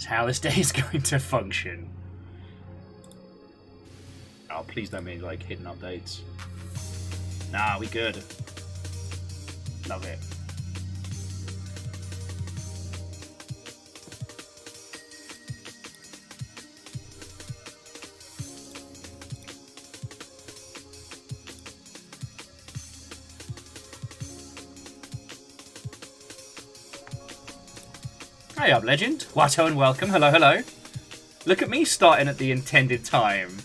It's how this day is going to function. Oh, please don't mean like hidden updates. Nah, we good. Love it. Hey up, legend. Watto and welcome. Hello, hello. Look at me starting at the intended time.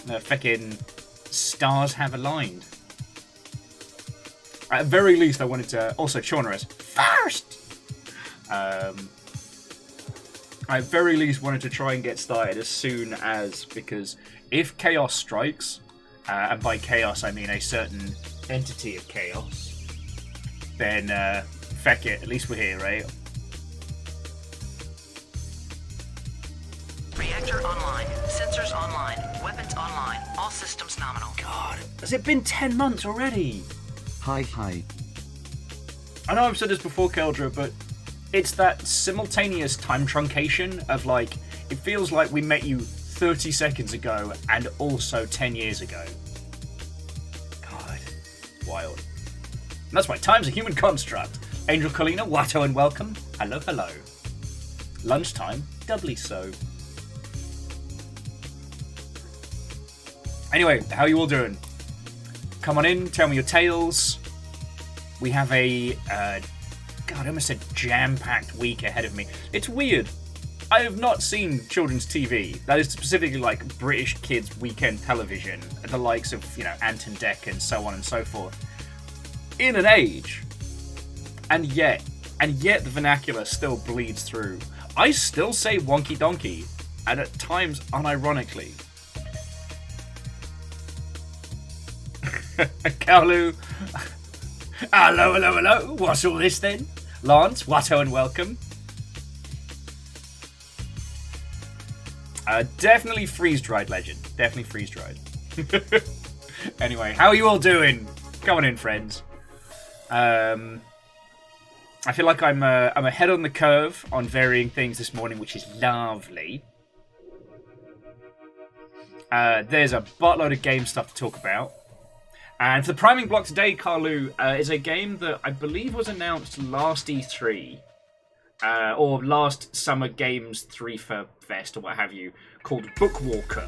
The feckin' stars have aligned. At the very least, I wanted to... Also, Chaunerus. First! I at very least wanted to try and get started as soon as... Because if chaos strikes, and by chaos I mean a certain entity of chaos, then... Feck it, at least we're here, right? Reactor online, sensors online, weapons online, all systems nominal. God, has it been 10 months already? Hi. I know I've said this before, Keldra, but it's that simultaneous time truncation of like, it feels like we met you 30 seconds ago and also 10 years ago. God, wild. And that's why time's a human construct. Angel Colina, Watto and welcome. Hello, hello. Lunchtime, doubly so. Anyway, how are you all doing? Come on in, tell me your tales. We have a, God, I almost said jam-packed week ahead of me. It's weird. I have not seen children's TV. That is specifically like British kids' weekend television, the likes of, you know, Ant and Dec and so on and so forth. In an age. And yet the vernacular still bleeds through. I still say wonky donkey, and at times unironically. Kaolu. Hello. What's all this then? Lance, Watto and welcome. Definitely freeze-dried, legend. Definitely freeze-dried. Anyway, how are you all doing? Come on in, friends. I feel like I'm ahead on the curve on varying things this morning, which is lovely. There's a buttload of game stuff to talk about. And for the priming block today, Carlu, is a game that I believe was announced last E3. Or last Summer Games 3 for Fest, or what have you, called Bookwalker.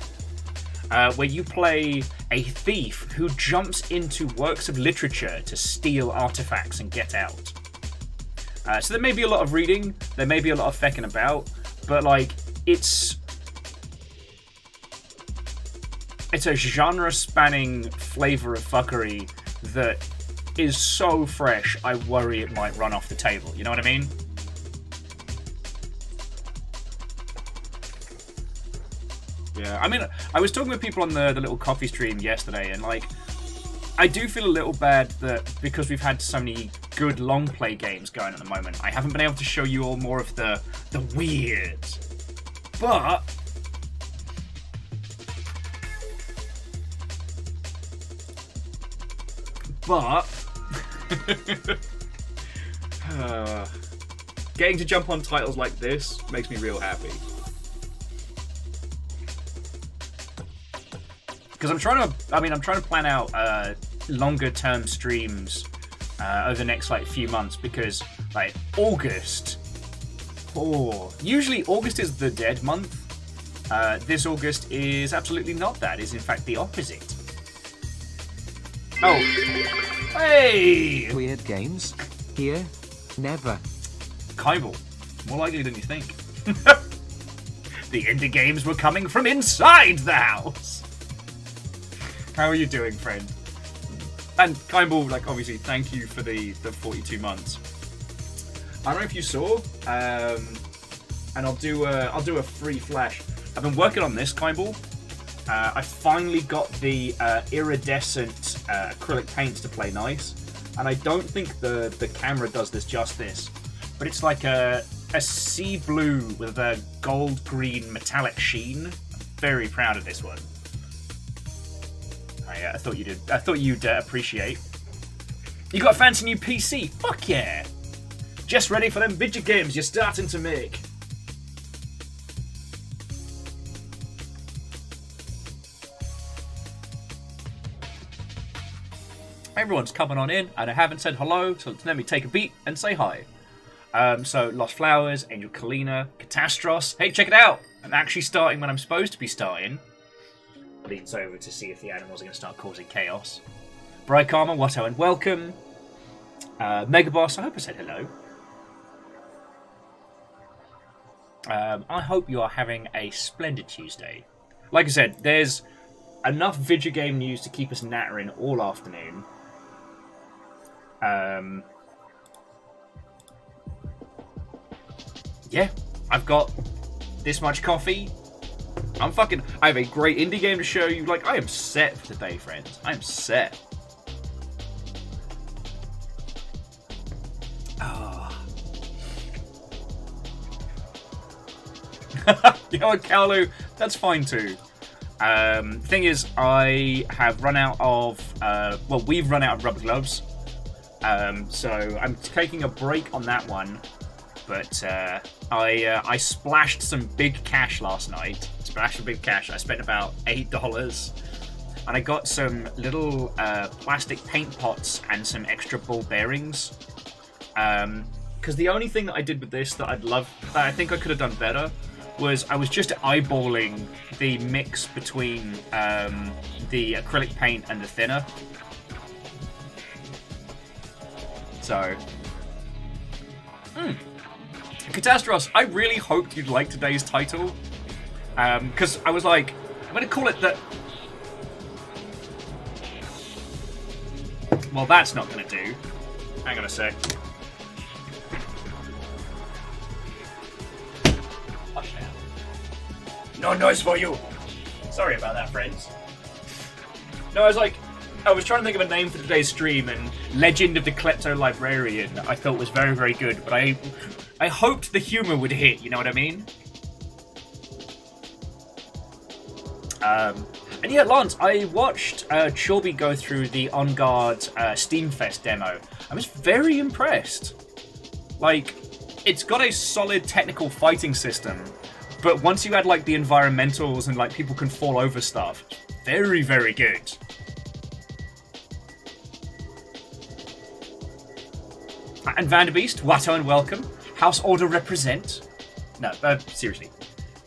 Where you play a thief who jumps into works of literature to steal artifacts and get out. So there may be a lot of reading, there may be a lot of fecking about, but like, it's a genre-spanning flavour of fuckery that is so fresh, I worry it might run off the table. You know what I mean? Yeah, I mean, I was talking with people on the little coffee stream yesterday, and like, I do feel a little bad that because we've had so many good long play games going at the moment, I haven't been able to show you all more of the weird. But getting to jump on titles like this makes me real happy. Because I'm trying to plan out longer term streams over the next like few months, because like August, usually August is the dead month. This August is absolutely not that. It's in fact the opposite. Oh, hey! Weird games? Here? Never. Kybal, more likely than you think. The indie games were coming from inside the house. How are you doing, friend? And Kybal, like, obviously, thank you for the 42 months. I don't know if you saw, and I'll do a free flash. I've been working on this, Kybal. I finally got the iridescent acrylic paints to play nice, and I don't think the camera does this justice, but it's like a sea blue with a gold green metallic sheen. I'm very proud of this one. I thought you did. I thought you'd appreciate. You got a fancy new PC? Fuck yeah! Just ready for them video games you're starting to make. Everyone's coming on in, and I haven't said hello, so let me take a beat and say hi. So, Lost Flowers, Angel Kalina, Catastros. Hey, check it out! I'm actually starting when I'm supposed to be starting. Leans over to see if the animals are going to start causing chaos. Bright Karma, Watto, and welcome. Megaboss, I hope I said hello. I hope you are having a splendid Tuesday. Like I said, there's enough video game news to keep us nattering all afternoon. Yeah, I've got this much coffee. I have a great indie game to show you. Like, I am set for today, friends. I am set. You know what, Kaolu? That's fine too. Thing is, I have run out of... we've run out of rubber gloves. So I'm taking a break on that one. But I splashed some big cash last night. I spent about $8. And I got some little plastic paint pots and some extra ball bearings. Because the only thing that I did with this that I think I could have done better was I was just eyeballing the mix between the acrylic paint and the thinner. So, Catastros, I really hoped you'd like today's title, because I was like, I'm going to call it the... Well, that's not going to do. Hang on a sec. Hush now. No noise for you. Sorry about that, friends. No, I was trying to think of a name for today's stream, and Legend of the Kelpto-Librarian I thought was very, very good, but I hoped the humor would hit, you know what I mean? And yeah, Lance, I watched Chorby go through the On Guard Steamfest demo. I was very impressed. Like, it's got a solid technical fighting system, but once you add like the environmentals and like people can fall over stuff, very, very good. And Vanderbeest, Watto and welcome. House Order represent. No, seriously.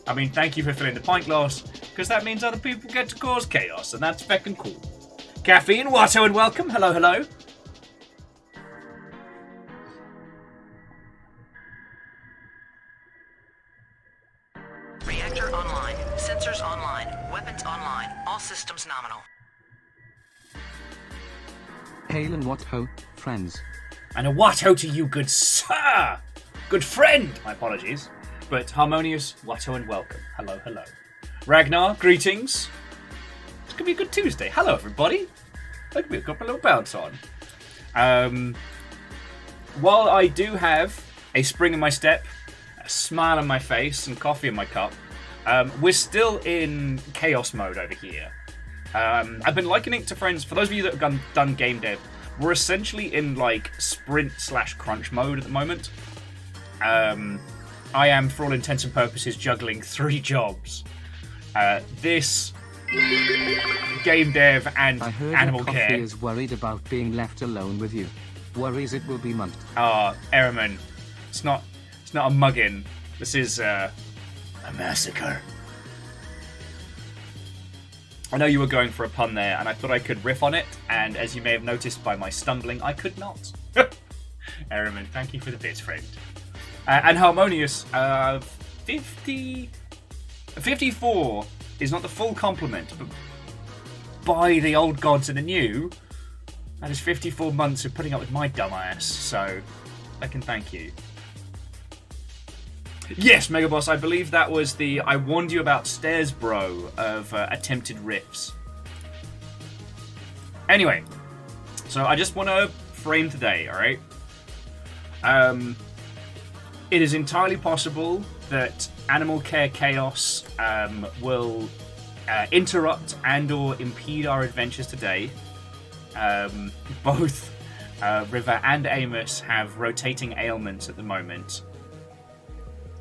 I mean, thank you for filling the pint glass, because that means other people get to cause chaos, and that's feckin' cool. Caffeine, Watto and welcome. Hello, hello. Reactor online. Sensors online. Weapons online. All systems nominal. Hail and what ho, friends. And a Watto to you, good sir! Good friend! My apologies. But harmonious, Watto and welcome. Hello, hello. Ragnar, greetings. It's gonna be a good Tuesday. Hello, everybody. That could be a couple little bounce on. While I do have a spring in my step, a smile on my face, and coffee in my cup, we're still in chaos mode over here. I've been likening it to friends. For those of you that have done game dev, we're essentially in like sprint/crunch mode at the moment. I am, for all intents and purposes, juggling 3 jobs. This game dev and I heard animal that care. Coffee is worried about being left alone with you. Worries it will be mugged. Ehrman, it's not a mugging. This is a massacre. I know you were going for a pun there, and I thought I could riff on it, and as you may have noticed by my stumbling, I could not. Ehrman, thank you for the bits, friend. And Harmonious, 54 is not the full complement, but by the old gods and the new, that is 54 months of putting up with my dumb ass, so I can thank you. Yes, Megaboss, I believe that was the I warned you about stairs, bro, of attempted riffs. Anyway, so I just want to frame today, alright? It is entirely possible that Animal Care Chaos will interrupt and or impede our adventures today. Both River and Amos have rotating ailments at the moment.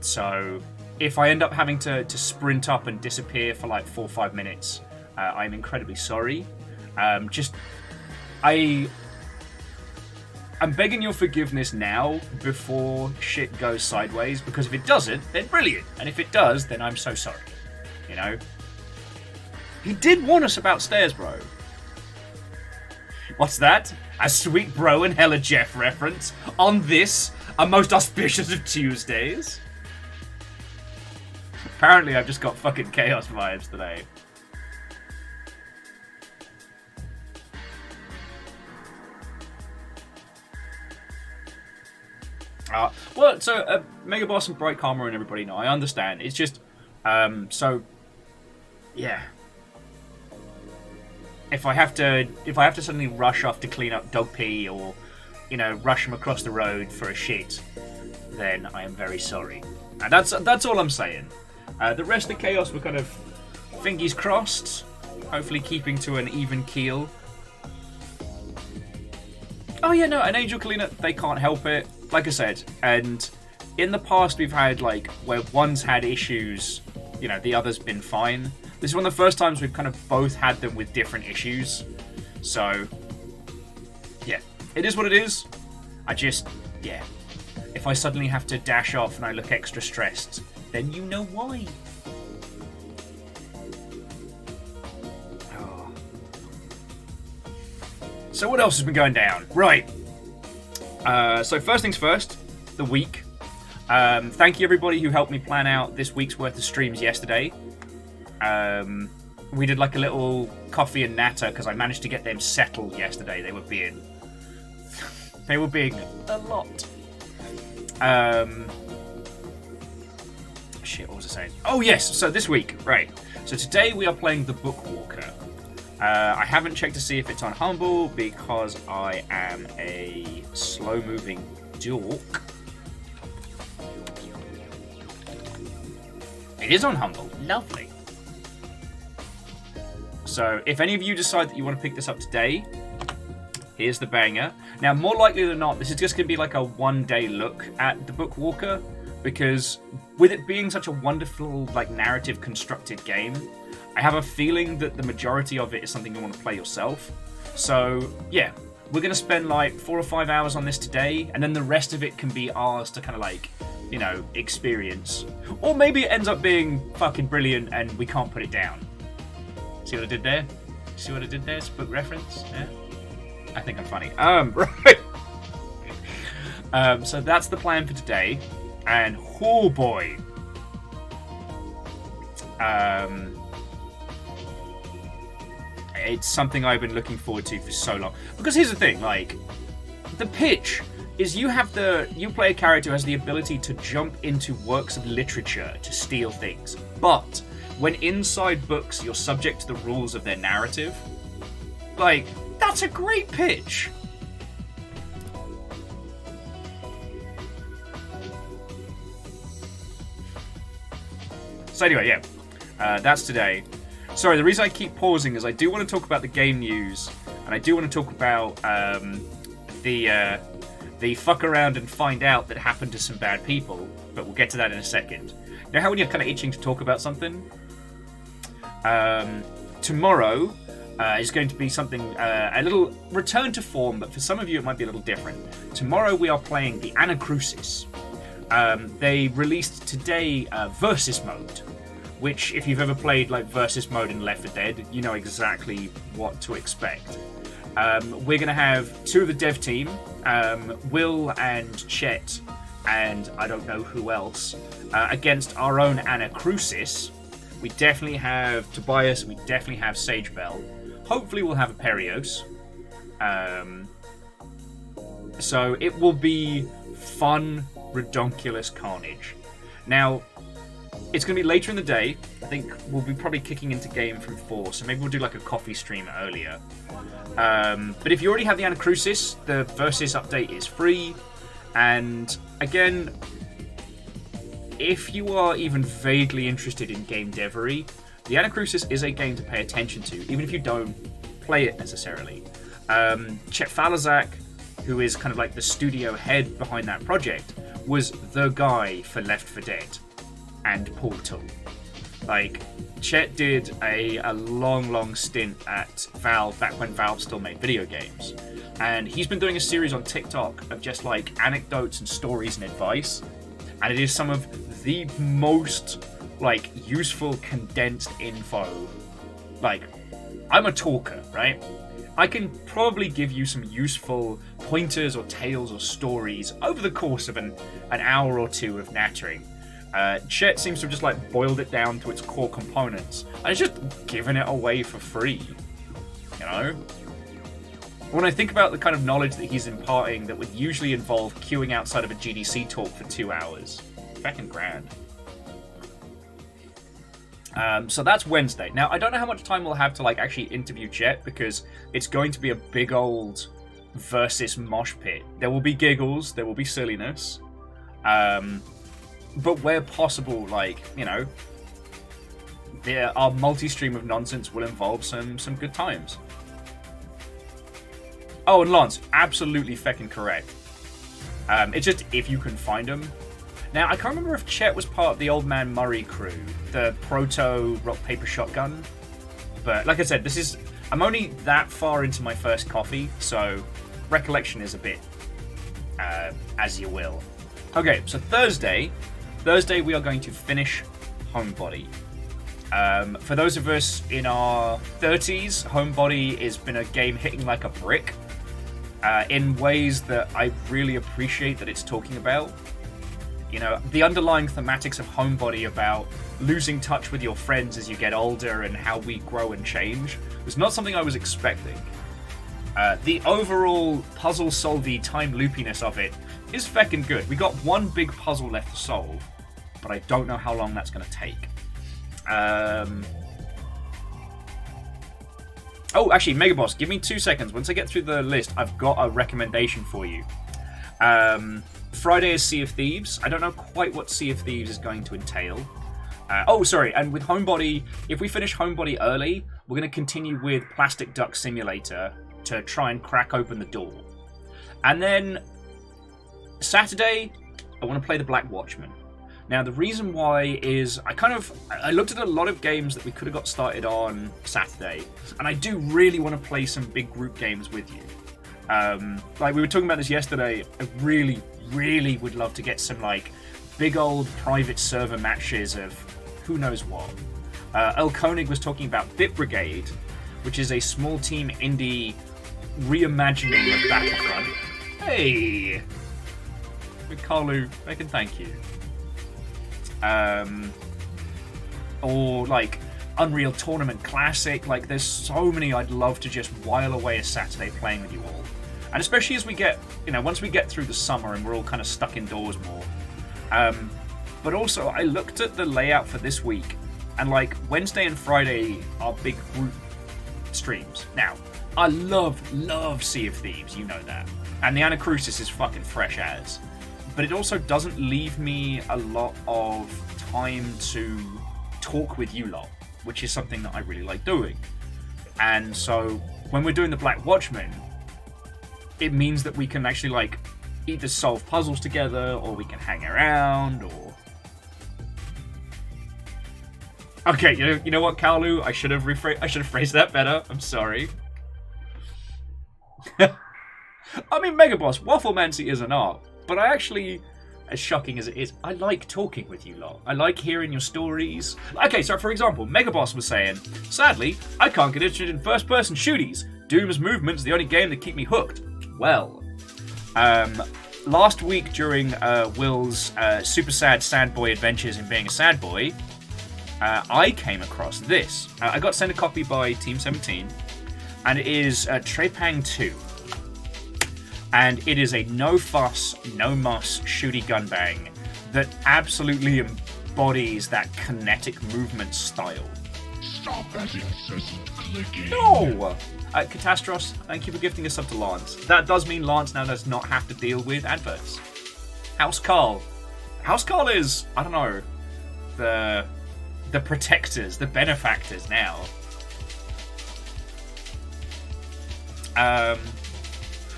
So if I end up having to sprint up and disappear for like 4 or 5 minutes, I'm incredibly sorry. I'm begging your forgiveness now before shit goes sideways, because if it doesn't, then brilliant. And if it does, then I'm so sorry. You know? He did warn us about stairs, bro. What's that? A sweet bro and hella Jeff reference on this, a most auspicious of Tuesdays? Apparently I've just got fucking chaos vibes today. Well, so Mega Boss and Bright Karma and everybody know. I understand. It's just, so, yeah. If I have to suddenly rush off to clean up dog pee or, you know, rush him across the road for a shit, then I am very sorry. And that's all I'm saying. The rest of the chaos were kind of fingers crossed, hopefully keeping to an even keel. Oh yeah, no, an Angel Cleaner, they can't help it. Like I said, and in the past we've had, like, where one's had issues, you know, the other's been fine. This is one of the first times we've kind of both had them with different issues. So, yeah, it is what it is. Yeah. If I suddenly have to dash off and I look extra stressed, then you know why. Oh. So what else has been going down? Right. So first things first, the week. Thank you everybody who helped me plan out this week's worth of streams yesterday. We did like a little coffee and natter because I managed to get them settled yesterday. They were being a lot. Shit, what was I saying? Oh yes, so this week, right. So today we are playing the Bookwalker. I haven't checked to see if it's on Humble because I am a slow-moving dork. It is on Humble. Lovely. So if any of you decide that you want to pick this up today, here's the banger. Now, more likely than not, this is just going to be like a one-day look at the Bookwalker, because with it being such a wonderful, like, narrative constructed game, I have a feeling that the majority of it is something you want to play yourself. So, yeah, we're going to spend like 4 or 5 hours on this today, and then the rest of it can be ours to kind of, like, you know, experience. Or maybe it ends up being fucking brilliant and we can't put it down. See what I did there? See what I did there? It's a book reference. Yeah. I think I'm funny. Right. So that's the plan for today. And oh boy. It's something I've been looking forward to for so long. Because here's the thing, like, the pitch is you play a character who has the ability to jump into works of literature to steal things. But when inside books, you're subject to the rules of their narrative. Like, that's a great pitch. So anyway, yeah, that's today. Sorry, the reason I keep pausing is I do want to talk about the game news, and I do want to talk about the fuck around and find out that happened to some bad people, but we'll get to that in a second. You know how when you're kind of itching to talk about something? Tomorrow is going to be something, a little return to form, but for some of you it might be a little different. Tomorrow we are playing the Anacrusis. They released today Versus Mode, which, if you've ever played like Versus Mode in Left 4 Dead, you know exactly what to expect. We're going to have two of the dev team, Will and Chet, and I don't know who else, against our own Anacrusis. We definitely have Tobias, we definitely have Sagebell. Hopefully we'll have a Perios. So it will be fun, redonkulous carnage. Now, it's going to be later in the day. I think we'll be probably kicking into game from 4, so maybe we'll do like a coffee stream earlier. But if you already have the Anacrusis, the Versus update is free. And again, if you are even vaguely interested in game devery, the Anacrusis is a game to pay attention to, even if you don't play it necessarily. Chet Falazak, who is kind of like the studio head behind that project, was the guy for Left 4 Dead and Portal. Like, Chet did a long stint at Valve back when Valve still made video games. And he's been doing a series on TikTok of just like anecdotes and stories and advice. And it is some of the most like useful condensed info. Like, I'm a talker, right? I can probably give you some useful pointers or tales or stories over the course of an hour or two of nattering. Chet seems to have just like boiled it down to its core components and it's just given it away for free. You know? When I think about the kind of knowledge that he's imparting that would usually involve queuing outside of a GDC talk for 2 hours, fucking grand. So that's Wednesday. Now, I don't know how much time we'll have to like actually interview Chet because it's going to be a big old versus mosh pit. There will be giggles, there will be silliness. But where possible, like, you know, our multi-stream of nonsense will involve some good times. Oh, and Lance, absolutely feckin' correct. It's just if you can find them. Now, I can't remember if Chet was part of the Old Man Murray crew, the proto rock paper shotgun. But like I said, I'm only that far into my first coffee, so recollection is a bit as you will. Okay, so Thursday we are going to finish Homebody. For those of us in our 30s, Homebody has been a game hitting like a brick in ways that I really appreciate that it's talking about. You know, the underlying thematics of Homebody about losing touch with your friends as you get older and how we grow and change was not something I was expecting. The overall puzzle-solvey time loopiness of it is feckin' good. We got one big puzzle left to solve, but I don't know how long that's going to take. Oh, actually, Megaboss, give me 2 seconds. Once I get through the list, I've got a recommendation for you. Friday is Sea of Thieves. I don't know quite what Sea of Thieves is going to entail. And with Homebody, if we finish Homebody early, we're going to continue with Plastic Duck Simulator to try and crack open the door. And then Saturday, I want to play the Black Watchman. Now, the reason why is I looked at a lot of games that we could have got started on Saturday, and I do really want to play some big group games with you. Like we were talking about this yesterday, I really, really would love to get some like big old private server matches of who knows what. El Koenig was talking about Bit Brigade, which is a small team indie reimagining of Battlefront. Hey! Carlu, I can thank you. Or like Unreal Tournament Classic. Like there's so many I'd love to just while away a Saturday playing with you all. And especially as we get, once we get through the summer and we're all kind of stuck indoors more. But also, I looked at the layout for this week, and like Wednesday and Friday are big group streams. Now, I love Sea of Thieves, you know that. And the Anacrusis is fucking fresh as. But it also doesn't leave me a lot of time to talk with you lot, which is something that I really like doing. And so, when we're doing the Black Watchman, it means that we can actually like either solve puzzles together or we can hang around or... Okay, you know what, Kalu? I should have phrased that better. I'm sorry. I mean, Megaboss, Wafflemancy is an art, but I actually, as shocking as it is, I like talking with you lot. I like hearing your stories. Okay, so for example, Megaboss was saying, sadly, I can't get interested in first-person shooties. Doom's Movement's the only game that keep me hooked. Well, last week during Will's super sad boy adventures in being a sad boy, I came across this. I got sent a copy by Team 17, and it is Trepang 2. And it is a no fuss, no muss shooty gunbang that absolutely embodies that kinetic movement style. Stop that incessant clicking. No! Catastros, thank you for gifting a sub to Lance. That does mean Lance now does not have to deal with adverts. House Carl. House Carl is, I don't know, the protectors, the benefactors now.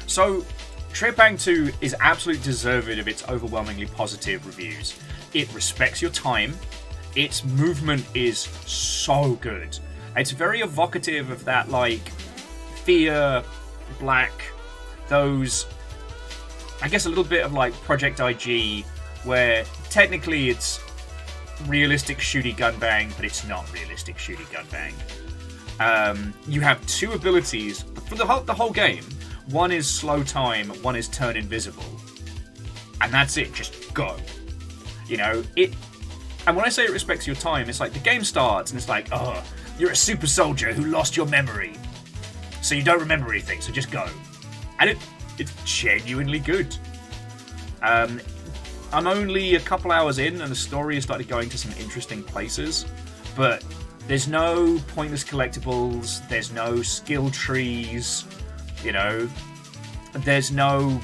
So, Tripang 2 is absolutely deserving of its overwhelmingly positive reviews. It respects your time. Its movement is so good. It's very evocative of that, like, Fear, Black, those, I guess, a little bit of, like, Project IG, where technically it's realistic shooty gunbang, but it's not realistic shooty gunbang. You have two abilities for the whole game. One is slow time, one is turn invisible. And that's it, just go. You know, and when I say it respects your time, it's like the game starts and it's like, oh, you're a super soldier who lost your memory. So you don't remember anything, so just go. And it's genuinely good. I'm only a couple hours in and the story has started going to some interesting places, but there's no pointless collectibles, there's no skill trees, you know, there's no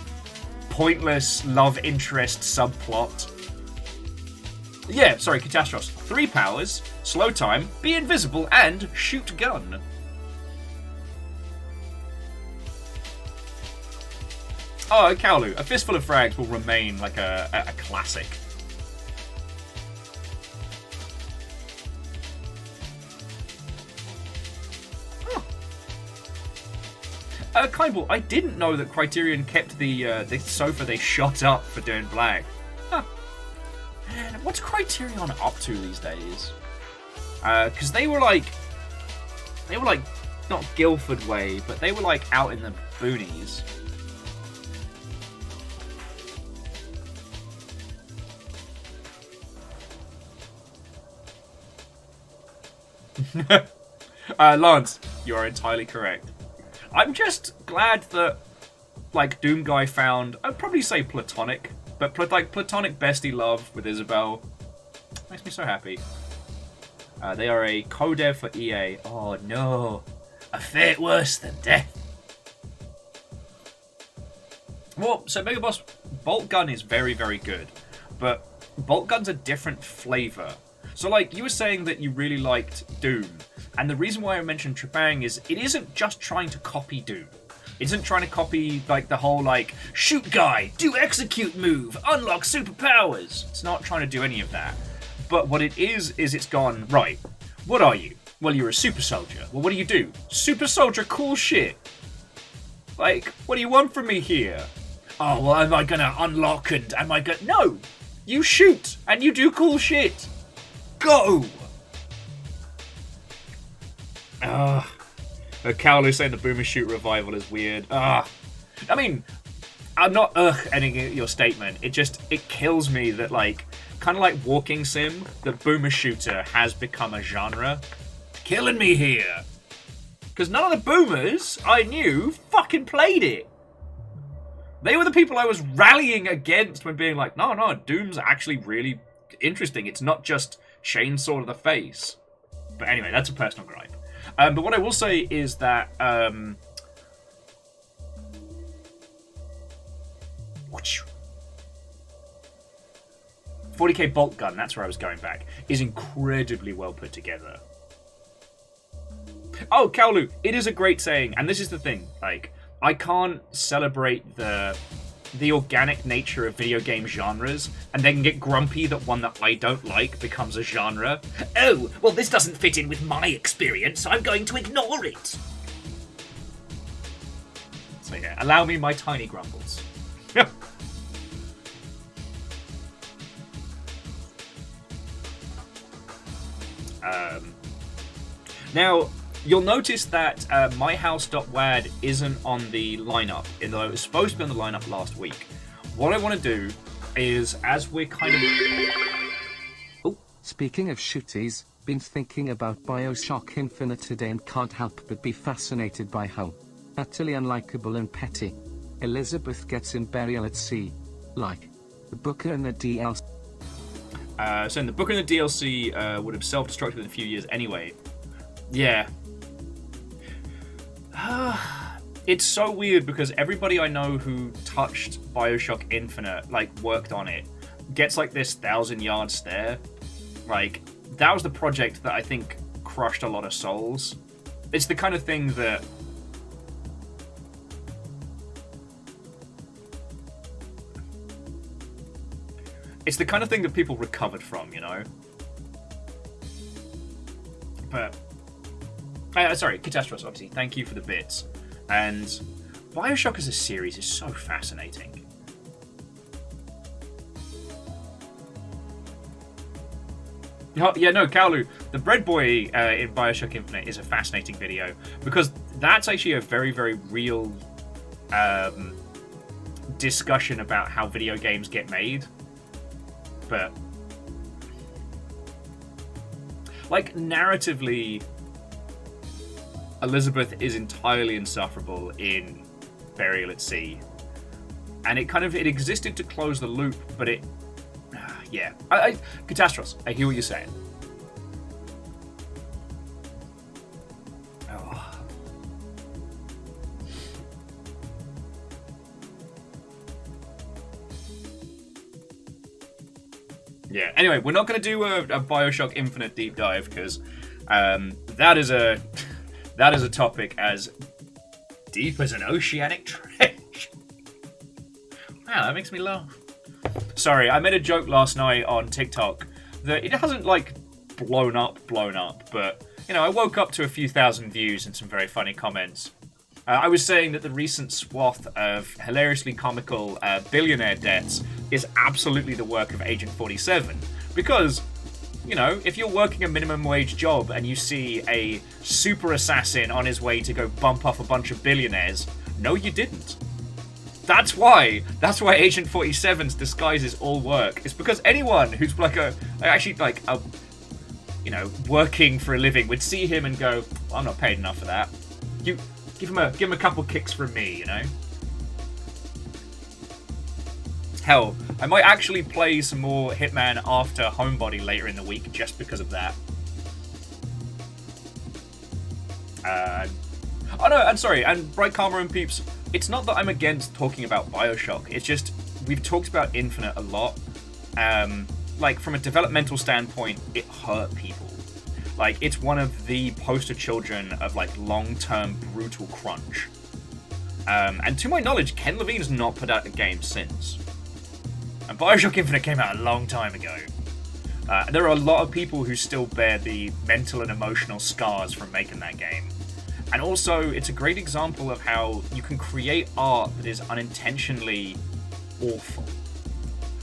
pointless love interest subplot. Yeah, sorry, Catastrophes. 3 powers, slow time, be invisible, and shoot gun. Oh, Kaolu, a fistful of frags will remain like a classic. Kindball, I didn't know that Criterion kept the sofa they shot up for doing Black. Huh. Man, what's Criterion up to these days? Because they were like, not Guildford way, but they were like out in the boonies. Lance, you are entirely correct. I'm just glad that, like, Doom Guy found, I'd probably say platonic, but like platonic bestie love with Isabel. Makes me so happy. They are a co-dev for EA. Oh no, a fate worse than death. Well, so Mega Boss Bolt Gun is very, very good, but Bolt Gun's a different flavor. So, like, you were saying that you really liked Doom, and the reason why I mentioned Tripang is it isn't just trying to copy Doom. It isn't trying to copy, like, the whole, like, shoot guy, do execute move, unlock superpowers. It's not trying to do any of that. But what it is it's gone, right, what are you? Well, you're a super soldier. Well, what do? Super soldier, cool shit. Like, what do you want from me here? Oh, well, am I gonna unlock and am I gonna... No! You shoot, and you do cool shit. Go! Kaolu saying the Boomer Shoot revival is weird. I mean, I'm not ending your statement. It kills me that, like, kind of like Walking Sim, the Boomer Shooter has become a genre. Killing me here. Because none of the boomers I knew fucking played it. They were the people I was rallying against when being like, no, Doom's actually really interesting. It's not just chainsaw to the face. But anyway, that's a personal gripe. But what I will say is that 40k bolt gun, that's where I was going back, is incredibly well put together. Oh, Kaolu, it is a great saying, and this is the thing, like, I can't celebrate the organic nature of video game genres and then get grumpy that one that I don't like becomes a genre. Oh, well, this doesn't fit in with my experience, so I'm going to ignore it. So yeah, allow me my tiny grumbles. Now, you'll notice that myhouse.wad isn't on the lineup, although it was supposed to be on the lineup last week. What I want to do is, as we're kind of... Oh, speaking of shooties, been thinking about BioShock Infinite today and can't help but be fascinated by how utterly unlikable and petty Elizabeth gets in Burial at Sea. Like, the Booker and the DLC. So in the Booker and the DLC would have self-destructed in a few years anyway. Yeah. It's so weird because everybody I know who touched BioShock Infinite, like, worked on it, gets, like, this 1,000-yard stare. Like, that was the project that I think crushed a lot of souls. It's the kind of thing that... it's the kind of thing that people recovered from, you know? But, sorry, Catastrophe, obviously, thank you for the bits. And Bioshock as a series is so fascinating. Yeah, no, Kaolu, the Bread Boy in Bioshock Infinite is a fascinating video, because that's actually a very, very real discussion about how video games get made. But, like, narratively, Elizabeth is entirely insufferable in Burial at Sea. And it existed to close the loop, but it... yeah. Catastrophe, I hear what you're saying. Oh. Yeah, anyway, we're not going to do a Bioshock Infinite deep dive, because that is a topic as deep as an oceanic trench. Wow, that makes me laugh. Sorry, I made a joke last night on TikTok that it hasn't, like, blown up, but, you know, I woke up to a few thousand views and some very funny comments. I was saying that the recent swath of hilariously comical billionaire deaths is absolutely the work of Agent 47. Because, you know, if you're working a minimum wage job and you see a super assassin on his way to go bump off a bunch of billionaires, no, you didn't. That's why Agent 47's disguises all work. It's because anyone who's working for a living would see him and go, well, I'm not paid enough for that. You give him a couple kicks from me, you know? Hell, I might actually play some more Hitman after Homebody later in the week just because of that. I'm sorry, and Bright Karma and peeps, it's not that I'm against talking about Bioshock, it's just, we've talked about Infinite a lot. Like, from a developmental standpoint, it hurt people. Like, it's one of the poster children of, like, long-term brutal crunch. And to my knowledge, Ken Levine's not put out a game since. And Bioshock Infinite came out a long time ago. There are a lot of people who still bear the mental and emotional scars from making that game. And also, it's a great example of how you can create art that is unintentionally awful.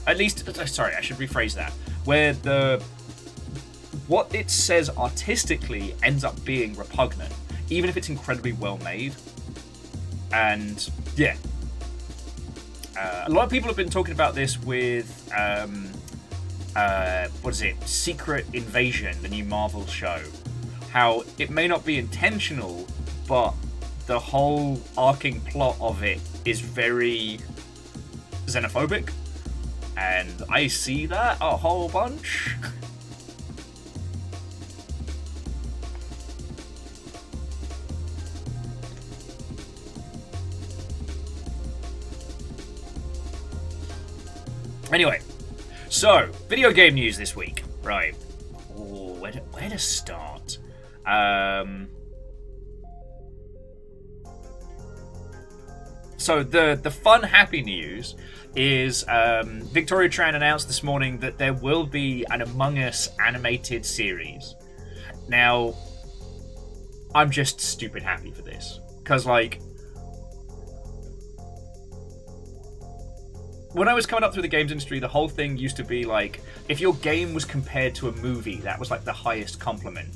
At least, sorry, I should rephrase that. Where what it says artistically ends up being repugnant, even if it's incredibly well made. And, yeah. A lot of people have been talking about this with, Secret Invasion, the new Marvel show. How it may not be intentional, but the whole arcing plot of it is very xenophobic. And I see that a whole bunch. Anyway, so, video game news this week. Right. Ooh, where to start? So the fun, happy news is Victoria Tran announced this morning that there will be an Among Us animated series. Now, I'm just stupid happy for this. Because, like, when I was coming up through the games industry, the whole thing used to be like, if your game was compared to a movie, that was like the highest compliment.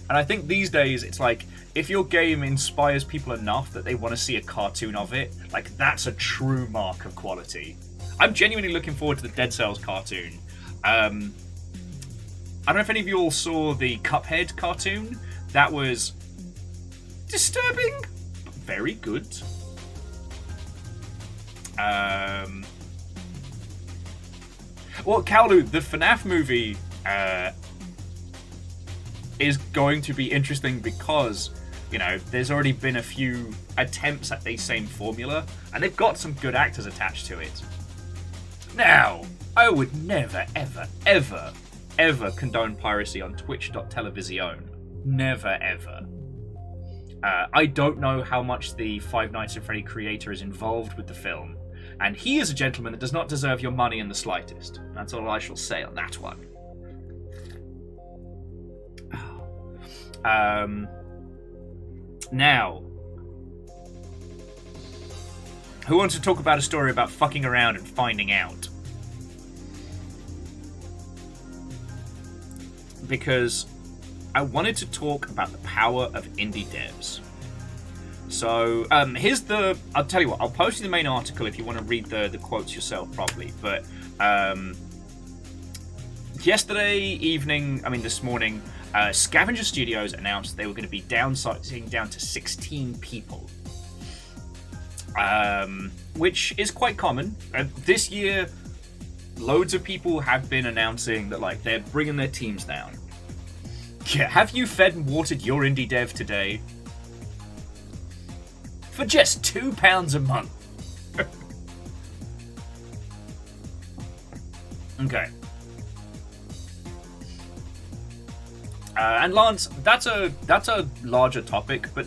And I think these days, it's like, if your game inspires people enough that they want to see a cartoon of it, like, that's a true mark of quality. I'm genuinely looking forward to the Dead Cells cartoon. I don't know if any of you all saw the Cuphead cartoon. That was disturbing, but very good. Well, Kaolu, the FNAF movie is going to be interesting because, you know, there's already been a few attempts at the same formula, and they've got some good actors attached to it. Now, I would never, ever, ever, ever condone piracy on twitch.television. Never, ever. I don't know how much the Five Nights at Freddy creator is involved with the film, and he is a gentleman that does not deserve your money in the slightest. That's all I shall say on that one. Now, who wants to talk about a story about fucking around and finding out? Because I wanted to talk about the power of indie devs. So, I'll tell you what, I'll post you the main article if you want to read the quotes yourself properly, but, this morning, Scavenger Studios announced they were going to be downsizing down to 16 people. Which is quite common. This year, loads of people have been announcing that, like, they're bringing their teams down. Yeah, have you fed and watered your indie dev today? For just £2 a month. Okay. And Lance, that's a larger topic, but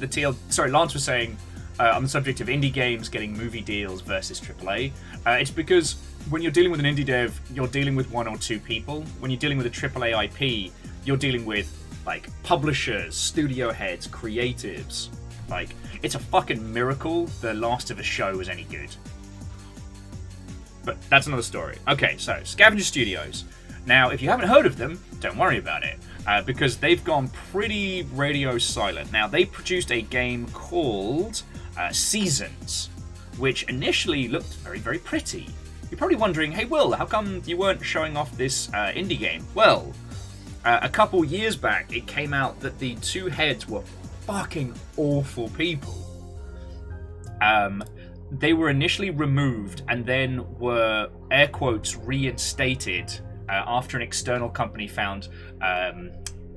Lance was saying on the subject of indie games getting movie deals versus AAA. It's because when you're dealing with an indie dev, you're dealing with one or two people. When you're dealing with a AAA IP, you're dealing with like publishers, studio heads, creatives. Like, it's a fucking miracle The Last of Us show was any good. But that's another story. Okay, so Scavenger Studios. Now, if you haven't heard of them, don't worry about it, because they've gone pretty radio silent. Now, they produced a game called Seasons, which initially looked very, very pretty. You're probably wondering, hey, Will, how come you weren't showing off this indie game? Well, a couple years back, it came out that the two heads were fucking awful people. They were initially removed and then were, air quotes, reinstated after an external company found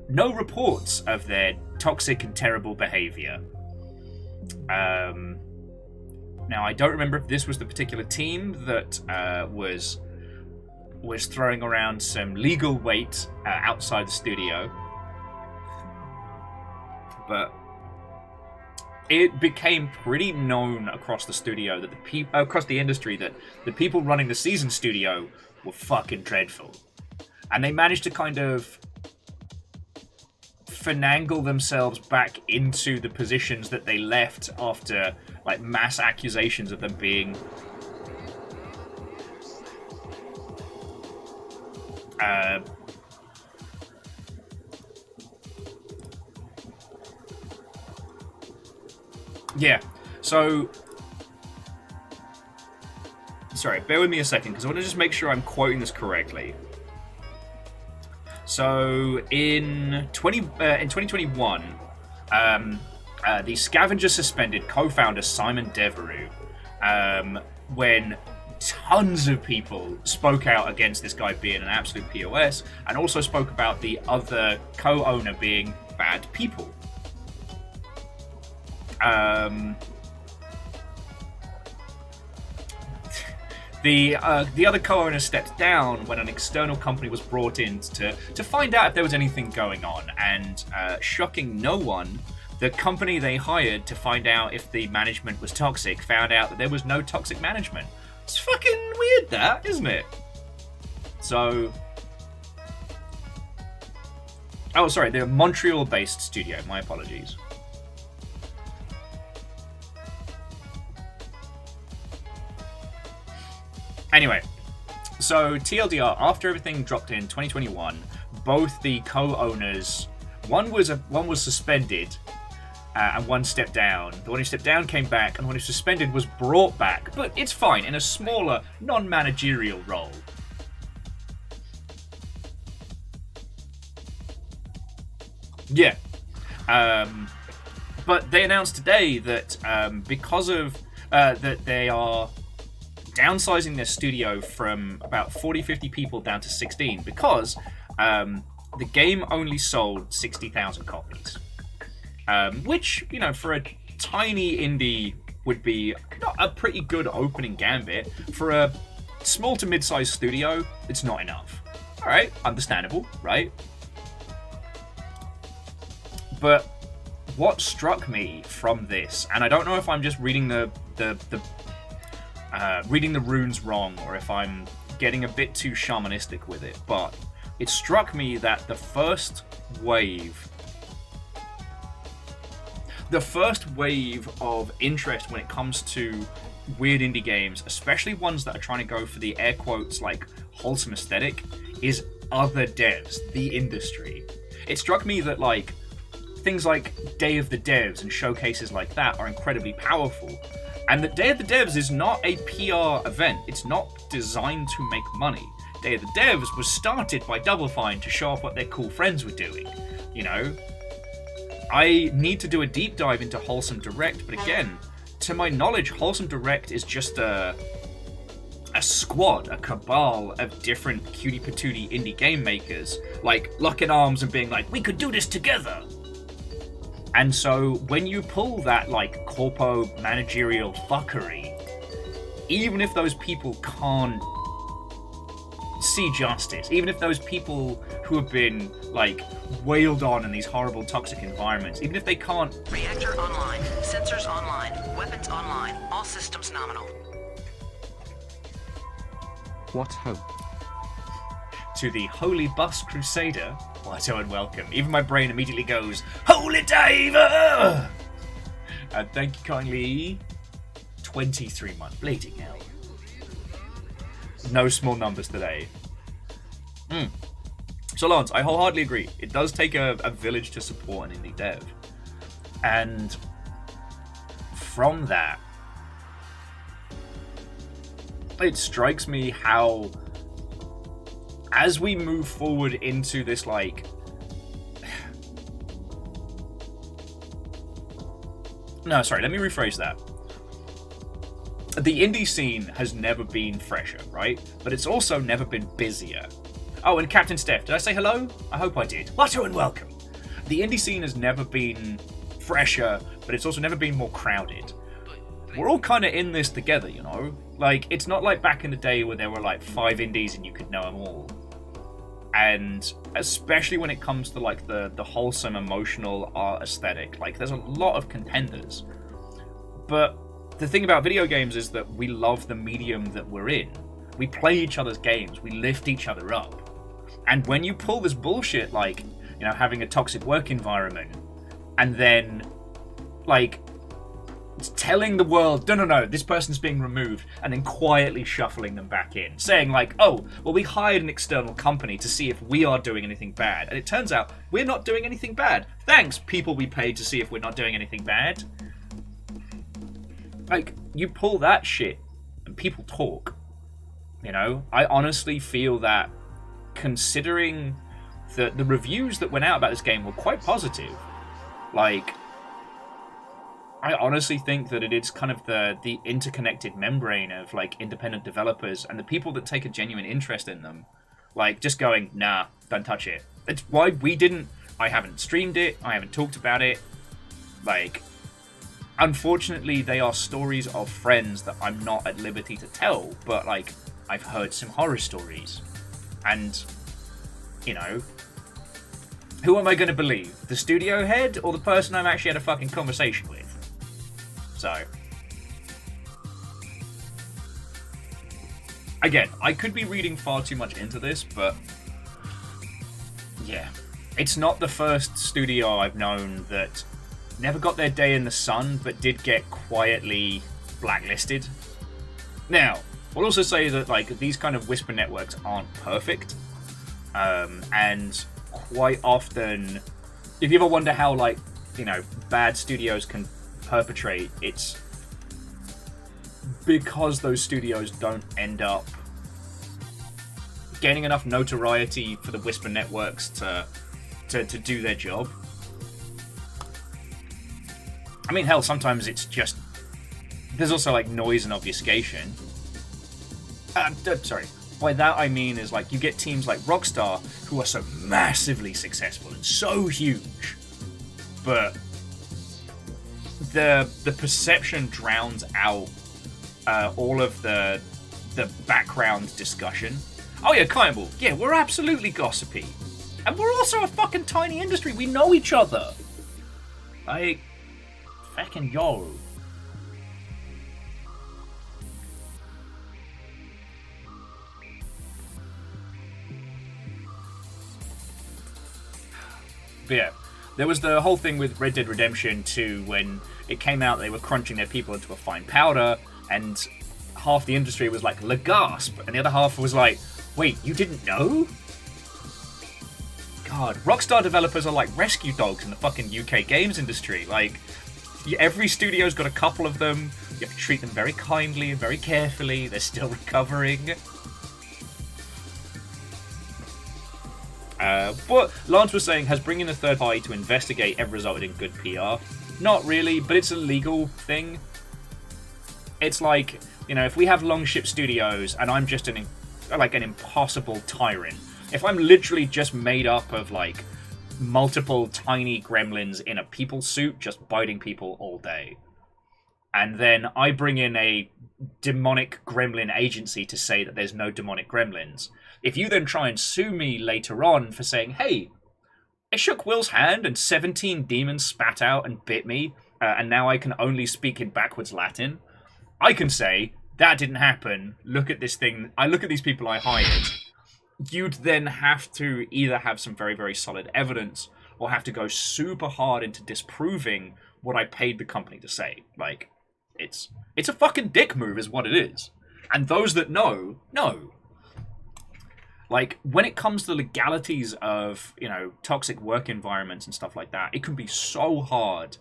no reports of their toxic and terrible behavior. Now, I don't remember if this was the particular team that was throwing around some legal weight outside the studio, but it became pretty known across the studio that across the industry that the people running the Season studio were fucking dreadful, and they managed to kind of finagle themselves back into the positions that they left after like mass accusations of them being so sorry, bear with me a second because I want to just make sure I'm quoting this correctly. So in 2021, the Scavenger suspended co-founder Simon Devereux when tons of people spoke out against this guy being an absolute POS, and also spoke about the other co-owner being bad people. The other co-owner stepped down when an external company was brought in to find out if there was anything going on, and shocking no one, the company they hired to find out if the management was toxic found out that there was no toxic management. It's fucking weird, that, isn't it? So... Oh, sorry, they're a Montreal-based studio. My apologies. Anyway, so TLDR, after everything dropped in 2021, both the co-owners, one was suspended and one stepped down. The one who stepped down came back, and the one who suspended was brought back, but it's fine, in a smaller, non-managerial role. Yeah. But they announced today that because of that they are downsizing their studio from about 40-50 people down to 16 because the game only sold 60,000 copies. Which, you know, for a tiny indie would be not a pretty good opening gambit. For a small to mid-sized studio, it's not enough. Alright, understandable, right? But what struck me from this, and I don't know if I'm just reading the reading the runes wrong, or if I'm getting a bit too shamanistic with it. But it struck me that the first wave of interest when it comes to weird indie games, especially ones that are trying to go for the air quotes like wholesome aesthetic, is other devs, the industry. It struck me that like things like Day of the Devs and showcases like that are incredibly powerful, and that Day of the Devs is not a PR event. It's not designed to make money. Day of the Devs was started by Double Fine to show off what their cool friends were doing. You know, I need to do a deep dive into Wholesome Direct, but again, to my knowledge, Wholesome Direct is just a squad, a cabal of different cutie patootie indie game makers, like locking arms and being like, we could do this together. And so when you pull that like corpo managerial fuckery, even if those people can't see justice, even if those people who have been like wailed on in these horrible toxic environments, even if they can't... Reactor online, sensors online, weapons online, all systems nominal. What hope? To the Holy Bus Crusader, what and welcome. Even my brain immediately goes, Holy Diver! And thank you kindly, 23 months. Bleeding hell. No small numbers today. So Lance, I wholeheartedly agree. It does take a village to support an indie dev. And from that, it strikes me how, as we move forward into this, like... No, sorry, let me rephrase that. The indie scene has never been fresher, right? But it's also never been busier. Oh, and Captain Steph, did I say hello? I hope I did. Hello and welcome. The indie scene has never been fresher, but it's also never been more crowded. We're all kind of in this together, you know? Like, it's not like back in the day where there were like 5 indies and you could know them all. And especially when it comes to like the wholesome emotional art aesthetic, like there's a lot of contenders. But the thing about video games is that we love the medium that we're in. We play each other's games, we lift each other up. And when you pull this bullshit, like, you know, having a toxic work environment, and then, like, telling the world, no, this person's being removed, and then quietly shuffling them back in, saying like, oh, well, we hired an external company to see if we are doing anything bad, and it turns out we're not doing anything bad. Thanks, people we paid to see if we're not doing anything bad. Like, you pull that shit, and people talk. You know, I honestly feel that, considering the reviews that went out about this game were quite positive, like, I honestly think that it is kind of the interconnected membrane of like independent developers and the people that take a genuine interest in them, like just going, nah, don't touch it. It's why I haven't streamed it, I haven't talked about it. Like, unfortunately, they are stories of friends that I'm not at liberty to tell, but like, I've heard some horror stories. And, you know, who am I going to believe? The studio head or the person I've actually had a fucking conversation with? So, again, I could be reading far too much into this, but yeah, it's not the first studio I've known that never got their day in the sun, but did get quietly blacklisted. Now, I'll also say that like these kind of whisper networks aren't perfect, and quite often, if you ever wonder how like, you know, bad studios can perpetrate, it's because those studios don't end up gaining enough notoriety for the whisper networks to do their job. I mean, hell, sometimes it's just, there's also like noise and obfuscation. Sorry, by that I mean is like you get teams like Rockstar who are so massively successful and so huge, but the perception drowns out all of the background discussion. Oh yeah, Kaimball, yeah, we're absolutely gossipy, and we're also a fucking tiny industry. We know each other. Like, fucking yo. But yeah, there was the whole thing with Red Dead Redemption 2 when it came out. They were crunching their people into a fine powder, and half the industry was like, "Lagasp," and the other half was like, "Wait, you didn't know?" God, Rockstar developers are like rescue dogs in the fucking UK games industry. Like, every studio's got a couple of them. You have to treat them very kindly and very carefully. They're still recovering. But Lance was saying, has bringing a third party to investigate ever resulted in good PR? Not really, but it's a legal thing. It's like, you know, if we have Longship Studios and I'm just an impossible tyrant, if I'm literally just made up of like multiple tiny gremlins in a people suit just biting people all day, and then I bring in a demonic gremlin agency to say that there's no demonic gremlins, if you then try and sue me later on for saying, hey, I shook Will's hand and 17 demons spat out and bit me, and now I can only speak in backwards Latin, I can say, that didn't happen, look at this thing, I look at these people I hired. You'd then have to either have some very, very solid evidence or have to go super hard into disproving what I paid the company to say. Like, it's a fucking dick move is what it is. And those that know. Like, when it comes to the legalities of, you know, toxic work environments and stuff like that, it can be so hard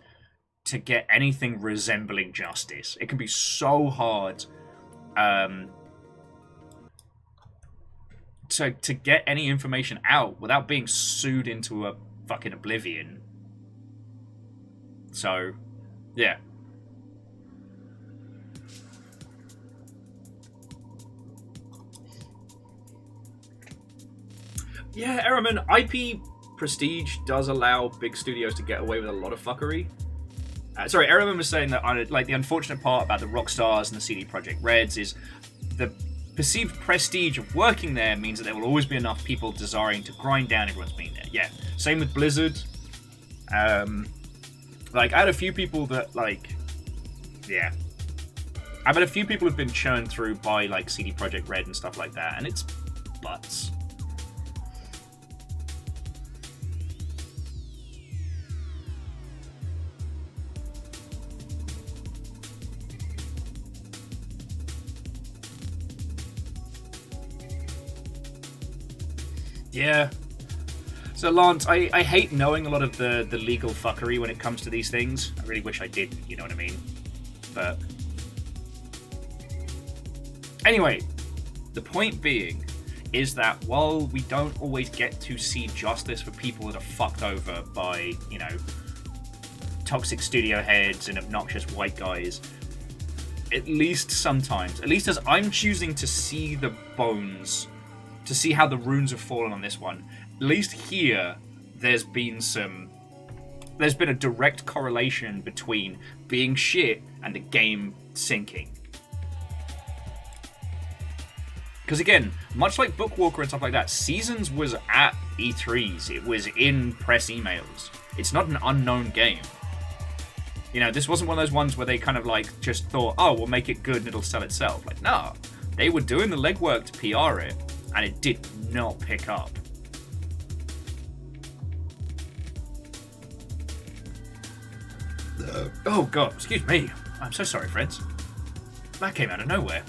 to get anything resembling justice. It can be so hard to get any information out without being sued into a fucking oblivion. So, yeah. Yeah, Eraman, IP prestige does allow big studios to get away with a lot of fuckery. Sorry, Eraman was saying that like the unfortunate part about the Rockstars and the CD Projekt Reds is the perceived prestige of working there means that there will always be enough people desiring to grind down everyone's been there. Yeah, same with Blizzard. Like, I had a few people that, like, yeah. I've had a few people who've been churned through by, like, CD Projekt Red and stuff like that, and it's butts. Yeah. So, Lance, I hate knowing a lot of the legal fuckery when it comes to these things. I really wish I did, you know what I mean? But anyway, the point being is that while we don't always get to see justice for people that are fucked over by, you know, toxic studio heads and obnoxious white guys, at least sometimes, at least as I'm choosing to see the bones, to see how the runes have fallen on this one, at least here, there's been a direct correlation between being shit and the game sinking. Because again, much like Bookwalker and stuff like that, Seasons was at E3s, it was in press emails. It's not an unknown game. You know, this wasn't one of those ones where they kind of like just thought, oh, we'll make it good and it'll sell itself. Like, nah, they were doing the legwork to PR it, and it did not pick up. Oh god, excuse me. I'm so sorry, friends. That came out of nowhere.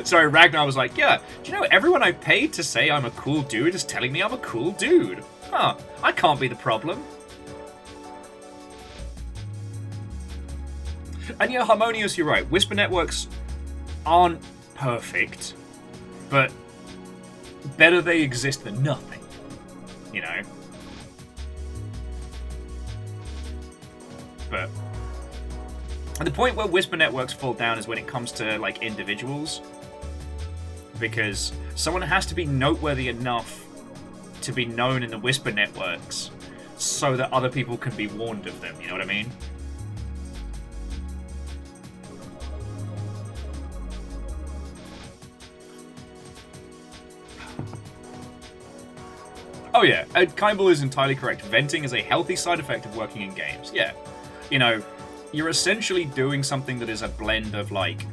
Sorry, Ragnar was like, yeah, do you know everyone I paid to say I'm a cool dude is telling me I'm a cool dude? Huh, I can't be the problem. And yeah, Harmonious, you're right. Whisper networks aren't perfect, but better they exist than nothing, you know? But and the point where Whisper networks fall down is when it comes to, like, individuals. Because someone has to be noteworthy enough to be known in the Whisper networks so that other people can be warned of them, you know what I mean? Oh yeah, Kimball is entirely correct. Venting is a healthy side effect of working in games. Yeah. You know, you're essentially doing something that is a blend of, like,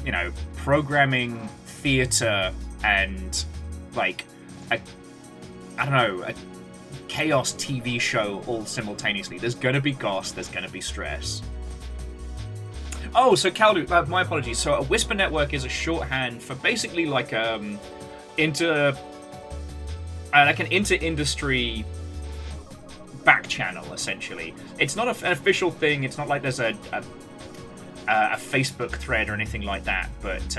you know, programming, theater, and like I don't know, a chaos TV show all simultaneously. There's gonna be goss, there's gonna be stress. Oh, so Kelpto, my apologies. So a Whisper network is a shorthand for basically like an inter-industry back channel, essentially. It's not an official thing. It's not like there's a Facebook thread or anything like that. But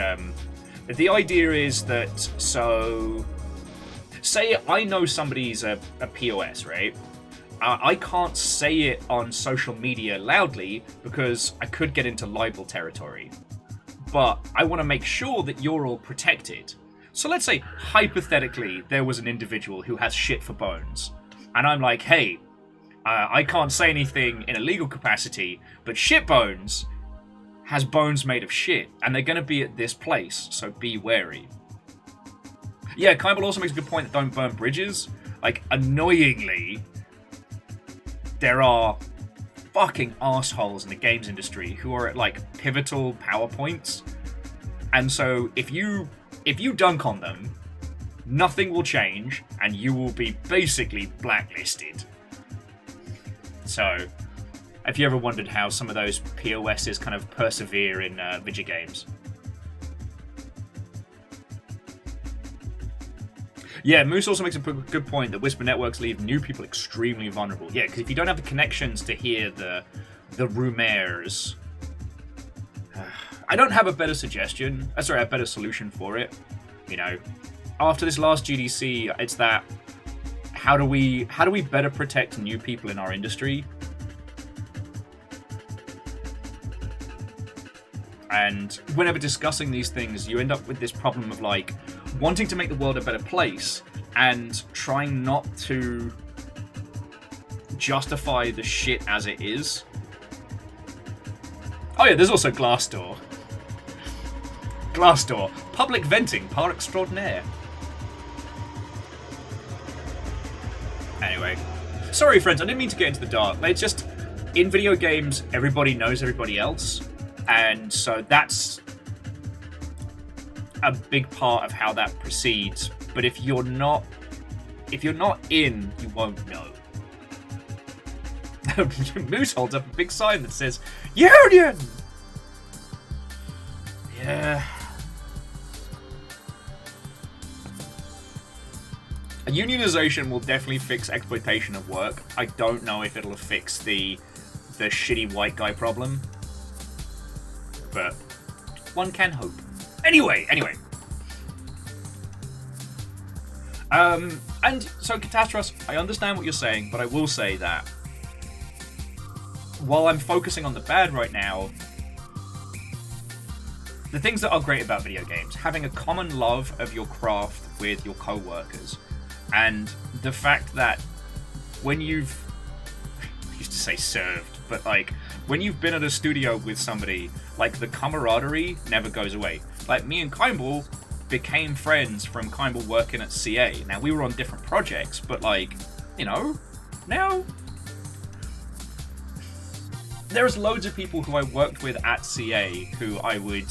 the idea is that, so say I know somebody's a POS, right? I can't say it on social media loudly because I could get into libel territory. But I want to make sure that you're all protected. So let's say, hypothetically, there was an individual who has shit for bones. And I'm like, hey, I can't say anything in a legal capacity, but Shitbones has bones made of shit. And they're going to be at this place, so be wary. Yeah, Kimball also makes a good point that don't burn bridges. Like, annoyingly, there are fucking assholes in the games industry who are at, like, pivotal power points. And so, if you dunk on them, nothing will change, and you will be basically blacklisted. So, have you ever wondered how some of those POSs kind of persevere in video games? Yeah, Moose also makes a good point that Whisper networks leave new people extremely vulnerable. Yeah, because if you don't have the connections to hear the rumors, I don't have a better suggestion. A better solution for it. You know, after this last GDC, it's that how do we better protect new people in our industry? And whenever discussing these things, you end up with this problem of like wanting to make the world a better place and trying not to justify the shit as it is. Oh yeah, there's also Glassdoor. Glassdoor, public venting par extraordinaire. Anyway, sorry friends, I didn't mean to get into the dark. It's just, in video games, everybody knows everybody else, and so that's a big part of how that proceeds. But if you're not in, you won't know. Moose holds up a big sign that says Union. Yeah. A unionization will definitely fix exploitation of work. I don't know if it'll fix the shitty white guy problem, but one can hope. Anyway. And so, Catastros, I understand what you're saying, but I will say that while I'm focusing on the bad right now, the things that are great about video games, having a common love of your craft with your co-workers, and the fact that when you've, I used to say served, but like, when you've been at a studio with somebody, like, the camaraderie never goes away. Like, me and Kimball became friends from Kimball working at CA. Now, we were on different projects, but like, you know, now there's loads of people who I worked with at CA who I would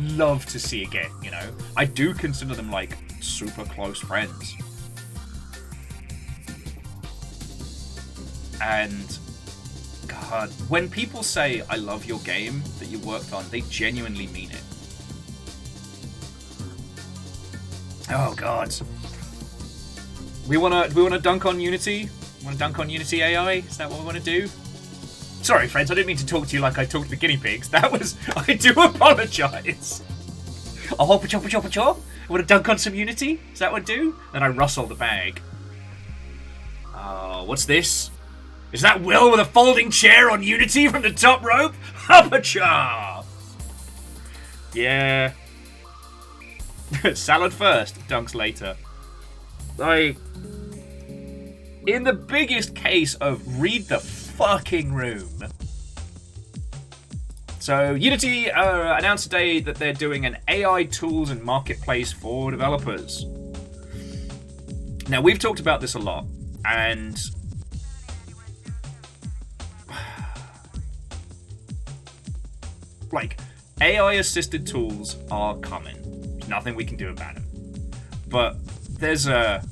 love to see again, you know? I do consider them like super close friends. And God, when people say I love your game that you worked on, they genuinely mean it. Oh God. We wanna dunk on Unity? Wanna dunk on Unity AI? Is that what we wanna do? Sorry, friends, I didn't mean to talk to you like I talked to the guinea pigs. I do apologise. Oh, pacho. Want to dunk on some Unity? Is that what I do? Then I rustle the bag. Oh, what's this? Is that Will with a folding chair on Unity from the top rope? Pacha! Yeah. Salad first, dunks later. Like, in the biggest case of read the fucking room. So, Unity announced today that they're doing an AI tools and marketplace for developers. Now, we've talked about this a lot, and like, AI-assisted tools are coming. There's nothing we can do about it. But there's a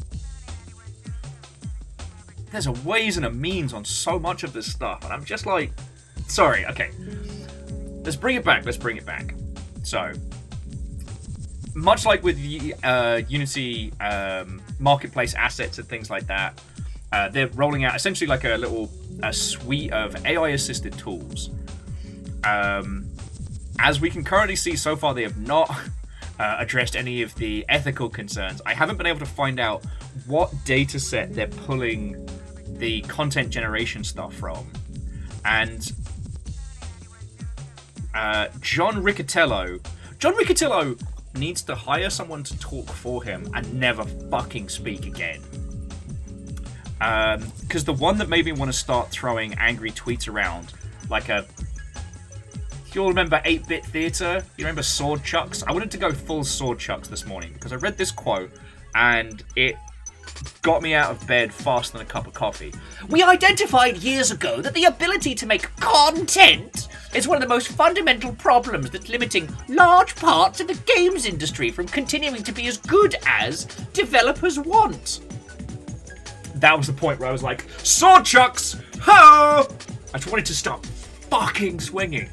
ways and a means on so much of this stuff, and I'm just like, sorry, okay. Let's bring it back. So, much like with Unity marketplace assets and things like that, they're rolling out essentially like a suite of AI-assisted tools. As we can currently see so far, they have not addressed any of the ethical concerns. I haven't been able to find out what data set they're pulling the content generation stuff from. And John Riccitiello needs to hire someone to talk for him and never fucking speak again. Because the one that made me want to start throwing angry tweets around, like you all remember 8-Bit Theater? You remember Sword Chucks? I wanted to go full Sword Chucks this morning because I read this quote and it got me out of bed faster than a cup of coffee. We identified years ago that the ability to make content is one of the most fundamental problems that's limiting large parts of the games industry from continuing to be as good as developers want. That was the point where I was like, Sword Chucks! Ho! I just wanted to stop fucking swinging.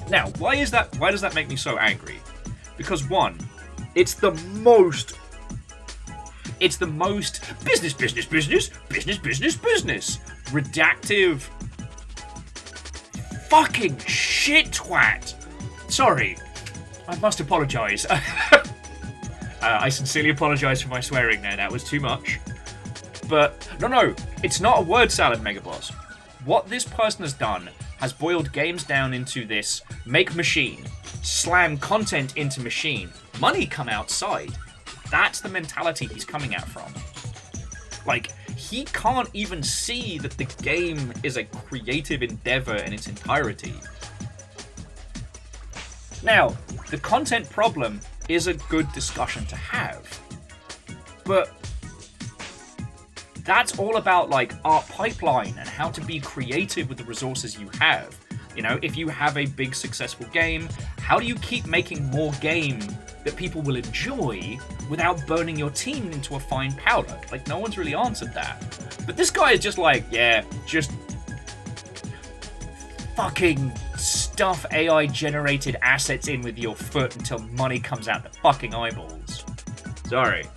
Now, why does that make me so angry? Because one, it's the most business redactive fucking shit twat. Sorry, I must apologise. I sincerely apologise for my swearing there. That was too much. But no, it's not a word salad, Megaboss. What this person has done has boiled games down into this: make machine, slam content into machine, money come outside. That's the mentality he's coming at from. Like, he can't even see that the game is a creative endeavor in its entirety. Now, the content problem is a good discussion to have. But that's all about, like, art pipeline and how to be creative with the resources you have. You know, if you have a big successful game, how do you keep making more game that people will enjoy without burning your team into a fine powder? Like, no one's really answered that. But this guy is just like, yeah, just fucking stuff AI-generated assets in with your foot until money comes out the fucking eyeballs. Sorry.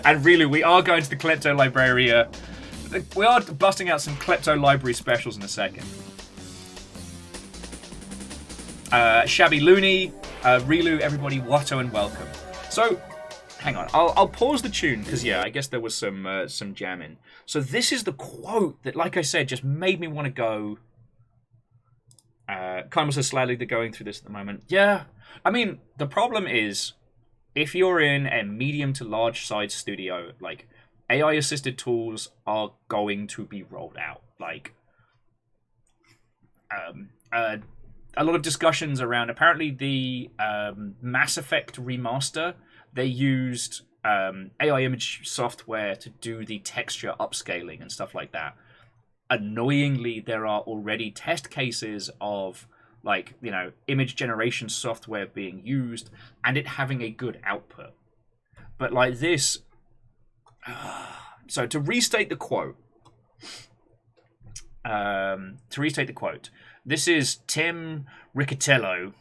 And really, we are going to the Kelpto-Librarian. We are busting out some Kelpto-Library specials in a second. Shabby Looney, Relu, everybody, Watto, and welcome. So, hang on, I'll pause the tune, because yeah, I guess there was some jamming. So this is the quote that, like I said, just made me want to go. Kind of says slightly they're going through this at the moment. Yeah, I mean, the problem is, if you're in a medium to large size studio, like, AI-assisted tools are going to be rolled out. Like, a lot of discussions around, apparently the Mass Effect remaster, they used AI image software to do the texture upscaling and stuff like that. Annoyingly, there are already test cases of, like, you know, image generation software being used and it having a good output. But like this, so to restate the quote, this is Tim Riccitiello.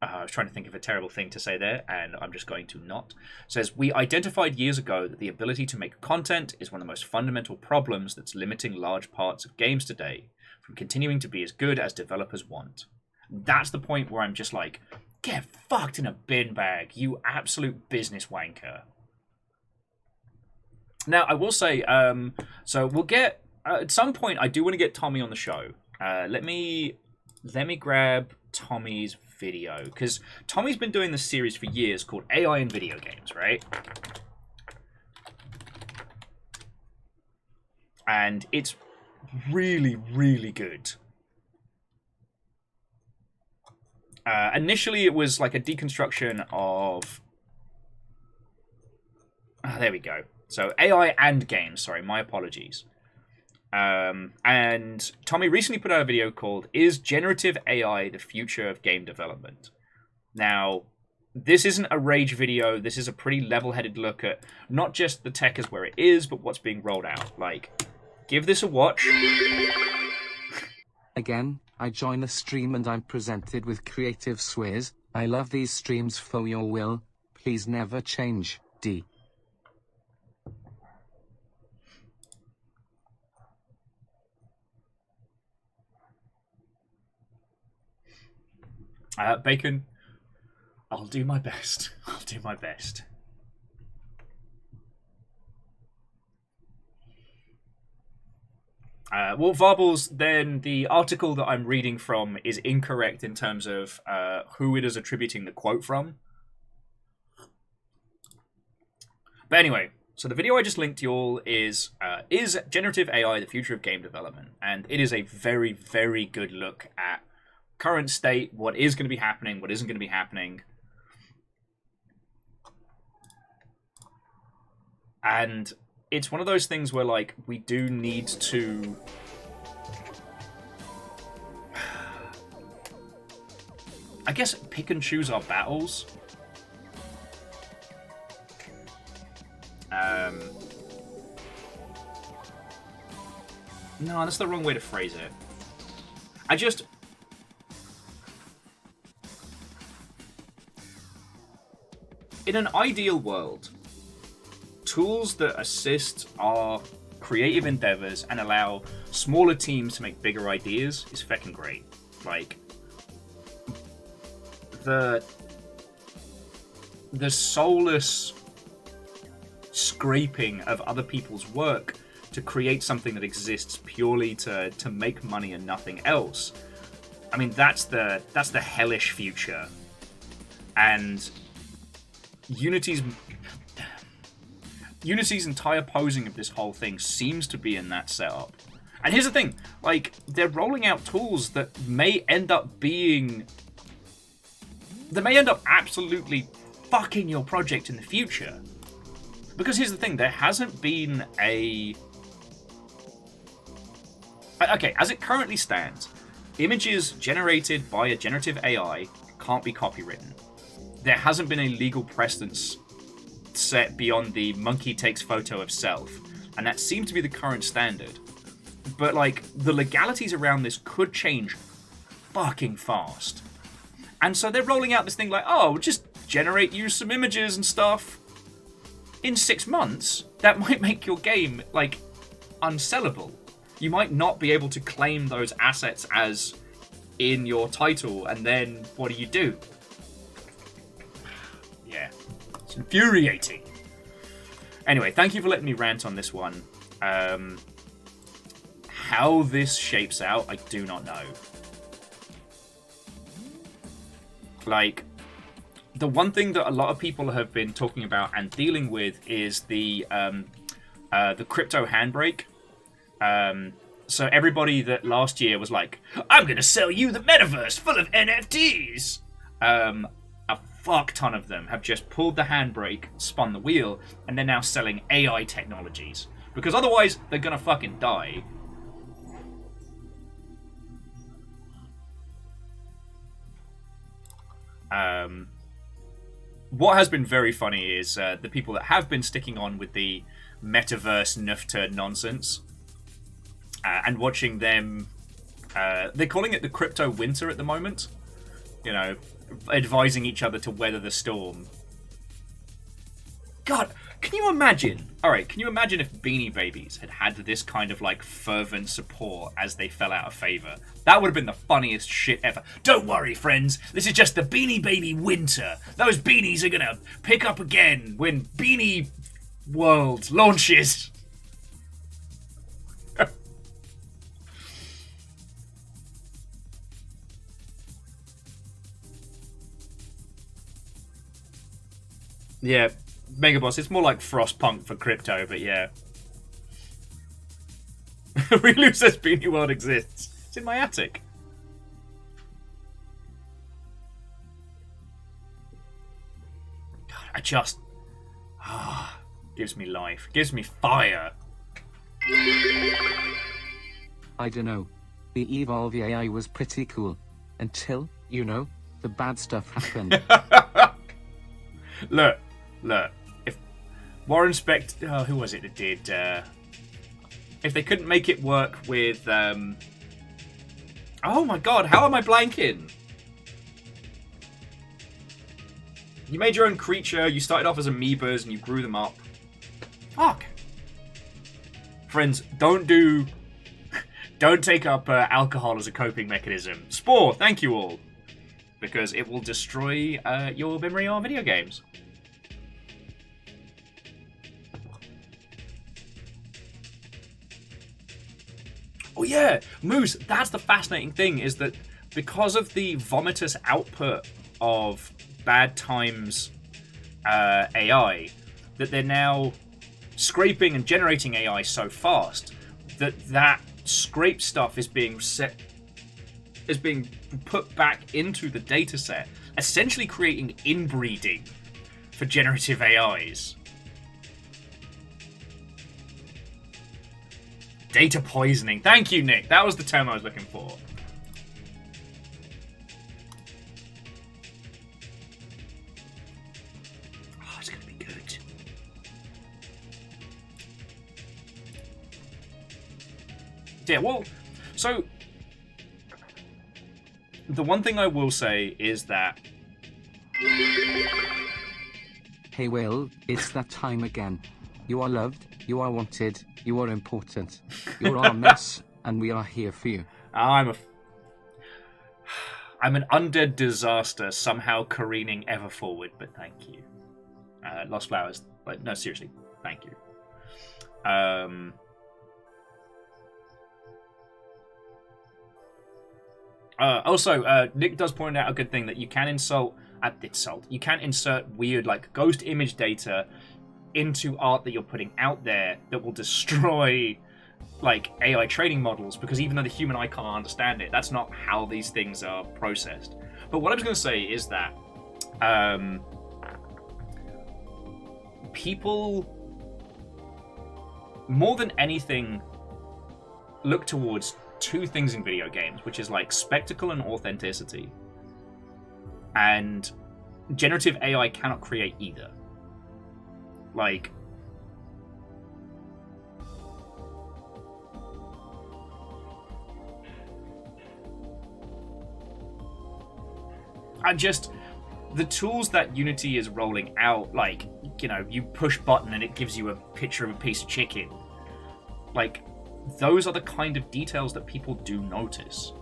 I was trying to think of a terrible thing to say there, and I'm just going to not. Says, we identified years ago that the ability to make content is one of the most fundamental problems that's limiting large parts of games today from continuing to be as good as developers want. That's the point where I'm just like, get fucked in a bin bag, you absolute business wanker. Now, I will say, so we'll get, at some point, I do want to get Tommy on the show. Let me grab Tommy's video, because Tommy's been doing this series for years called AI in Video Games, right? And it's really, really good. Initially, it was like a deconstruction of There we go. So AI and games. Sorry, my apologies. And Tommy recently put out a video called "Is Generative AI the Future of Game Development?" Now, this isn't a rage video. This is a pretty level-headed look at not just the tech as where it is, but what's being rolled out. Like, give this a watch. Again, I join a stream and I'm presented with creative swears. I love these streams for your will. Please never change, D. Bacon, I'll do my best. I'll do my best. Well, Varbles, then the article that I'm reading from is incorrect in terms of who it is attributing the quote from. But anyway, so the video I just linked you all is Generative AI the Future of Game Development? And it is a very, very good look at current state, what is going to be happening, what isn't going to be happening. And it's one of those things where, like, we do need to... I guess pick and choose our battles. No, that's the wrong way to phrase it. In an ideal world, tools that assist our creative endeavors and allow smaller teams to make bigger ideas is fucking great. Like, the soulless scraping of other people's work to create something that exists purely to make money and nothing else. I mean, that's the hellish future. And Unity's entire posing of this whole thing seems to be in that setup. And here's the thing, like, they're rolling out tools that may end up absolutely fucking your project in the future. Because here's the thing, there hasn't been a... Okay, as it currently stands, images generated by a generative AI can't be copywritten. There hasn't been a legal precedence set beyond the monkey takes photo of self, and that seems to be the current standard. But, like, the legalities around this could change fucking fast. And so they're rolling out this thing like, oh, just generate you some images and stuff. In 6 months, that might make your game, like, unsellable. You might not be able to claim those assets as in your title, and then what do? Yeah. It's infuriating. Anyway, thank you for letting me rant on this one. How this shapes out, I do not know. Like, the one thing that a lot of people have been talking about and dealing with is the crypto handbrake. So everybody that last year was like, I'm going to sell you the metaverse full of NFTs. A fuck ton of them have just pulled the handbrake, spun the wheel, and they're now selling AI technologies. Because otherwise, they're going to fucking die. What has been very funny is the people that have been sticking on with the metaverse nufta nonsense and watching them. They're calling it the crypto winter at the moment. You know, advising each other to weather the storm. God, can you imagine? Alright, can you imagine if Beanie Babies had had this kind of, like, fervent support as they fell out of favour? That would have been the funniest shit ever. Don't worry, friends. This is just the Beanie Baby winter. Those beanies are gonna pick up again when Beanie World launches. Yeah, Megaboss, it's more like Frostpunk for crypto, but yeah. Relu says Beanie World exists. It's in my attic. God, I just... Gives me life. Gives me fire. I dunno. The Evolve AI was pretty cool. Until, you know, the bad stuff happened. Look. If Warren Spector... Oh, who was it that did... if they couldn't make it work with... Oh my god, how am I blanking? You made your own creature, you started off as amoebas, and you grew them up. Fuck. Friends, don't take up alcohol as a coping mechanism. Spore, thank you all. Because it will destroy your memory on video games. Oh yeah, Moose, that's the fascinating thing, is that because of the vomitous output of Bad Times AI, that they're now scraping and generating AI so fast that scrape stuff is being put back into the dataset, essentially creating inbreeding for generative AIs. Data poisoning. Thank you, Nick. That was the term I was looking for. Oh, it's gonna be good. Yeah, well, so the one thing I will say is that... Hey Will, it's that time again. You are loved, you are wanted, you are important. You're our mess, and we are here for you. I'm an undead disaster, somehow careening ever forward, but thank you. Lost Flowers, but no, seriously, thank you. Also, Nick does point out a good thing, that you can you can insert weird, like, ghost image data into art that you're putting out there that will destroy, like, AI training models, because even though the human eye can't understand it, that's not how these things are processed. But what I was going to say is that people, more than anything, look towards two things in video games, which is, like, spectacle and authenticity. And generative AI cannot create either. Like, the tools that Unity is rolling out, like, you know, you push button and it gives you a picture of a piece of chicken. Like, those are the kind of details that people do notice.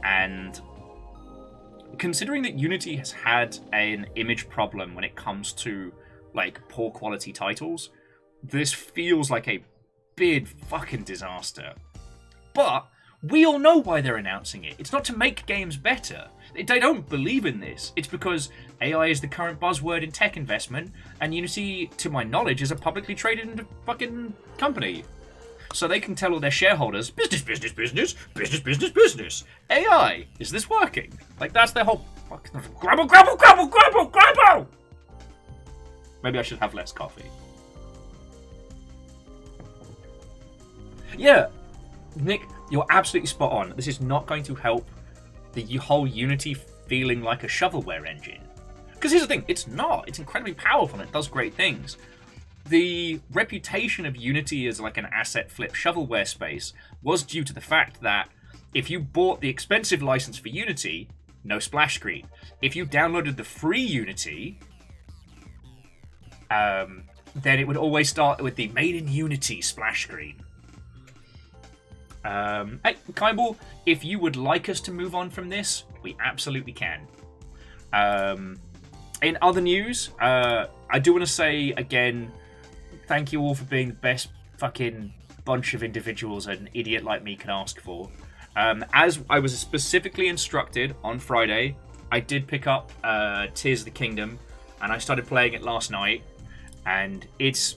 And considering that Unity has had an image problem when it comes to, like, poor quality titles, this feels like a big fucking disaster. But we all know why they're announcing it. It's not to make games better. They don't believe in this. It's because AI is the current buzzword in tech investment, and Unity, to my knowledge, is a publicly traded fucking company. So they can tell all their shareholders, business. AI, is this working? Like, that's their whole fucking... Grabble! Maybe I should have less coffee. Yeah, Nick, you're absolutely spot on. This is not going to help the whole Unity feeling like a shovelware engine. Because here's the thing, it's not. It's incredibly powerful and it does great things. The reputation of Unity as, like, an asset flip shovelware space was due to the fact that if you bought the expensive license for Unity, no splash screen. If you downloaded the free Unity, then it would always start with the Made in Unity splash screen. Hey, Kaimball, if you would like us to move on from this, we absolutely can. In other news, I do want to say again, thank you all for being the best fucking bunch of individuals an idiot like me can ask for. As I was specifically instructed on Friday, I did pick up Tears of the Kingdom, and I started playing it last night, and it's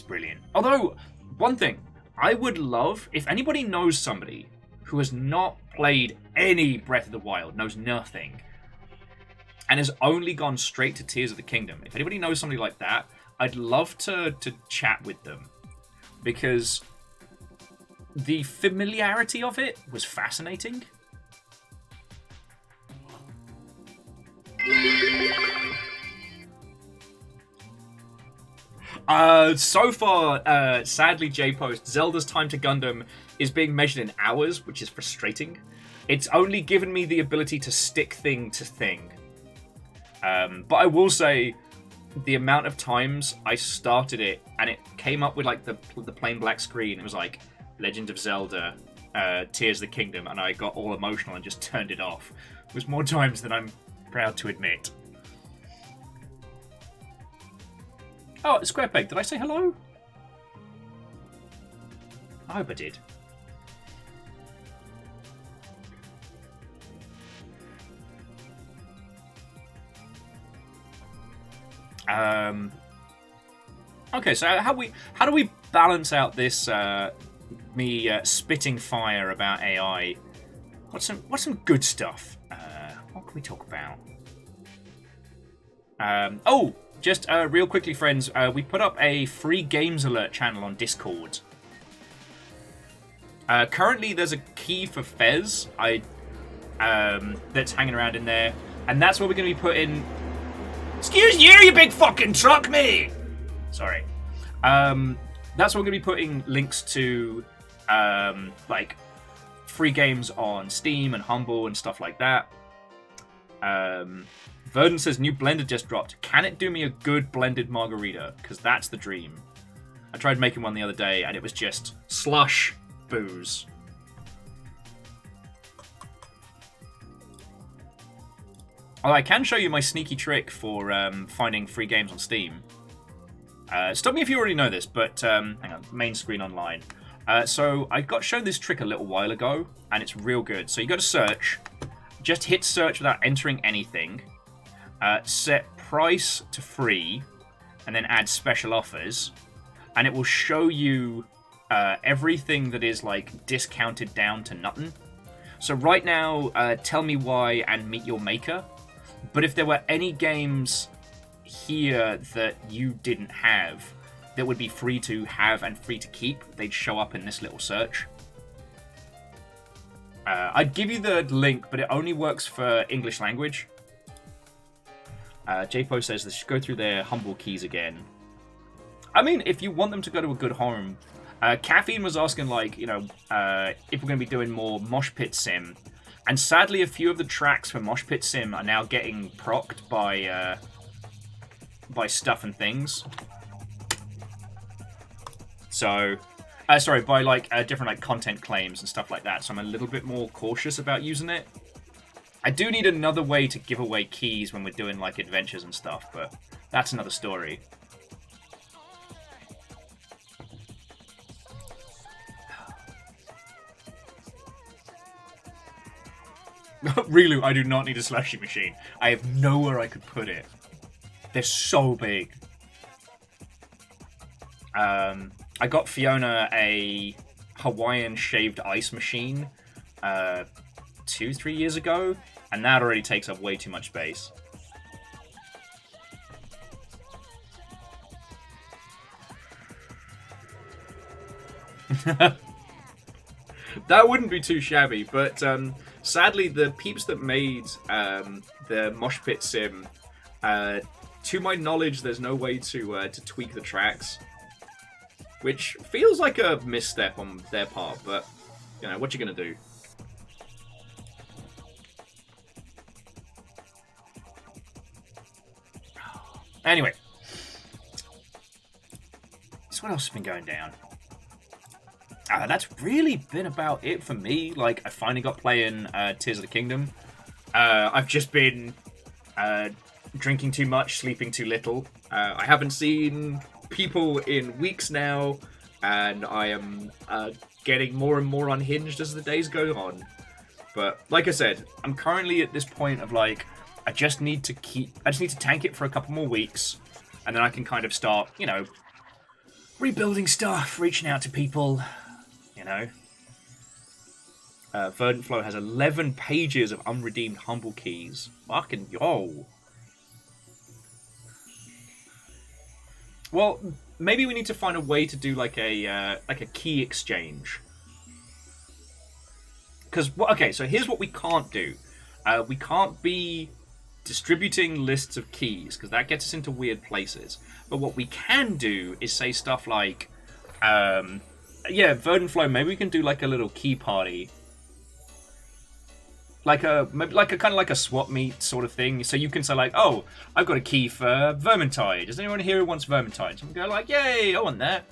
brilliant. Although, one thing, I would love, if anybody knows somebody who has not played any Breath of the Wild, knows nothing, and has only gone straight to Tears of the Kingdom, if anybody knows somebody like that, I'd love to chat with them, because the familiarity of it was fascinating. So far, sadly, J-Post, Zelda's time to Gundam is being measured in hours, which is frustrating. It's only given me the ability to stick thing to thing. But I will say, the amount of times I started it, and it came up with like the plain black screen, it was like, Legend of Zelda, Tears of the Kingdom, and I got all emotional and just turned it off. It was more times than I'm proud to admit. Oh, Squarepeg, did I say hello? I hope I did. Okay, so how do we balance out this me spitting fire about AI? What's some good stuff? What can we talk about? Oh, just real quickly, friends. We put up a free games alert channel on Discord. Currently, there's a key for Fez. That's hanging around in there, and that's where we're going to be putting. Excuse you big fucking truck, me! Sorry. That's what we're going to be putting links to, like, free games on Steam and Humble and stuff like that. Verdon says, new blender just dropped. Can it do me a good blended margarita? Because that's the dream. I tried making one the other day, and it was just slush booze. Oh, I can show you my sneaky trick for finding free games on Steam. Stop me if you already know this, but hang on, main screen online. So I got shown this trick a little while ago, and it's real good. So you go to search, just hit search without entering anything, set price to free, and then add special offers, and it will show you everything that is like discounted down to nothing. So right now, Tell Me Why and Meet Your Maker. But if there were any games here that you didn't have that would be free to have and free to keep, they'd show up in this little search. I'd give you the link, but it only works for English language. JPO says they should go through their Humble keys again. I mean, if you want them to go to a good home. Caffeine was asking, like, you know, if we're going to be doing more Mosh Pit Sim. And sadly, a few of the tracks for Mosh Pit Sim are now getting procced by stuff and things. So, sorry, by like different like content claims and stuff like that. So I'm a little bit more cautious about using it. I do need another way to give away keys when we're doing like adventures and stuff, but that's another story. Really, I do not need a slushy machine. I have nowhere I could put it. They're so big. I got Fiona a Hawaiian shaved ice machine 2-3 years ago, and that already takes up way too much space. That wouldn't be too shabby, but sadly, the peeps that made the Mosh Pit Sim, to my knowledge, there's no way to tweak the tracks, which feels like a misstep on their part. But you know, what you gonna do? Anyway, so what else has been going down? That's really been about it for me. Like, I finally got playing Tears of the Kingdom. I've just been drinking too much, sleeping too little. I haven't seen people in weeks now, and I am getting more and more unhinged as the days go on. But like I said, I'm currently at this point of like, I just need to tank it for a couple more weeks, and then I can kind of start, you know, rebuilding stuff, reaching out to people. You know, Verdant Flow has 11 pages of unredeemed Humble keys. Fucking yo. Well, maybe we need to find a way to do like a key exchange. Because okay, so here's what we can't do. We can't be distributing lists of keys because that gets us into weird places. But what we can do is say stuff like, yeah, Verdanflow. Maybe we can do like a little key party. Maybe like a kind of like a swap meet sort of thing. So you can say like, oh, I've got a key for Vermintide. Does anyone here who wants Vermintide? So we go like, yay, I want that.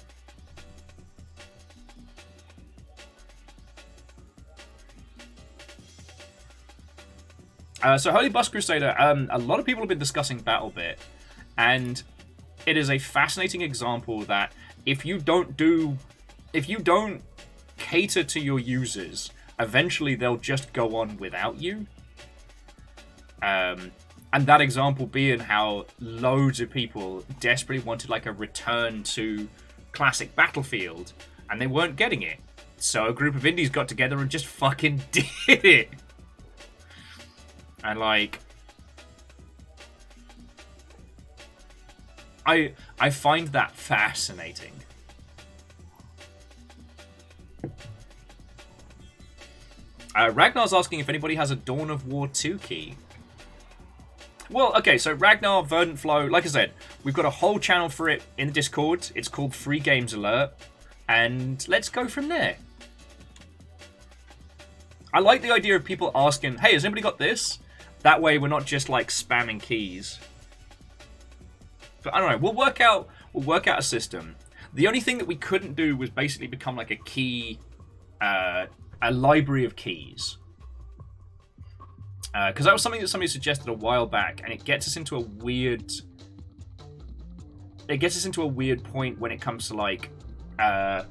So Holy Bus Crusader, a lot of people have been discussing BattleBit, and it is a fascinating example that if you don't cater to your users, eventually they'll just go on without you. And that example being how loads of people desperately wanted like a return to classic Battlefield, and they weren't getting it. So a group of indies got together and just fucking did it. And like, I find that fascinating. Ragnar's asking if anybody has a Dawn of War 2 key. Well, okay, so Ragnar, Verdanflow, like I said, we've got a whole channel for it in the Discord. It's called Free Games Alert, and let's go from there. I like the idea of people asking, hey, has anybody got this? That way we're not just like spamming keys. But I don't know, we'll work out a system. The only thing that we couldn't do was basically become like a key, a library of keys. Because that was something that somebody suggested a while back, and it gets us into a weird point when it comes to like okay,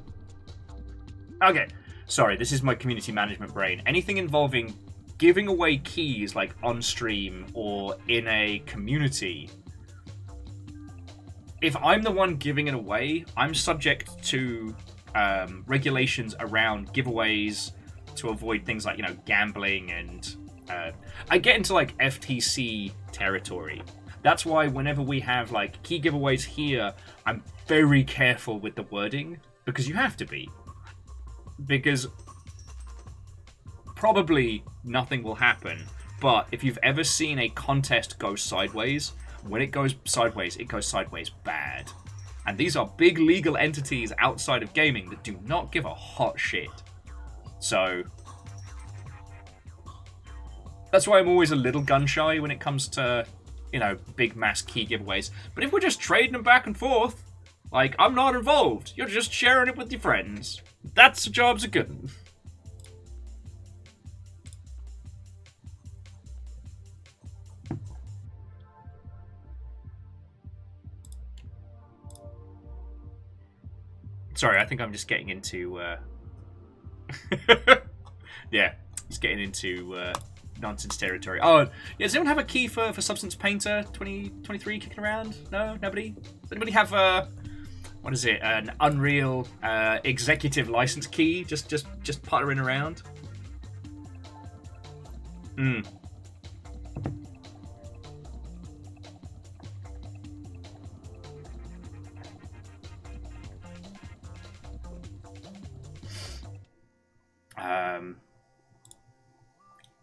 sorry, this is my community management brain. Anything involving giving away keys like on stream or in a community, if I'm the one giving it away, I'm subject to regulations around giveaways to avoid things like, you know, gambling, and I get into like FTC territory. That's why whenever we have like key giveaways here, I'm very careful with the wording, because you have to be. Because probably nothing will happen, but if you've ever seen a contest go sideways, when it goes sideways bad. And these are big legal entities outside of gaming that do not give a hot shit. So that's why I'm always a little gun shy when it comes to, you know, big mass key giveaways. But if we're just trading them back and forth, like, I'm not involved, you're just sharing it with your friends, that's the job's a good one. Sorry, I think I'm just getting into, yeah, just getting into nonsense territory. Oh, yeah, does anyone have a key for Substance Painter 2023 kicking around? No? Nobody? Does anybody have what is it, an Unreal executive license key? Just puttering around? Hmm.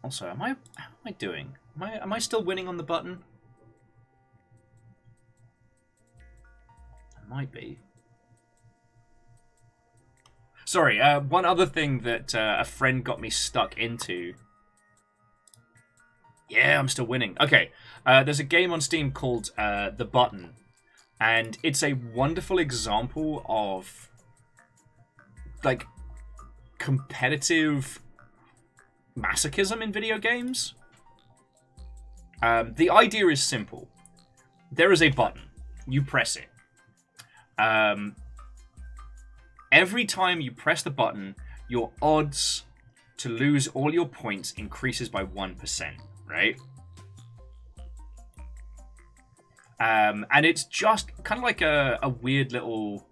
Also, how am I doing? Am I still winning on the button? I might be. Sorry, one other thing that a friend got me stuck into. Yeah, I'm still winning. Okay, there's a game on Steam called The Button, and it's a wonderful example of like competitive masochism in video games. The idea is simple. There is a button. You press it. Every time you press the button, your odds to lose all your points increases by 1%, right? And it's just kind of like a weird little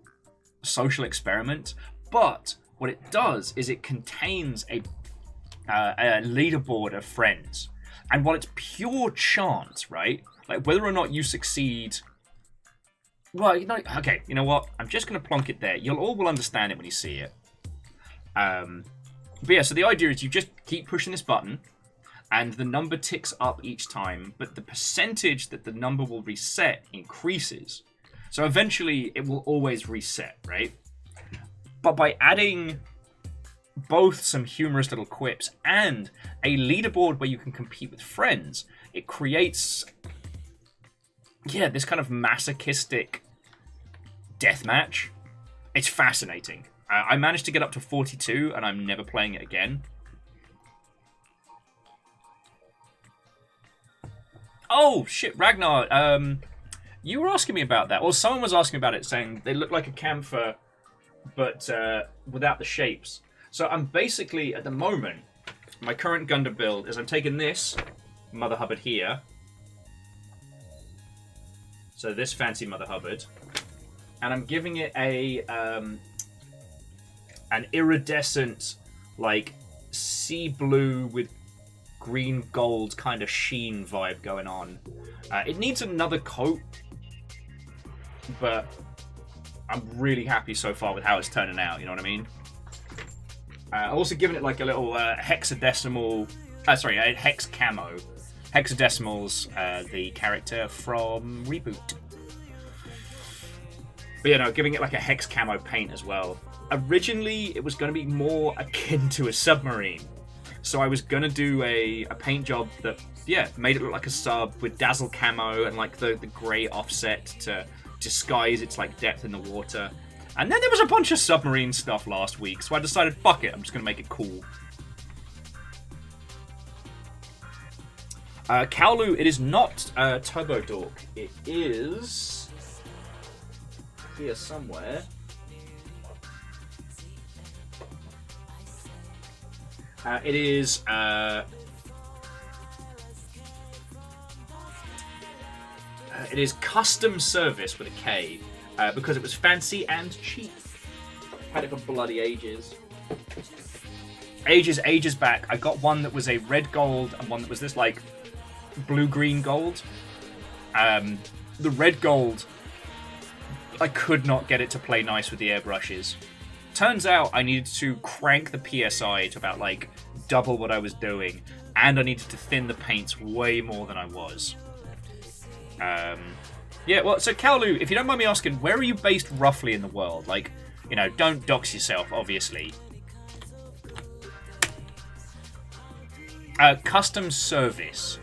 social experiment. But what it does is it contains a leaderboard of friends, and while it's pure chance, right, like whether or not you succeed Well, you know, okay, you know what? I'm just going to plonk it there. You'll all will understand it when you see it. But yeah, so the idea is you just keep pushing this button, and the number ticks up each time, but the percentage that the number will reset increases. So eventually, it will always reset, right? But by adding both some humorous little quips and a leaderboard where you can compete with friends, it creates, yeah, this kind of masochistic deathmatch. It's fascinating. I managed to get up to 42, and I'm never playing it again. Oh, shit, Ragnar, you were asking me about that. Well, someone was asking about it, saying they look like a camphor, but without the shapes. So I'm basically, at the moment, my current Gundam build is I'm taking this Mother Hubbard here. So this fancy Mother Hubbard. And I'm giving it a an iridescent, like, sea blue with green gold kind of sheen vibe going on. It needs another coat, but I'm really happy so far with how it's turning out, you know what I mean? I've also given it like a little hexadecimal, a hex camo. Hexadecimal's the character from Reboot. But you know, giving it like a hex camo paint as well. Originally, it was going to be more akin to a submarine. So I was going to do a paint job that, yeah, made it look like a sub with dazzle camo and like the grey offset to disguise its like depth in the water. And then there was a bunch of submarine stuff last week, so I decided, fuck it, I'm just going to make it cool. Kaolu, it is not Turbo Dork. It is here somewhere. It is custom service with a K, because it was fancy and cheap. Had it for bloody ages. Ages back, I got one that was a red gold and one that was this like blue-green gold. The red gold, I could not get it to play nice with the airbrushes. Turns out I needed to crank the PSI to about like double what I was doing, and I needed to thin the paints way more than I was. Yeah, well, so Kaolu, if you don't mind me asking, where are you based roughly in the world? Like, you know, don't dox yourself, obviously. Custom service.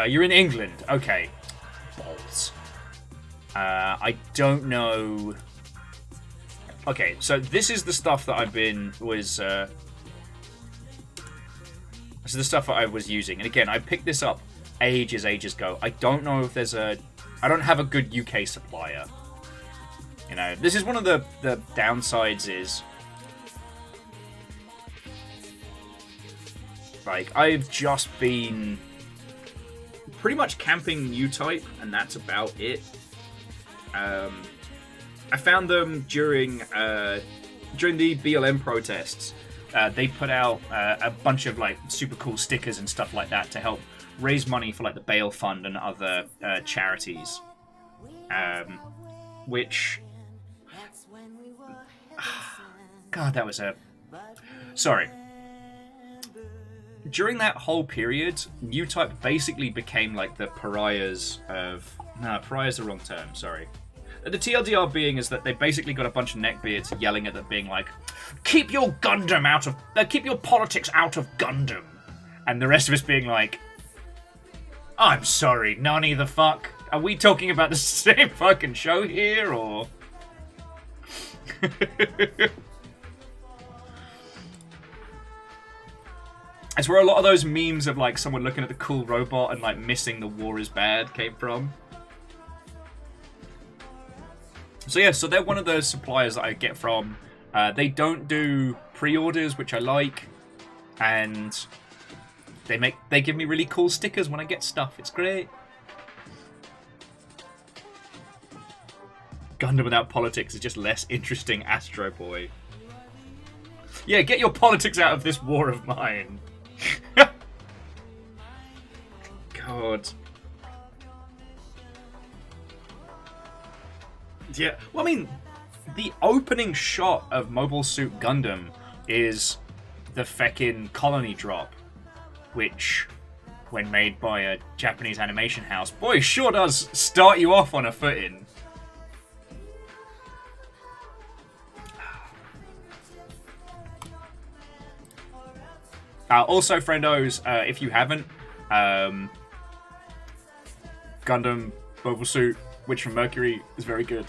You're in England, okay. Balls. I don't know. Okay, so this is the stuff that this is the stuff that I was using. And again, I picked this up ages ago. I don't know if there's I don't have a good UK supplier. You know, this is one of the downsides is, like, I've just been pretty much camping new type, and that's about it. I found them during the BLM protests. They put out a bunch of like super cool stickers and stuff like that to help raise money for like the bail fund and other charities. Which, God, that was sorry. During that whole period, new type basically became like the pariahs of... No, pariah's the wrong term, sorry. The TLDR being is that they basically got a bunch of neckbeards yelling at them, being like, keep your Gundam out of... keep your politics out of Gundam. And the rest of us being like, I'm sorry, Nani the fuck? Are we talking about the same fucking show here, or... It's where a lot of those memes of like someone looking at the cool robot and like missing the war is bad came from. So yeah, so they're one of those suppliers that I get from. They don't do pre-orders, which I like, and they give me really cool stickers when I get stuff. It's great. Gundam without politics is just less interesting, Astro Boy. Yeah, get your politics out of this war of mine. God. Yeah, well, I mean, the opening shot of Mobile Suit Gundam is the feckin' colony drop, which, when made by a Japanese animation house, boy, sure does start you off on a footing. Also, friendos, if you haven't, Gundam Mobile Suit Witch from Mercury is very good.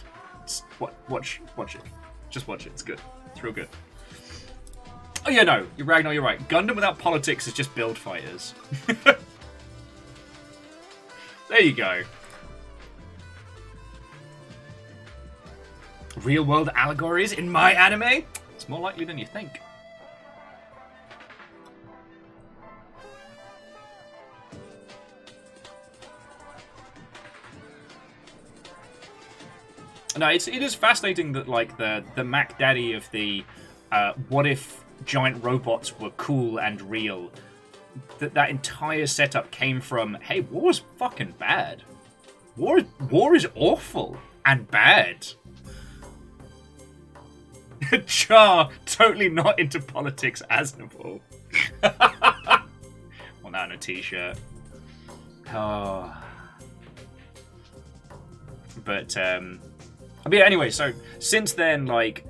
Watch it. Just watch it. It's good. It's real good. Oh yeah, no, Ragnar, you're right. Gundam without politics is just build fighters. There you go. Real world allegories in my anime? It's more likely than you think. No, it is fascinating that, like, the Mac Daddy of the what if giant robots were cool and real, that entire setup came from, hey, war's fucking bad. War is awful and bad. Char, totally not into politics as Nepal. Want that on a t-shirt. Oh. But yeah, anyway, so since then, like,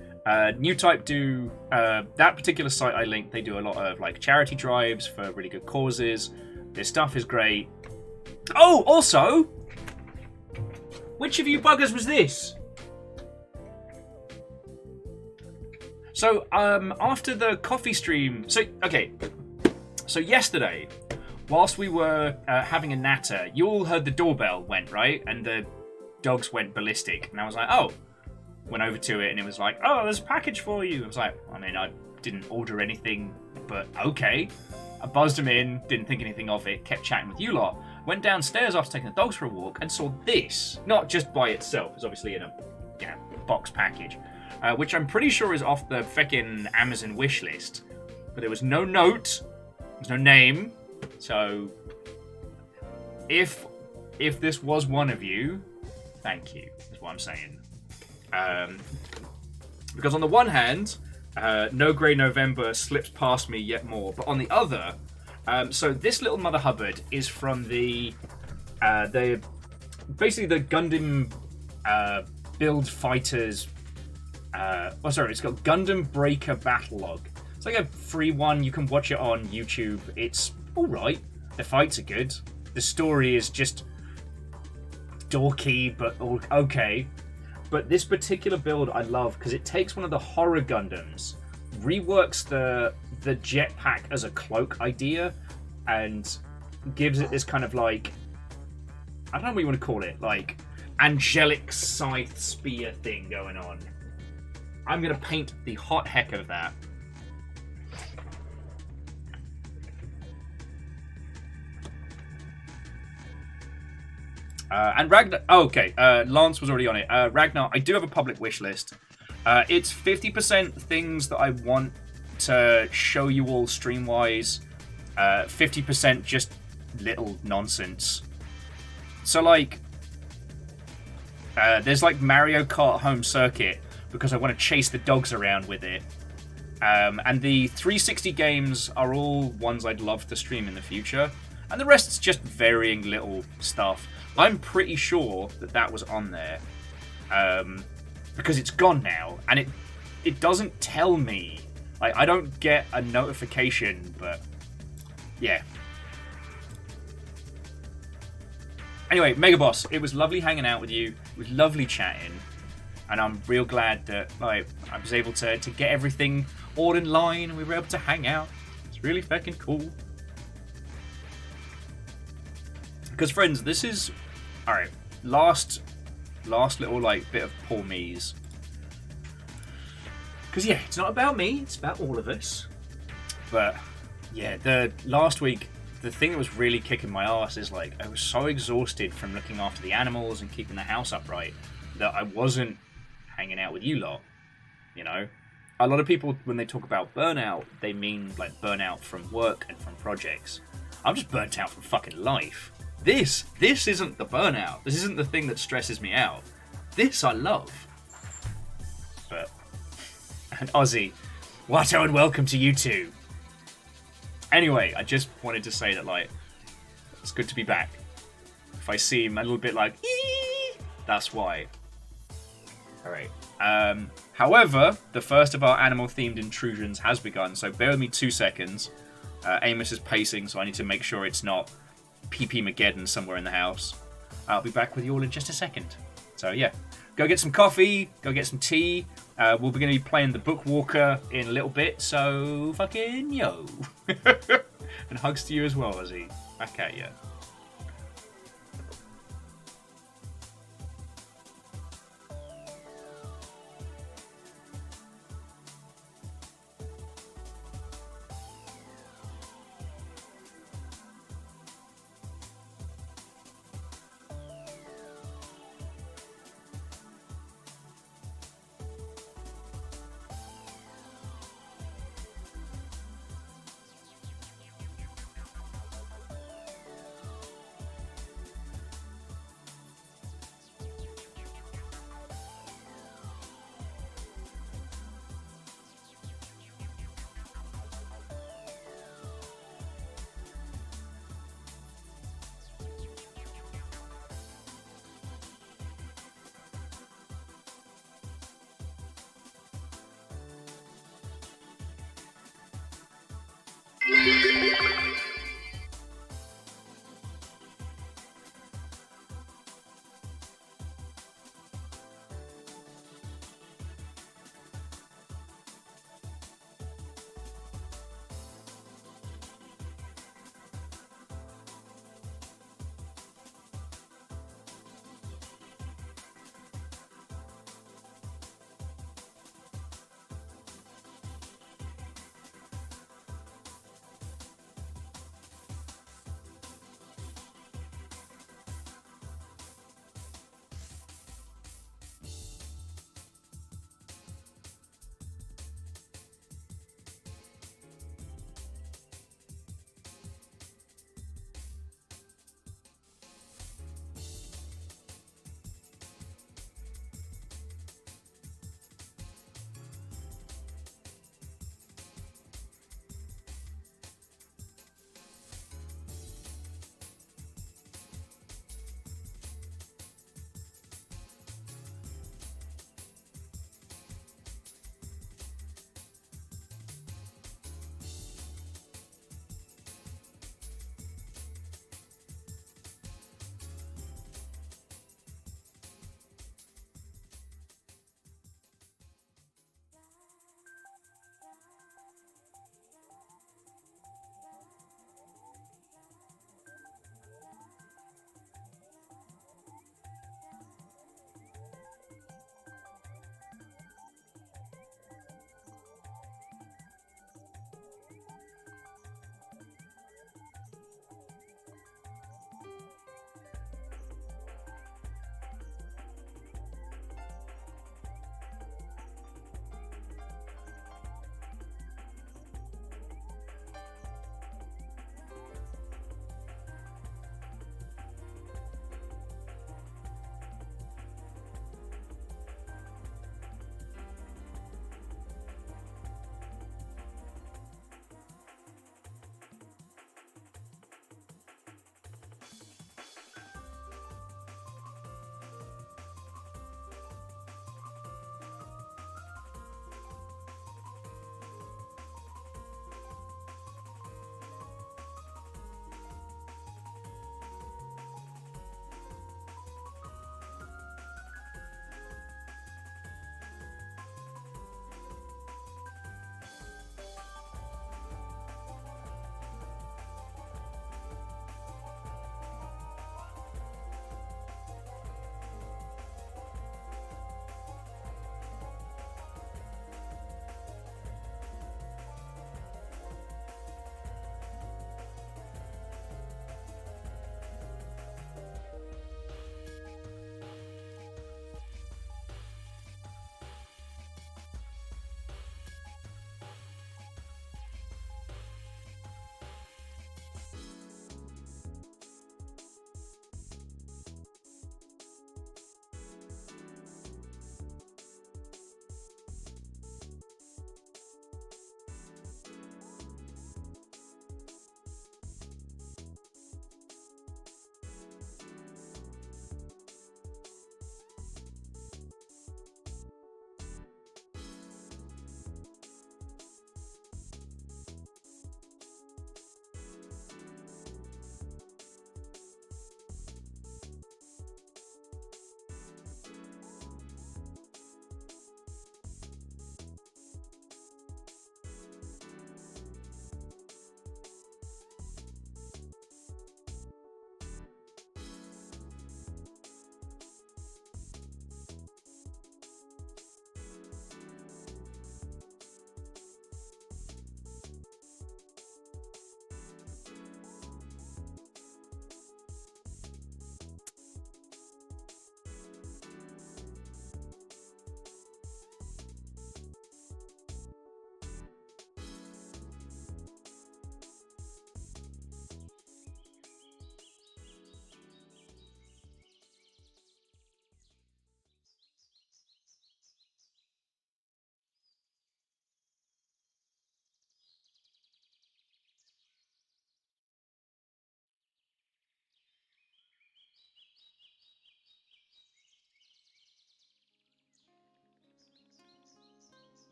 New Type do, that particular site I linked, they do a lot of, like, charity drives for really good causes. Their stuff is great. Oh, also, which of you buggers was this? So, after the coffee stream, so yesterday, whilst we were having a natter, you all heard the doorbell went, right? And the dogs went ballistic. And I was like, oh. Went over to it and it was like, oh, there's a package for you. I was like, I mean, I didn't order anything, but okay. I buzzed them in, didn't think anything of it, kept chatting with you lot. Went downstairs after taking the dogs for a walk and saw this. Not just by itself, it's obviously in a box package. Which I'm pretty sure is off the feckin' Amazon wish list. But there was no note, there was no name. So, if this was one of you, thank you, is what I'm saying. Because on the one hand, No Grey November slips past me yet more, but on the other, so this little Mother Hubbard is from basically the Gundam Build Fighters. It's got Gundam Breaker Battle Log. It's like a free one. You can watch it on YouTube. It's all right. The fights are good. The story is just dorky, but okay. But this particular build I love because it takes one of the horror Gundams, reworks the jetpack as a cloak idea, and gives it this kind of, like, I don't know what you want to call it, like angelic scythe spear thing going on. I'm going to paint the hot heck of that. And Ragnar... Oh, okay, Lance was already on it. Ragnar, I do have a public wish list. It's 50% things that I want to show you all stream-wise. 50% just little nonsense. So, like... there's, like, Mario Kart Home Circuit, because I want to chase the dogs around with it. And the 360 games are all ones I'd love to stream in the future. And the rest's just varying little stuff. I'm pretty sure that was on there. Because it's gone now. And it doesn't tell me. Like, I don't get a notification, but... yeah. Anyway, Mega Boss, it was lovely hanging out with you. It was lovely chatting. And I'm real glad that I was able to get everything all in line and we were able to hang out. It's really fucking cool. Because, friends, this is... Alright, last little, like, bit of poor me's. Because, yeah, it's not about me. It's about all of us. But, yeah, the last week, the thing that was really kicking my ass is, like, I was so exhausted from looking after the animals and keeping the house upright that I wasn't hanging out with you lot, you know? A lot of people, when they talk about burnout, they mean, like, burnout from work and from projects. I'm just burnt out from fucking life. This isn't the burnout. This isn't the thing that stresses me out. This I love. But, and Ozzy, Watto and welcome to you too. Anyway, I just wanted to say that, like, it's good to be back. If I seem a little bit like, ee, that's why. Alright. However, the first of our animal-themed intrusions has begun, so bear with me 2 seconds. Amos is pacing, so I need to make sure it's not PP Mageddon somewhere in the house. I'll be back with you all in just a second. So yeah, go get some coffee, go get some tea. We're going to be playing the Bookwalker in a little bit, so fucking yo. And hugs to you as well, Ozzy. Back at ya.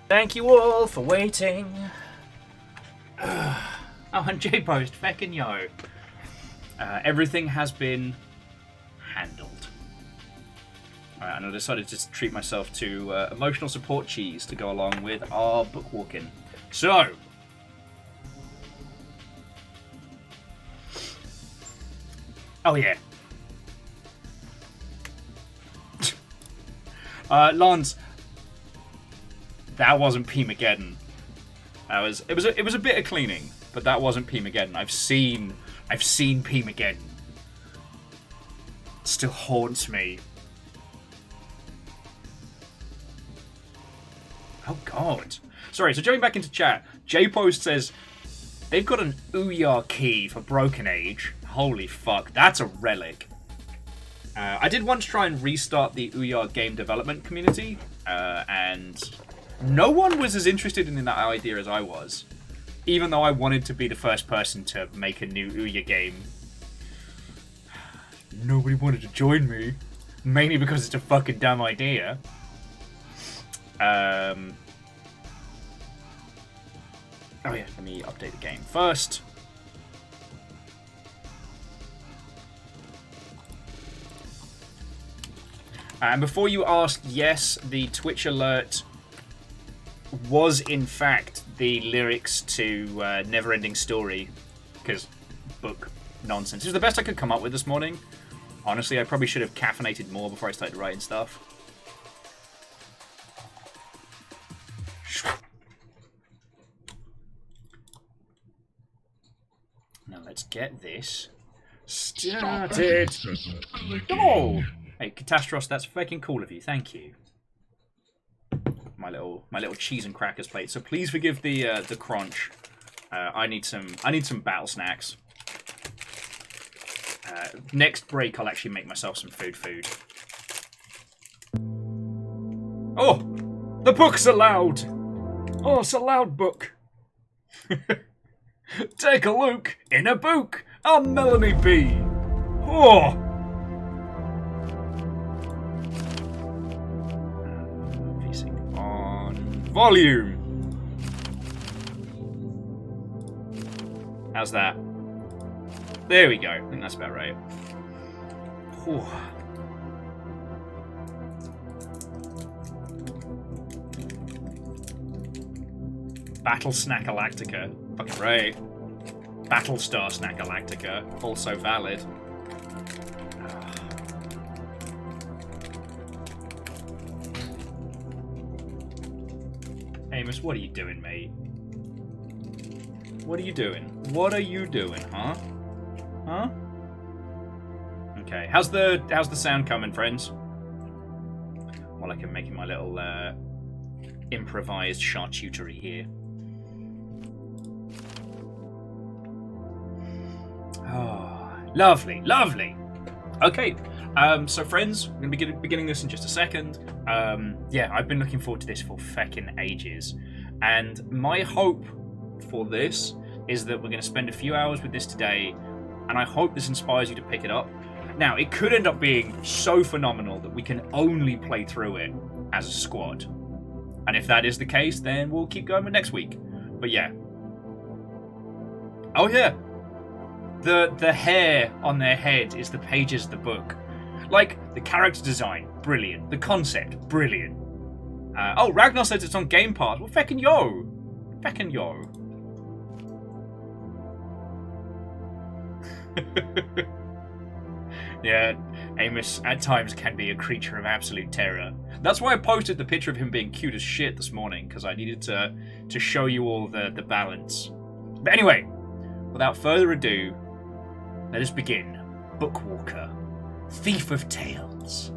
Thank you all for waiting. Oh, and J-Post, feckin' yo. Everything has been handled. And I decided to treat myself to emotional support cheese to go along with our bookwalking. So, oh yeah, Lance, that wasn't P-Mageddon. It was a bit of cleaning, but that wasn't P-Mageddon. I've seen P-Mageddon. It still haunts me. Oh god. Sorry, so jumping back into chat, J-Post says they've got an Ouya key for Broken Age. Holy fuck, that's a relic. I did once try and restart the Ouya game development community, and no one was as interested in that idea as I was. Even though I wanted to be the first person to make a new Ouya game. Nobody wanted to join me. Mainly because it's a fucking dumb idea. Oh yeah, let me update the game first. And before you ask, yes, the Twitch alert was in fact the lyrics to NeverEnding Story, because book nonsense. It was the best I could come up with this morning. Honestly, I probably should have caffeinated more before I started writing stuff. Now let's get this started. Oh! Hey, Catastros, that's fucking cool of you. Thank you. My little cheese and crackers plate. So please forgive the crunch. I need some battle snacks. Next break, I'll actually make myself some food. Oh, the book's allowed. Oh, it's a loud book. Take a look in a book. I'm Melanie B. Oh. Volume. How's that? There we go. I think that's about right. Whew. Battle Snack Galactica. Fucking right. Battlestar Snack Galactica. Also valid. Amos, what are you doing, mate? What are you doing? What are you doing, huh? Huh? Okay, how's the sound coming, friends? While I can make my little improvised charcuterie here. Oh, lovely, lovely. Okay, so friends, I'm going to be beginning this in just a second. Yeah, I've been looking forward to this for feckin' ages. And my hope for this is that we're going to spend a few hours with this today, and I hope this inspires you to pick it up. Now, it could end up being so phenomenal that we can only play through it as a squad. And if that is the case, then we'll keep going with next week. But yeah. Oh yeah. The hair on their head is the pages of the book. Like, the character design, brilliant. The concept, brilliant. Oh, Ragnar says it's on Game Pass. Well, feckin' yo. Feckin' yo. Yeah, Amos at times can be a creature of absolute terror. That's why I posted the picture of him being cute as shit this morning, because I needed to show you all the balance. But anyway, without further ado, let us begin. Bookwalker, Thief of Tales.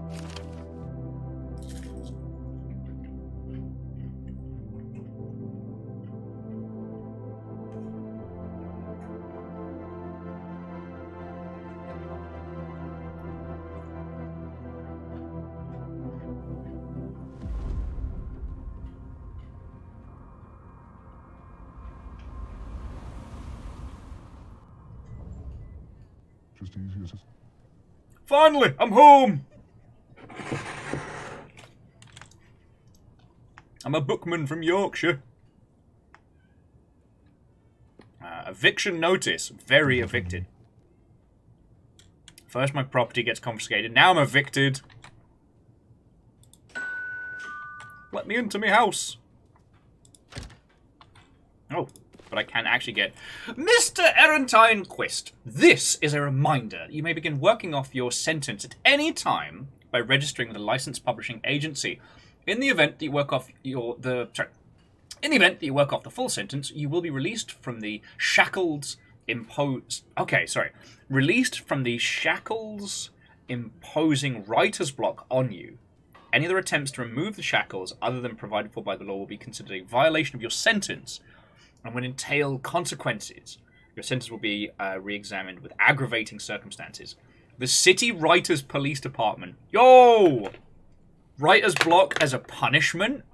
Finally, I'm home! I'm a bookman from Yorkshire. Eviction notice. Very evicted. First my property gets confiscated. Now I'm evicted. Let me into my house. Oh, but I can actually get... Mr. Erentine Quist, this is a reminder. You may begin working off your sentence at any time by registering with a licensed publishing agency. In the event that you work off the full sentence, you will be released from the shackles imposed... Okay, sorry. Released from the shackles imposing writer's block on you. Any other attempts to remove the shackles other than provided for by the law will be considered a violation of your sentence and will entail consequences. Your sentence will be re-examined with aggravating circumstances. The City Writers Police Department. Yo! Writer's block as a punishment?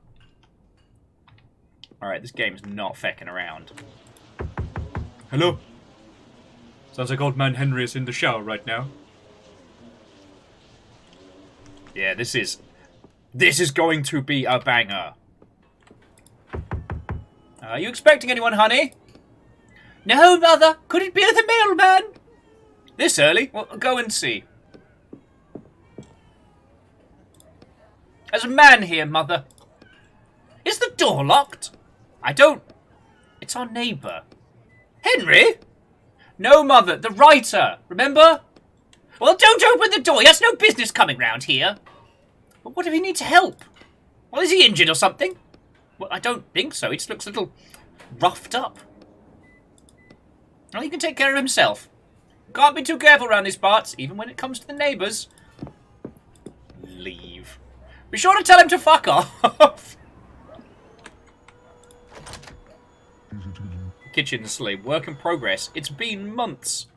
Alright, this game's not fecking around. Hello? Sounds like old man Henry is in the shower right now. Yeah, this is going to be a banger. Are you expecting anyone, honey? No, Mother. Could it be the mailman? This early? Well, go and see. There's a man here, Mother. Is the door locked? I don't... It's our neighbour. Henry? No, Mother. The writer. Remember? Well, don't open the door. He has no business coming round here. But what if he needs help? Well, is he injured or something? Well, I don't think so. He just looks a little roughed up. Well, he can take care of himself. Can't be too careful around these parts, even when it comes to the neighbours. Leave. Be sure to tell him to fuck off. Kitchen slave. Work in progress. It's been months.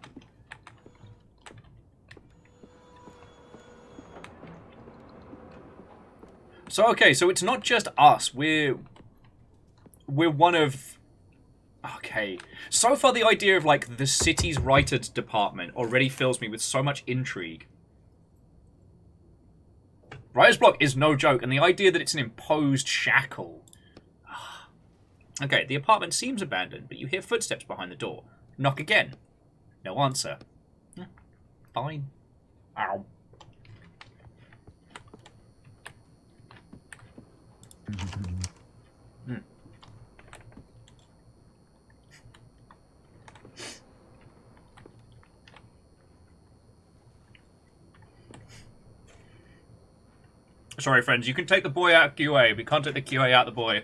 So, okay, so it's not just us. We're one of... Okay. So far, the idea of, like, the city's writers department already fills me with so much intrigue. Writer's block is no joke, and the idea that it's an imposed shackle. Okay, the apartment seems abandoned, but you hear footsteps behind the door. Knock again. No answer. Fine. Ow. Sorry, friends, you can take the boy out of QA, but you can't take the QA out of the boy.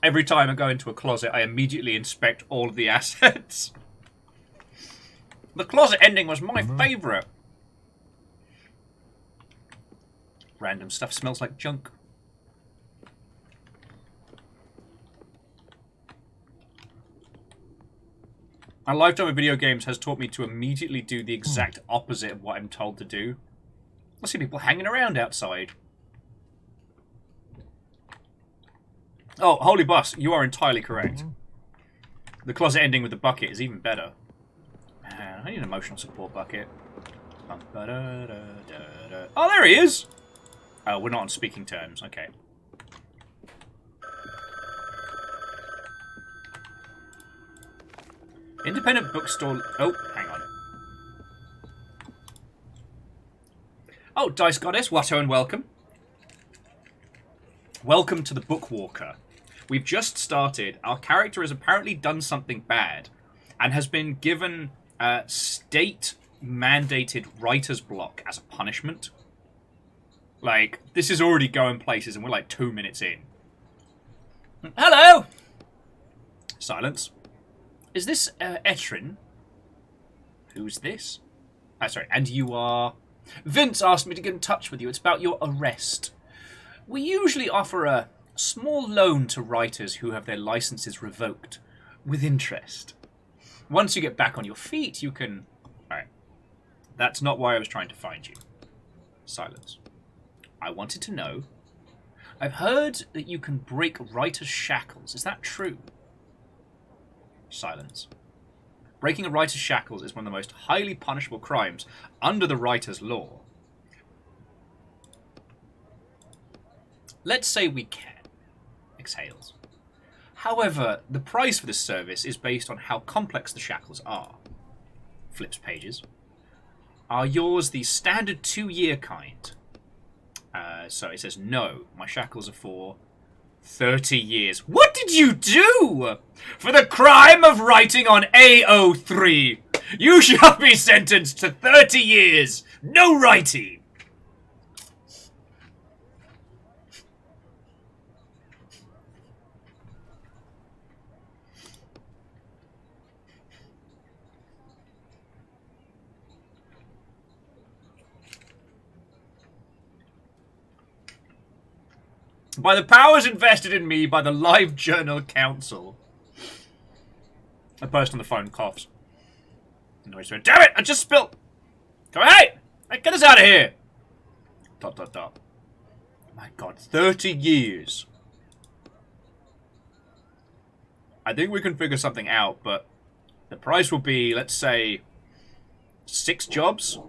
Every time I go into a closet, I immediately inspect all of the assets. The closet ending was my favourite. Random stuff smells like junk. My lifetime of video games has taught me to immediately do the exact opposite of what I'm told to do. I see people hanging around outside. Oh, holy bus, you are entirely correct. The closet ending with the bucket is even better. Man, I need an emotional support bucket. Oh, there he is! Oh, we're not on speaking terms. Okay. Independent bookstore... Oh, hang on. Oh, Dice Goddess, Watto and welcome. Welcome to the Bookwalker. We've just started. Our character has apparently done something bad and has been given a state-mandated writer's block as a punishment. Like, this is already going places and we're like 2 minutes in. Hello! Silence. Is this Etrin? Who's this? Oh, sorry. And you are... Vince asked me to get in touch with you. It's about your arrest. We usually offer a small loan to writers who have their licenses revoked, with interest. Once you get back on your feet, you can... Alright. That's not why I was trying to find you. Silence. I wanted to know... I've heard that you can break writers' shackles. Is that true? Silence. Breaking a writer's shackles is one of the most highly punishable crimes under the writer's law. Let's say we can. exhales. However, the price for this service is based on how complex the shackles are. Flips pages. Are yours the standard 2-year kind? So it says, no, my shackles are for 30 years. What did you do? For the crime of writing on AO3, you shall be sentenced to 30 years. No writing. By the powers invested in me by the Live Journal Council. A person on the phone coughs. No, he said, damn it, I just spilled. Go, hey, get us out of here. ... My God, 30 years. I think we can figure something out, but the price will be, let's say, 6 jobs.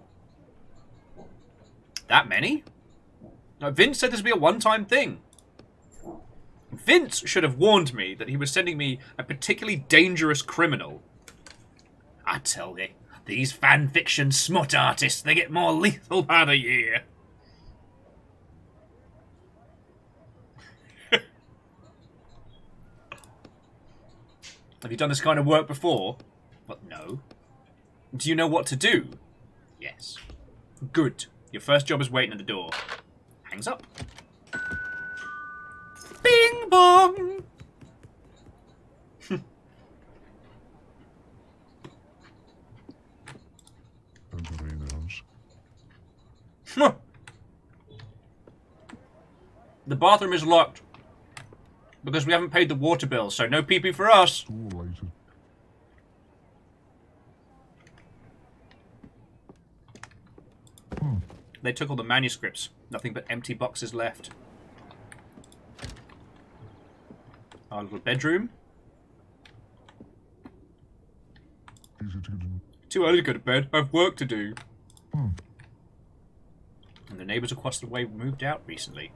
That many? No, Vince said this would be a one-time thing. Vince should have warned me that he was sending me a particularly dangerous criminal. I tell you, these fanfiction smut artists, they get more lethal by the year. Have you done this kind of work before? Well, no. Do you know what to do? Yes. Good. Your first job is waiting at the door. Hangs up. Bing bong! Anybody in the house? The bathroom is locked. Because we haven't paid the water bill, so no pee-pee for us. Door lighted. They took all the manuscripts. Nothing but empty boxes left. Our little bedroom. Easy to get in. Too early to go to bed. I have work to do. And the neighbours across the way moved out recently.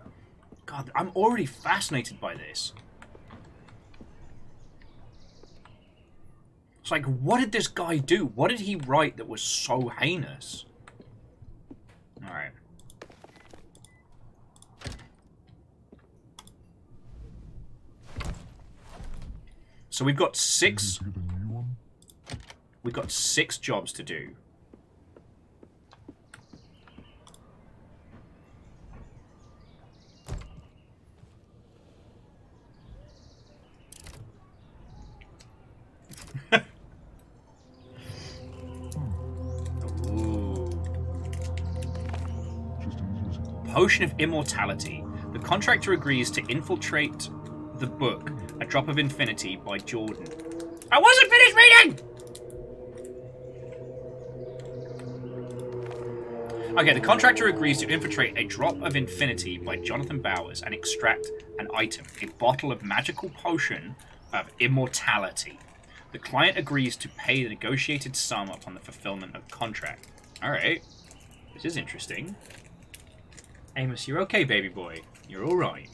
God, I'm already fascinated by this. It's like, what did this guy do? What did he write that was so heinous? Alright. So we've got six... Easy to get a new one. We've got 6 jobs to do. Ooh. Just easy. Potion of Immortality. The contractor agrees to infiltrate the book, A Drop of Infinity by Jordan. I wasn't finished reading! Okay, the contractor agrees to infiltrate A Drop of Infinity by Jonathan Bowers and extract an item, a bottle of magical potion of immortality. The client agrees to pay the negotiated sum upon the fulfillment of the contract. Alright. This is interesting. Amos, you're okay, baby boy. You're alright.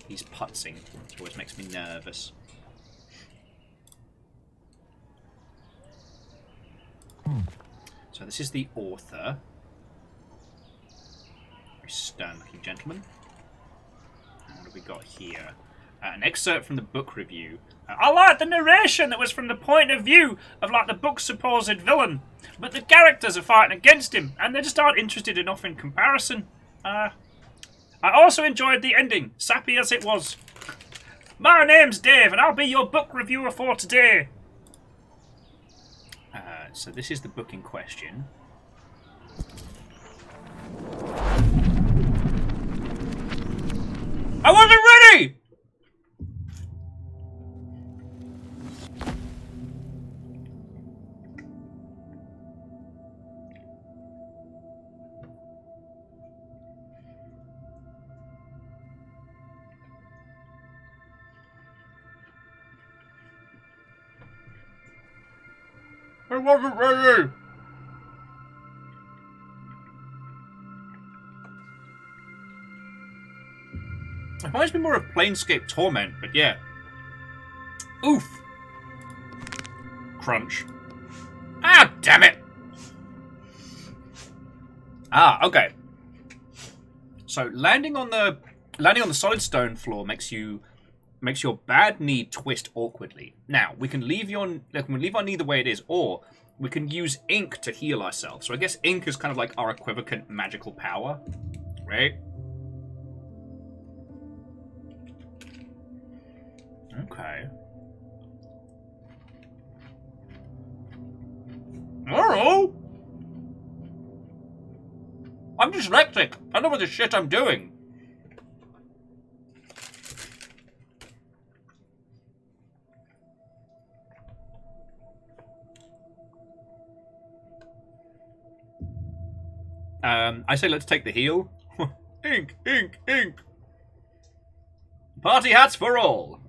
He's putzing, which always makes me nervous. So this is the author. Very stern-looking gentleman. And what have we got here? An excerpt from the book review. I like the narration that was from the point of view of, like, the book's supposed villain. But the characters are fighting against him, and they just aren't interested enough in comparison. I also enjoyed the ending, sappy as it was. My name's Dave, and I'll be your book reviewer for today. So this is the book in question. I wasn't ready! I wasn't ready! It reminds me more of Planescape Torment, but yeah. Oof. Crunch. Ah, damn it! Ah, okay. So landing on the solid stone floor makes your bad knee twist awkwardly. Now we can leave our knee the way it is, or we can use ink to heal ourselves. So I guess ink is kind of like our equivalent magical power, right? Okay. Hello. I'm dyslexic. I know what the shit I'm doing. I say let's take the heal. Ink, ink, ink. Party hats for all.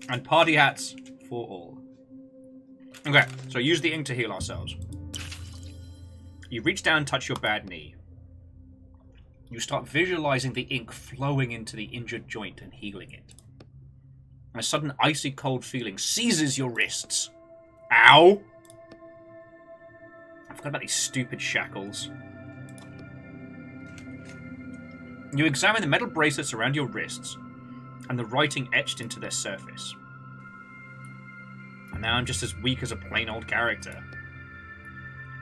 And party hats for all. Okay, so use the ink to heal ourselves. You reach down and touch your bad knee. You start visualizing the ink flowing into the injured joint and healing it. And a sudden icy cold feeling seizes your wrists. Ow! I forgot about these stupid shackles. You examine the metal bracelets around your wrists and the writing etched into their surface. And now I'm just as weak as a plain old character.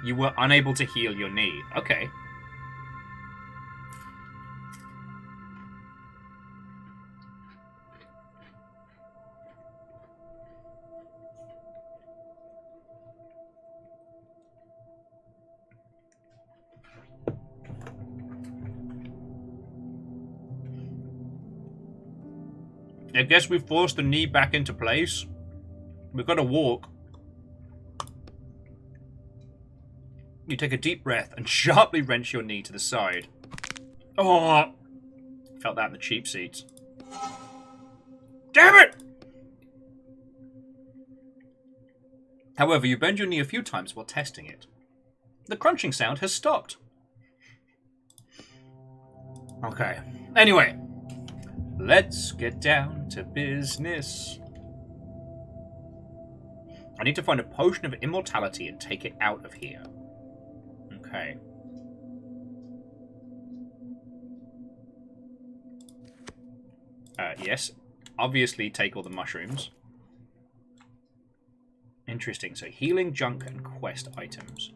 You were unable to heal your knee. Okay. I guess we've forced the knee back into place. We've got to walk. You take a deep breath and sharply wrench your knee to the side. Oh! Felt that in the cheap seats. Damn it! However, you bend your knee a few times while testing it. The crunching sound has stopped. Okay. Anyway. Let's get down to business. I need to find a potion of immortality and take it out of here. Okay. Yes. Obviously take all the mushrooms. Interesting. So healing, junk, and quest items.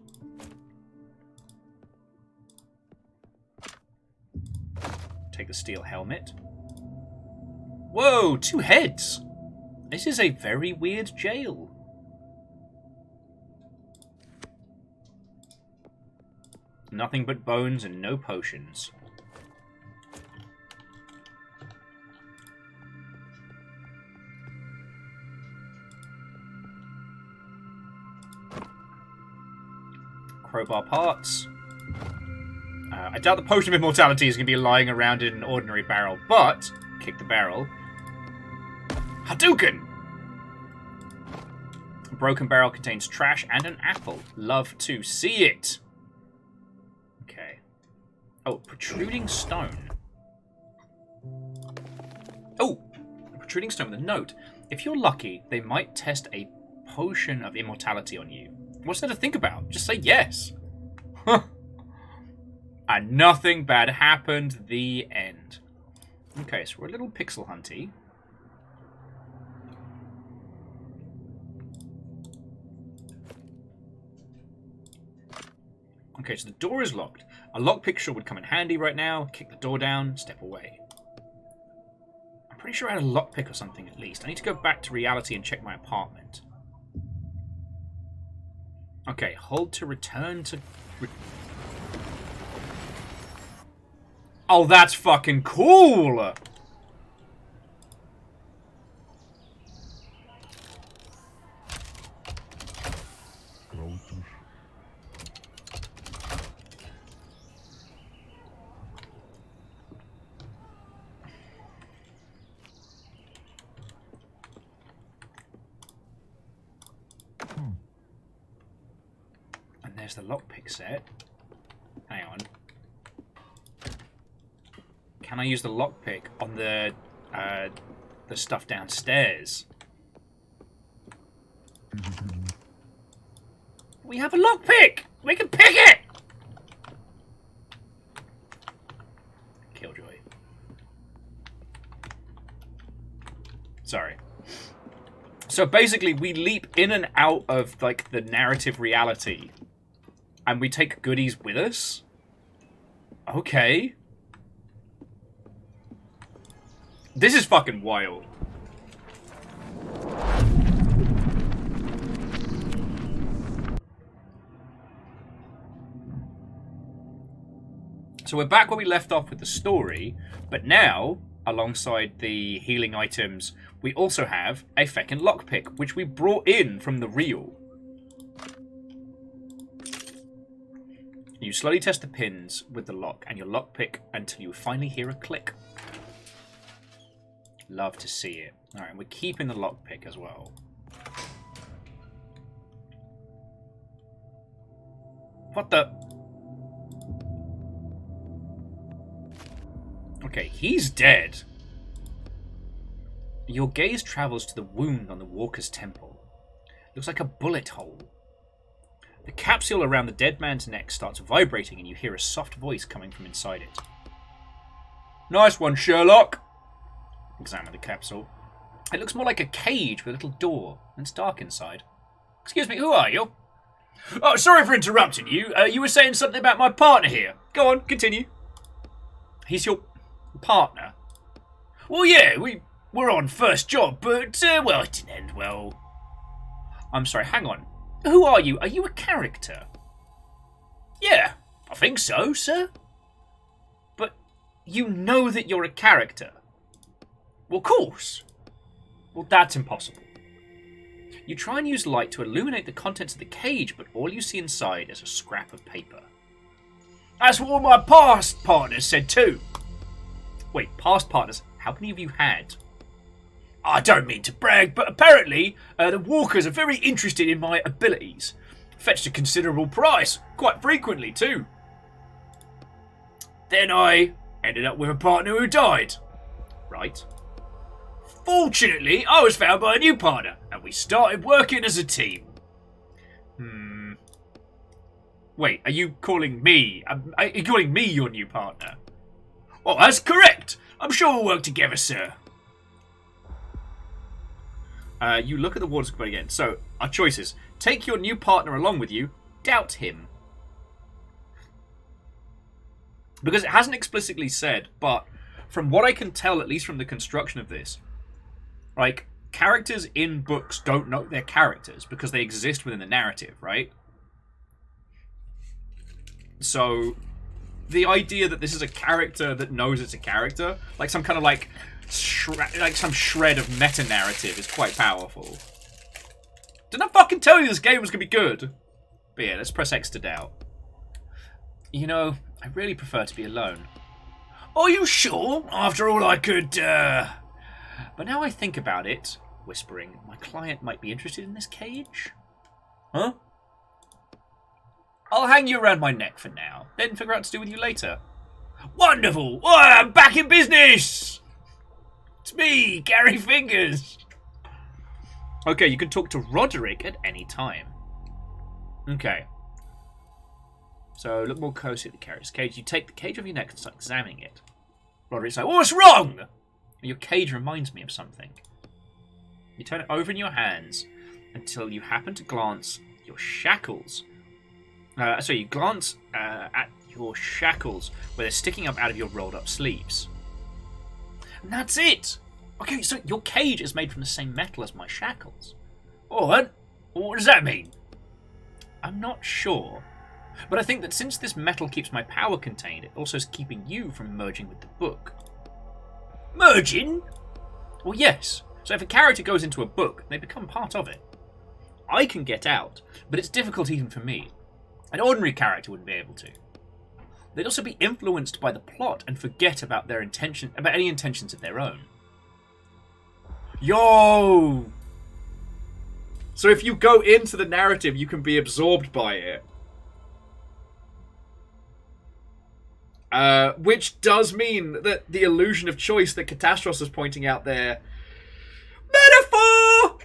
Take the steel helmet. Whoa, 2 heads! This is a very weird jail. Nothing but bones and no potions. Crowbar parts. I doubt the potion of immortality is going to be lying around in an ordinary barrel, but... Kick the barrel. Hadouken! A broken barrel contains trash and an apple. Love to see it. Okay. Oh, protruding stone. Oh, a protruding stone with a note. If you're lucky, they might test a potion of immortality on you. What's there to think about? Just say yes. Huh. And nothing bad happened. The end. Okay, so we're a little pixel hunty. Okay, so the door is locked. A lock picture would come in handy right now. Kick the door down, step away. I'm pretty sure I had a lockpick or something at least. I need to go back to reality and check my apartment. Okay, hold to return to... Oh, that's fucking cool! there's the lockpick set. Hang on. Can I use the lockpick on the stuff downstairs? We have a lockpick! We can pick it! Killjoy. Sorry. So basically, we leap in and out of, like, the narrative reality. And we take goodies with us? Okay. This is fucking wild. So we're back where we left off with the story, but now, alongside the healing items, we also have a feckin' lockpick, which we brought in from the reel. You slowly test the pins with the lock and your lockpick until you finally hear a click. Love to see it. Alright, we're keeping the lockpick as well. What the... Okay, he's dead. Your gaze travels to the wound on the walker's temple. Looks like a bullet hole. The capsule around the dead man's neck starts vibrating and you hear a soft voice coming from inside it. Nice one, Sherlock! Examine the capsule. It looks more like a cage with a little door, and it's dark inside. Excuse me, who are you? Oh, sorry for interrupting you. You were saying something about my partner here. Go on, continue. He's your partner? Well, yeah, we were on first job, but, well, it didn't end well. I'm sorry, hang on. Who are you? Are you a character? Yeah, I think so, sir. But you know that you're a character? Well, of course. Well, that's impossible. You try and use light to illuminate the contents of the cage, but all you see inside is a scrap of paper. That's what all my past partners said too. Wait, past partners? How many have you had? I don't mean to brag, but apparently the walkers are very interested in my abilities. Fetched a considerable price, quite frequently too. Then I ended up with a partner who died. Right. Fortunately, I was found by a new partner, and we started working as a team. Wait, are you calling me? Are you calling me your new partner? Well, that's correct. I'm sure we'll work together, sir. You look at the water squid again. So, our choices. Take your new partner along with you. Doubt him. Because it hasn't explicitly said, but from what I can tell, at least from the construction of this, like, characters in books don't know they're characters because they exist within the narrative, right? So, the idea that this is a character that knows it's a character, like some kind of like some shred of meta-narrative, is quite powerful. Didn't I fucking tell you this game was gonna be good? But yeah, let's press X to doubt. You know, I really prefer to be alone. Are you sure? After all, I could, But now I think about it, whispering, my client might be interested in this cage? Huh? I'll hang you around my neck for now, then figure out what to do with you later. Wonderful! Oh, I'm back in business! It's me, Gary Fingers! Okay, you can talk to Roderick at any time. Okay. So, look more closely at the character's cage. You take the cage off your neck and start examining it. Roderick's like, what's wrong? Your cage reminds me of something. You turn it over in your hands until you happen to glance at your shackles. So you glance at your shackles where they're sticking up out of your rolled up sleeves. And that's it! Okay, so your cage is made from the same metal as my shackles. What? What does that mean? I'm not sure. But I think that since this metal keeps my power contained, it also is keeping you from merging with the book. Merging? Well, yes. So if a character goes into a book, they become part of it. I can get out, but it's difficult even for me. An ordinary character wouldn't be able to. They'd also be influenced by the plot and forget about any intentions of their own. Yo! So if you go into the narrative, you can be absorbed by it. Which does mean that the illusion of choice that Catastros is pointing out there... Metaphor!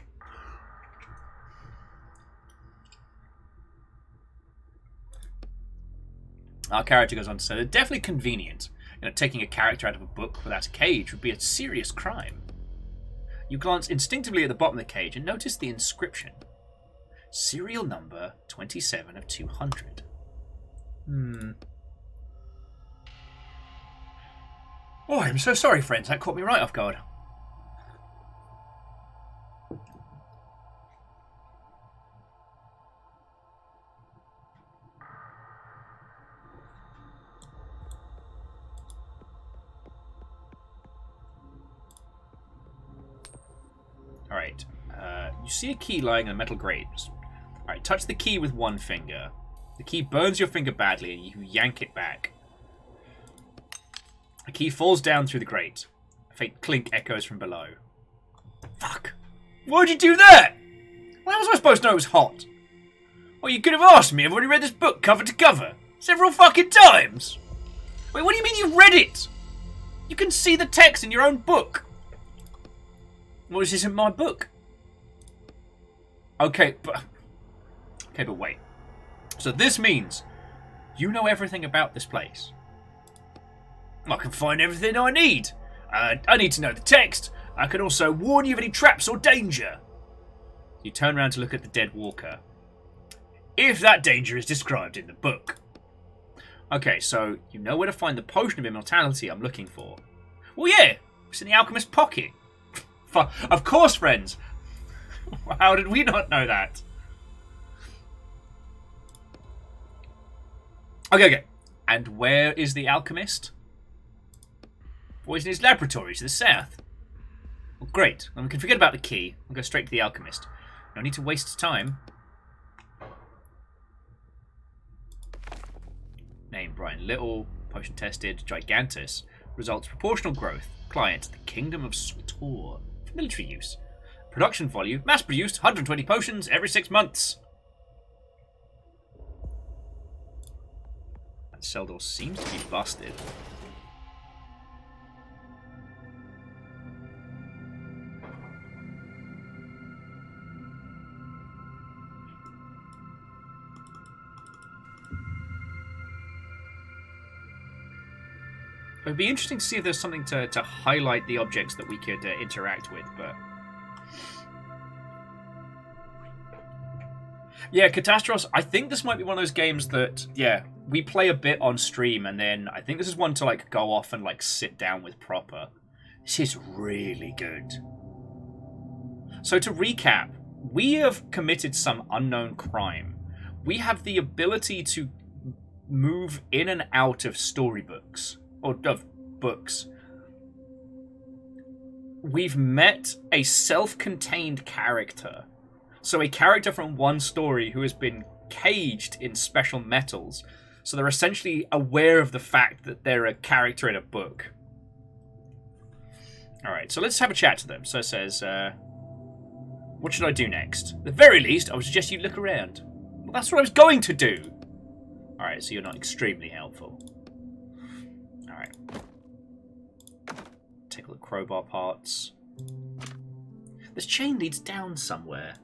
Our character goes on to say, they're definitely convenient. Taking a character out of a book without a cage would be a serious crime. You glance instinctively at the bottom of the cage and notice the inscription. Serial number 27 of 200. Oh, I'm so sorry, friends. That caught me right off guard. Alright. You see a key lying in a metal grate. Alright, touch the key with one finger. The key burns your finger badly and you yank it back. The key falls down through the grate. A faint clink echoes from below. Fuck. Why'd you do that? Well, how was I supposed to know it was hot? Well, you could have asked me. I've already read this book cover to cover. Several fucking times. Wait, what do you mean you read it? You can see the text in your own book. Well, this isn't my book. Okay, but wait. So this means you know everything about this place. I can find everything I need. I need to know the text. I can also warn you of any traps or danger. You turn around to look at the dead walker. If that danger is described in the book. Okay, so you know where to find the potion of immortality I'm looking for. Well, yeah, it's in the alchemist's pocket. Of course, friends. How did we not know that? Okay. And where is the alchemist? Well, he's in his laboratory to the south. Well, great. Well, we can forget about the key. We'll go straight to the alchemist. No need to waste time. Name Brian Little. Potion tested. Gigantus. Results proportional growth. Client the Kingdom of Sator. For military use. Production volume. Mass produced 120 potions every 6 months. That cell door seems to be busted. It would be interesting to see if there's something to highlight the objects that we could interact with, but... Yeah, Catastros, I think this might be one of those games that, yeah, we play a bit on stream, and then I think this is one to, like, go off and, like, sit down with proper. This is really good. So to recap, we have committed some unknown crime. We have the ability to move in and out of storybooks. Or of books. We've met a self-contained character. So a character from one story who has been caged in special metals. So they're essentially aware of the fact that they're a character in a book. Alright, so let's have a chat to them. So it says, what should I do next? At the very least, I would suggest you look around. Well, that's what I was going to do. Alright, so you're not extremely helpful. Alright. Take all the crowbar parts. This chain leads down somewhere.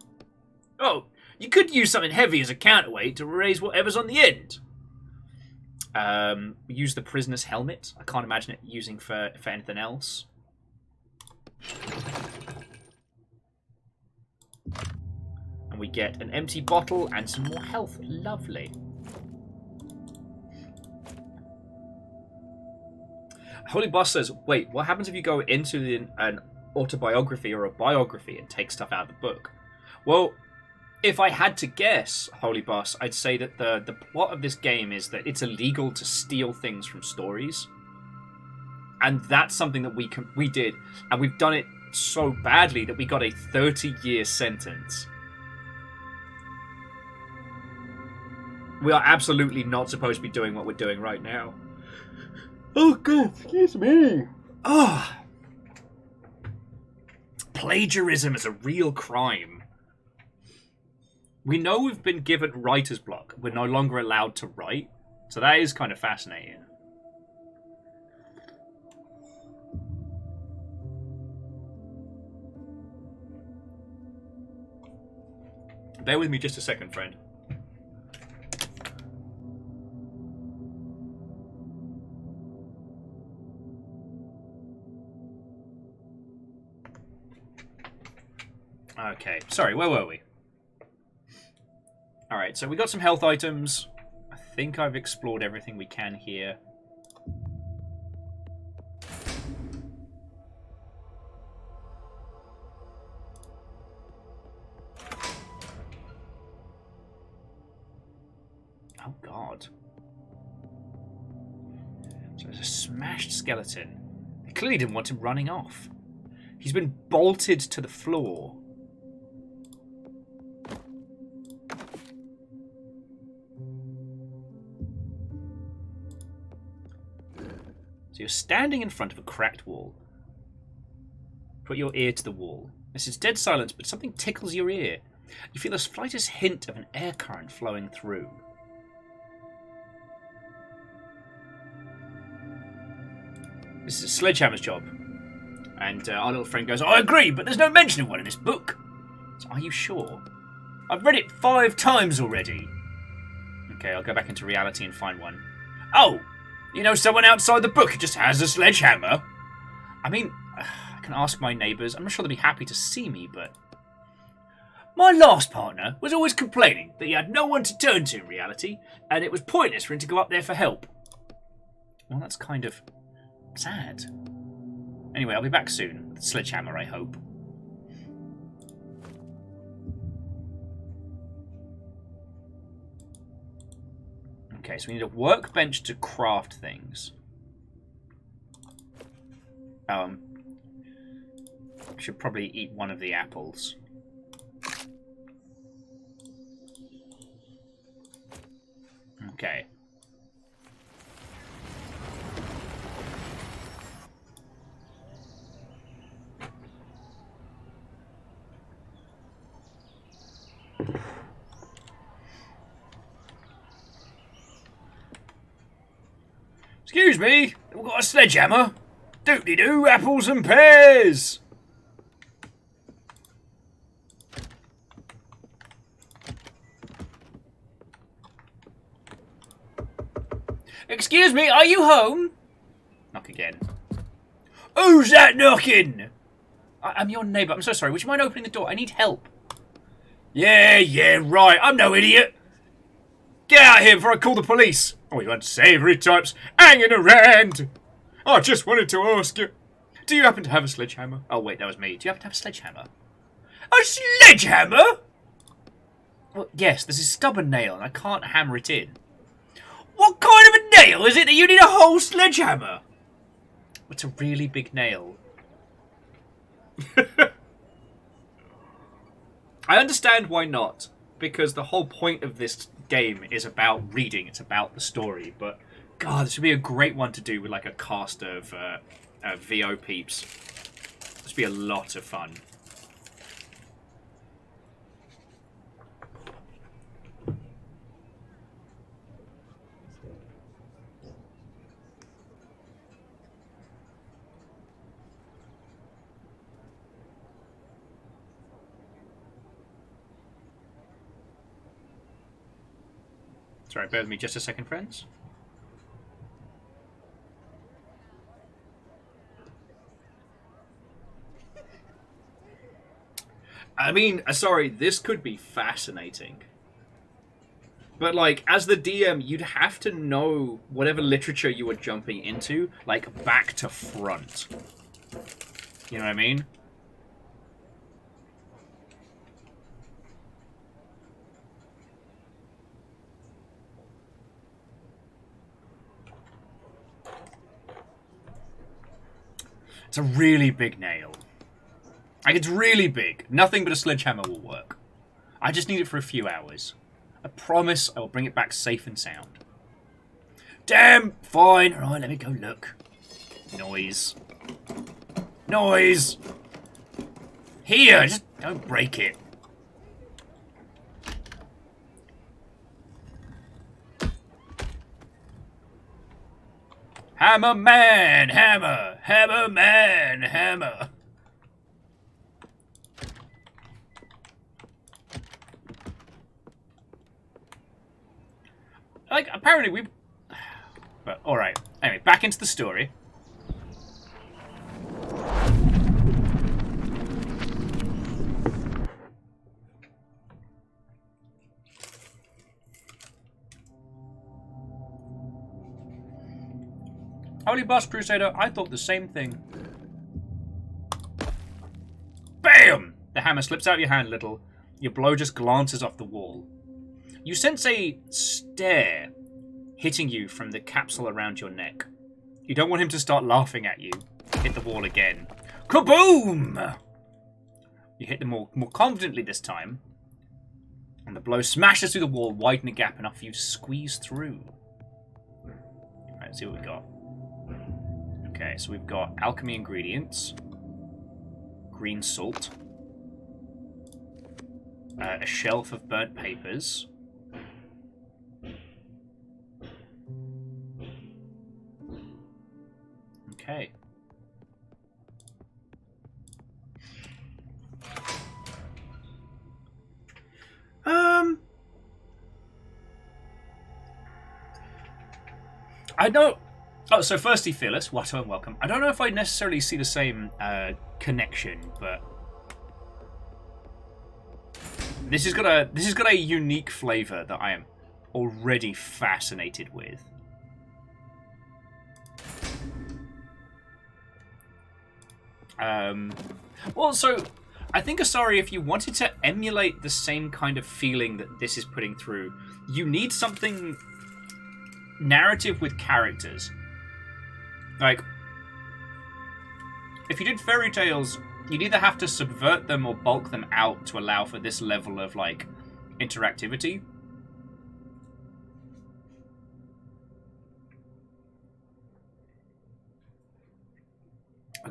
Oh, you could use something heavy as a counterweight to raise whatever's on the end. Use the prisoner's helmet. I can't imagine it using for anything else. And we get an empty bottle and some more health. Lovely. Holy Boss says, wait, what happens if you go into an autobiography or a biography and take stuff out of the book? Well, if I had to guess, Holy Boss, I'd say that the plot of this game is that it's illegal to steal things from stories. And that's something that we did. And we've done it so badly that we got a 30-year sentence. We are absolutely not supposed to be doing what we're doing right now. Oh, God, excuse me. Oh. Plagiarism is a real crime. We know we've been given writer's block. We're no longer allowed to write. So that is kind of fascinating. Bear with me just a second, friend. Okay, sorry, where were we? Alright, so we got some health items. I think I've explored everything we can here. Oh god. So there's a smashed skeleton. They clearly didn't want him running off. He's been bolted to the floor. So you're standing in front of a cracked wall. Put your ear to the wall. This is dead silence, but something tickles your ear. You feel the slightest hint of an air current flowing through. This is a sledgehammer's job. And our little friend goes, I agree, but there's no mention of one in this book. So are you sure? I've read it 5 times already. Okay, I'll go back into reality and find one. Oh! You know someone outside the book who just has a sledgehammer? I mean, I can ask my neighbours. I'm not sure they'll be happy to see me, but... My last partner was always complaining that he had no one to turn to in reality, and it was pointless for him to go up there for help. Well, that's kind of sad. Anyway, I'll be back soon. With a sledgehammer, I hope. Okay, so we need a workbench to craft things. Should probably eat one of the apples. Okay. Excuse me, we've got a sledgehammer. Doop-de-doo, apples and pears. Excuse me, are you home? Knock again. Who's that knocking? I'm your neighbour. I'm so sorry. Would you mind opening the door? I need help. Yeah, right. I'm no idiot. Get out of here before I call the police. Oh, you unsavoury types hanging around. I just wanted to ask you, do you happen to have a sledgehammer? Oh, wait, that was me. Do you happen to have a sledgehammer? A sledgehammer? Well, yes, there's a stubborn nail and I can't hammer it in. What kind of a nail is it that you need a whole sledgehammer? It's a really big nail. I understand why not, because the whole point of this game is about reading, it's about the story, but god, this would be a great one to do with like a cast of VO peeps. This would be a lot of fun. Sorry, bear with me just a second, friends. I mean, sorry, this could be fascinating. But, like, as the DM, you'd have to know whatever literature you were jumping into, like, back to front. You know what I mean? It's a really big nail. Like, it's really big. Nothing but a sledgehammer will work. I just need it for a few hours. I promise I will bring it back safe and sound. Damn! Fine. Right, let me go look. Noise. Noise! Here! Just don't break it. Hammer man! Hammer! Hammer man! Hammer! like, apparently we... But, alright. Anyway, back into the story. Holy Boss Crusader, I thought the same thing. BAM! The hammer slips out of your hand a little. Your blow just glances off the wall. You sense a stare hitting you from the capsule around your neck. You don't want him to start laughing at you. Hit the wall again. Kaboom! You hit them more confidently this time. And the blow smashes through the wall, widening a gap enough for you to squeeze through. Alright, let's see what we got. Okay, so we've got alchemy ingredients. Green salt. A shelf of burnt papers. Okay. I don't... Oh, so firstly, Fearless, what and welcome. I don't know if I necessarily see the same connection, but this has got a unique flavor that I am already fascinated with. Well, so I think, Asari, if you wanted to emulate the same kind of feeling that this is putting through, you need something narrative with characters. Like, if you did fairy tales, you'd either have to subvert them or bulk them out to allow for this level of, like, interactivity.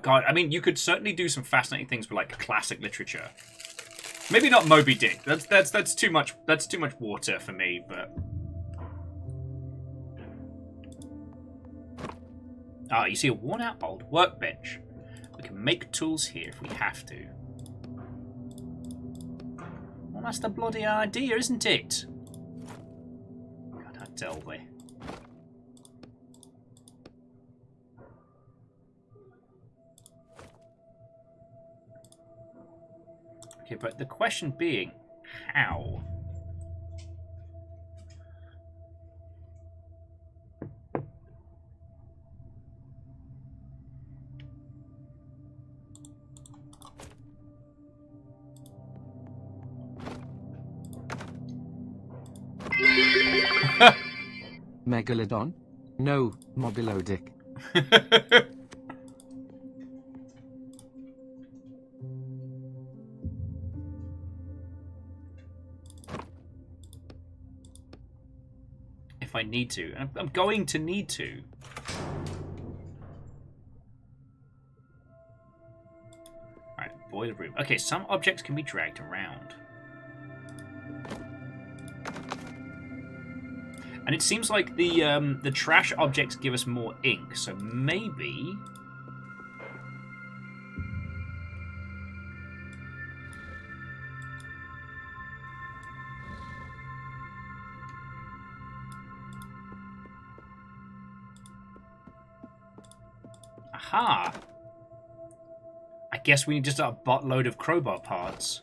God, I mean, you could certainly do some fascinating things with, like, classic literature. Maybe not Moby Dick. That's too much. That's too much water for me. But you see a worn-out old workbench. We can make tools here if we have to. Well, that's the bloody idea, isn't it? God, I tell thee. Okay, but the question being, how? Megalodon? No, Mobilodic. If I need to. And I'm going to need to. Alright, boiler room. Okay, some objects can be dragged around. And it seems like the trash objects give us more ink, so maybe... Aha! I guess we need just a buttload of crowbar parts.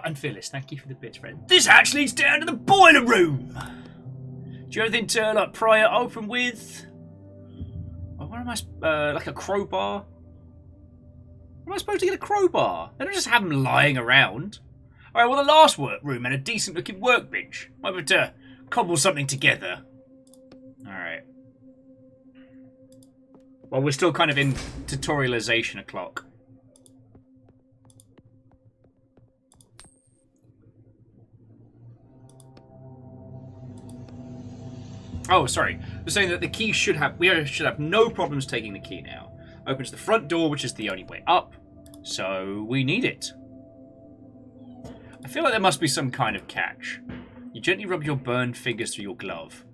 And Phyllis, thank you for the bits, friend. This hatch leads down to the boiler room! Do you have anything to, like, pry it open with? Or what am I, like a crowbar? Where am I supposed to get a crowbar? They don't just have them lying around. Alright, well, the last workroom had a decent-looking workbench. Might have to cobble something together. Alright. Well, we're still kind of in tutorialization o'clock. Oh, sorry. We're saying that the key should have... We should have no problems taking the key now. Opens the front door, which is the only way up. So, we need it. I feel like there must be some kind of catch. You gently rub your burned fingers through your glove.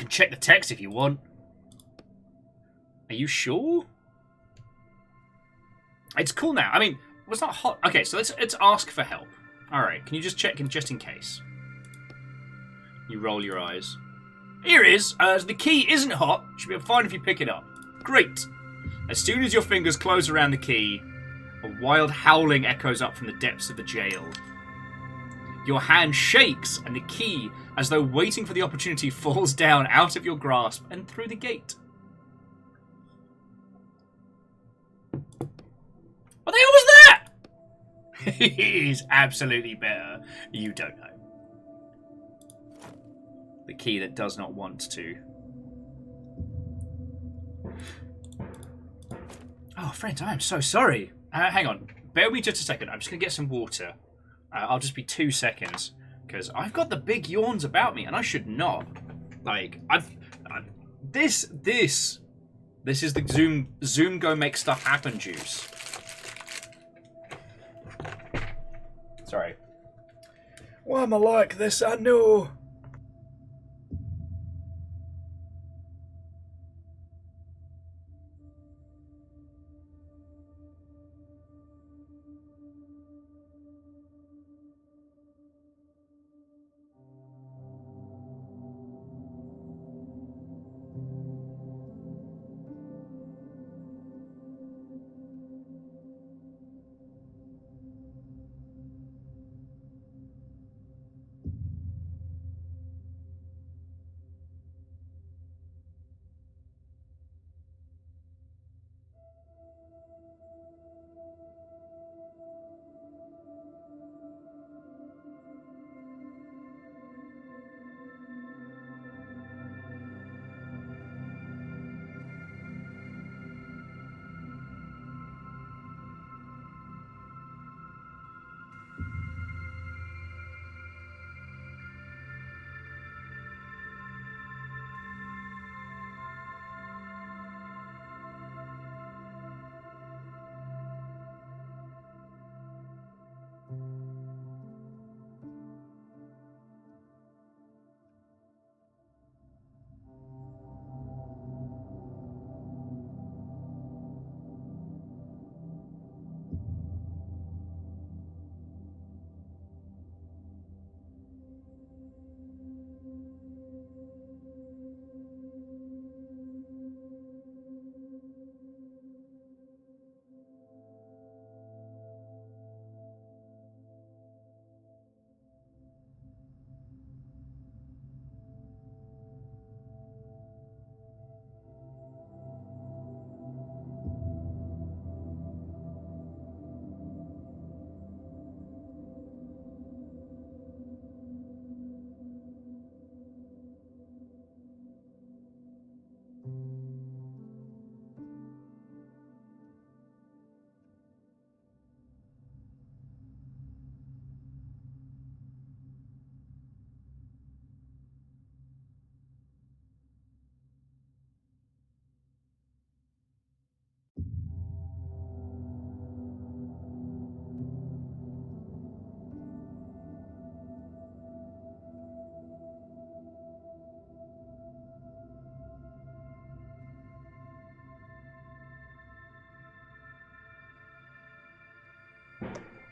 can check the text if you want. Are you sure? It's cool now. I mean, it's not hot. Okay, so let's ask for help. All right, can you just check in just in case? You roll your eyes. Here it is. The key isn't hot. Should be fine if you pick it up. Great. As soon as your fingers close around the key, a wild howling echoes up from the depths of the jail. Your hand shakes, and the key, as though waiting for the opportunity, falls down out of your grasp and through the gate. What the hell was that? It is absolutely better. You don't know. The key that does not want to. Oh, friends, I am so sorry. Hang on. Bear with me just a second. I'm just going to get some water. I'll just be 2 seconds. Because I've got the big yawns about me, and I should not. Like, this is the Zoom go make stuff happen juice. Sorry. Why am I like this? I know.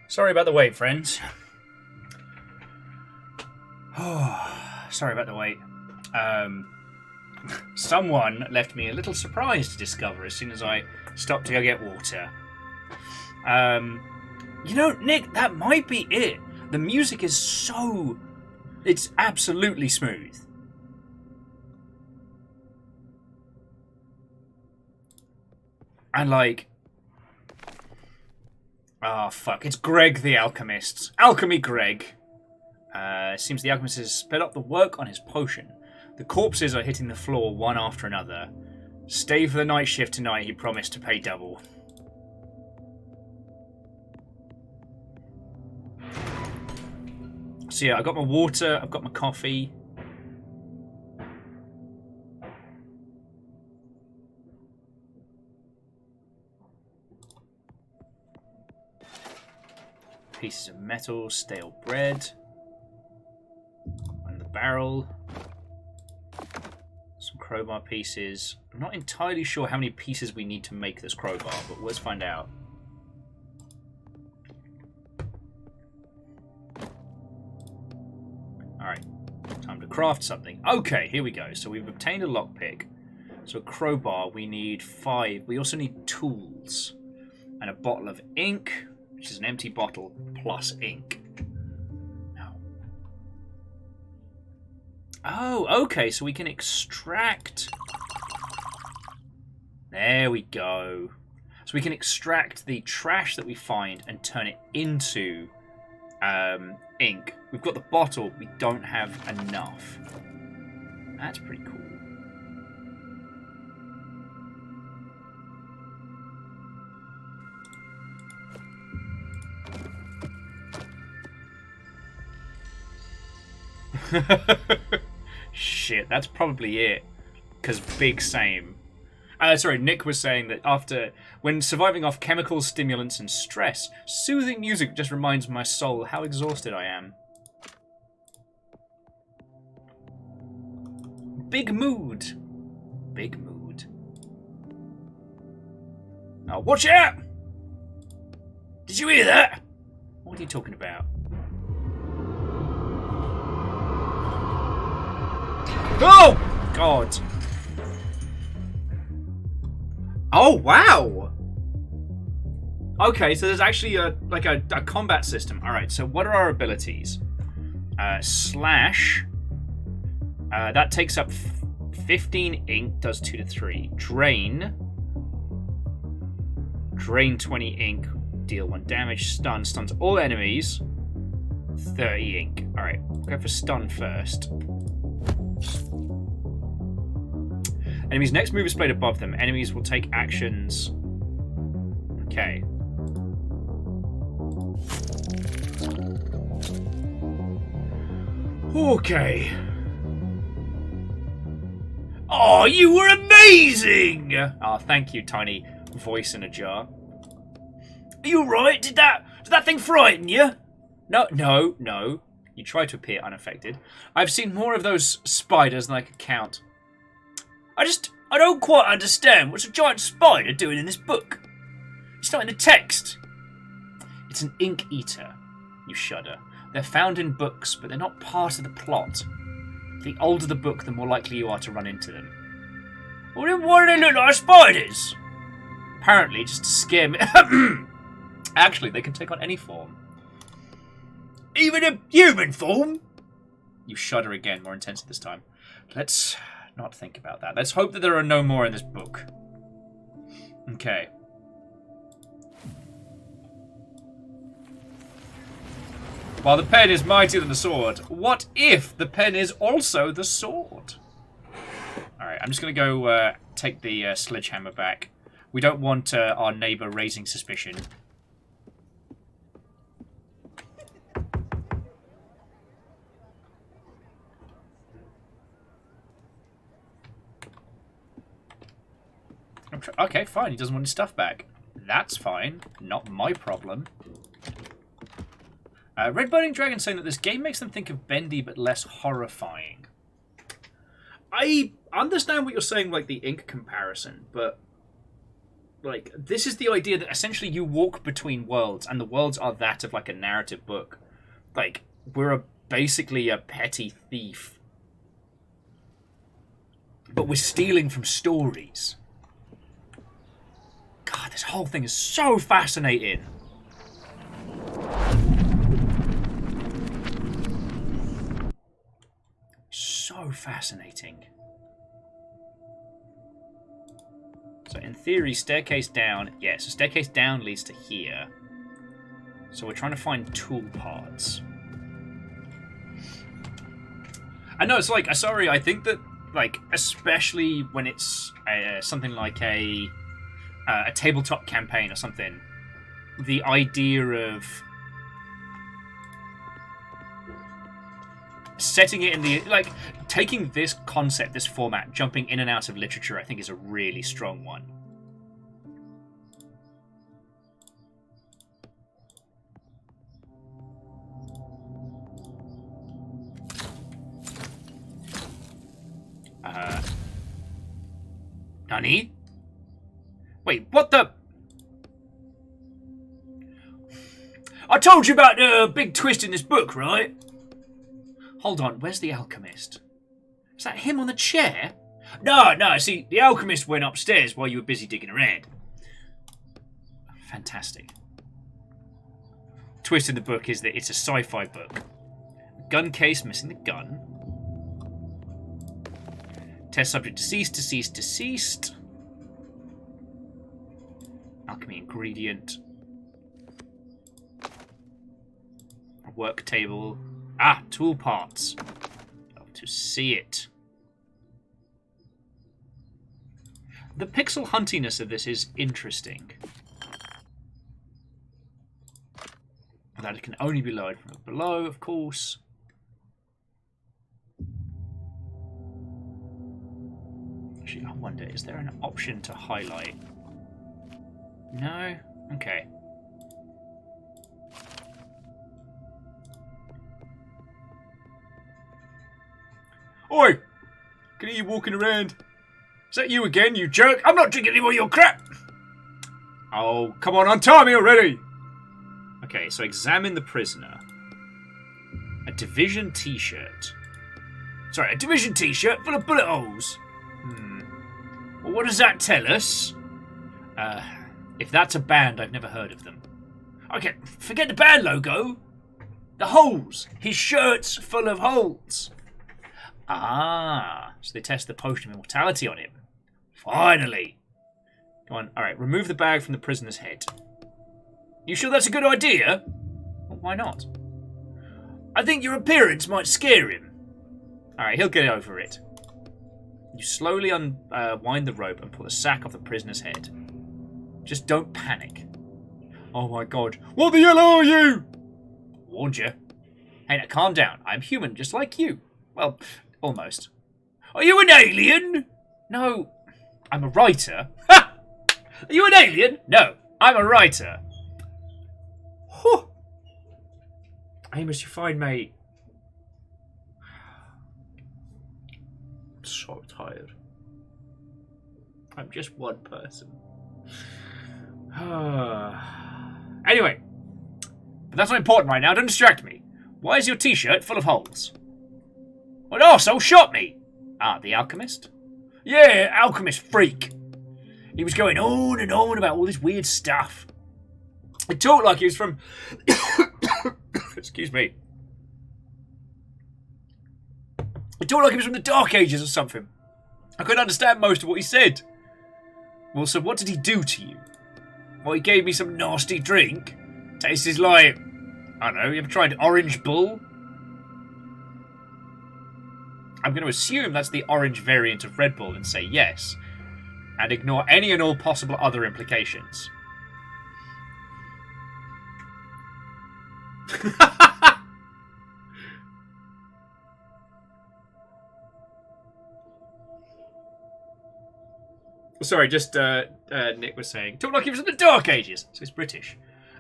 Sorry about the wait, friends. Oh, sorry about the wait. Someone left me a little surprise to discover as soon as I stopped to go get water. You know, Nick, that might be it. The music is so... It's absolutely smooth. And like... Oh, fuck. It's Greg the Alchemist. Alchemy Greg. Seems the alchemist has sped up the work on his potion. The corpses are hitting the floor one after another. Stay for the night shift tonight, he promised to pay double. So yeah, I got my water, I've got my coffee. Pieces of metal, stale bread. And the barrel. Crowbar pieces. I'm not entirely sure how many pieces we need to make this crowbar, but let's find out. Alright, time to craft something. Okay, here we go. So we've obtained a lockpick. So a crowbar, we need 5. We also need tools. And a bottle of ink, which is an empty bottle, plus ink. No. Oh, okay, so we can extract... There we go. So we can extract the trash that we find and turn it into ink. We've got the bottle, we don't have enough. That's pretty cool. Shit, that's probably it. Because big same. Sorry, Nick was saying that when surviving off chemicals, stimulants, and stress, soothing music just reminds my soul how exhausted I am. Big mood. Big mood. Now, watch out! Did you hear that? What are you talking about? Oh! God. Oh, wow! Okay, so there's actually a combat system. Alright, so what are our abilities? Slash. That takes up 15 ink, does 2 to 3. Drain. Drain 20 ink, deal 1 damage. Stun, stuns all enemies. 30 ink. Alright, go for stun first. Enemies' next move is played above them. Enemies will take actions. Okay. Okay. Oh, you were amazing! Oh, thank you, tiny voice in a jar. Are you alright? Did that thing frighten you? No. You try to appear unaffected. I've seen more of those spiders than I could count. I don't quite understand what's a giant spider doing in this book. It's not in the text. It's an ink eater. You shudder. They're found in books, but they're not part of the plot. The older the book, the more likely you are to run into them. Well, then why do they look like spiders? Apparently, just to scare me. Actually, they can take on any form. Even a human form? You shudder again, more intensely this time. Let's not think about that. Let's hope that there are no more in this book. Okay. While the pen is mightier than the sword, what if the pen is also the sword? Alright, I'm just going to go take the sledgehammer back. We don't want our neighbour raising suspicion. Okay, fine. He doesn't want his stuff back. That's fine. Not my problem. Red Burning Dragon saying that this game makes them think of Bendy, but less horrifying. I understand what you're saying, like the ink comparison, but like this is the idea that essentially you walk between worlds, and the worlds are that of like a narrative book. Like we're basically a petty thief, but we're stealing from stories. God, this whole thing is so fascinating. So fascinating. So in theory, staircase down. Yeah, so staircase down leads to here. So we're trying to find tool parts. I know, it's like, sorry, I think that, like, especially when it's something like a tabletop campaign or something, the idea of setting it in the, like, taking this concept, this format, jumping in and out of literature, I think is a really strong one. honey. Wait, what the... I told you about the big twist in this book, right? Hold on, where's the alchemist? Is that him on the chair? No, see, the alchemist went upstairs while you were busy digging around. Fantastic. Twist in the book is that it's a sci-fi book. Gun case missing the gun. Test subject deceased. Alchemy ingredient. A work table. Ah, tool parts. Love to see it. The pixel huntiness of this is interesting. That it can only be lowered from below, of course. Actually, I wonder, is there an option to highlight? No? Okay. Oi! Can hear you walking around. Is that you again, you jerk? I'm not drinking any more of your crap! Oh, come on, untie me already! Okay, so examine the prisoner. A Division t-shirt. Sorry, a Division t-shirt full of bullet holes. Well, what does that tell us? If that's a band, I've never heard of them. Okay, forget the band logo. The holes. His shirt's full of holes. Ah, so they test the potion of immortality on him. Finally. Come on, alright, remove the bag from the prisoner's head. You sure that's a good idea? Well, why not? I think your appearance might scare him. Alright, he'll get over it. You slowly unwind the rope and pull the sack off the prisoner's head. Just don't panic. Oh my god. What the hell are you? Warned you. Hey, now calm down. I'm human, just like you. Well, almost. Are you an alien? No, I'm a writer. Ha! Are you an alien? No, I'm a writer. Whew. Amos, you fine, mate? I'm so tired. I'm just one person. Anyway, but that's not important right now. Don't distract me. Why is your t-shirt full of holes? What arsehole shot me? Ah, the alchemist? Yeah, alchemist freak. He was going on and on about all this weird stuff. He talked like he was from... Excuse me. He talked like he was from the Dark Ages or something. I couldn't understand most of what he said. Well, so what did he do to you? Well, he gave me some nasty drink. Tastes like... I don't know, you ever tried Orange Bull? I'm going to assume that's the orange variant of Red Bull and say yes. And ignore any and all possible other implications. Sorry, just Nick was saying, talk like he was in the Dark Ages, so he's British.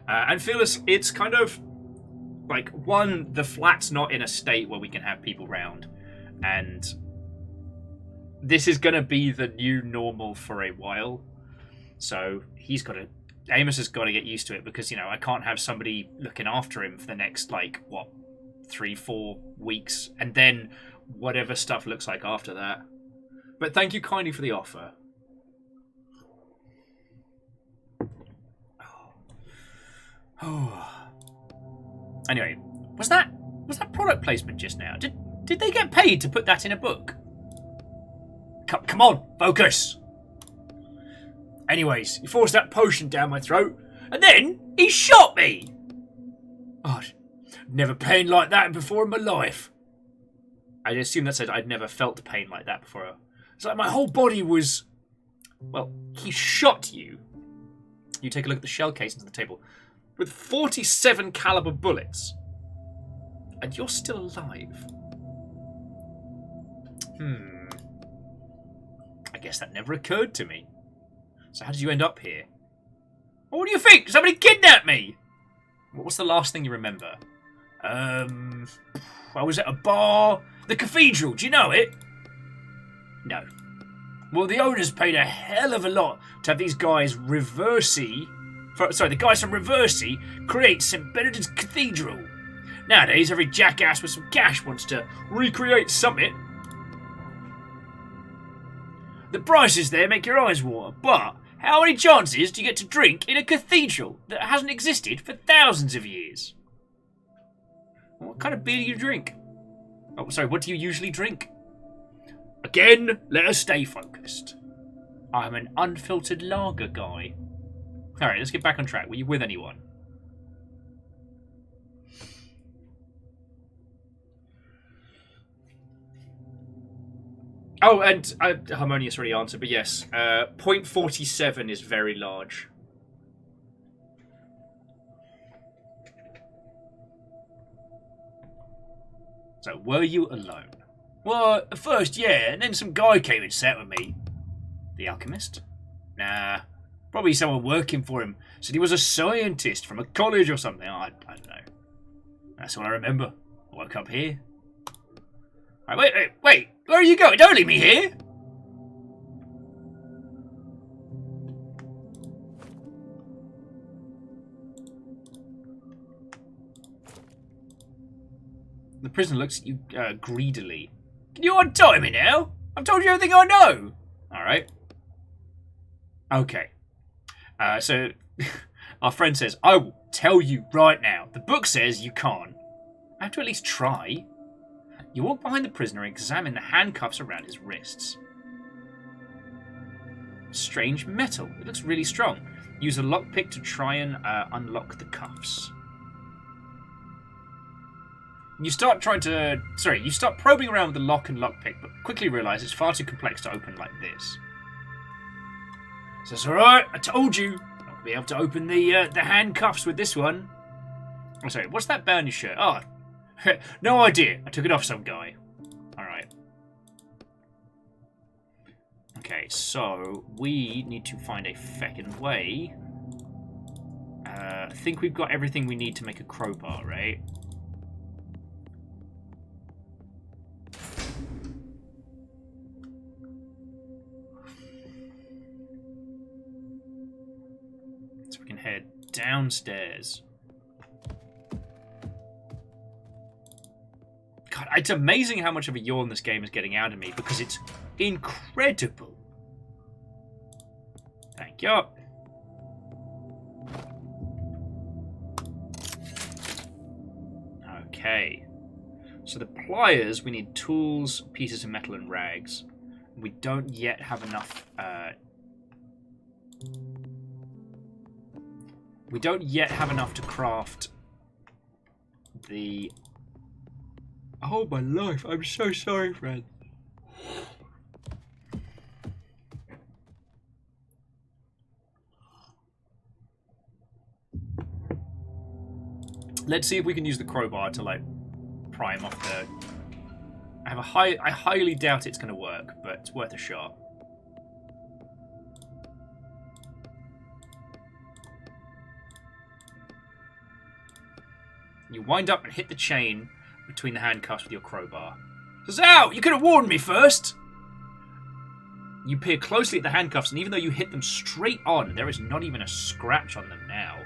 And feel it's kind of like, one, the flat's not in a state where we can have people round, and this is going to be the new normal for a while. So Amos has got to get used to it, because, you know, I can't have somebody looking after him for the next, 3-4 weeks, and then whatever stuff looks like after that. But thank you kindly for the offer. Anyway, was that product placement just now? Did they get paid to put that in a book? Come on, focus. Anyways, he forced that potion down my throat, and then he shot me. Oh, never pain like that before in my life. I assume that said I'd never felt pain like that before. It's like my whole body was... Well, he shot you. You take a look at the shell casings on the table. With 47 caliber bullets. And you're still alive. I guess that never occurred to me. So how did you end up here? Well, what do you think? Somebody kidnapped me! What's the last thing you remember? I was at a bar. The cathedral, do you know it? No. Well, the owners paid a hell of a lot to have these guys the guys from Reversey create St. Benedict's Cathedral. Nowadays, every jackass with some cash wants to recreate something. The prices there make your eyes water, but how many chances do you get to drink in a cathedral that hasn't existed for thousands of years? What kind of beer do you drink? Oh, sorry, what do you usually drink? Again, let us stay focused. I'm an unfiltered lager guy. Alright, let's get back on track. Were you with anyone? Oh, and Harmonious already answered, but yes, 0.47 is very large. So, were you alone? Well, at first, yeah, and then some guy came and sat with me. The alchemist? Nah, probably someone working for him. Said he was a scientist from a college or something. I don't know. That's all I remember. I woke up here. Right, wait. Where are you going? Don't leave me here. The prisoner looks at you greedily. Can you untie me now? I've told you everything I know. All right. Okay. So our friend says, I will tell you right now. The book says you can't. I have to at least try. You walk behind the prisoner and examine the handcuffs around his wrists. Strange metal. It looks really strong. Use a lockpick to try and unlock the cuffs. You start probing around with the lock and lockpick, but quickly realise it's far too complex to open like this. So it's alright, I told you. Not going to be able to open the handcuffs with this one. Oh, sorry, what's that band on your shirt? Oh, no idea. I took it off some guy. Alright. Okay, so we need to find a feckin' way. I think we've got everything we need to make a crowbar, right? So we can head downstairs. God, it's amazing how much of a yawn this game is getting out of me because it's incredible. Thank you. Okay. So the pliers, we need tools, pieces of metal, and rags. We don't yet have enough... we don't yet have enough to craft the... Oh my life, I'm so sorry, friend. Let's see if we can use the crowbar to, like, prime off the... I highly doubt it's going to work, but it's worth a shot. You wind up and hit the chain between the handcuffs with your crowbar. Says, ow! You could have warned me first! You peer closely at the handcuffs, and even though you hit them straight on, there is not even a scratch on them now.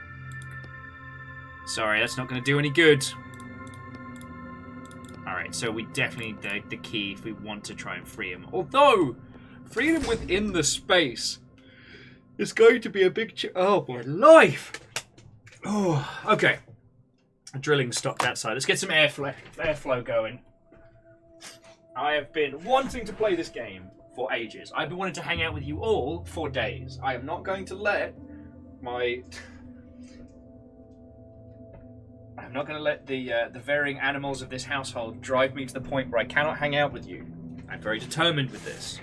Sorry, that's not going to do any good. Alright, so we definitely need the key if we want to try and free him. Although, freeing him within the space is going to be a big... Oh, my life! Oh, okay. Drilling stopped outside. Let's get some airflow going. I have been wanting to play this game for ages. I've been wanting to hang out with you all for days. I am not going to let my... I'm not going to let the varying animals of this household drive me to the point where I cannot hang out with you. I'm very determined with this.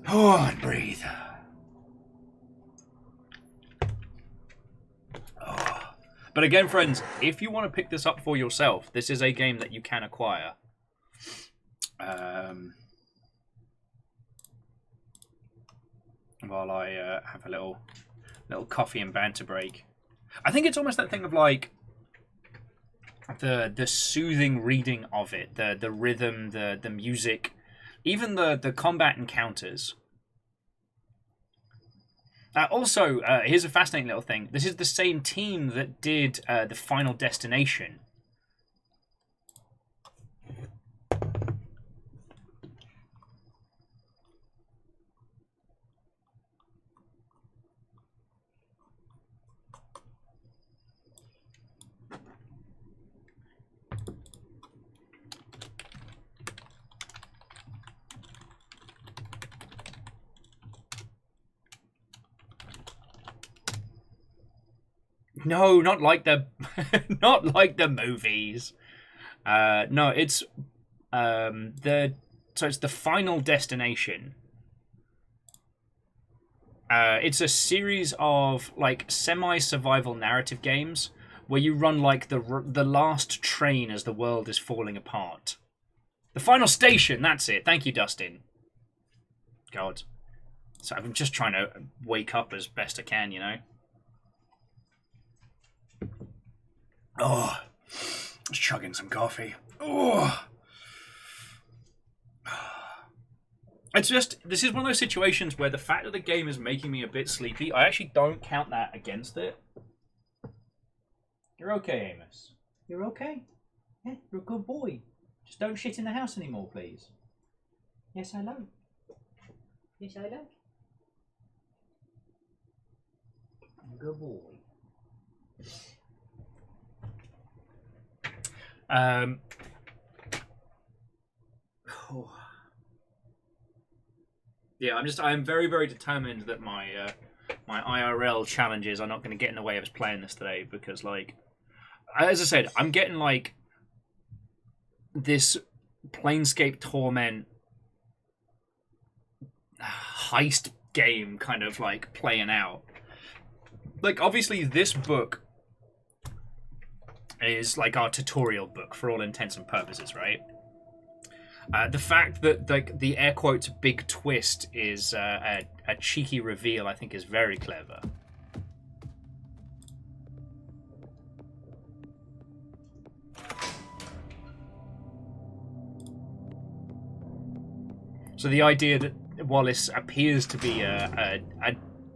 Oh, and breathe. Oh. But again, friends, if you want to pick this up for yourself, this is a game that you can acquire. While I have a little coffee and banter break. I think it's almost that thing of like the soothing reading of it, the rhythm, the music, Even the combat encounters. Also, here's a fascinating little thing. This is the same team that did the Final Destination. No, not like the, not like the movies. No, it's it's the Final Destination. It's a series of like semi-survival narrative games where you run like the last train as the world is falling apart. The final station. That's it. Thank you, Dustin. God, so I'm just trying to wake up as best I can, you know. Oh, just chugging some coffee. Oh, it's just, this is one of those situations where the fact that the game is making me a bit sleepy, I actually don't count that against it. You're okay, Amos. You're okay? Yeah, you're a good boy. Just don't shit in the house anymore, please. Yes, I don't. Yes, I don't. I'm a good boy. Yeah, I'm very, very determined that my my IRL challenges are not going to get in the way of us playing this today, because, like, as I said, I'm getting like this Planescape Torment heist game kind of like playing out. Like, obviously this book is like our tutorial book for all intents and purposes, right? The fact that like the air quotes big twist is a cheeky reveal, I think, is very clever. So the idea that Wallace appears to be a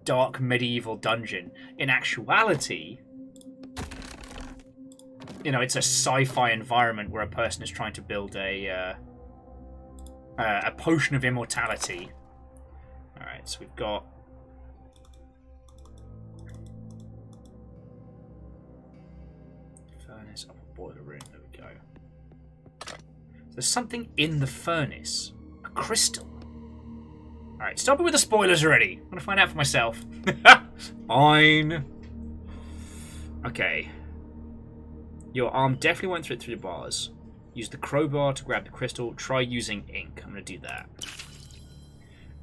dark medieval dungeon, in actuality, you know, it's a sci-fi environment where a person is trying to build a potion of immortality. All right, so we've got furnace, upper boiler room. There we go. So there's something in the furnace, a crystal. All right, stop it with the spoilers already. I'm gonna find out for myself. Fine. Okay. Your arm definitely went through the bars. Use the crowbar to grab the crystal. Try using ink. I'm going to do that.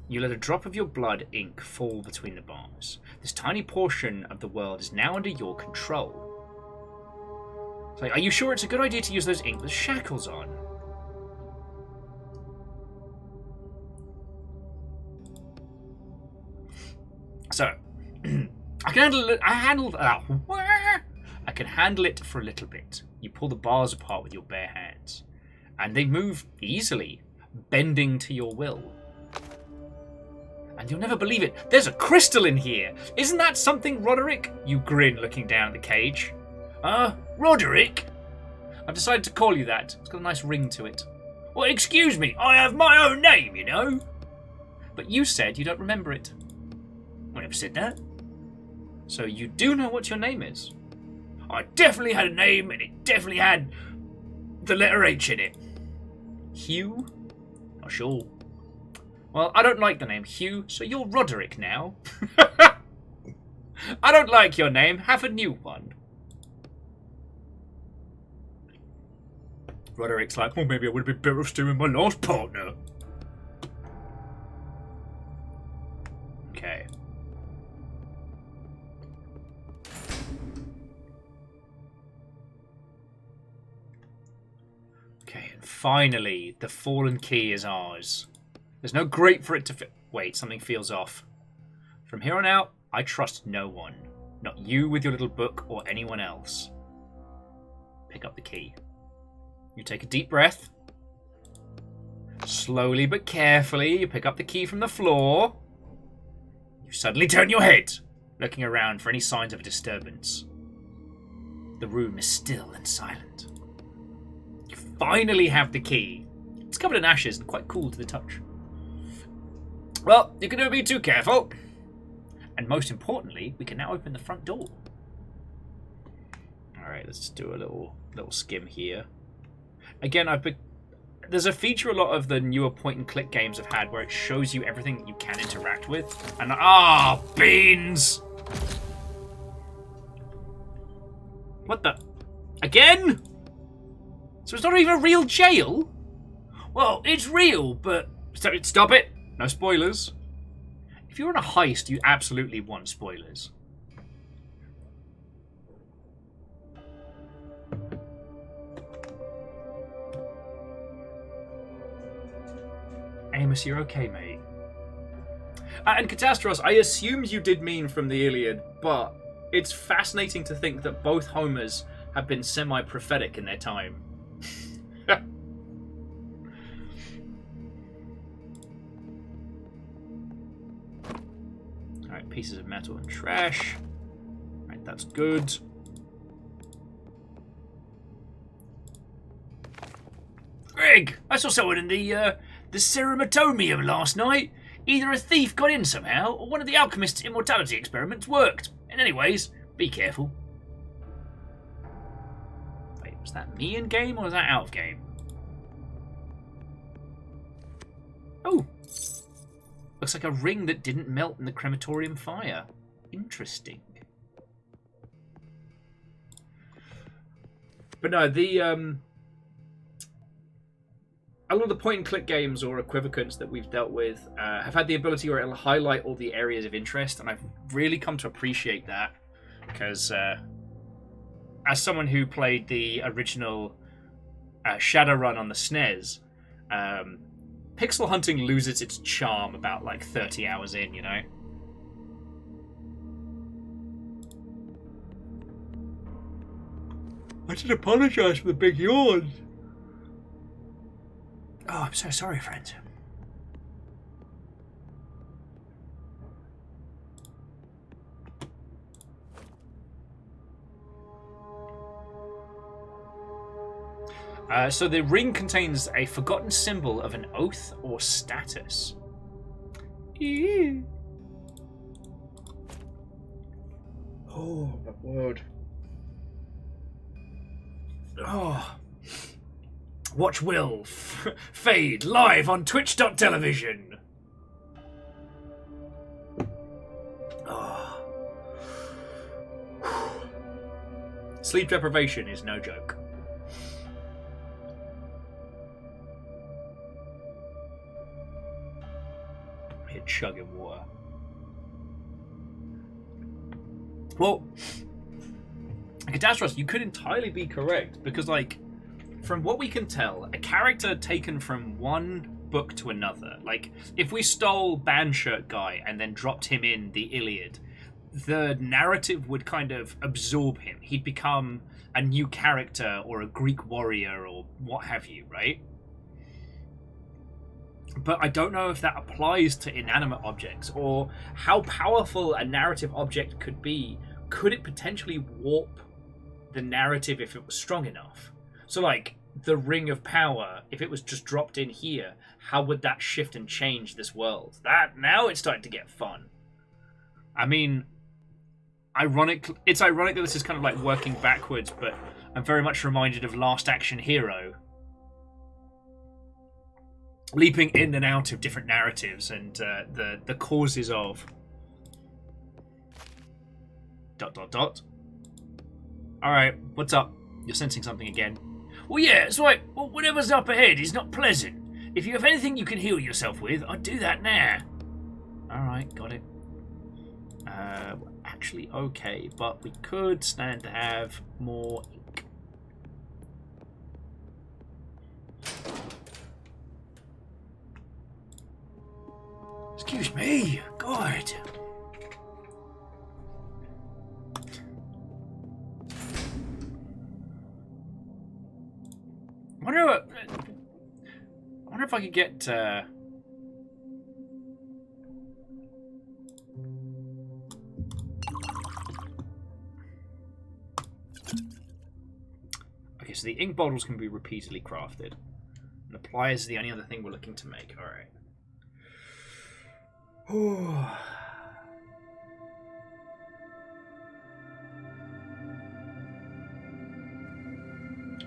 You let a drop of your blood ink fall between the bars. This tiny portion of the world is now under your control. It's like, are you sure it's a good idea to use those ink with shackles on? So, I can handle it. I can handle it for a little bit. You pull the bars apart with your bare hands, and they move easily, bending to your will. And you'll never believe it, there's a crystal in here! Isn't that something, Roderick? You grin, looking down at the cage. Roderick? I've decided to call you that. It's got a nice ring to it. Well, excuse me, I have my own name, you know. But you said you don't remember it. I never said that. So you do know what your name is? I definitely had a name, and it definitely had the letter H in it. Hugh? Not sure. Well, I don't like the name Hugh, so you're Roderick now. I don't like your name. Have a new one. Roderick's like, well, maybe I would have been better off stealing my last partner. Okay. Okay, and finally, the fallen key is ours. There's no grate for it to fit. Wait, something feels off. From here on out, I trust no one. Not you with your little book or anyone else. Pick up the key. You take a deep breath. Slowly but carefully, you pick up the key from the floor. You suddenly turn your head, looking around for any signs of a disturbance. The room is still and silent. You finally have the key. It's covered in ashes and quite cool to the touch. Well, you can never be too careful. And most importantly, we can now open the front door. Alright, let's do a little skim here. Again, there's a feature a lot of the newer point-and-click games have had where it shows you everything that you can interact with. And beans! What the? Again? So it's not even a real jail? Well, it's real, but... Stop it! No spoilers. If you're on a heist, you absolutely want spoilers. Amos, you're okay, mate. And Catastros, I assumed you did mean from the Iliad, but it's fascinating to think that both Homers have been semi-prophetic in their time. Alright, pieces of metal and trash. Alright, that's good. Greg, I saw someone in the Ceramatomium last night. Either a thief got in somehow, or one of the alchemist's immortality experiments worked. And anyways, be careful. Wait, was that me in game or was that out of game? Oh, looks like a ring that didn't melt in the crematorium fire. Interesting. But no, a lot of the point-and-click games or equivocants that we've dealt with have had the ability where it'll highlight all the areas of interest, and I've really come to appreciate that because as someone who played the original Shadowrun on the SNES, pixel hunting loses its charm about like 30 hours in, you know? I should apologise for the big yawn. Oh, I'm so sorry, friend. So the ring contains a forgotten symbol of an oath or status. Ew. Oh, my word. Oh. Watch Will fade live on Twitch.television. Oh. Sleep deprivation is no joke. Hit chugging water. Well, Catastros, you could entirely be correct because, like, from what we can tell, a character taken from one book to another, like if we stole Bandshirt Guy and then dropped him in the Iliad, the narrative would kind of absorb him. He'd become a new character or a Greek warrior or what have you, right? But I don't know if that applies to inanimate objects or how powerful a narrative object could be. Could it potentially warp the narrative if it was strong enough? So, like, the Ring of Power, if it was just dropped in here, how would that shift and change this world? Now it's starting to get fun. I mean, it's ironic that this is kind of like working backwards, but I'm very much reminded of Last Action Hero. Leaping in and out of different narratives and the causes of... ... Alright, what's up? You're sensing something again. Well, yeah, that's right. Well, whatever's up ahead is not pleasant. If you have anything you can heal yourself with, I'd do that now. Alright, got it. Actually, okay, but we could stand to have more ink. Excuse me, God. I wonder if I could get... Okay, so the ink bottles can be repeatedly crafted. And the pliers is the only other thing we're looking to make. Alright.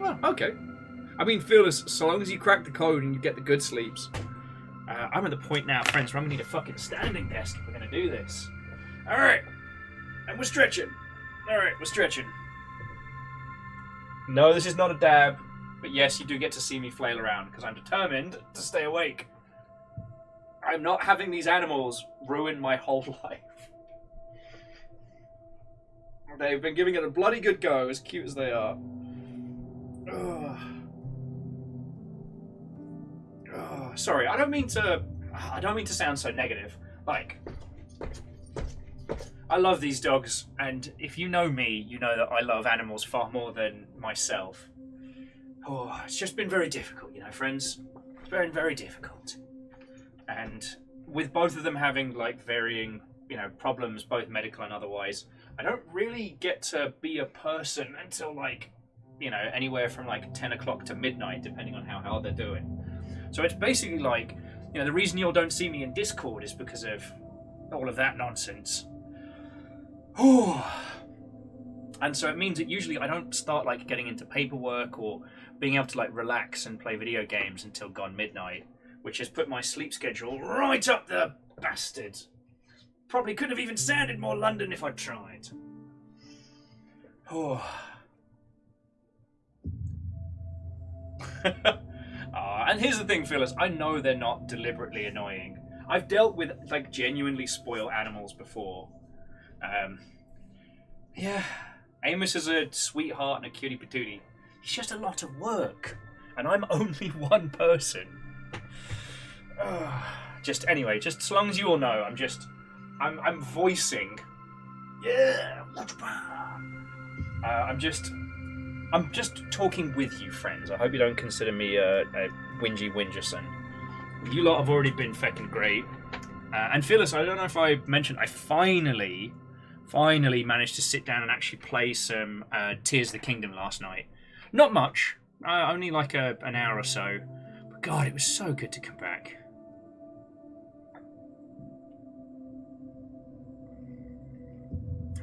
Well, okay. I mean, Fearless, so long as you crack the code and you get the good sleeps. I'm at the point now, friends, where I'm going to need a fucking standing desk if we're going to do this. Alright. And we're stretching. Alright, we're stretching. No, this is not a dab. But yes, you do get to see me flail around, because I'm determined to stay awake. I'm not having these animals ruin my whole life. They've been giving it a bloody good go, as cute as they are. Ugh. Ugh. Sorry, I don't mean to sound so negative. Like, I love these dogs, and if you know me, you know that I love animals far more than myself. Oh, it's just been very difficult, you know, friends. It's been very difficult. And with both of them having, like, varying, you know, problems, both medical and otherwise, I don't really get to be a person until, like, you know, anywhere from, like, 10 o'clock to midnight, depending on how hard they're doing. So it's basically like, you know, the reason you all don't see me in Discord is because of all of that nonsense. And so it means that usually I don't start, like, getting into paperwork or being able to, like, relax and play video games until gone midnight, which has put my sleep schedule right up the bastard. Probably couldn't have even sounded more London if I tried. And here's the thing, Phyllis. I know they're not deliberately annoying. I've dealt with, like, genuinely spoiled animals before. Yeah. Amos is a sweetheart and a cutie patootie. It's just a lot of work. And I'm only one person. Just so long as you all know, I'm voicing. Yeah. I'm just talking with you, friends. I hope you don't consider me a whingy whingerson. You lot have already been feckin' great. And Phyllis, I don't know if I mentioned, I finally managed to sit down and actually play some Tears of the Kingdom last night. Not much, only like an hour or so. But God, it was so good to come back.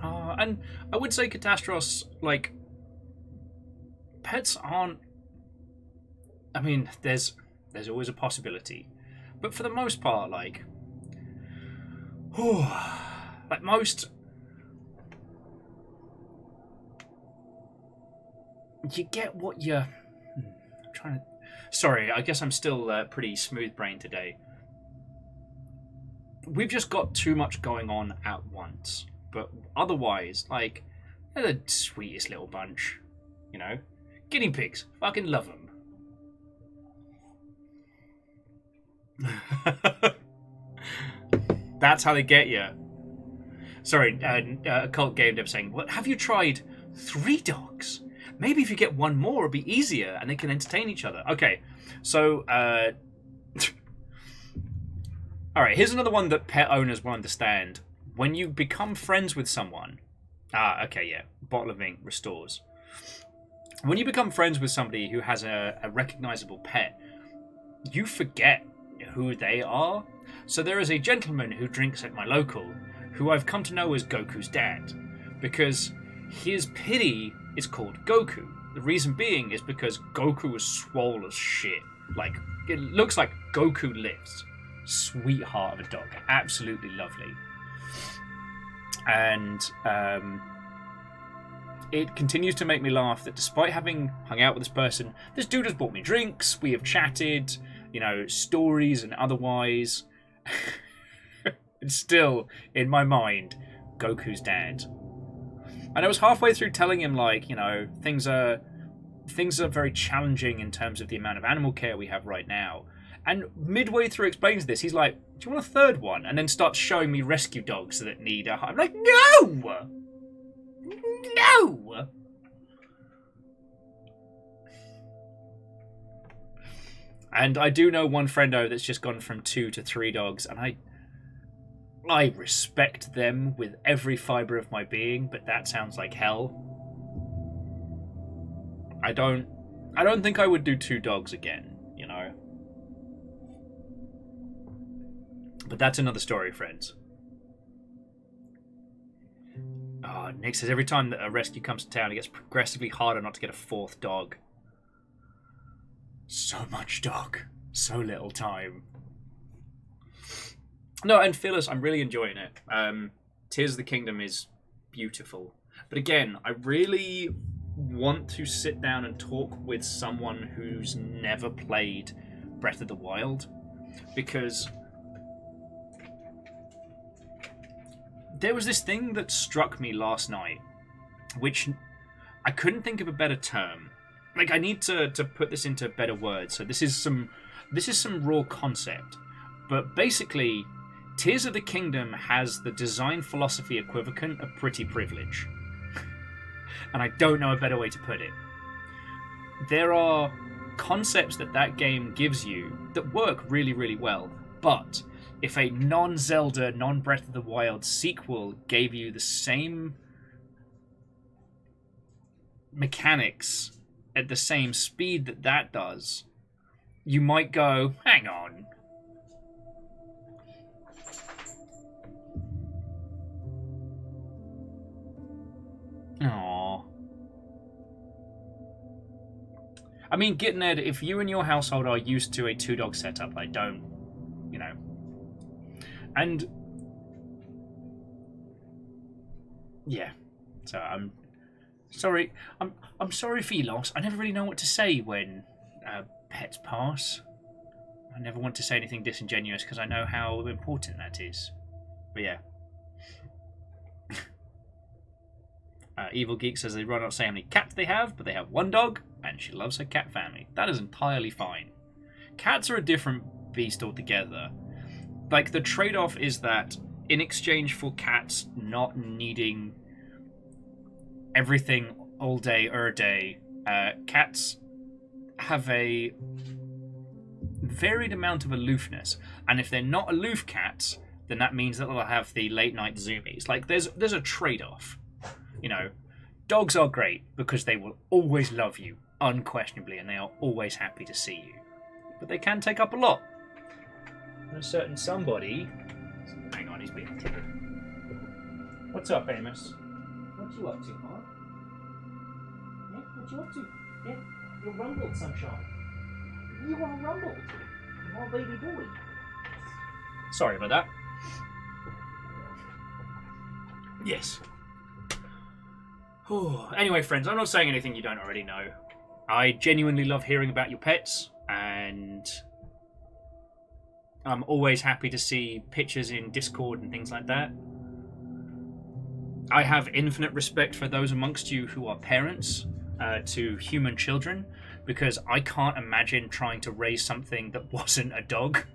And I would say Catastros, like, pets aren't... I mean, there's always a possibility. But for the most part, like... like most... You get what you... I'm trying to... Sorry, I guess I'm still pretty smooth-brained today. We've just got too much going on at once. But otherwise, like, they're the sweetest little bunch. You know? Guinea pigs. Fucking love them. That's how they get you. Sorry, Occult Game Dev saying, "What, have you tried 3 dogs? Maybe if you get one more, it'll be easier and they can entertain each other." Okay, so, alright, here's another one that pet owners will understand. When you become friends with someone... okay, yeah. Bottle of ink restores. When you become friends with somebody who has a recognizable pet, you forget who they are. So there is a gentleman who drinks at my local, who I've come to know as Goku's dad, because his pity is called Goku. The reason being is because Goku is swole as shit. Like, it looks like Goku lives. Sweetheart of a dog. Absolutely lovely. And it continues to make me laugh that despite having hung out with this person, this dude has bought me drinks, we have chatted, you know, stories and otherwise. It's still, in my mind, Goku's dad. And I was halfway through telling him, like, you know, things are very challenging in terms of the amount of animal care we have right now. And midway through explaining this, he's like, "Do you want a third one?" And then starts showing me rescue dogs that need a... I'm like, no! No! And I do know one friendo that's just gone from 2 to 3 dogs, and I respect them with every fibre of my being, but that sounds like hell. I don't think I would do 2 dogs again, you know. But that's another story, friends. Oh, Nick says every time that a rescue comes to town, it gets progressively harder not to get a 4th dog. So much dog. So little time. No, and Phyllis, I'm really enjoying it. Tears of the Kingdom is beautiful. But again, I really want to sit down and talk with someone who's never played Breath of the Wild. Because there was this thing that struck me last night, which I couldn't think of a better term. Like, I need to put this into better words. So this is some raw concept. But basically, Tears of the Kingdom has the design philosophy equivalent of pretty privilege. And I don't know a better way to put it. There are concepts that game gives you that work really, really well. But if a non-Zelda, non-Breath of the Wild sequel gave you the same mechanics at the same speed that does, you might go, hang on. Aww. I mean, getting Ed, if you and your household are used to a 2-dog setup, I don't, you know. And yeah, so I'm sorry. I'm sorry for your loss. I never really know what to say when pets pass. I never want to say anything disingenuous because I know how important that is. But yeah. Evil Geek says they run not say how many cats they have, but they have 1 dog, and she loves her cat family. That is entirely fine. Cats are a different beast altogether. Like, the trade-off is that in exchange for cats not needing everything all day, cats have a varied amount of aloofness. And if they're not aloof cats, then that means that they'll have the late-night zoomies. Like, there's a trade-off. You know, dogs are great because they will always love you, unquestionably, and they are always happy to see you. But they can take up a lot. And a certain somebody... Hang on, he's being a ticket. What's up, Amos? What you up to, huh? Yeah, what you up to? Yeah, you're rumbled, sunshine. You are rumbled. You are baby boy. Sorry about that. Yes. Anyway, friends, I'm not saying anything you don't already know. I genuinely love hearing about your pets, and I'm always happy to see pictures in Discord and things like that. I have infinite respect for those amongst you who are parents to human children, because I can't imagine trying to raise something that wasn't a dog.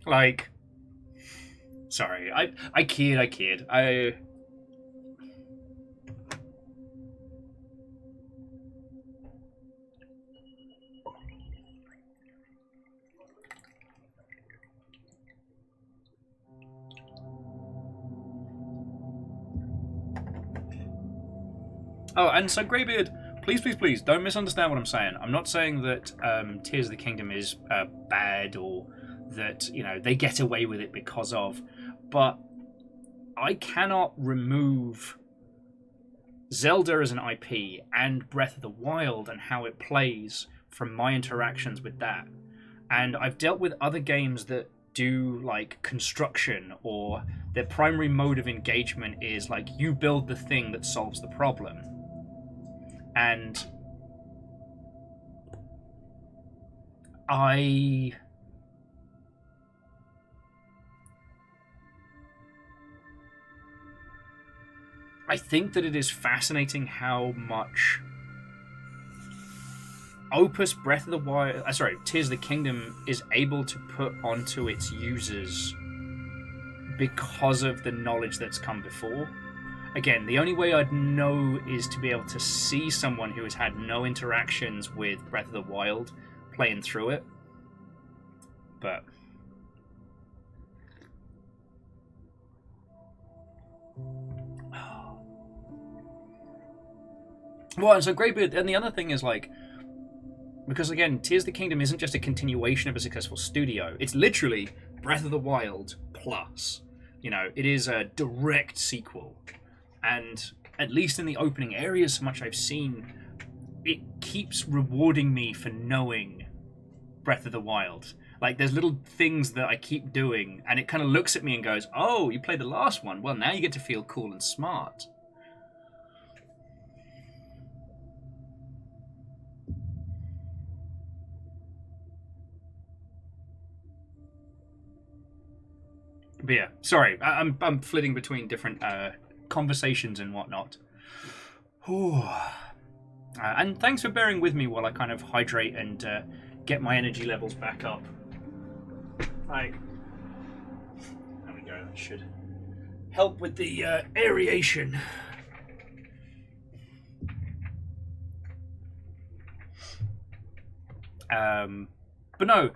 Like, sorry, I kid. Oh, and so Greybeard, please, don't misunderstand what I'm saying. I'm not saying that Tears of the Kingdom is bad, or that, you know, they get away with it because of, but I cannot remove Zelda as an IP and Breath of the Wild and how it plays from my interactions with that. And I've dealt with other games that do, like, construction, or their primary mode of engagement is, like, you build the thing that solves the problem. And I think that it is fascinating how much Opus Breath of the Wild, Tears of the Kingdom is able to put onto its users because of the knowledge that's come before. Again, the only way I'd know is to be able to see someone who has had no interactions with Breath of the Wild playing through it. But well, it's a great bit. And the other thing is, like, because again, Tears of the Kingdom isn't just a continuation of a successful studio. It's literally Breath of the Wild plus. You know, it is a direct sequel. And at least in the opening areas, so much I've seen, it keeps rewarding me for knowing Breath of the Wild. Like, there's little things that I keep doing, and it kind of looks at me and goes, oh, you played the last one. Well, now you get to feel cool and smart. But yeah, sorry, I'm flitting between different conversations and whatnot. And thanks for bearing with me while I kind of hydrate and get my energy levels back up. Like, there we go. That should help with the aeration. But no,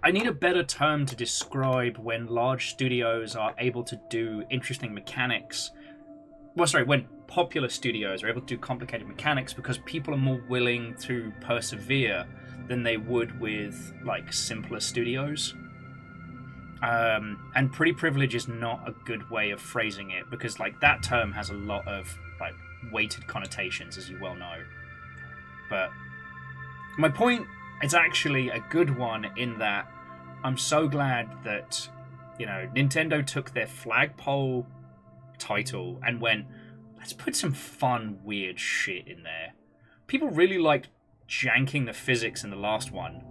I need a better term to describe when large studios are able to do interesting mechanics. Well, sorry, when popular studios are able to do complicated mechanics because people are more willing to persevere than they would with, like, simpler studios. And pretty privilege is not a good way of phrasing it because, like, that term has a lot of, like, weighted connotations, as you well know. But my point is actually a good one in that I'm so glad that, you know, Nintendo took their flagpole title and went, let's put some fun, weird shit in there. People really liked janking the physics in the last one.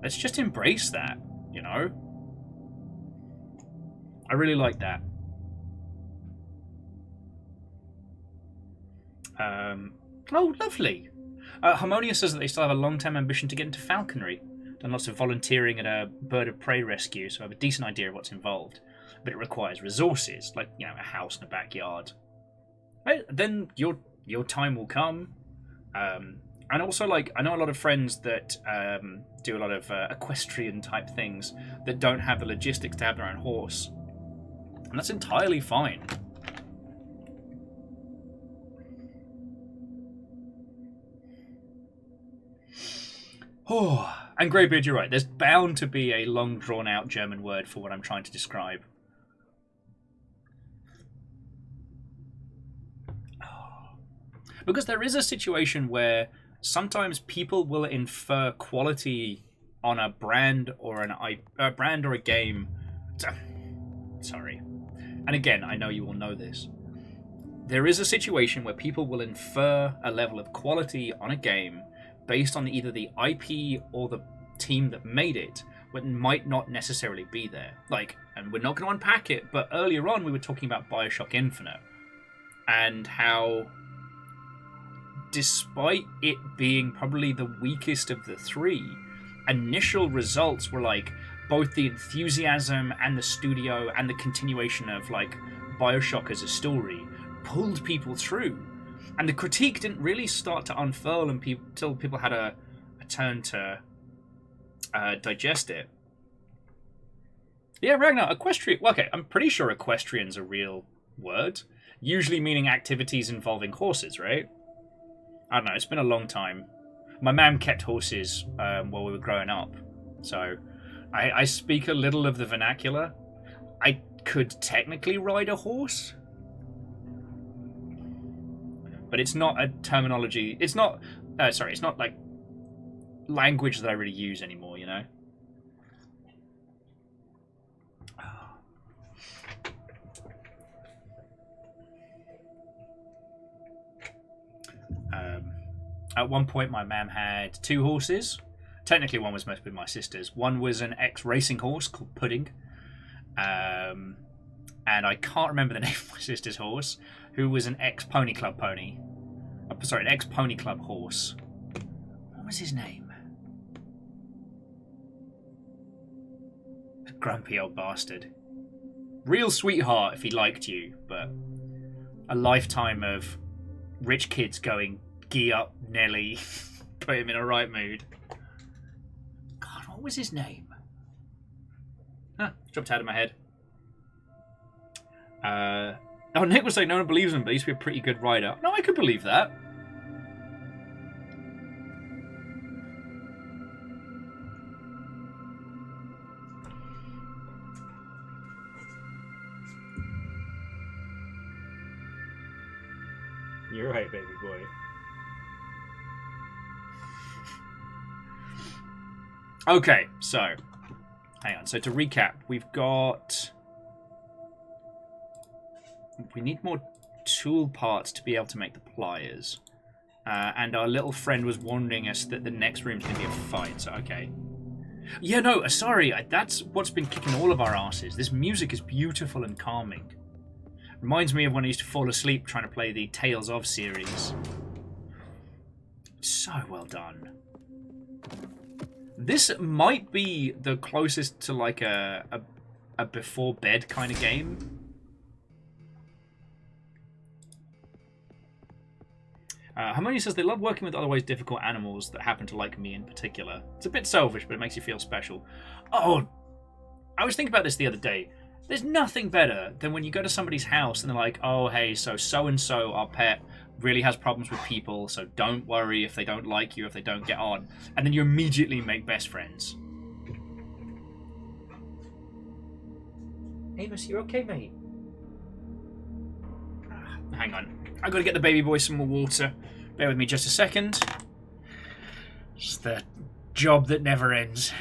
Let's just embrace that, you know? I really like that. Oh, lovely. Harmonia says that they still have a long-term ambition to get into falconry. Done lots of volunteering at a bird of prey rescue, so I have a decent idea of what's involved. But it requires resources, like, you know, a house and a backyard. Then your time will come. And also, like, I know a lot of friends that do a lot of equestrian type things that don't have the logistics to have their own horse. And that's entirely fine. Oh, and Greybeard, you're right. There's bound to be a long, drawn-out German word for what I'm trying to describe. Because there is a situation where sometimes people will infer quality on a brand or a game. Sorry. And again, I know you all know this. There is a situation where people will infer a level of quality on a game based on either the IP or the team that made it, when might not necessarily be there. Like, and we're not going to unpack it, but earlier on we were talking about BioShock Infinite and how, despite it being probably the weakest of the three, initial results were like both the enthusiasm and the studio and the continuation of, like, BioShock as a story pulled people through. And the critique didn't really start to unfurl until people had a turn to digest it. Yeah, Ragnar, equestrian. Well, okay, I'm pretty sure equestrian's a real word, usually meaning activities involving horses, right? I don't know, it's been a long time. My mum kept horses while we were growing up, so I speak a little of the vernacular. I could technically ride a horse, but it's not a terminology. It's not. It's not like language that I really use anymore. You know. At one point, my mum had 2 horses. Technically, one was mostly my sister's. One was an ex-racing horse called Pudding. And I can't remember the name of my sister's horse, who was an ex-Pony Club pony. Sorry, an ex-Pony Club horse. What was his name? Grumpy old bastard. Real sweetheart if he liked you, but a lifetime of rich kids going, "Gee up, Nelly." Put him in a right mood. was his name? Huh, dropped out of my head. Oh, Nick was saying no one believes him, but he used to be a pretty good writer. No, I could believe that. You're right, baby boy. Okay, so hang on. So to recap, we've got... We need more tool parts to be able to make the pliers. And our little friend was warning us that the next room's going to be a fight, so okay. Yeah, no, sorry, that's what's been kicking all of our asses. This music is beautiful and calming. Reminds me of when I used to fall asleep trying to play the Tales of series. So well done. This might be the closest to like a before bed kind of game. Hermione says they love working with otherwise difficult animals that happen to like me in particular. It's a bit selfish, but it makes you feel special. Oh, I was thinking about this the other day. There's nothing better than when you go to somebody's house and they're like, oh, hey, so-and-so, our pet, really has problems with people, so don't worry if they don't like you, if they don't get on. And then you immediately make best friends. Amos, you okay, mate? Hang on. I've got to get the baby boy some more water. Bear with me just a second. It's the job that never ends.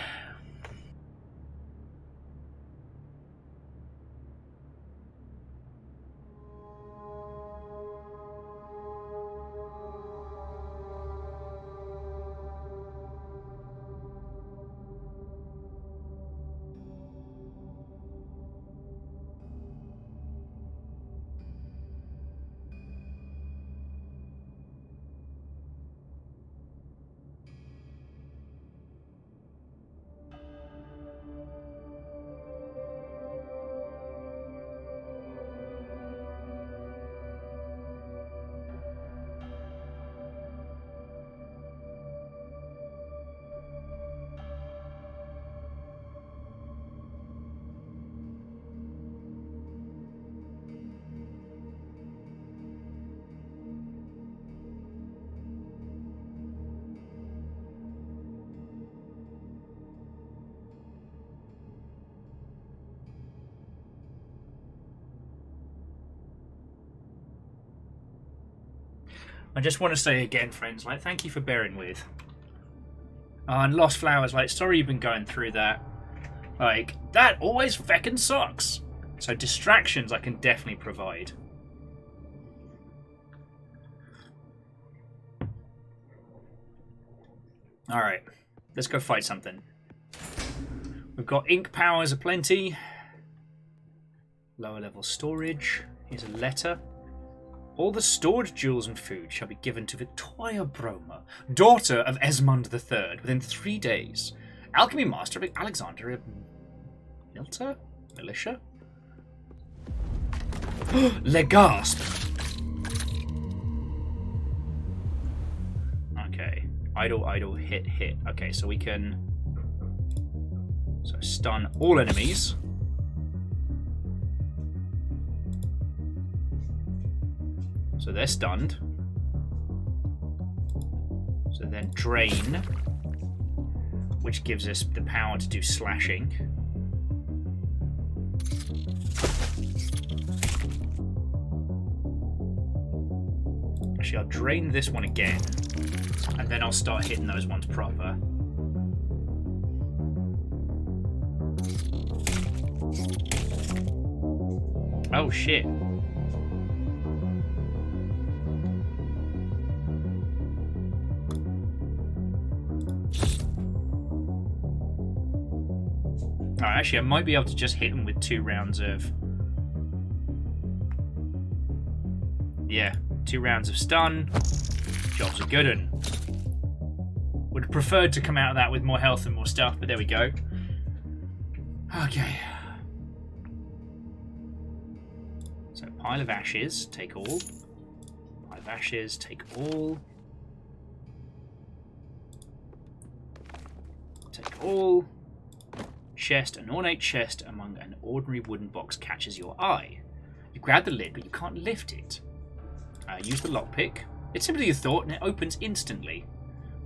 I just want to say again, friends, like, thank you for bearing with. And Lost Flowers, like, sorry you've been going through that. Like, that always feckin' sucks. So distractions I can definitely provide. Alright, let's go fight something. We've got ink powers aplenty. Lower level storage. Here's a letter. All the stored jewels and food shall be given to Victoria Broma, daughter of Esmond III, within 3 days. Alchemy master of Alexandria Militia? Legasp! Okay. Idle, hit. Okay, so we can... So stun all enemies. So they're stunned. So then drain, which gives us the power to do slashing. Actually, I'll drain this one again, and then I'll start hitting those ones proper. Oh shit. Actually, I might be able to just hit him with 2 rounds of... Yeah, 2 rounds of stun. Job's a good one. Would have preferred to come out of that with more health and more stuff, but there we go. Okay. So, pile of ashes, take all. Pile of ashes, take all. Take all. Chest, an ornate chest among an ordinary wooden box catches your eye. You grab the lid, but you can't lift it. Use the lockpick. It's simply a thought, and it opens instantly.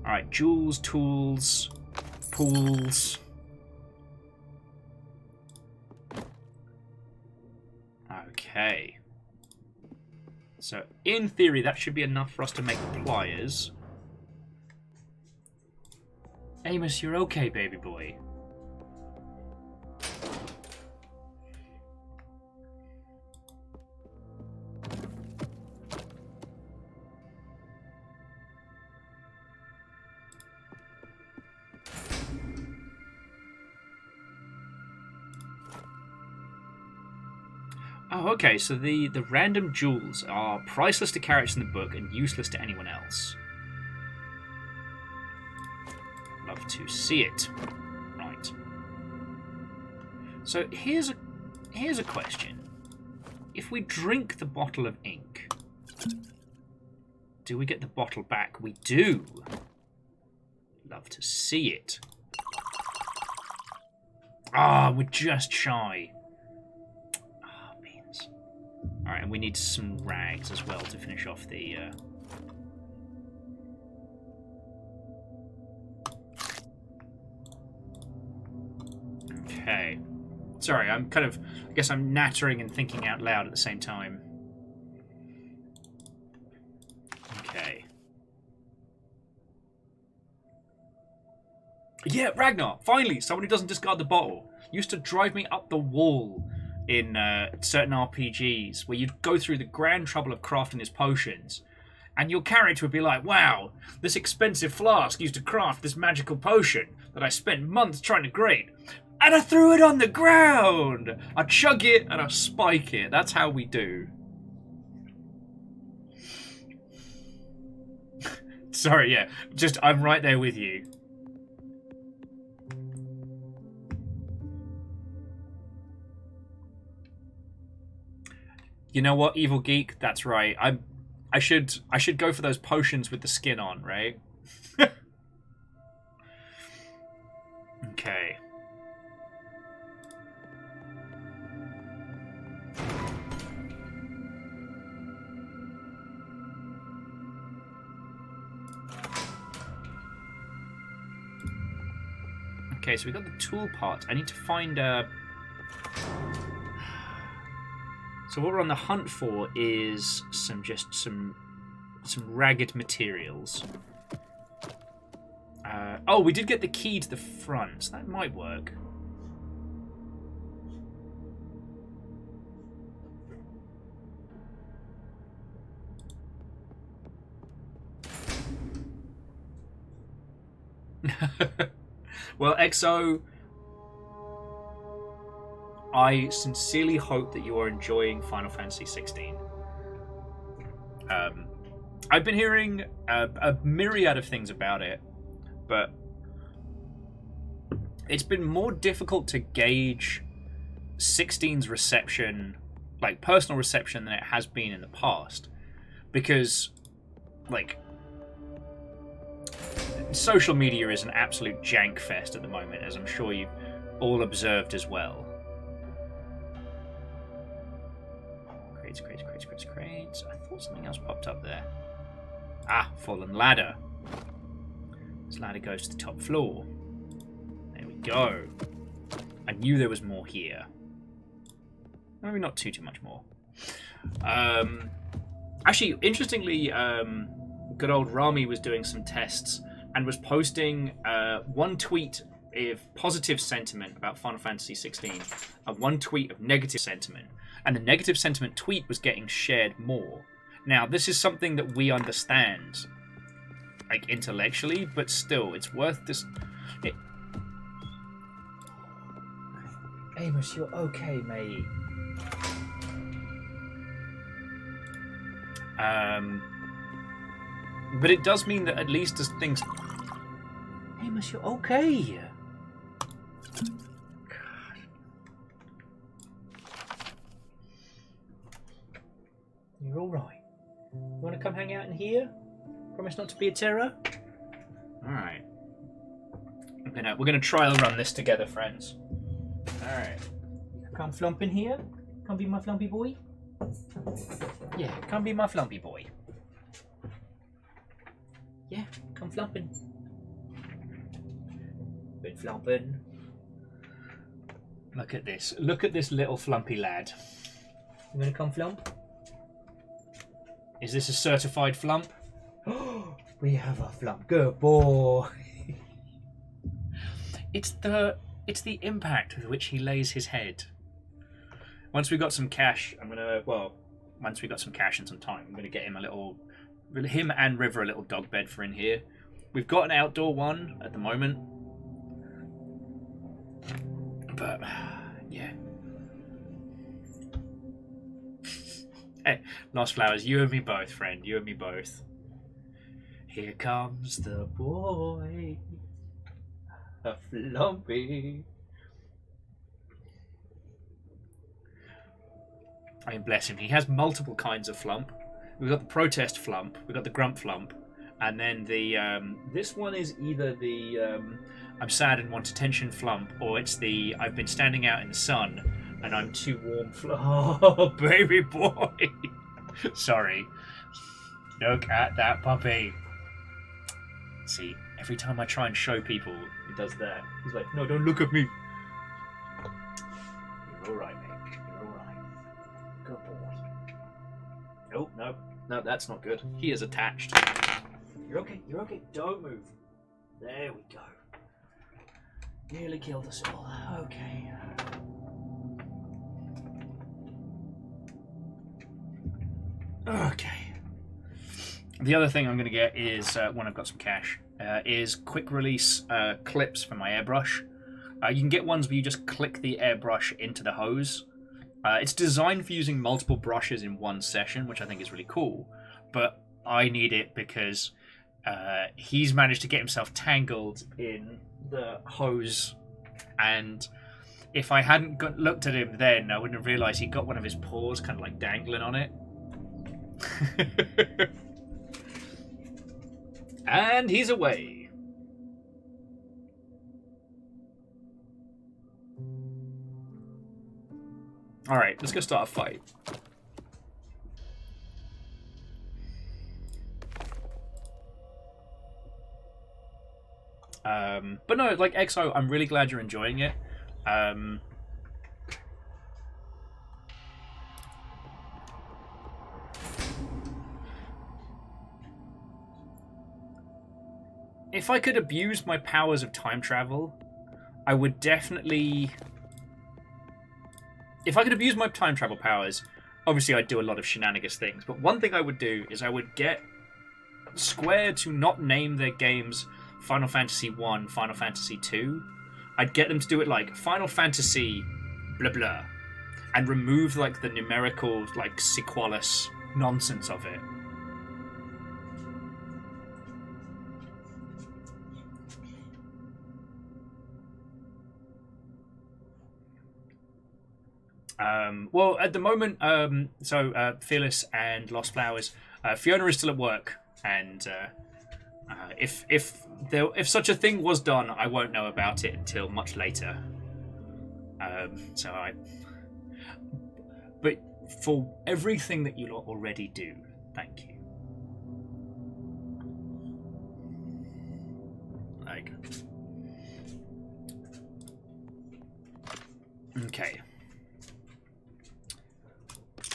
Alright, jewels, tools, pools. Okay. So, in theory, that should be enough for us to make pliers. Amos, you're okay, baby boy. Oh, okay, so the random jewels are priceless to characters in the book and useless to anyone else. Love to see it. Right. So here's a question. If we drink the bottle of ink, do we get the bottle back? We do. Love to see it. Ah, we're just shy. Alright, and we need some rags as well to finish off the... Okay. Sorry, I'm kind of... I guess I'm nattering and thinking out loud at the same time. Okay. Yeah, Ragnar! Finally! Someone who doesn't discard the bottle. Used to drive me up the wall in certain RPGs where you'd go through the grand trouble of crafting these potions and your character would be like, wow, this expensive flask used to craft this magical potion that I spent months trying to grade, and I threw it on the ground. I chug it and I spike it. That's how we do. Sorry, yeah, just I'm right there with you. You know what, Evil Geek? That's right. I should go for those potions with the skin on, right? Okay. Okay, so we got the tool part. I need to find So what we're on the hunt for is some ragged materials. Oh, we did get the key to the front, so that might work. Well, XO, I sincerely hope that you are enjoying Final Fantasy 16. I've been hearing a myriad of things about it, but it's been more difficult to gauge 16's reception, like personal reception, than it has been in the past. Because, like, social media is an absolute jank fest at the moment, as I'm sure you've all observed as well. Crates. I thought something else popped up there. Ah, fallen ladder. This ladder goes to the top floor. There we go. I knew there was more here. Maybe not too much more. Actually, interestingly, good old Rami was doing some tests and was posting one tweet of positive sentiment about Final Fantasy 16 and one tweet of negative sentiment. And the negative sentiment tweet was getting shared more. Now, this is something that we understand, like, intellectually, but still, it's worth this... Amos, you're okay, mate. But it does mean that at least as things... Amos, you're okay. You're alright. You want to come hang out in here? Promise not to be a terror? Alright. We're gonna trial run this together, friends. Alright. Come flump in here. Come be my flumpy boy. Yeah, come be my flumpy boy. Yeah, come flumping. Been flumping. Look at this. Look at this little flumpy lad. You gonna come flump? Is this a certified flump? We have a flump. Good boy. It's the impact with which he lays his head. Once we got some cash, once we got some cash and some time, I'm gonna get him him and River a little dog bed for in here. We've got an outdoor one at the moment, but yeah. Hey, Lost Flowers, you and me both, friend. You and me both. Here comes the boy, a flumpy. I mean, bless him. He has multiple kinds of flump. We've got the protest flump, we've got the grump flump, and then the this one is either the I'm sad and want attention flump, or it's the I've been standing out in the sun and I'm too warm flump. Oh, baby boy. Sorry. Look at that puppy. See, every time I try and show people, he does that. He's like, no, don't look at me. You're alright, mate. You're alright. Good boy. Oh, no. No, that's not good. He is attached. You're okay. You're okay. Don't move. There we go. Nearly killed us all. Okay. Okay. The other thing I'm going to get is, when I've got some cash, is quick release clips for my airbrush. You can get ones where you just click the airbrush into the hose. It's designed for using multiple brushes in one session, which I think is really cool. But I need it because he's managed to get himself tangled in the hose. And if I hadn't looked at him then, I wouldn't have realised he got one of his paws kind of like dangling on it. And he's away. Alright, let's go start a fight. But no, like, EXO, I'm really glad you're enjoying it. If I could abuse my powers of time travel, I would definitely... If I could abuse my time travel powers, obviously I'd do a lot of shenanigans things, but one thing I would do is I would get Square to not name their games Final Fantasy 1, Final Fantasy 2. I'd get them to do it like Final Fantasy blah blah, and remove like the numerical like sequelous nonsense of it. Well, at the moment, Fearless and Lost Flowers, Fiona is still at work, and if such a thing was done, I won't know about it until much later. But for everything that you lot already do, thank you. Like, okay.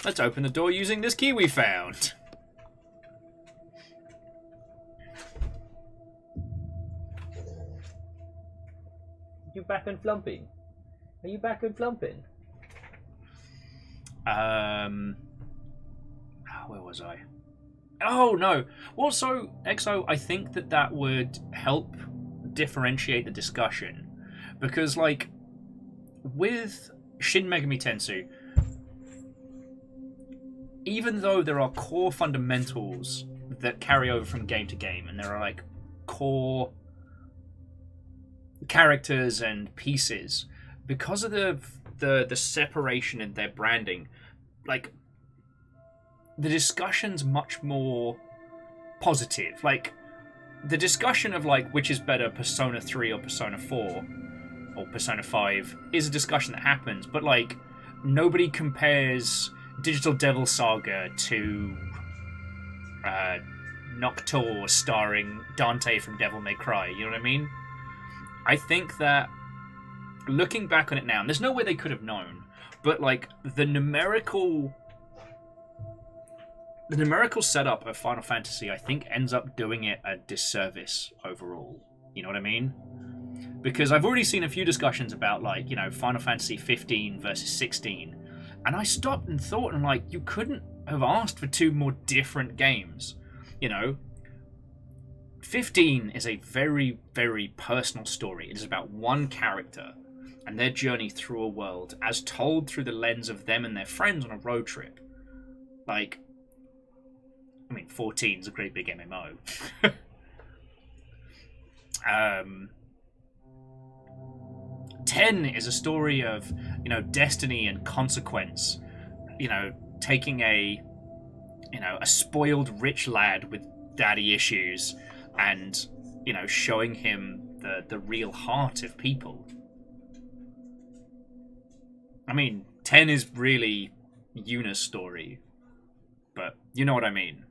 Let's open the door using this key we found. You back and flumping? Are you back and flumping? Where was I? Oh no. Well, so EXO, I think that would help differentiate the discussion, because like with Shin Megami Tensei, even though there are core fundamentals that carry over from game to game, and there are like core characters and pieces, because of the separation in their branding, like the discussion's much more positive. Like the discussion of like which is better, Persona 3 or Persona 4 or Persona 5 is a discussion that happens, but like nobody compares Digital Devil Saga to Nocturne starring Dante from Devil May Cry. You know what I mean? I think that looking back on it now, and there's no way they could have known, but like the numerical setup of Final Fantasy, I think, ends up doing it a disservice overall. You know what I mean? Because I've already seen a few discussions about, like, you know, Final Fantasy 15 versus 16, and I stopped and thought, and like, you couldn't have asked for two more different games. You know, 15 is a very, very personal story. It is about one character and their journey through a world as told through the lens of them and their friends on a road trip. Like, I mean, 14 is a great big MMO. 10 is a story of, you know, destiny and consequence. You know, taking a spoiled rich lad with daddy issues and, you know, showing him the real heart of people. I mean, 10 is really Yuna's story, but you know what I mean.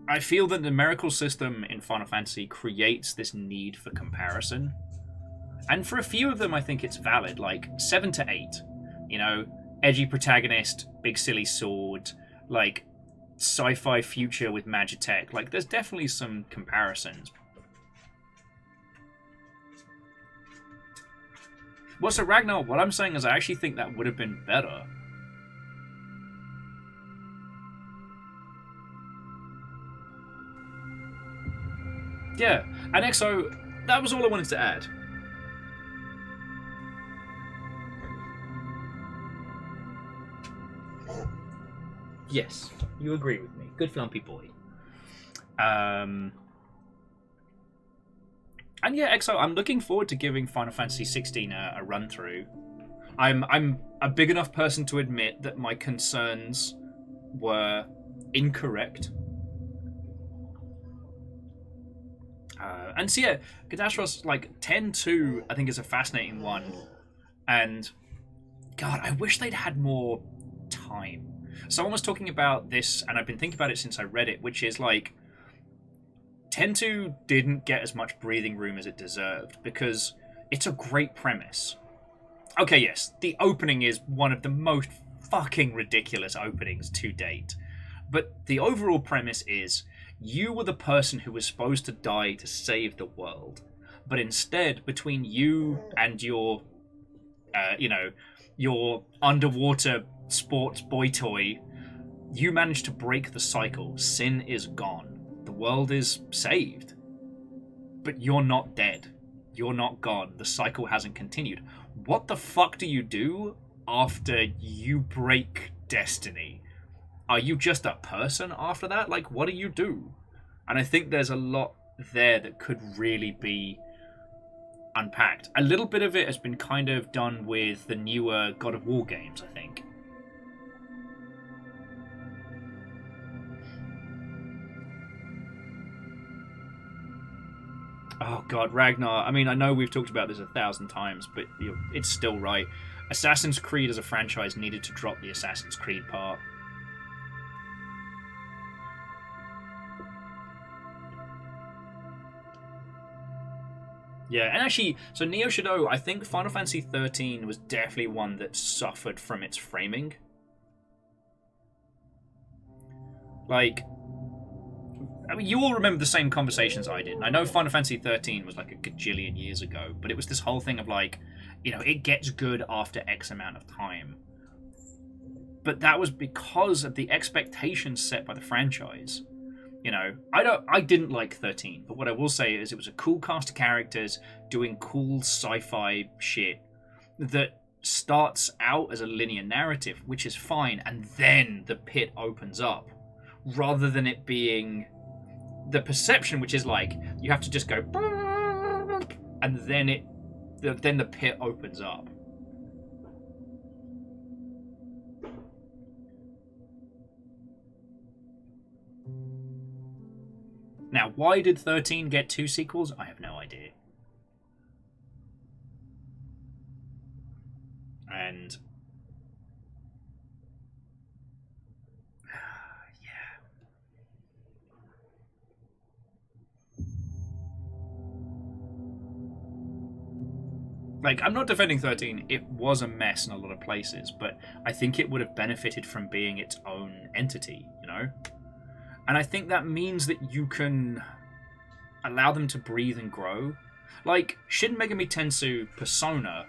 I feel that the numerical system in Final Fantasy creates this need for comparison. And for a few of them, I think it's valid, like 7 to 8. You know, edgy protagonist, big silly sword, like sci-fi future with Magitech. Like, there's definitely some comparisons. Well, so Ragnar, what I'm saying is I actually think that would have been better. Yeah, and EXO, that was all I wanted to add. Yes, you agree with me. Good flumpy boy. And yeah, EXO, I'm looking forward to giving Final Fantasy 16 a run through. I'm a big enough person to admit that my concerns were incorrect. And so yeah, Catastros, like 10-2, I think is a fascinating one. And God, I wish they'd had more time. Someone was talking about this, and I've been thinking about it since I read it, which is like 10-2 didn't get as much breathing room as it deserved because it's a great premise. Okay, yes, the opening is one of the most fucking ridiculous openings to date. But the overall premise is you were the person who was supposed to die to save the world. But instead, between you and your, your underwater sports boy toy, you managed to break the cycle. Sin is gone. The world is saved. But you're not dead. You're not gone. The cycle hasn't continued. What the fuck do you do after you break destiny? Are you just a person after that? Like, what do you do? And I think there's a lot there that could really be unpacked. A little bit of it has been kind of done with the newer God of War games, I think. Oh god, Ragnar. I mean, I know we've talked about this 1,000 times, but it's still right. Assassin's Creed as a franchise needed to drop the Assassin's Creed part. Yeah, and actually, so Neo Shadow, I think Final Fantasy 13 was definitely one that suffered from its framing. Like, I mean, you all remember the same conversations I did. And I know Final Fantasy 13 was like a gajillion years ago, but it was this whole thing of like, you know, it gets good after X amount of time. But that was because of the expectations set by the franchise. You know, I didn't like 13, but what I will say is it was a cool cast of characters doing cool sci-fi shit that starts out as a linear narrative, which is fine, and then the pit opens up, rather than it being the perception, which is like you have to just go, and then the pit opens up. Now, why did 13 get 2 sequels? I have no idea. And like, I'm not defending 13. It was a mess in a lot of places, but I think it would have benefited from being its own entity, you know? And I think that means that you can allow them to breathe and grow. Like, Shin Megami Tensei Persona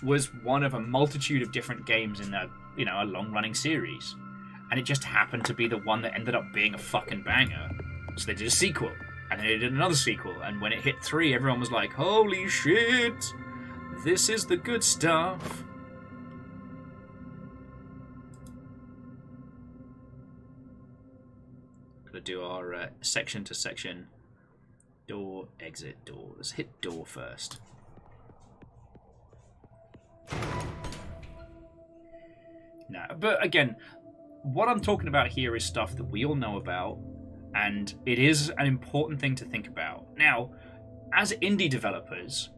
was one of a multitude of different games in a, you know, a long-running series. And it just happened to be the one that ended up being a fucking banger. So they did a sequel, and then they did another sequel, and when it hit 3, everyone was like, holy shit! This is the good stuff. Gotta do our section to section. Door, exit, door. Let's hit door first. No, but again, what I'm talking about here is stuff that we all know about, and it is an important thing to think about. Now, as indie developers,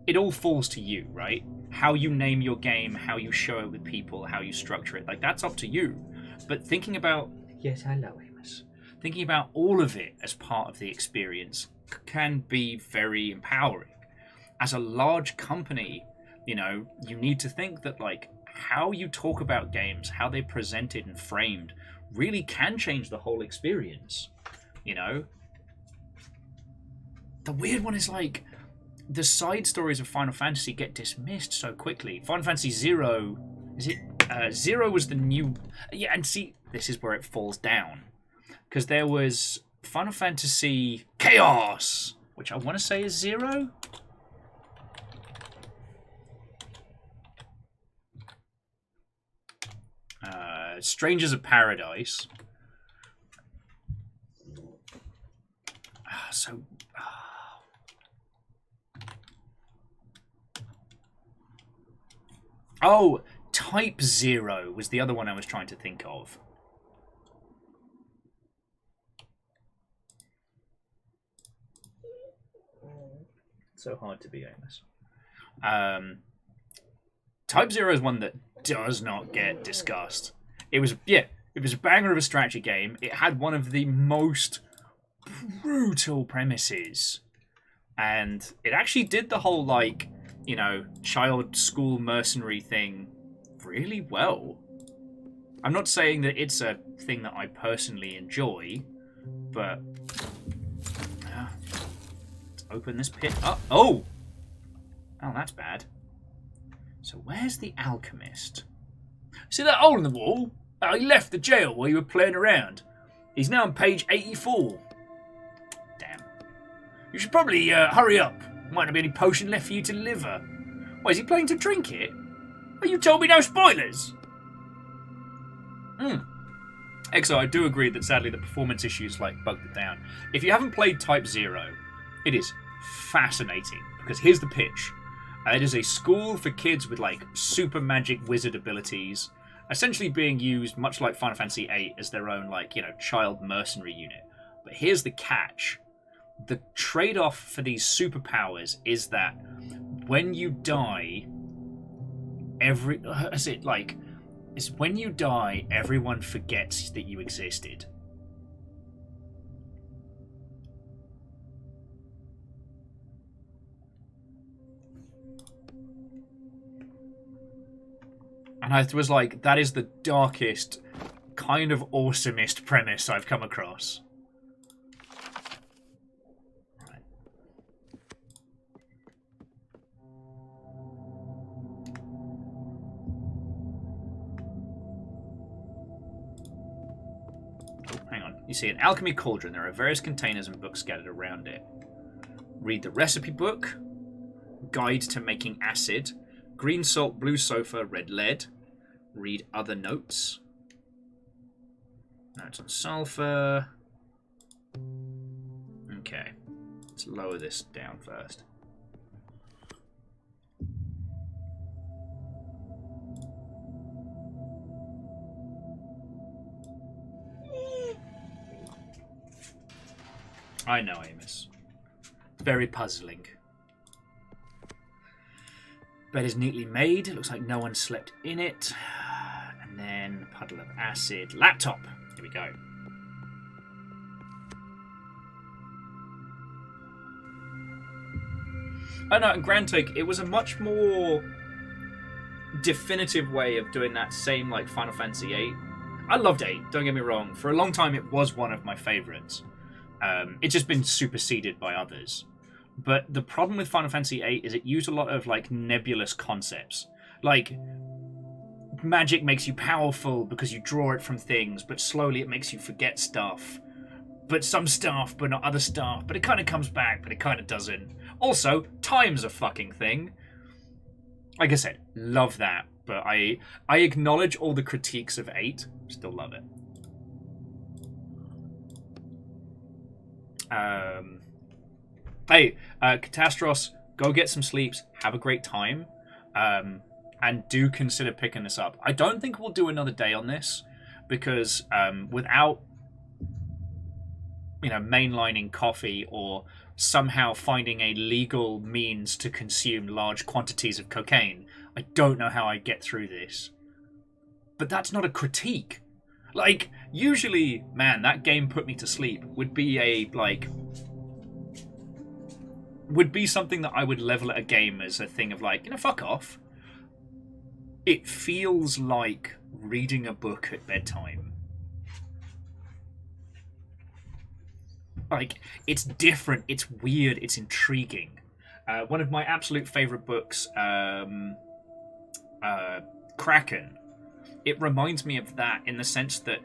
it all falls to you, right? How you name your game, how you show it with people, how you structure it, like, that's up to you. But thinking about... Yes, hello, Amos. Thinking about all of it as part of the experience can be very empowering. As a large company, you know, you need to think that, like, how you talk about games, how they're presented and framed, really can change the whole experience, you know? The weird one is, like, the side stories of Final Fantasy get dismissed so quickly. Final Fantasy Zero, is it? Zero was the new... Yeah, and see, this is where it falls down. Because there was Final Fantasy Chaos, which I want to say is Zero. Strangers of Paradise. Oh, Type 0 was the other one I was trying to think of. So hard to be Amos. Type 0 is one that does not get discussed. It was a banger of a strategy game. It had one of the most brutal premises. And it actually did the whole, like, you know, child school mercenary thing really well. I'm not saying that it's a thing that I personally enjoy, but let's open this pit up. Oh, that's bad. So where's the alchemist? See that hole in the wall? Oh, he left the jail while you were playing around. He's now on page 84. Damn. You should probably hurry up. Might not be any potion left for you to deliver. Why, is he planning to drink it? Oh, you told me no spoilers! Exo, I do agree that sadly the performance issues bugged it down. If you haven't played Type 0, it is fascinating, because here's the pitch. It is a school for kids with super magic wizard abilities, essentially being used much like Final Fantasy VIII as their own child mercenary unit. But here's the catch. The trade-off for these superpowers is that when you die, everyone forgets that you existed. And I was like, that is the darkest, kind of awesomest premise I've come across. Right. Oh, hang on. You see an alchemy cauldron. There are various containers and books scattered around it. Read the recipe book. Guide to making acid. Green salt, blue sulfur, red lead. Read other notes. Notes on sulfur. Okay. Let's lower this down first. I know, Amos. It's very puzzling. Bed is neatly made. It looks like no one slept in it. And then puddle of acid. Laptop. Here we go. Oh no, in Grand Take, it was a much more definitive way of doing that same like Final Fantasy VIII. I loved 8, don't get me wrong. For a long time it was one of my favourites. It's just been superseded by others. But the problem with Final Fantasy VIII is it used a lot of like nebulous concepts. Like, magic makes you powerful because you draw it from things, but slowly it makes you forget stuff. But some stuff, but not other stuff. But it kind of comes back, but it kind of doesn't. Also, time's a fucking thing. Like I said, love that. But I acknowledge all the critiques of 8. Still love it. Hey, Catastros, go get some sleeps. Have a great time. And do consider picking this up. I don't think we'll do another day on this. Because without mainlining coffee or somehow finding a legal means to consume large quantities of cocaine, I don't know how I'd get through this. But that's not a critique. Like, usually, man, that game put me to sleep would be would be something that I would level at a game as a thing of like, fuck off. It feels like reading a book at bedtime. Like, it's different, it's weird, it's intriguing. One of my absolute favourite books, Kraken, it reminds me of that in the sense that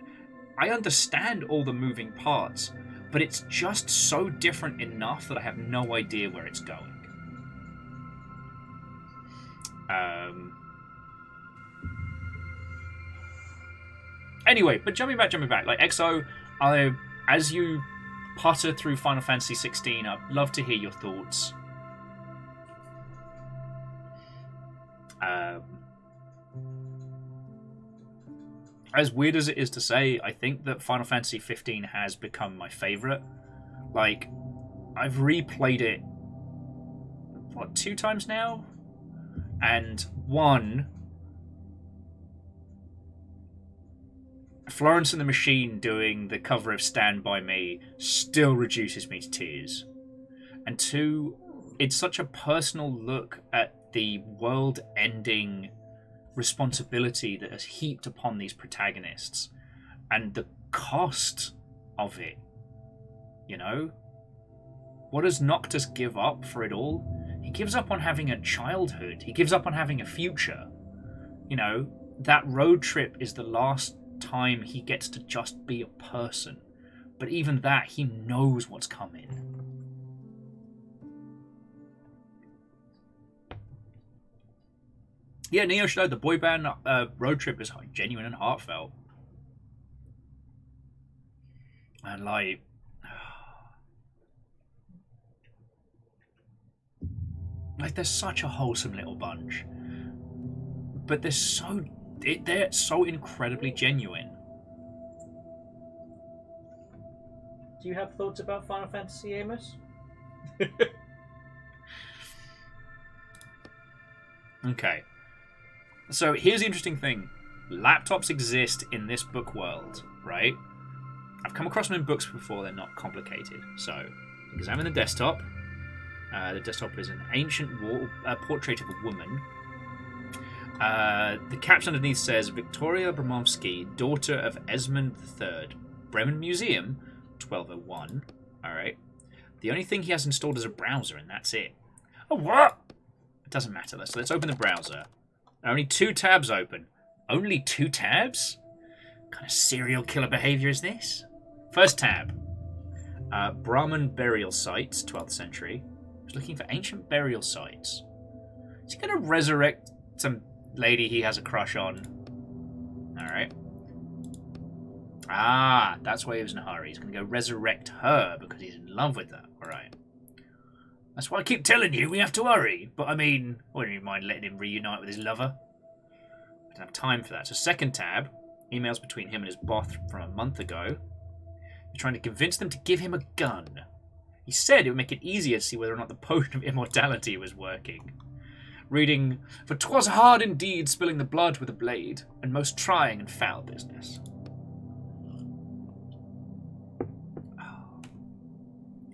I understand all the moving parts, but it's just so different enough that I have no idea where it's going. Anyway, but jumping back, like XO, as you potter through Final Fantasy 16, I'd love to hear your thoughts. As weird as it is to say, I think that Final Fantasy 15 has become my favourite. Like, I've replayed it, 2 times now? And one, Florence and the Machine doing the cover of Stand By Me still reduces me to tears. And 2, it's such a personal look at the world-ending responsibility that is heaped upon these protagonists and the cost of it. What does Noctis give up for it all? He gives up on having a childhood. He gives up on having a future. That road trip is the last time he gets to just be a person. But even that, he knows what's coming. Yeah, Neo Shadow, the boy band road trip is genuine and heartfelt. And like, they're such a wholesome little bunch. But they're so incredibly genuine. Do you have thoughts about Final Fantasy, Amos? Okay. So here's the interesting thing. Laptops exist in this book world, right? I've come across them in books before, they're not complicated. So, examine the desktop. The desktop is an ancient portrait of a woman. The caption underneath says, Victoria Bromovsky, daughter of Esmond III, Bremen Museum, 1201. Alright. The only thing he has installed is a browser, and that's it. Oh, what? It doesn't matter. Let's open the browser. Only 2 tabs open. Only 2 tabs? What kind of serial killer behaviour is this? First tab. Brahmin burial sites, 12th century. He's looking for ancient burial sites. Is he going to resurrect some lady he has a crush on? Alright. Ah, that's why he was in a hurry. He's going to go resurrect her because he's in love with her. Alright. That's why I keep telling you we have to hurry. But I mean, wouldn't you mind letting him reunite with his lover? I don't have time for that. So second tab, emails between him and his boss from a month ago. He's trying to convince them to give him a gun. He said it would make it easier to see whether or not the potion of immortality was working. Reading, "For 'twas hard indeed spilling the blood with a blade, and most trying and foul business."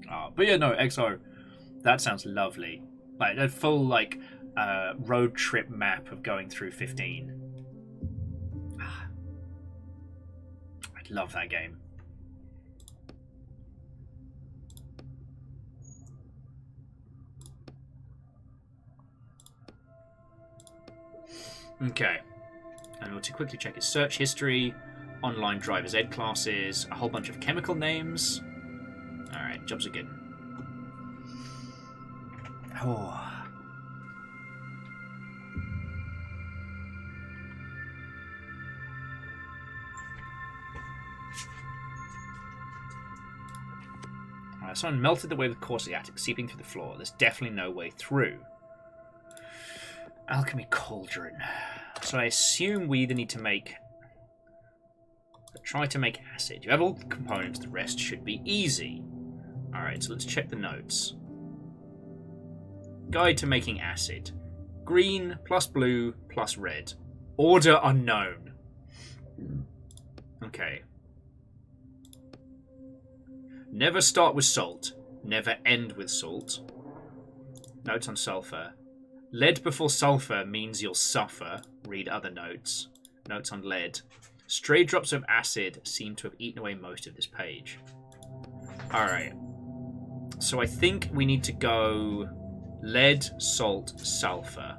Oh, but yeah, no, XO, that sounds lovely. Like a full road trip map of going through 15. I'd love that game. Okay, and we'll to quickly check his search history, online driver's ed classes, a whole bunch of chemical names. Alright, jobs are good. Oh. Alright, someone melted the way with course of the attic, seeping through the floor. There's definitely no way through. Alchemy cauldron. So I assume we either need to make... Try to make acid. You have all the components, the rest should be easy. Alright, so let's check the notes. Guide to making acid. Green plus blue plus red. Order unknown. Okay. Never start with salt. Never end with salt. Notes on sulfur. Lead before sulfur means you'll suffer. Read other notes. Notes on lead. Stray drops of acid seem to have eaten away most of this page. Alright. So I think we need to go lead, salt, sulfur.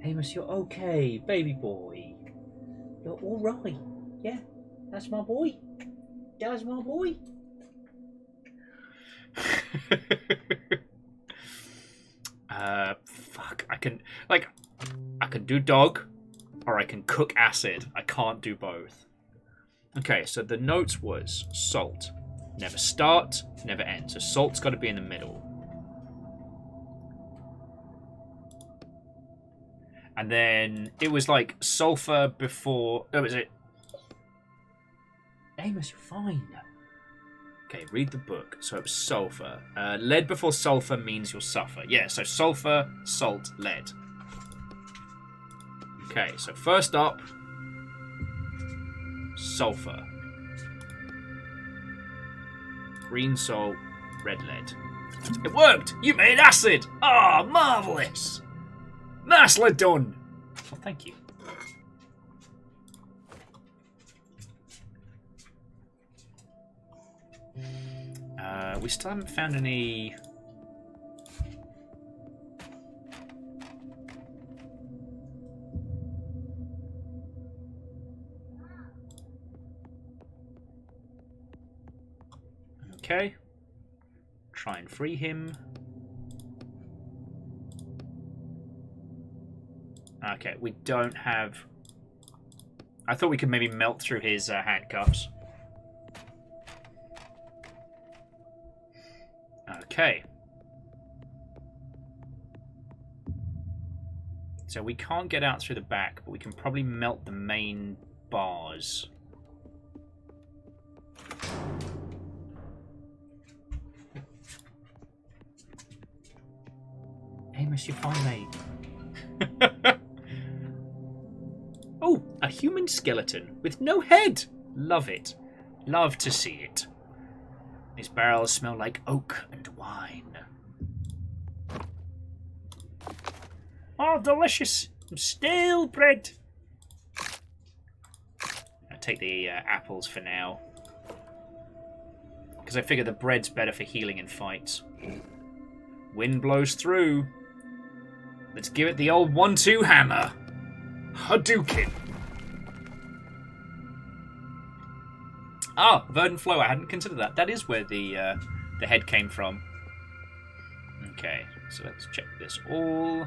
Amos, you're okay, baby boy. You're alright. Yeah, that's my boy. That's my boy. Fuck. I can do dog, or I can cook acid. I can't do both. Okay, so the notes was salt. Never start, never end. So salt's got to be in the middle. And then it was like sulfur before... Oh, was it? Amos, you're fine. Okay, read the book. So it was sulfur. Lead before sulfur means you'll suffer. Yeah, so sulfur, salt, lead. Okay, so first up, sulfur. Green salt, red lead. It worked! You made acid! Ah, oh, marvellous! Nicely done! Well, thank you. We still haven't found any... Okay. Try and free him. Okay, we don't have... I thought we could maybe melt through his handcuffs. Okay. So we can't get out through the back, but we can probably melt the main bars. Amos, you're fine, mate. Oh, a human skeleton with no head. Love it. Love to see it. These barrels smell like oak and wine. Oh, delicious. Stale bread. I'll take the apples for now. Because I figure the bread's better for healing in fights. Wind blows through. Let's give it the old 1-2 hammer. Hadouken. Ah, Verdant Flow. I hadn't considered that. That is where the head came from. Okay, so let's check this all.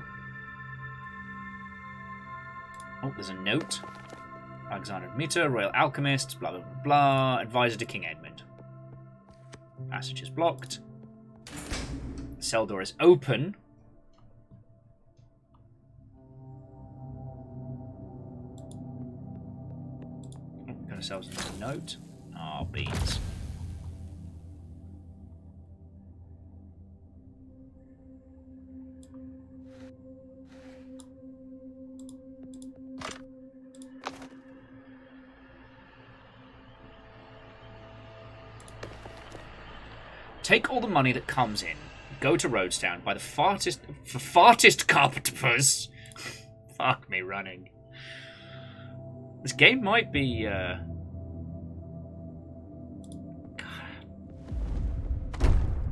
Oh, there's a note. Alexander Meter, Royal Alchemists, blah, blah, blah, blah. Advisor to King Edmund. Passage is blocked. The cell door is open. Oh, got ourselves a note. Oh, beans. Take all the money that comes in, go to Roadstown, buy the fartest carpenters. Fuck me running. This game might be,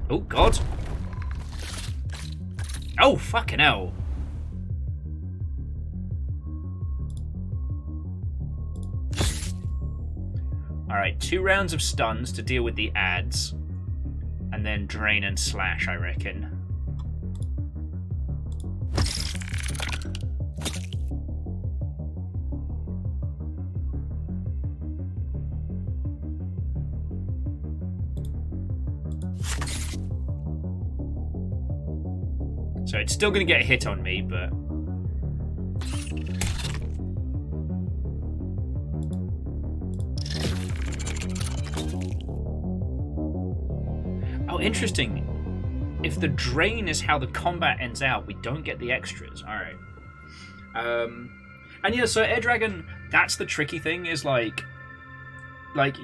Oh, God. Oh, fucking hell. Alright, 2 rounds of stuns to deal with the ads. And then drain and slash, I reckon. So it's still going to get a hit on me, but... Oh, interesting. If the drain is how the combat ends out, we don't get the extras. Alright. And yeah, so Air Dragon, that's the tricky thing, is like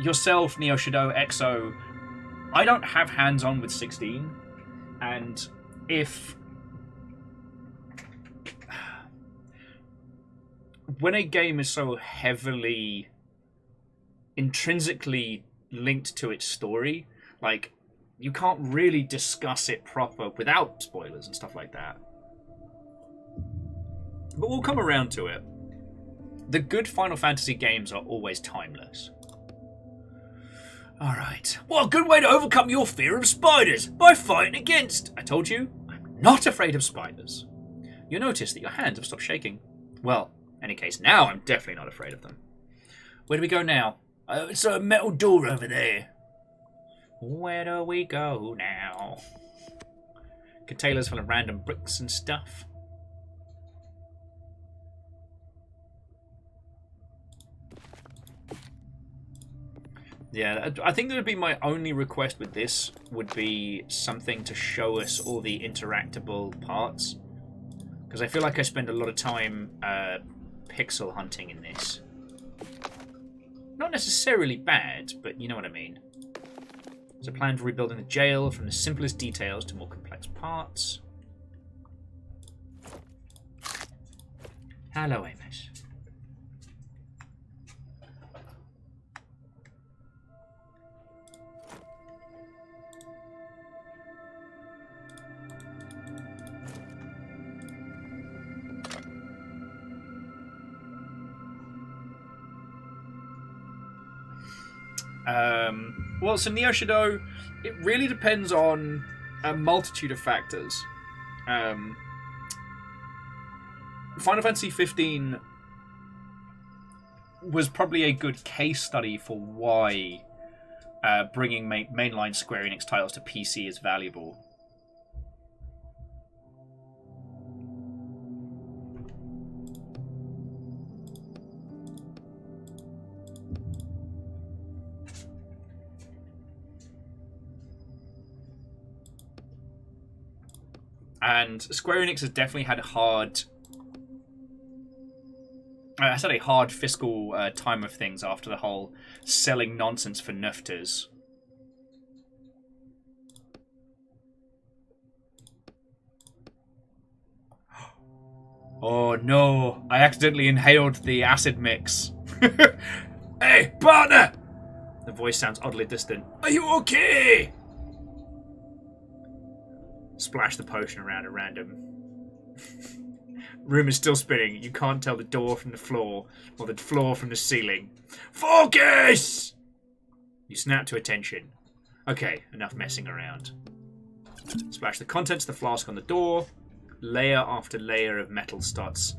yourself, Neo Shadow, EXO, I don't have hands-on with 16, and if... When a game is so heavily intrinsically linked to its story, like, you can't really discuss it proper without spoilers and stuff like that. But we'll come around to it. The good Final Fantasy games are always timeless. Alright. What a good way to overcome your fear of spiders! By fighting against! I told you, I'm not afraid of spiders. You'll notice that your hands have stopped shaking. Well, in any case, now I'm definitely not afraid of them. Where do we go now? It's a metal door over there. Where do we go now? Containers full of random bricks and stuff. Yeah, I think that would be my only request with this, would be something to show us all the interactable parts. Because I feel like I spend a lot of time pixel hunting in this. Not necessarily bad, but you know what I mean. There's a plan for rebuilding the jail from the simplest details to more complex parts. Hello, Amos. Well, so Neo Shadow, it really depends on a multitude of factors. Final Fantasy 15 was probably a good case study for why bringing mainline Square Enix titles to PC is valuable. And Square Enix has definitely had a hard fiscal time of things after the whole selling nonsense for nufters. Oh no, I accidentally inhaled the acid mix. Hey, partner! The voice sounds oddly distant. Are you okay? Splash the potion around at random. Room is still spinning. You can't tell the door from the floor, or the floor from the ceiling. Focus! You snap to attention. Okay, enough messing around. Splash the contents of the flask on the door. Layer after layer of metal starts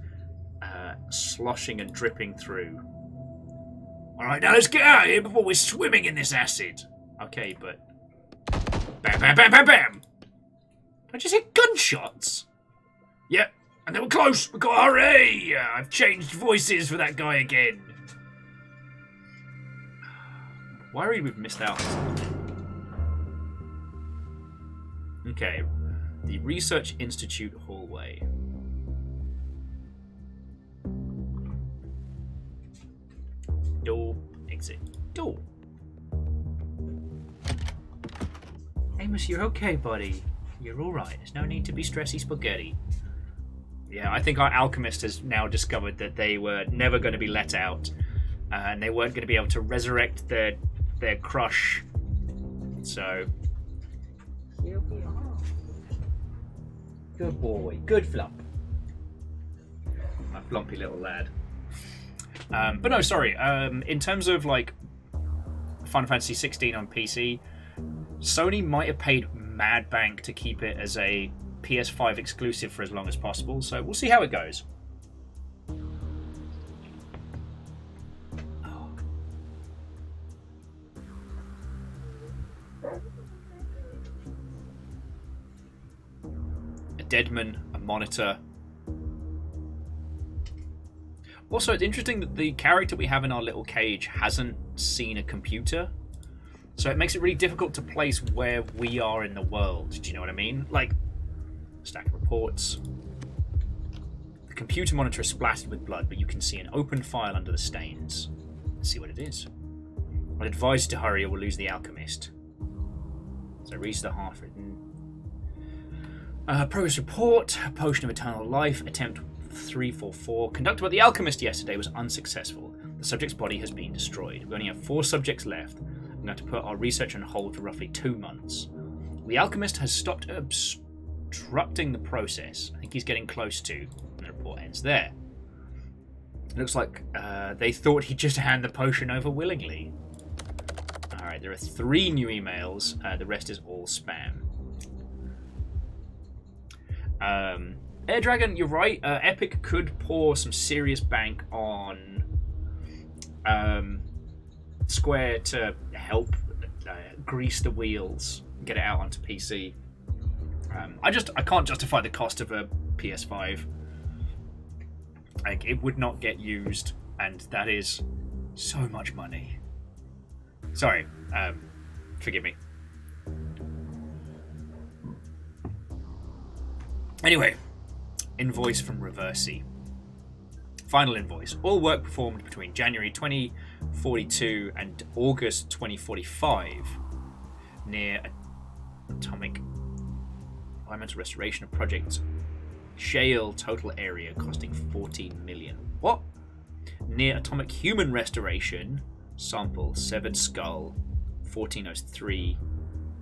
sloshing and dripping through. Alright, now let's get out of here before we're swimming in this acid. Okay, but... Bam, bam, bam, bam, bam! I just hear gunshots. Yep, and they were close. We got to hurry. I've changed voices for that guy again. Worried we've missed out. Okay, the Research Institute hallway. Door, exit, door. Hey, Amos, you're okay, buddy. You're alright. There's no need to be stressy spaghetti. Yeah, I think our alchemist has now discovered that they were never going to be let out. And they weren't going to be able to resurrect their crush. So... Good boy. Good Flump. My flumpy little lad. But no, sorry. In terms of, like, Final Fantasy 16 on PC, Sony might have paid mad bank to keep it as a PS5 exclusive for as long as possible, so we'll see how it goes. A deadman, a monitor. Also, it's interesting that the character we have in our little cage hasn't seen a computer. So it makes it really difficult to place where we are in the world. Do you know what I mean? Like, stack of reports. The computer monitor is splattered with blood, but you can see an open file under the stains. Let's see what it is. I'd advise you to hurry or we'll lose the alchemist. So reads the half-written. Progress report. Potion of eternal life. Attempt 344. Conducted by the alchemist yesterday was unsuccessful. The subject's body has been destroyed. We only have 4 subjects left. We're going to put our research on hold for roughly 2 months. The alchemist has stopped obstructing the process. I think he's getting close to. And the report ends there. It looks like they thought he'd just hand the potion over willingly. Alright, there are 3 new emails. The rest is all spam. Air Dragon, you're right. Epic could pour some serious bank on Square to help grease the wheels, get it out onto PC. I can't justify the cost of a PS5. Like, it would not get used, and that is so much money. Sorry, forgive me. Anyway, invoice from Reversi. Final invoice. All work performed between January 2042 and August 2045 near atomic environmental restoration of project shale, total area costing 14 million. What? Near atomic human restoration, sample severed skull, 1403,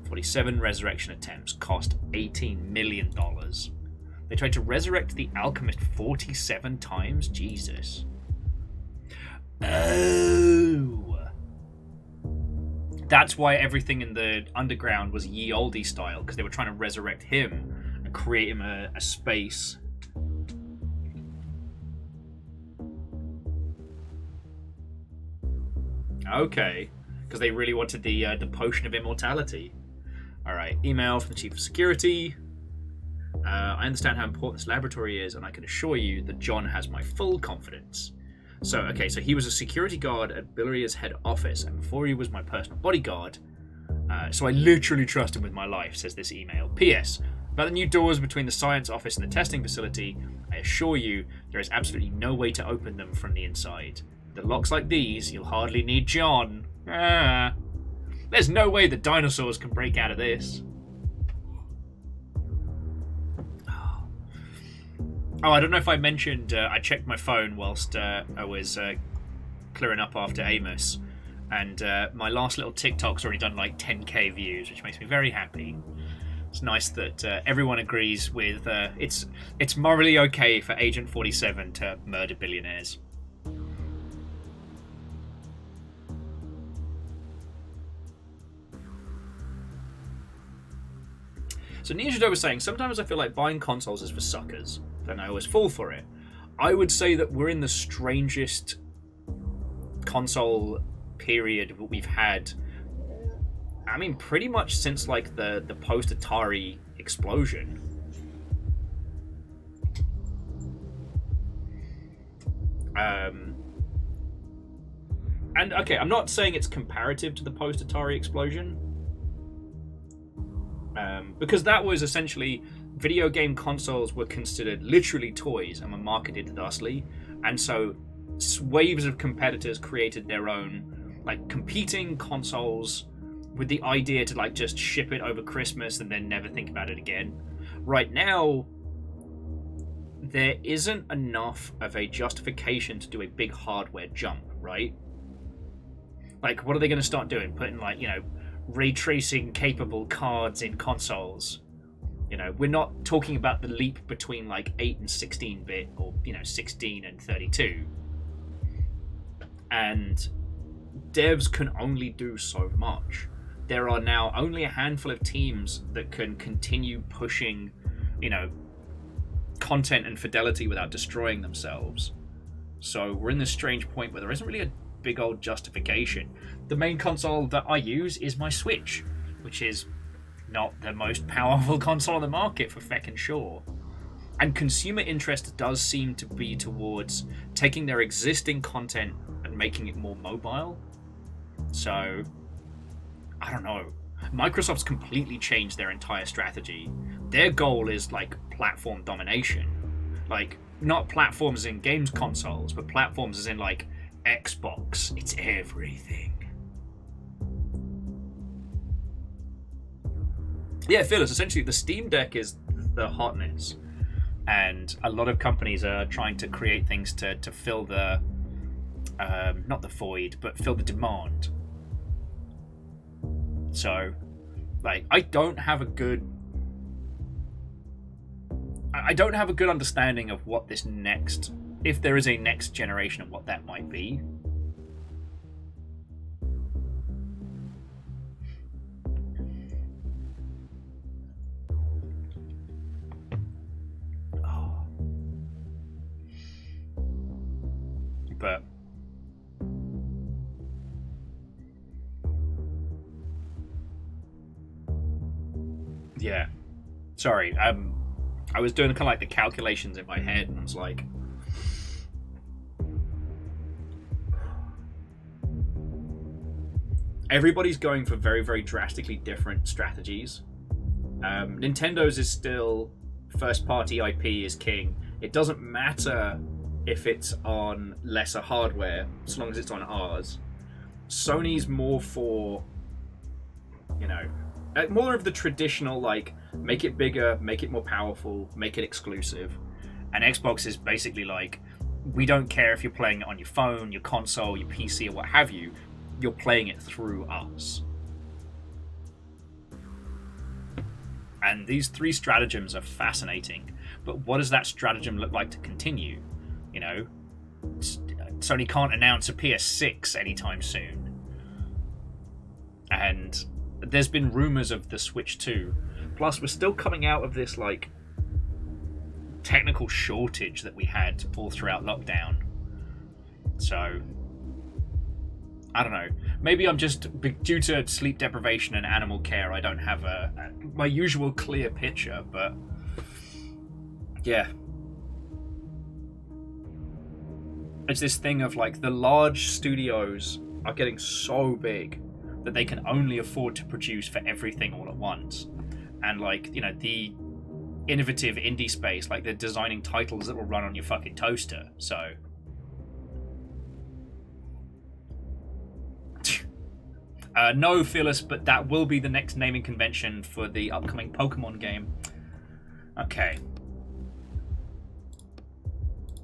47 resurrection attempts, cost $18 million. They tried to resurrect the alchemist 47 times? Jesus. Oh. That's why everything in the underground was ye olde style, because they were trying to resurrect him and create him a space. Okay. Because they really wanted the potion of immortality. Alright, email from the Chief of Security. I understand how important this laboratory is, and I can assure you that John has my full confidence. So he was a security guard at Billeria's head office, and before he was my personal bodyguard, so I literally trust him with my life, says this email. P.S. About the new doors between the science office and the testing facility, I assure you there is absolutely no way to open them from the inside. With locks like these, you'll hardly need John. There's no way the dinosaurs can break out of this. Oh, I don't know if I mentioned, I checked my phone whilst I was clearing up after Amos, and my last little TikTok's already done like 10k views, which makes me very happy. It's nice that everyone agrees with it's morally okay for Agent 47 to murder billionaires. So Ninja was saying, sometimes I feel like buying consoles is for suckers, and I always fall for it. I would say that we're in the strangest console period that we've had. I mean, pretty much since like the post-Atari explosion. And okay, I'm not saying it's comparative to the post-Atari explosion. Because that was essentially, video game consoles were considered literally toys and were marketed thusly, and so waves of competitors created their own like competing consoles with the idea to like just ship it over Christmas and then never think about it again. Right now, there isn't enough of a justification to do a big hardware jump, right? Like, what are they going to start doing? Putting, like, you know, ray tracing capable cards in consoles. You know, we're not talking about the leap between, like, 8 and 16-bit or, you know, 16 and 32. And devs can only do so much. There are now only a handful of teams that can continue pushing, you know, content and fidelity without destroying themselves. So we're in this strange point where there isn't really a big old justification. The main console that I use is my Switch, which is not the most powerful console on the market for feckin' sure. And consumer interest does seem to be towards taking their existing content and making it more mobile. So, I don't know. Microsoft's completely changed their entire strategy. Their goal is like platform domination. Like, not platforms in games consoles, but platforms as in like Xbox. It's everything. Yeah, Phyllis, essentially the Steam Deck is the hotness. And a lot of companies are trying to create things to fill the, not the void, but fill the demand. So, like, I don't have a good understanding of what this next, if there is a next generation of what that might be. Oh. But yeah, sorry. I was doing kind of like the calculations in my head, and I was like, everybody's going for very, very drastically different strategies. Nintendo's is still first-party IP is king. It doesn't matter if it's on lesser hardware, as long as it's on ours. Sony's more for, you know, more of the traditional, like, make it bigger, make it more powerful, make it exclusive. And Xbox is basically like, we don't care if you're playing it on your phone, your console, your PC, or what have you. You're playing it through us. And these three stratagems are fascinating. But what does that stratagem look like to continue? You know, Sony can't announce a PS6 anytime soon. And there's been rumors of the Switch 2. Plus, we're still coming out of this, like, technical shortage that we had all throughout lockdown. So, I don't know. Maybe I'm just, due to sleep deprivation and animal care, I don't have my usual clear picture, but yeah. It's this thing of, like, the large studios are getting so big that they can only afford to produce for everything all at once. And, like, you know, the innovative indie space, like, they're designing titles that will run on your fucking toaster, so. No, Phyllis, but that will be the next naming convention for the upcoming Pokemon game. Okay.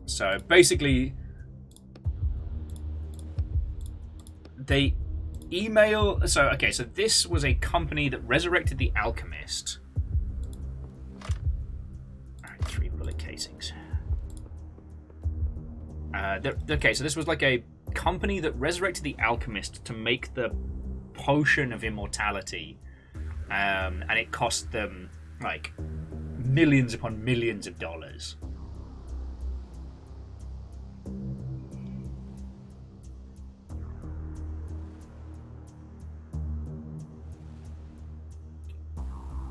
So, basically, they email. So this was a company that resurrected the Alchemist. Alright, 3 bullet casings. Okay, so this was like a company that resurrected the Alchemist to make the potion of immortality, and it cost them like millions upon millions of dollars.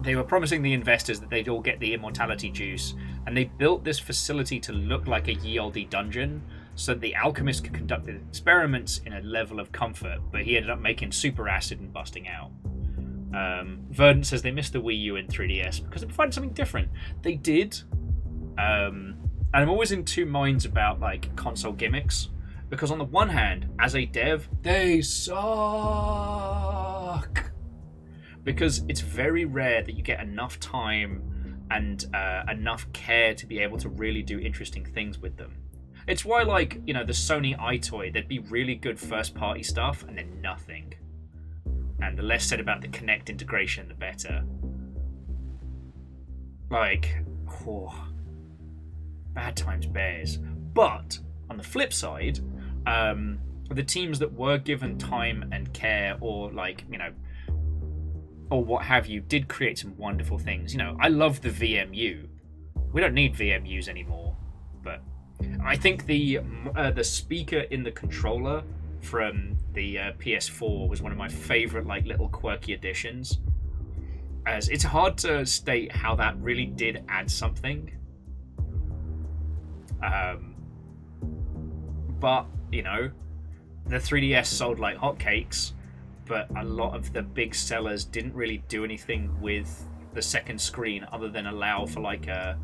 They were promising the investors that they'd all get the immortality juice, and they built this facility to look like a ye olde dungeon so that the alchemist could conduct the experiments in a level of comfort, but he ended up making super acid and busting out. Verdant says they missed the Wii U and 3DS because they provided something different. They did, and I'm always in two minds about, like, console gimmicks, because on the one hand, as a dev, they suck. because it's very rare that you get enough time and enough care to be able to really do interesting things with them. It's why, like, you know, the Sony iToy, there'd be really good first-party stuff and then nothing. And the less said about the Kinect integration, the better. Like, bad times bears. But on the flip side, the teams that were given time and care, or like, you know, or what have you, did create some wonderful things. You know, I love the VMU. We don't need VMUs anymore, but I think the speaker in the controller from the PS4 was one of my favorite, like, little quirky additions. As it's hard to state how that really did add something. But, you know, the 3DS sold like hotcakes, but a lot of the big sellers didn't really do anything with the second screen other than allow for, like, a,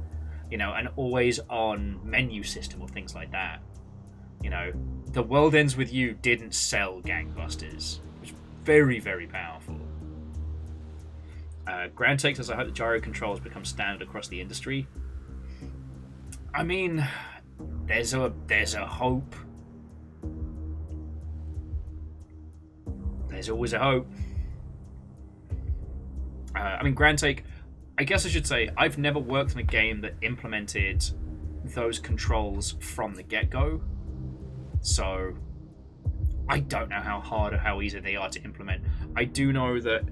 you know, an always-on menu system or things like that. You know, The World Ends With You didn't sell gangbusters. It was very, very powerful. Grand Take says, I hope the gyro controls become standard across the industry. I mean, there's a hope. There's always a hope. I mean, Grand Take, I guess I should say, I've never worked on a game that implemented those controls from the get-go. So, I don't know how hard or how easy they are to implement. I do know that,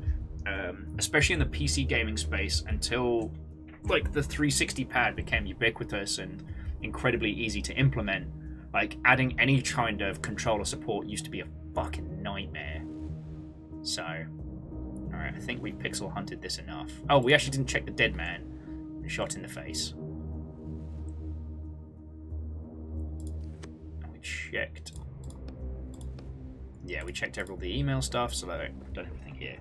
especially in the PC gaming space, until like the 360 pad became ubiquitous and incredibly easy to implement, like adding any kind of controller support used to be a fucking nightmare. So, alright, I think we pixel hunted this enough. Oh, we actually didn't check the dead man. Shot in the face. And we checked. Yeah, we checked all the email stuff, so I've done everything here.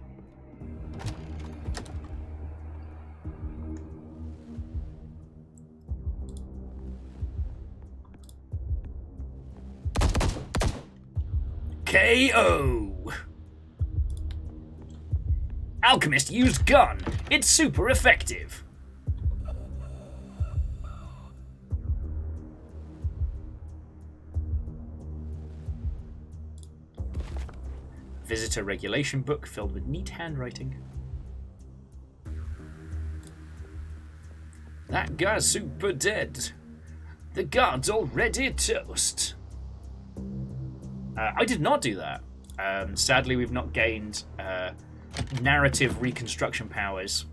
KO! Alchemist used gun. It's super effective. Visitor regulation book filled with neat handwriting. That guy's super dead. The guard's already toast. I did not do that. Sadly, we've not gained narrative reconstruction powers.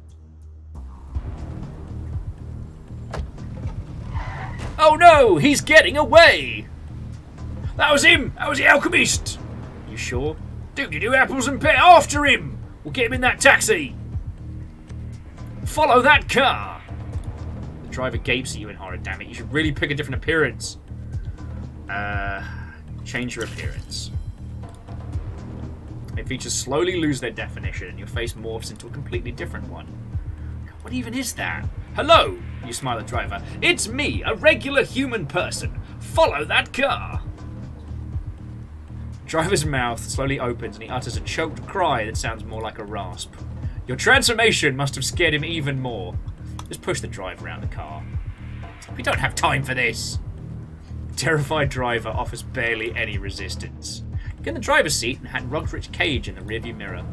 Oh no! He's getting away! That was him! That was the alchemist! You sure? Do apples and pear after him! We'll get him in that taxi! Follow that car! The driver gapes at you in horror. Damn it, you should really pick a different appearance. Change your appearance. It features slowly lose their definition and your face morphs into a completely different one. What even is that? Hello, you smile at driver. It's me, a regular human person. Follow that car. Driver's mouth slowly opens and he utters a choked cry that sounds more like a rasp. Your transformation must have scared him even more. Just push the driver around the car. We don't have time for this. Terrified driver offers barely any resistance. Get in the driver's seat and hand Roderick's cage in the rearview mirror.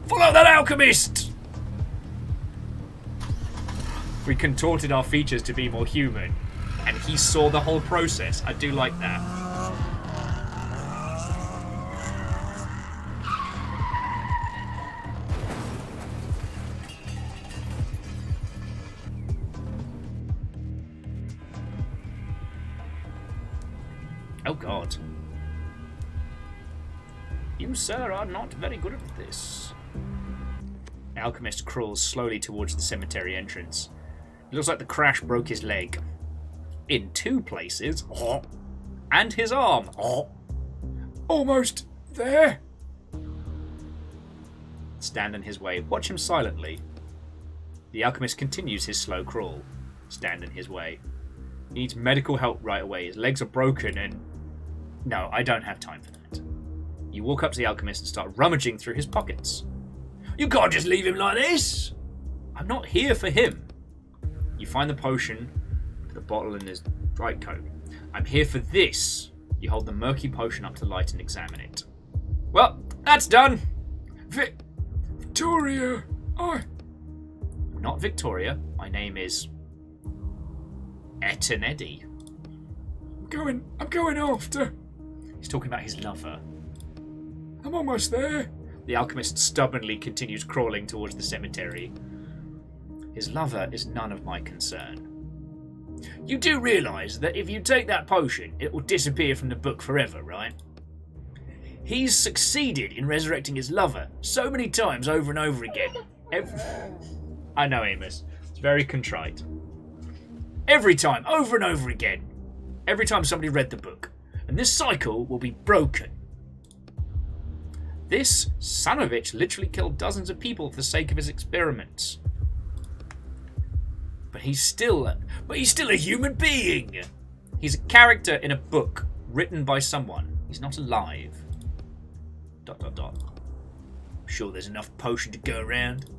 Follow that alchemist! We contorted our features to be more human, and he saw the whole process. I do like that. Oh god. You, sir, are not very good at this. The alchemist crawls slowly towards the cemetery entrance. It looks like the crash broke his leg. In two places. And his arm. Almost there. Stand in his way. Watch him silently. The alchemist continues his slow crawl. Stand in his way. He needs medical help right away. His legs are broken and... No, I don't have time for that. You walk up to the alchemist and start rummaging through his pockets. You can't just leave him like this. I'm not here for him. You find the potion, the bottle in his right coat. I'm here for this. You hold the murky potion up to light and examine it. Well, that's done. Victoria, Not Victoria. My name is Etanedi. I'm going after. He's talking about his lover. I'm almost there. The alchemist stubbornly continues crawling towards the cemetery. His lover is none of my concern. You do realise that if you take that potion, it will disappear from the book forever, right? He's succeeded in resurrecting his lover so many times over and over again. I know, Amos. It's very contrite. Every time, over and over again. Every time somebody read the book. And this cycle will be broken. This son of a bitch literally killed dozens of people for the sake of his experiments. But he's still a human being. He's a character in a book written by someone. He's not alive. ... I'm sure there's enough potion to go around.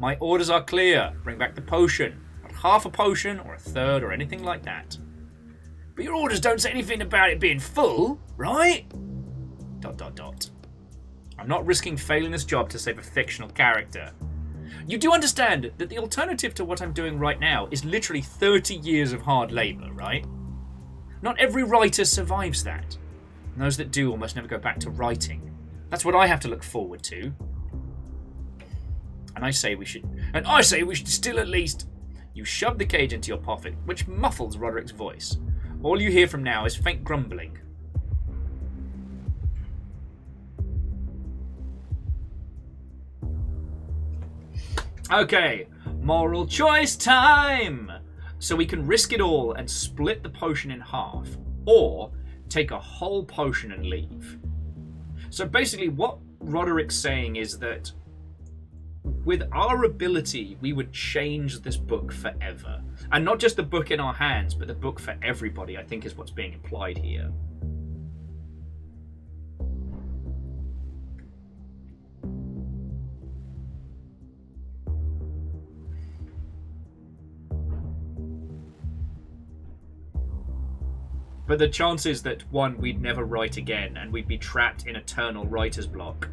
My orders are clear. Bring back the potion. Not half a potion or a third or anything like that. But your orders don't say anything about it being full, right? ... I'm not risking failing this job to save a fictional character. You do understand that the alternative to what I'm doing right now is literally 30 years of hard labour, right? Not every writer survives that. And those that do almost never go back to writing. That's what I have to look forward to. And I say we should still at least... You shove the cage into your pocket, which muffles Roderick's voice. All you hear from now is faint grumbling. Okay, moral choice time! So we can risk it all and split the potion in half, or take a whole potion and leave. So basically what Roderick's saying is that with our ability, we would change this book forever. And not just the book in our hands, but the book for everybody, I think is what's being implied here. But the chances that, one, we'd never write again, and we'd be trapped in eternal writer's block.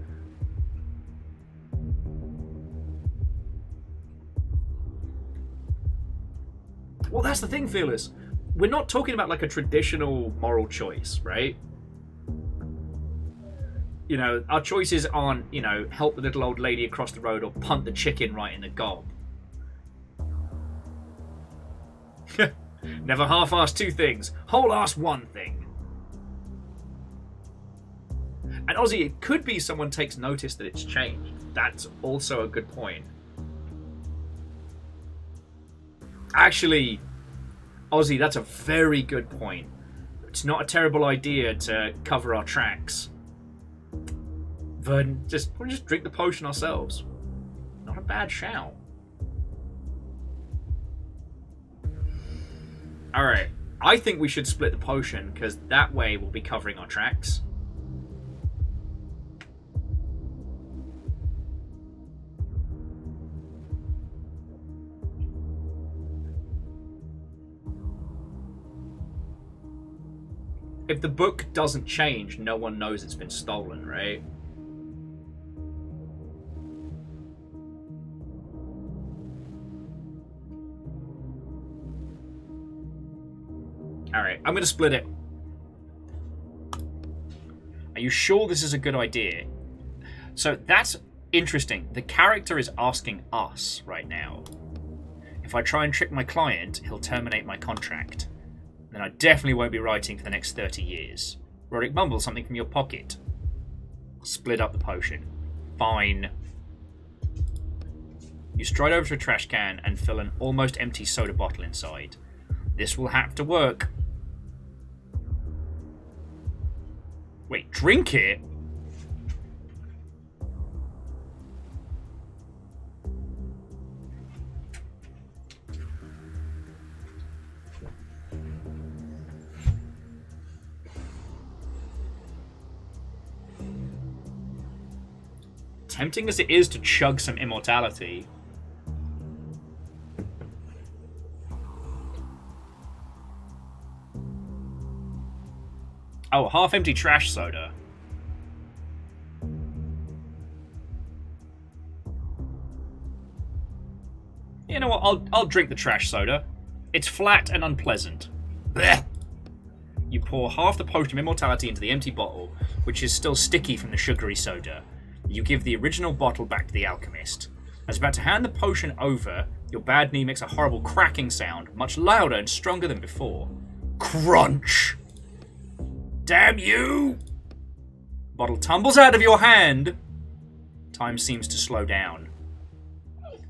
Well, that's the thing, Fearless. We're not talking about like a traditional moral choice, right? You know, our choices aren't, you know, help the little old lady across the road or punt the chicken right in the gob. Never half-ass two things. Whole-ass one thing. And Ozzy, it could be someone takes notice that it's changed. That's also a good point. Actually, Ozzy, that's a very good point. It's not a terrible idea to cover our tracks. We'll just drink the potion ourselves. Not a bad shout. Alright, I think we should split the potion, because that way we'll be covering our tracks. If the book doesn't change, no one knows it's been stolen, right? Alright, I'm going to split it. Are you sure this is a good idea? So that's interesting. The character is asking us right now. If I try and trick my client, he'll terminate my contract. Then I definitely won't be writing for the next 30 years. Roderick mumbles something from your pocket. Split up the potion. Fine. You stride over to a trash can and fill an almost empty soda bottle inside. This will have to work. Wait, drink it? Tempting as it is to chug some immortality. Oh, half-empty trash soda. You know what? I'll drink the trash soda. It's flat and unpleasant. Blech. You pour half the potion of immortality into the empty bottle, which is still sticky from the sugary soda. You give the original bottle back to the alchemist. As about to hand the potion over, your bad knee makes a horrible cracking sound, much louder and stronger than before. Crunch! Damn you! Bottle tumbles out of your hand. Time seems to slow down.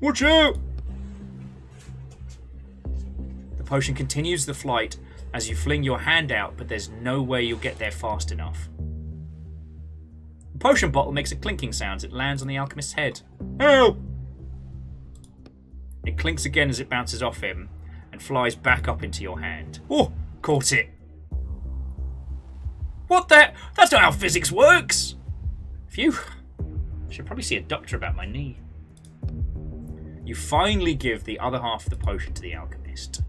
Watch out! The potion continues the flight as you fling your hand out, but there's no way you'll get there fast enough. The potion bottle makes a clinking sound as it lands on the alchemist's head. Help! It clinks again as it bounces off him and flies back up into your hand. Oh, caught it. What the? That's not how physics works! Phew. I should probably see a doctor about my knee. You finally give the other half of the potion to the alchemist.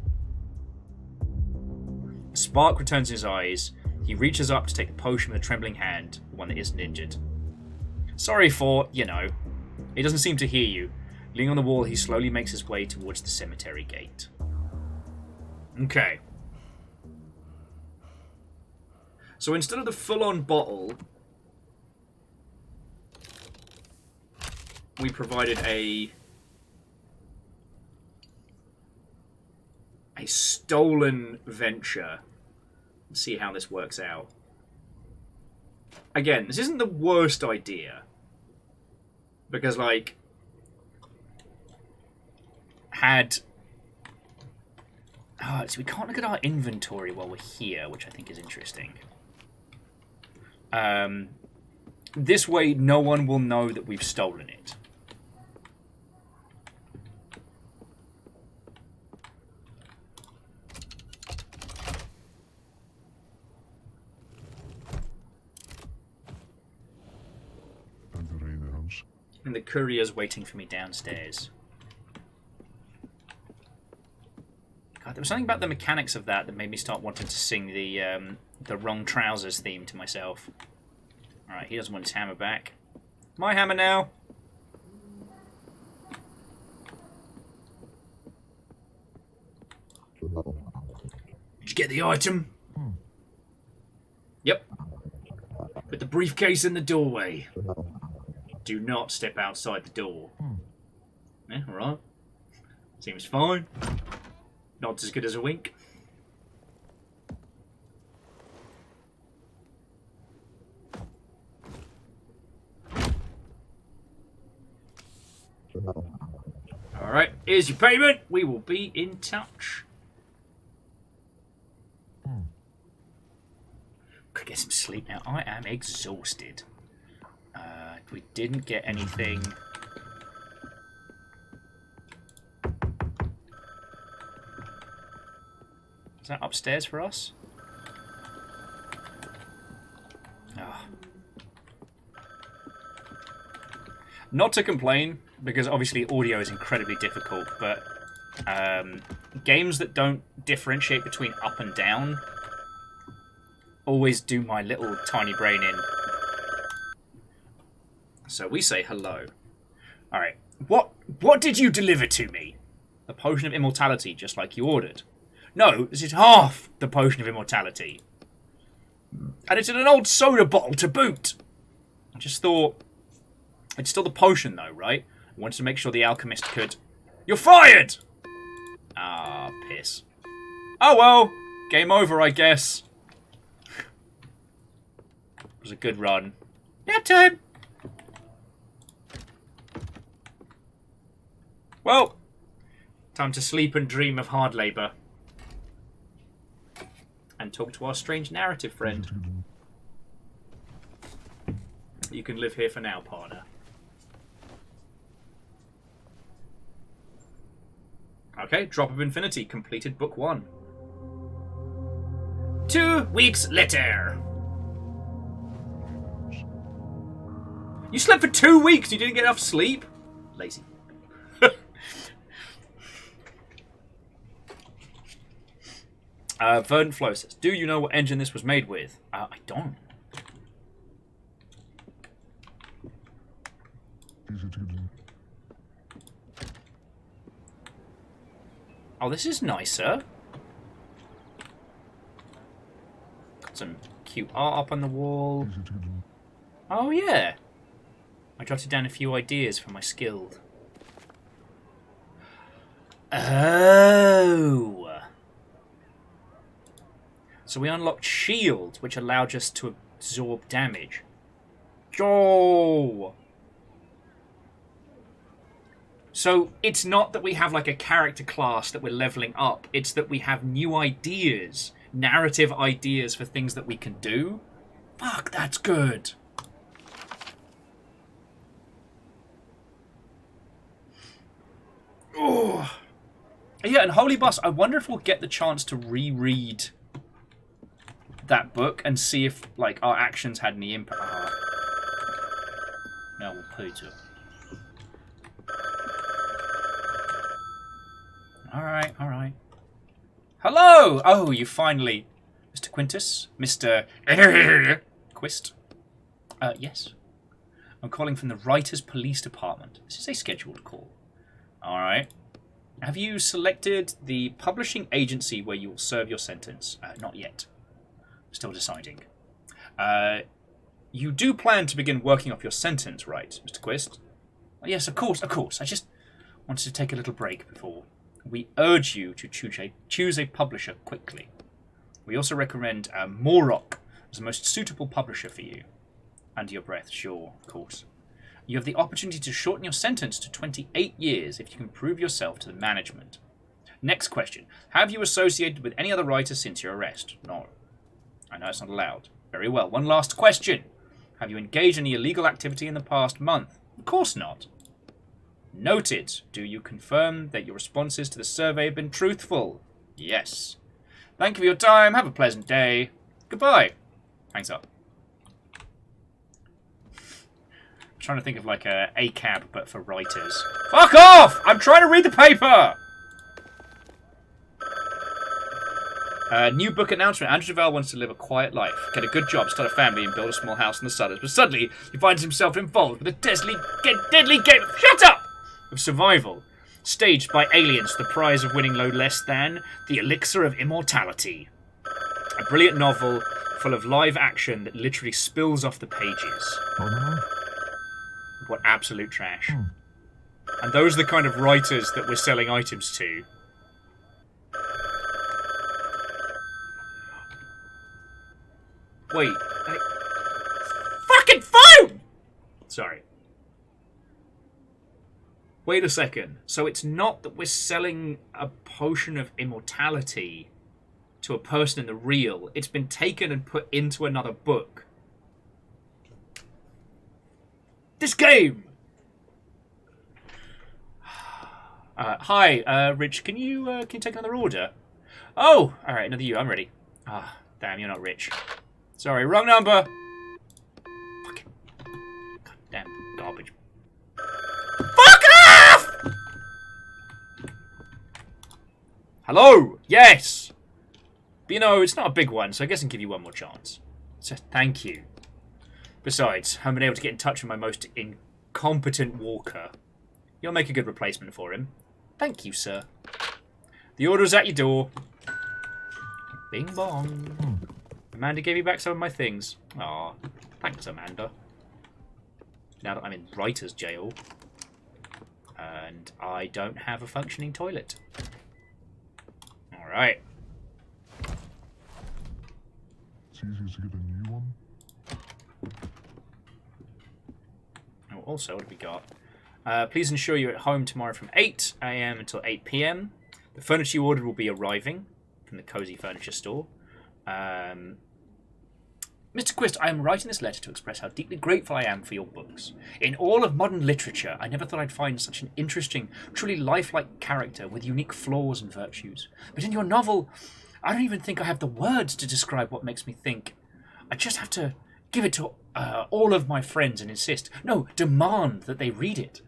A spark returns in his eyes. He reaches up to take the potion with a trembling hand, the one that isn't injured. Sorry for, you know. He doesn't seem to hear you. Leaning on the wall, he slowly makes his way towards the cemetery gate. Okay. So instead of the full-on bottle, we provided a stolen venture. Let's see how this works out. Again, this isn't the worst idea. Because, like, so we can't look at our inventory while we're here, which I think is interesting. This way, no one will know that we've stolen it. And the courier's waiting for me downstairs. God, there was something about the mechanics of that made me start wanting to sing the wrong trousers theme to myself. Alright, he doesn't want his hammer back. My hammer now! Did you get the item? Yep. Put the briefcase in the doorway. Do not step outside the door. Yeah, alright. Seems fine. Not as good as a wink. Alright, here's your payment. We will be in touch. Could get some sleep now. I am exhausted. We didn't get anything. Is that upstairs for us? Oh. Not to complain, because obviously audio is incredibly difficult, but games that don't differentiate between up and down always do my little tiny brain in. So we say hello. Alright. What did you deliver to me? The potion of immortality, just like you ordered. No, this is half the potion of immortality. And it's in an old soda bottle to boot. I just thought... It's still the potion though, right? I wanted to make sure the alchemist could... You're fired! Ah, piss. Oh well. Game over, I guess. It was a good run. Nap time! Well, time to sleep and dream of hard labour. And talk to our strange narrative friend. You can live here for now, partner. Okay, Drop of Infinity, completed book 1. 2 weeks later. You slept for 2 weeks. You didn't get enough sleep. Lazy. Verdant Flow says, do you know what engine this was made with? I don't. Easy to get in. Oh, this is nicer. Got some cute art up on the wall. Easy to get in. Oh, yeah. I jotted down a few ideas for my skilled. Oh. So we unlocked shields, which allowed us to absorb damage. Oh. So it's not that we have like a character class that we're leveling up. It's that we have new ideas, narrative ideas for things that we can do. Fuck, that's good. Oh. Yeah, and Holy Boss, I wonder if we'll get the chance to reread that book and see if like our actions had any impact. Now we'll Peter. Alright, alright. Hello! Oh, you finally... Mr. Quintus? Mr. Quist? Yes. I'm calling from the Writers Police Department. This is a scheduled call. Alright. Have you selected the publishing agency where you will serve your sentence? Not yet. Still deciding. You do plan to begin working off your sentence, right, Mr. Quist? Oh, yes, of course, of course. I just wanted to take a little break before. We urge you to choose a publisher quickly. We also recommend Morok as the most suitable publisher for you. Under your breath, sure, of course. You have the opportunity to shorten your sentence to 28 years if you can prove yourself to the management. Next question. Have you associated with any other writer since your arrest? No. I know it's not allowed. Very well. One last question. Have you engaged in any illegal activity in the past month? Of course not. Noted. Do you confirm that your responses to the survey have been truthful? Yes. Thank you for your time. Have a pleasant day. Goodbye. Hangs up. I'm trying to think of like a ACAB, but for writers. Fuck off! I'm trying to read the paper! New book announcement. Andrew Duval wants to live a quiet life, get a good job, start a family, and build a small house in the suburbs. But suddenly, he finds himself involved with a deadly game. Shut up! Of survival, staged by aliens. The prize of winning no less than the elixir of immortality. A brilliant novel full of live action that literally spills off the pages. What absolute trash. And those are the kind of writers that we're selling items to. Wait. Fucking phone! Sorry. Wait a second. So it's not that we're selling a potion of immortality to a person in the real. It's been taken and put into another book. This game! Hi, Rich, can you take another order? Oh, alright, another you, I'm ready. Ah, damn, you're not rich. Sorry, wrong number! Fucking goddamn garbage. Fuck off! Hello! Yes! But you know, it's not a big one, so I guess I can give you one more chance. So, thank you. Besides, I haven't been able to get in touch with my most incompetent walker. You'll make a good replacement for him. Thank you, sir. The order's at your door. Bing bong. Amanda gave me back some of my things. Aw, thanks, Amanda. Now that I'm in writer's jail. And I don't have a functioning toilet. Alright. It's easy to get a new one. Oh, also, what have we got? Please ensure you're at home tomorrow from 8 AM until 8 PM. The furniture you ordered will be arriving from the Cozy Furniture Store. Mr. Quist, I am writing this letter to express how deeply grateful I am for your books. In all of modern literature, I never thought I'd find such an interesting, truly lifelike character with unique flaws and virtues. But in your novel, I don't even think I have the words to describe what makes me think. I just have to give it all of my friends and insist, no, demand that they read it.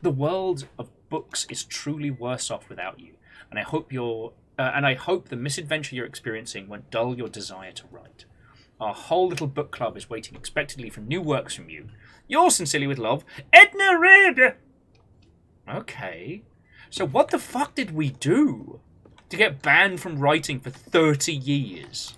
The world of books is truly worse off without you, and I hope the misadventure you're experiencing won't dull your desire to write. Our whole little book club is waiting expectantly for new works from you. Yours sincerely with love, Edna Reed. Okay, so what the fuck did we do to get banned from writing for 30 years?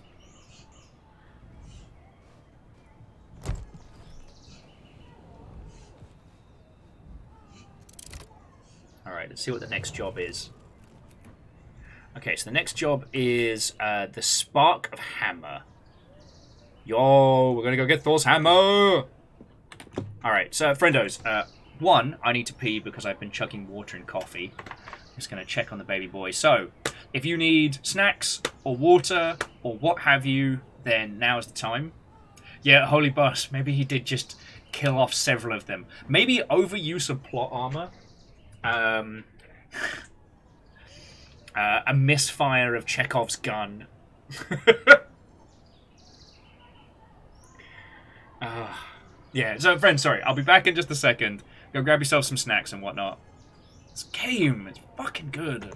Alright, let's see what the next job is. Okay, so the next job is the Spark of Hammer. Yo, we're gonna go get Thor's hammer! Alright, so friendos, one, I need to pee because I've been chugging water and coffee. Just gonna check on the baby boy. So, if you need snacks or water or what have you, then now is the time. Yeah, holy boss, maybe he did just kill off several of them. Maybe overuse of plot armor. A misfire of Chekhov's gun. Yeah, so friends, sorry, I'll be back in just a second. Go grab yourself some snacks and whatnot. This game is fucking good.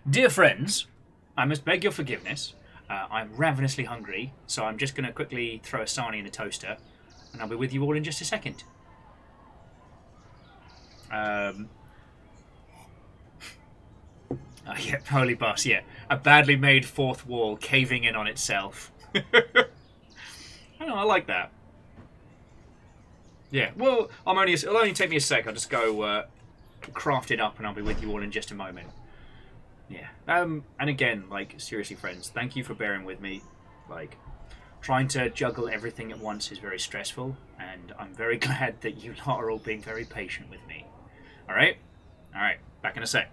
Dear friends, I must beg your forgiveness. I'm ravenously hungry, so I'm just going to quickly throw a sarnie in the toaster, and I'll be with you all in just a second. Oh, yeah, holy boss, yeah. A badly made fourth wall caving in on itself. I like that. Yeah, well, it'll only take me a sec. I'll just go craft it up and I'll be with you all in just a moment. Yeah. And again, like, seriously, friends, thank you for bearing with me. Like, trying to juggle everything at once is very stressful, and I'm very glad that you lot are all being very patient with me. Alright? Alright, back in a sec.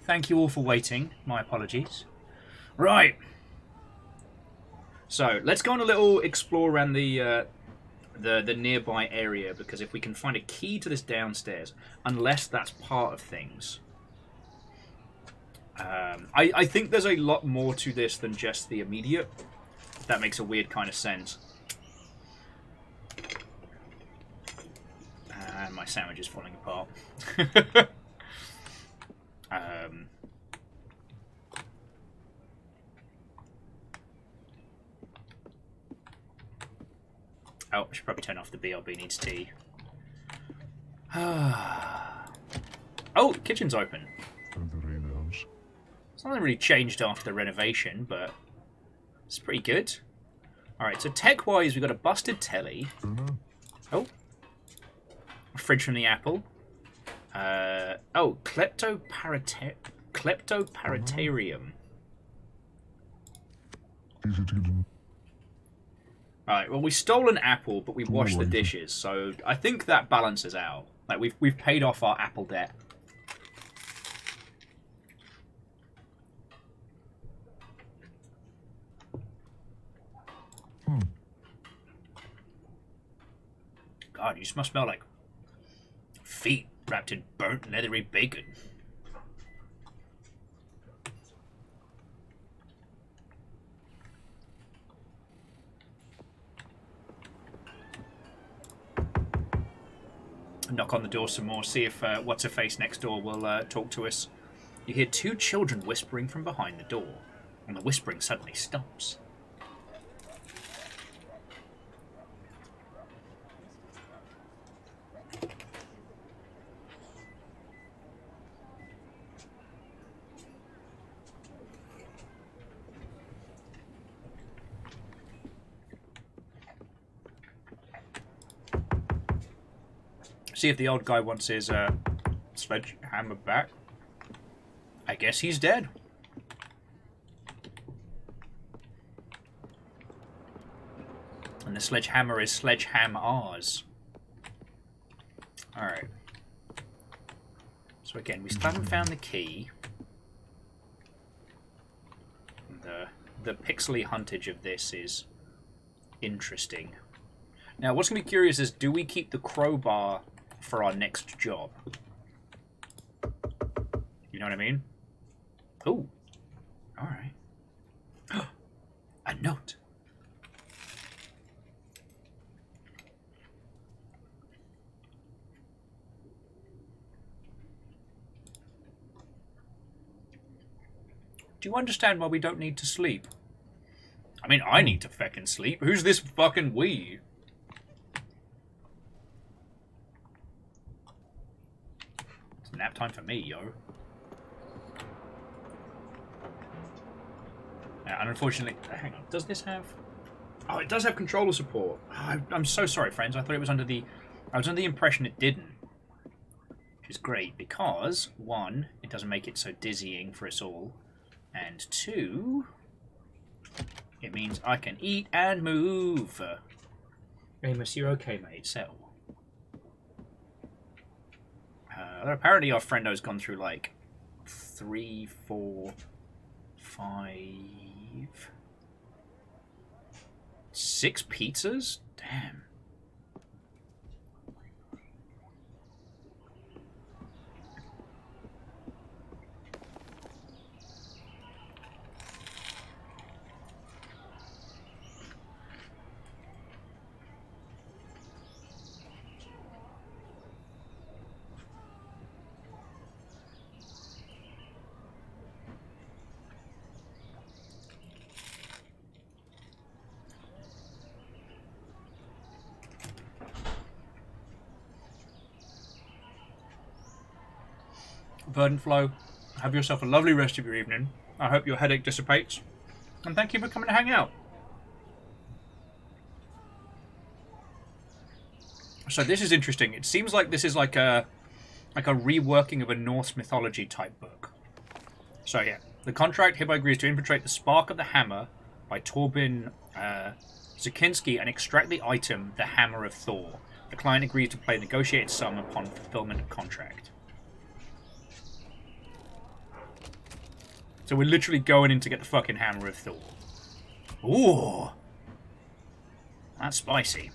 Thank you all for waiting. My apologies. Right. So, let's go on a little explore around the nearby area, because if we can find a key to this downstairs, unless that's part of things. I think there's a lot more to this than just the immediate. That makes a weird kind of sense. And my sandwich is falling apart. Oh, I should probably turn off the BRB needs tea. Oh, the kitchen's open. It's not really changed after the renovation, but it's pretty good. Alright, so tech-wise, we've got a busted telly. Oh. A fridge from the Apple. Oh, Kleptoparatarium. Alright, well, we stole an apple, but we washed the dishes, so I think that balances out. Like, we've paid off our apple debt. God, you must smell like feet wrapped in burnt, leathery bacon. Knock on the door some more, see if what's-her-face next door will talk to us. You hear two children whispering from behind the door, and the whispering suddenly stops. See if the old guy wants his sledgehammer back. I guess he's dead. And the sledgehammer is sledgehammers. Alright. So again, we still haven't found the key. The pixely huntage of this is interesting. Now, what's going to be curious is, do we keep the crowbar for our next job? You know what I mean? Oh, all right. A note. Do you understand why we don't need to sleep? I mean, I need to feckin' sleep. Who's this fucking we? Nap time for me, yo. And unfortunately, hang on, does this have... Oh, it does have controller support. Oh, I'm so sorry, friends. I thought it was under the... I was under the impression it didn't. Which is great, because, one, it doesn't make it so dizzying for us all. And two, it means I can eat and move. Amos, you're okay, mate. Settle. Apparently our friendo's gone through like 3, 4, 5, 6 pizzas? Damn. Burden Flow, have yourself a lovely rest of your evening. I hope your headache dissipates. And thank you for coming to hang out. So this is interesting. It seems like this is like a reworking of a Norse mythology type book. So yeah, the contract hereby agrees to infiltrate the Spark of the Hammer by Torbin Zukinski and extract the item, the Hammer of Thor. The client agrees to pay a negotiated sum upon fulfillment of contract. So we're literally going in to get the fucking Hammer of Thor. Ooh. That's spicy.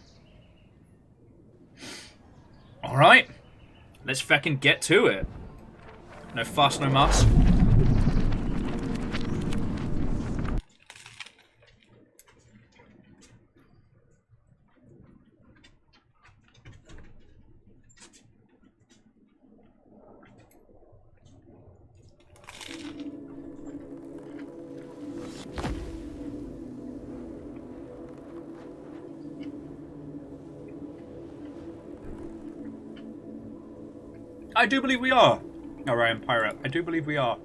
Alright. Let's fucking get to it. No fuss, no muss. I do believe we are. Orion Pirate. I do believe we are.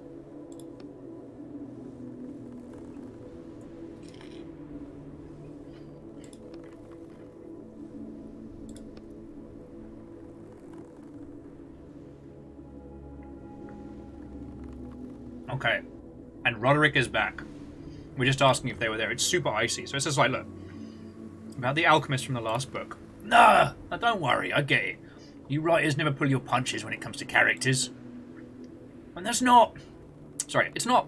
Okay. And Roderick is back. We're just asking if they were there. It's super icy. So it's just like, look. About the alchemist from the last book. Nah, don't worry. I get it. You writers never pull your punches when it comes to characters. And that's not... Sorry, it's not...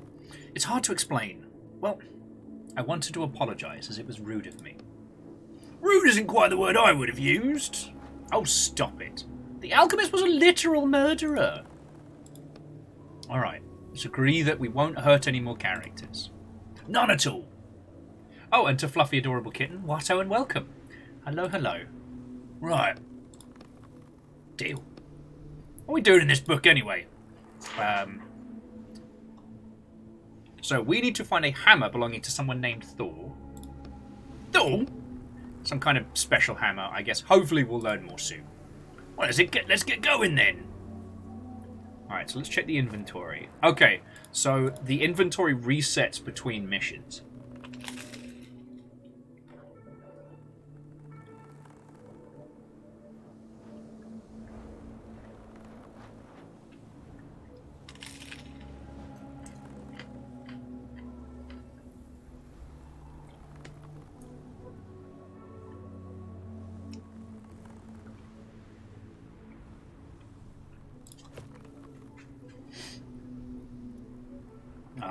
It's hard to explain. Well, I wanted to apologise as it was rude of me. Rude isn't quite the word I would have used. Oh, stop it. The alchemist was a literal murderer. Alright, let's agree that we won't hurt any more characters. None at all. Oh, and to Fluffy Adorable Kitten, Watto and welcome. Hello, hello. Right. Deal. What are we doing in this book anyway? So we need to find a hammer belonging to someone named Thor. Thor? Some kind of special hammer, I guess. Hopefully we'll learn more soon. Well, let's get going then. Alright, so let's check the inventory. Okay, so the inventory resets between missions.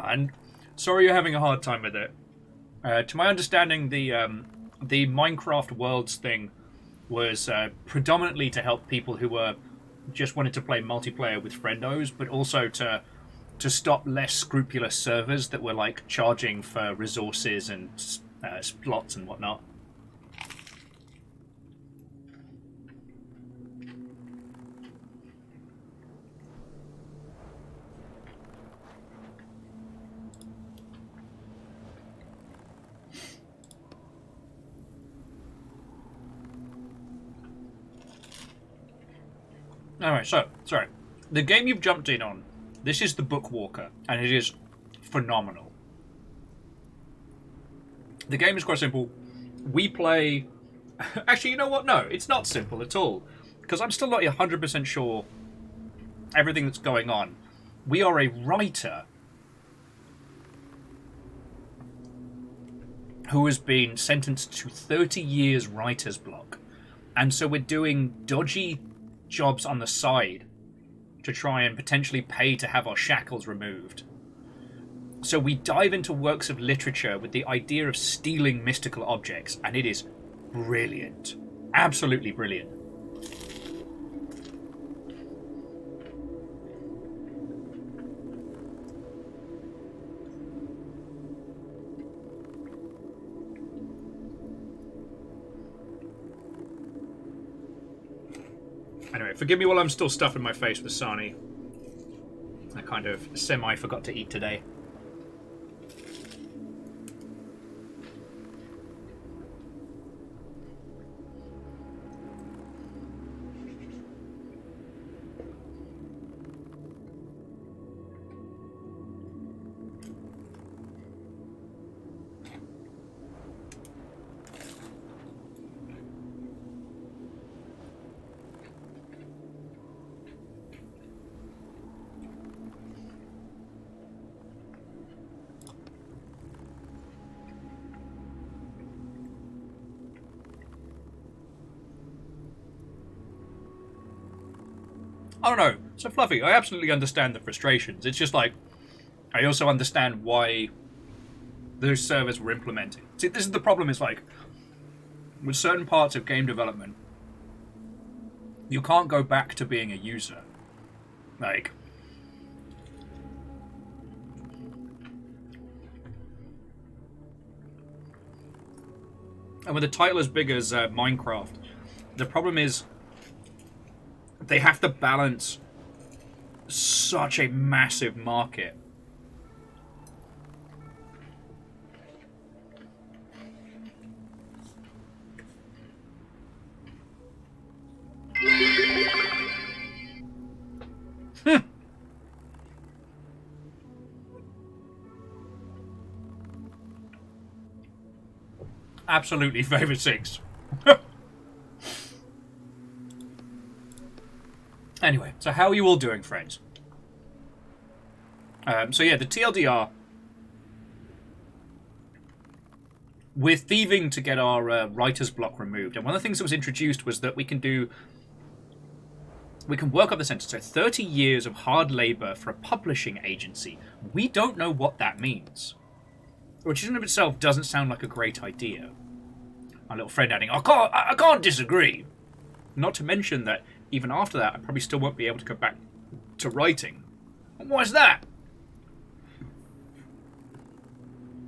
And sorry you're having a hard time with it. To my understanding, the Minecraft Worlds thing was predominantly to help people who were just wanted to play multiplayer with friendos, but also to stop less scrupulous servers that were like charging for resources and slots and whatnot. Alright, so, sorry. The game you've jumped in on, this is the Bookwalker, and it is phenomenal. The game is quite simple. We play... Actually, you know what? No, it's not simple at all. Because I'm still not 100% sure everything that's going on. We are a writer who has been sentenced to 30 years writer's block. And so we're doing dodgy jobs on the side to try and potentially pay to have our shackles removed. So we dive into works of literature with the idea of stealing mystical objects, and it is brilliant. Absolutely brilliant. Anyway, forgive me while I'm still stuffing my face with Sani. I kind of semi-forgot to eat today. I don't know. So, Fluffy, I absolutely understand the frustrations. It's just like, I also understand why those servers were implemented. See, this is the problem, is like, with certain parts of game development, you can't go back to being a user. Like, and with a title as big as Minecraft, the problem is they have to balance such a massive market. Absolutely favorite 6. Anyway, so how are you all doing, friends? So yeah, the TLDR. We're thieving to get our writer's block removed, and one of the things that was introduced was that we can work up the sentence. So 30 years of hard labor for a publishing agency. We don't know what that means. Which in and of itself doesn't sound like a great idea. My little friend adding, I can't disagree. Not to mention that even after that, I probably still won't be able to go back to writing. Why's that?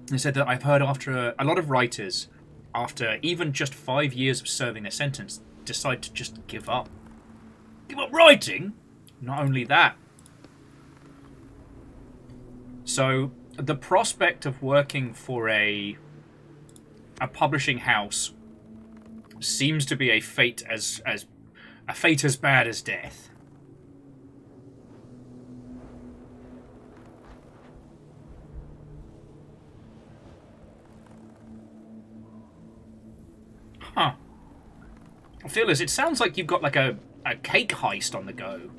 They said that I've heard after a lot of writers, after even just 5 years of serving their sentence, decide to just give up. Give up writing? Not only that. So the prospect of working for a publishing house seems to be a fate as bad as death. Huh. Feelers, it sounds like you've got like a cake heist on the go.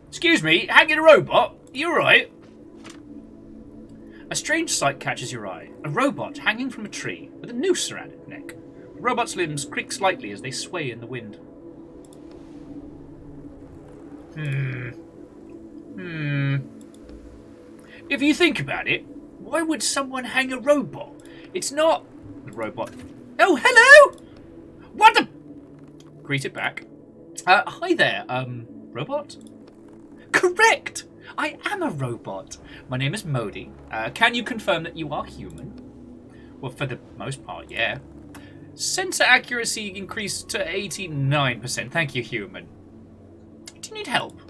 Excuse me, hanging a robot? You alright? A strange sight catches your eye. A robot hanging from a tree with a noose around its neck. The robot's limbs creak slightly as they sway in the wind. If you think about it, why would someone hang a robot? It's not... The robot... Oh, hello! What the... Greet it back. Hi there, robot? Correct! I am a robot. My name is Modi. Can you confirm that you are human? Well, for the most part, yeah. Sensor accuracy increased to 89%. Thank you, human. Do you need help?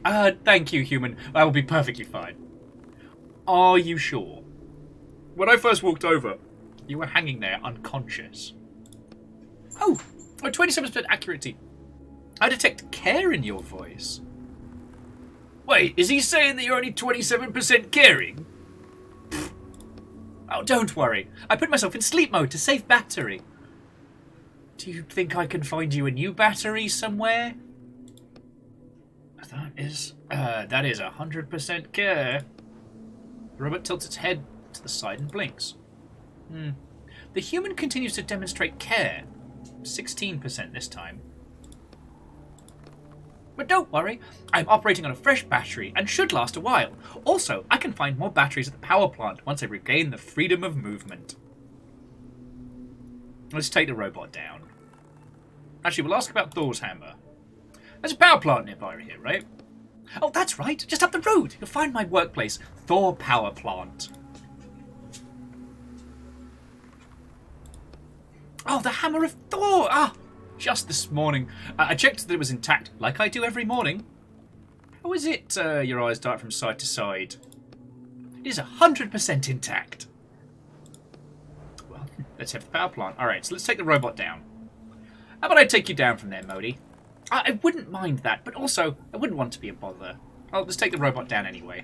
Thank you, human. I will be perfectly fine. Are you sure? When I first walked over, you were hanging there unconscious. Oh, 27% accuracy. I detect care in your voice. Wait, is he saying that you're only 27% caring? Oh, don't worry. I put myself in sleep mode to save battery. Do you think I can find you a new battery somewhere? That is 100% care. The robot tilts its head to the side and blinks. The human continues to demonstrate care. 16% this time. But don't worry, I'm operating on a fresh battery and should last a while. Also, I can find more batteries at the power plant once I regain the freedom of movement. Let's take the robot down. Actually, we'll ask about Thor's hammer. There's a power plant nearby here, right? Oh, that's right, just up the road. You'll find my workplace, Thor Power Plant. Oh, the hammer of Thor! Just this morning. I checked that it was intact, like I do every morning. How is it your eyes dart from side to side? It is 100% intact. Well, let's head for the power plant. Alright, so let's take the robot down. How about I take you down from there, Modi? I wouldn't mind that, but also, I wouldn't want to be a bother. I'll just take the robot down anyway.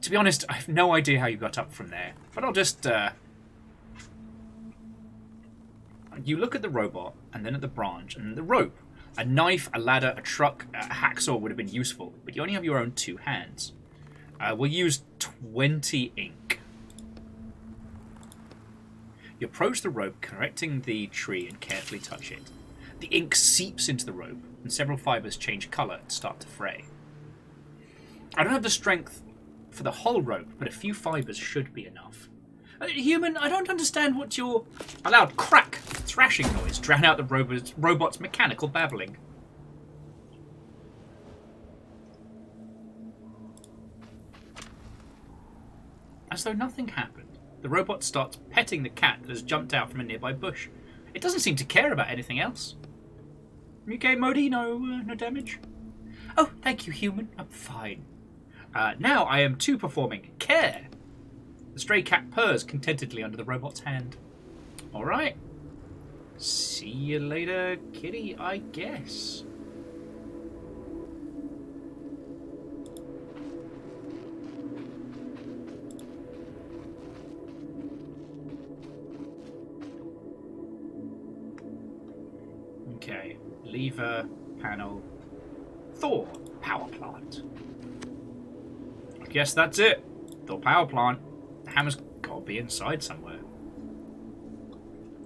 To be honest, I have no idea how you got up from there, but I'll just, You look at the robot, and then at the branch, and then the rope. A knife, a ladder, a truck, a hacksaw would have been useful, but you only have your own 2 hands. We'll use 20 ink. You approach the rope, correcting the tree, and carefully touch it. The ink seeps into the rope, and several fibers change colour and start to fray. I don't have the strength for the whole rope, but a few fibers should be enough. Human, I don't understand what your... A loud crack, thrashing noise drowned out the robot's mechanical babbling. As though nothing happened, the robot starts petting the cat that has jumped out from a nearby bush. It doesn't seem to care about anything else. You okay, Modi? No damage? Oh, thank you, human. I'm fine. Now I am too performing care. The stray cat purrs contentedly under the robot's hand. Alright. See you later, kitty, I guess. Okay. Lever, panel, Thor, power plant. I guess that's it. Thor power plant. The hammer's got to be inside somewhere.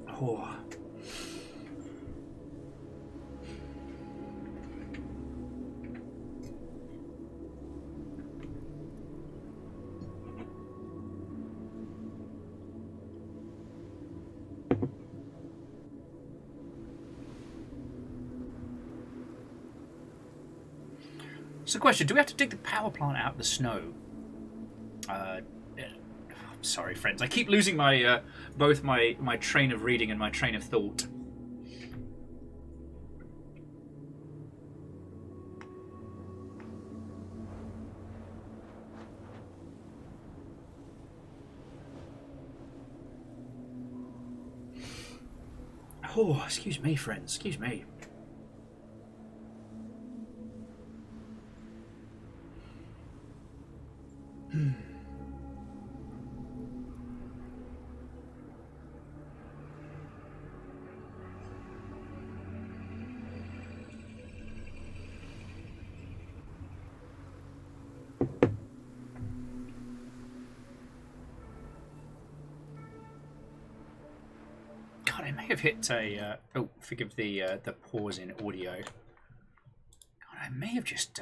Oh. So, question: do we have to dig the power plant out of the snow? Sorry, friends. I keep losing my both my train of reading and my train of thought. Oh, excuse me, friends. Excuse me. God, I may have hit a... oh, forgive the pause in audio. God, I may have just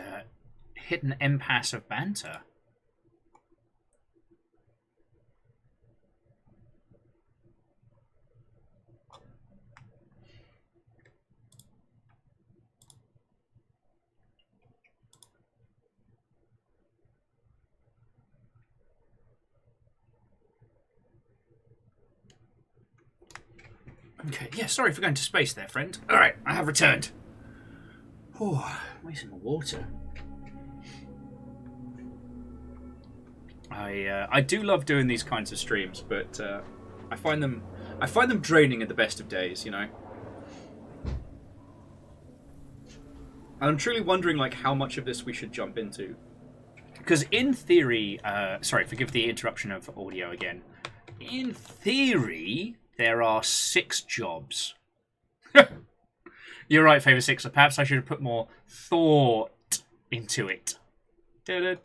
hit an impasse of banter. Okay, yeah, sorry for going to space there, friend. Alright, I have returned. Oh, where's some water? I do love doing these kinds of streams, but I find them draining at the best of days, you know. I'm truly wondering like how much of this we should jump into. Because in theory, sorry, forgive the interruption of audio again. In theory, there are 6 jobs. You're right, Favor Sixer. Perhaps I should have put more thought into it. Yeah,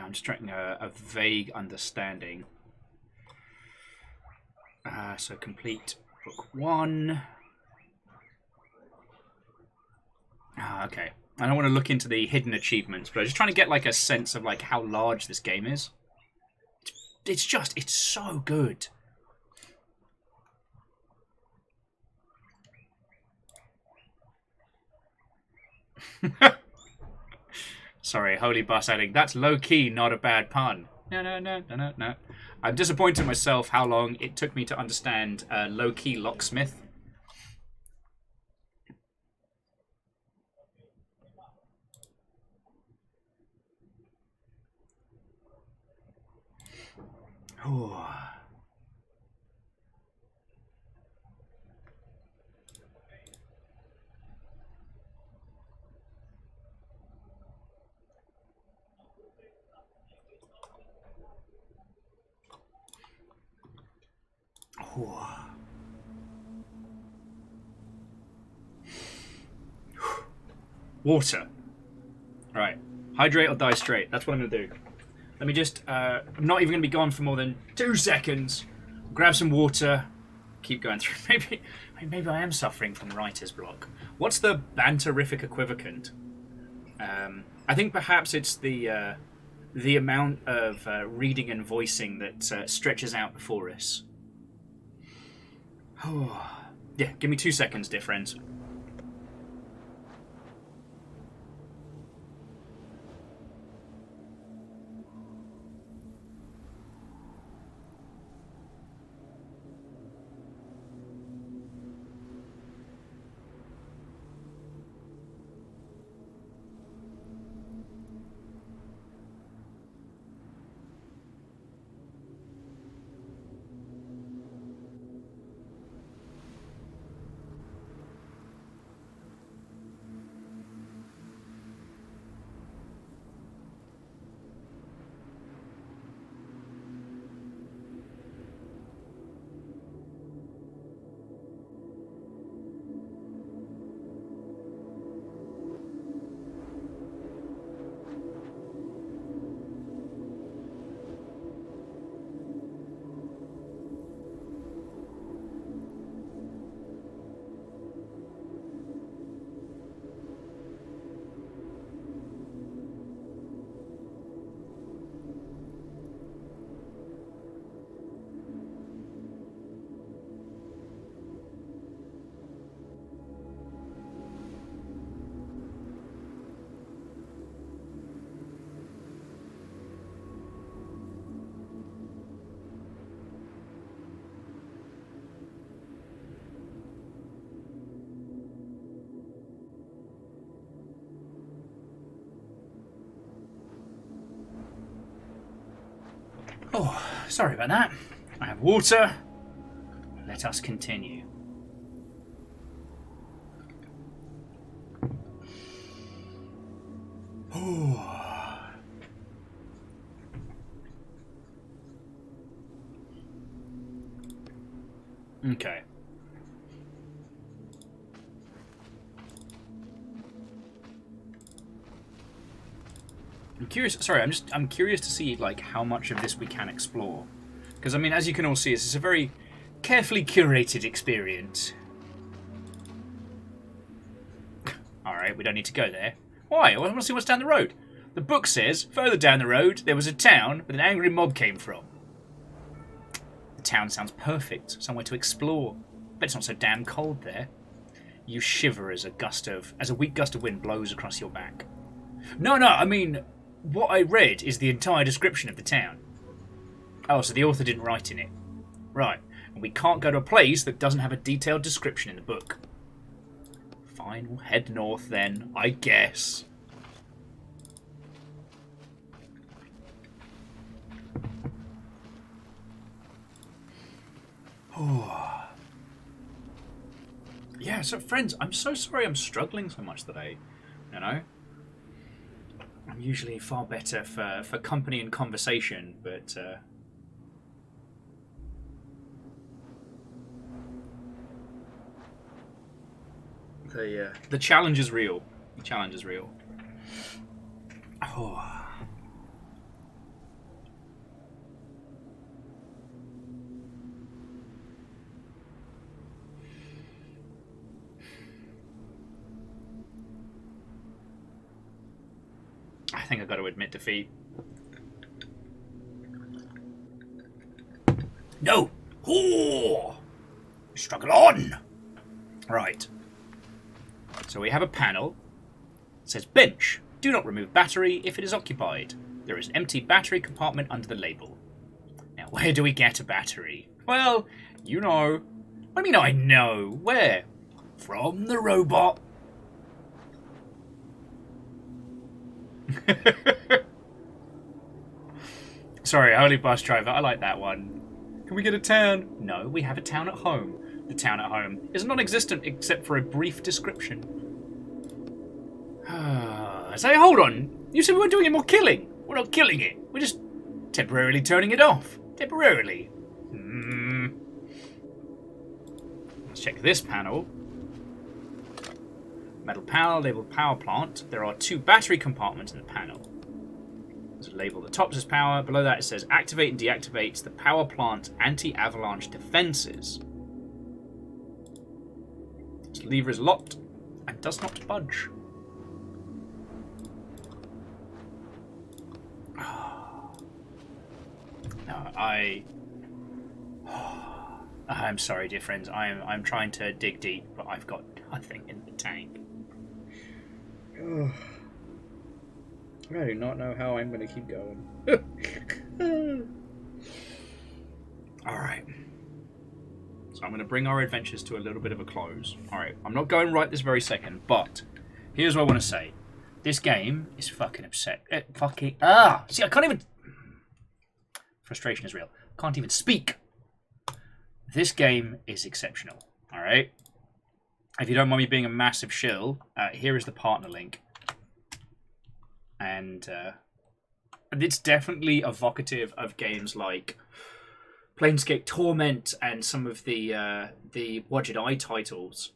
I'm just trying a vague understanding. So complete book 1. Okay. I don't want to look into the hidden achievements, but I'm just trying to get like a sense of like how large this game is. It's so good. Sorry, Holy Bus adding, that's low-key, not a bad pun. No. I'm disappointed in myself how long it took me to understand low-key locksmith. Oh. Water. Right. Hydrate or die straight. That's what I'm going to do. Let me just... I'm not even going to be gone for more than 2 seconds. Grab some water. Keep going through. Maybe I am suffering from writer's block. What's the banterific equivocant? I think perhaps it's the amount of reading and voicing that stretches out before us. Yeah, give me 2 seconds, dear friends. Oh, sorry about that. I have water. Let us continue. Oh. Okay. I'm curious. Sorry, I'm curious to see like how much of this we can explore, because I mean, as you can all see, it's a very carefully curated experience. All right, we don't need to go there. Why? I want to see what's down the road. The book says further down the road there was a town that an angry mob came from. The town sounds perfect, somewhere to explore, but it's not so damn cold there. You shiver as a weak gust of wind blows across your back. No, I mean, what I read is the entire description of the town. Oh, so the author didn't write in it. Right, and we can't go to a place that doesn't have a detailed description in the book. Fine, we'll head north then, I guess. Oh. Yeah, so friends, I'm so sorry I'm struggling so much today, you know? I'm usually far better for company and conversation, but the challenge is real. The challenge is real. Oh. I think I've got to admit defeat. No! Oh! Struggle on! Right. So we have a panel. It says bench. Do not remove battery if it is occupied. There is an empty battery compartment under the label. Now, where do we get a battery? Well, you know. I mean, I know. Where? From the robot. Sorry, Holy Bus Driver, I like that one. Can we get a town? No, we have a town at home. The town at home is non-existent except for a brief description. Say, hold on. You said we weren't doing any more killing. We're not killing it. We're just temporarily turning it off. Temporarily. Let's check this panel. Metal panel labeled power plant. There are 2 battery compartments in the panel. There's a label at the top that says power. Below that it says activate and deactivates the power plant anti-avalanche defenses. This lever is locked and does not budge. No, I'm sorry, dear friends. I'm trying to dig deep, but I've got nothing in the tank. I do not know how I'm going to keep going. Alright. So I'm going to bring our adventures to a little bit of a close. Alright, I'm not going right this very second, but here's what I want to say. This game is fucking upset. See, I can't even... Frustration is real. Can't even speak. This game is exceptional. Alright? If you don't mind me being a massive shill, here is the partner link. And it's definitely evocative of games like Planescape Torment and some of the Wadget Eye titles.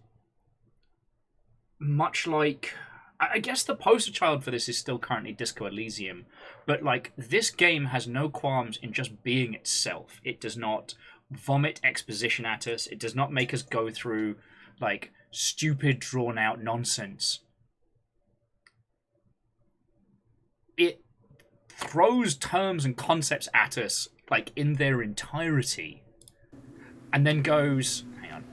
Much like, I guess the poster child for this is still currently Disco Elysium, but like this game has no qualms in just being itself. It does not vomit exposition at us. It does not make us go through like stupid drawn out nonsense. It throws terms and concepts at us like in their entirety and then goes, hang on,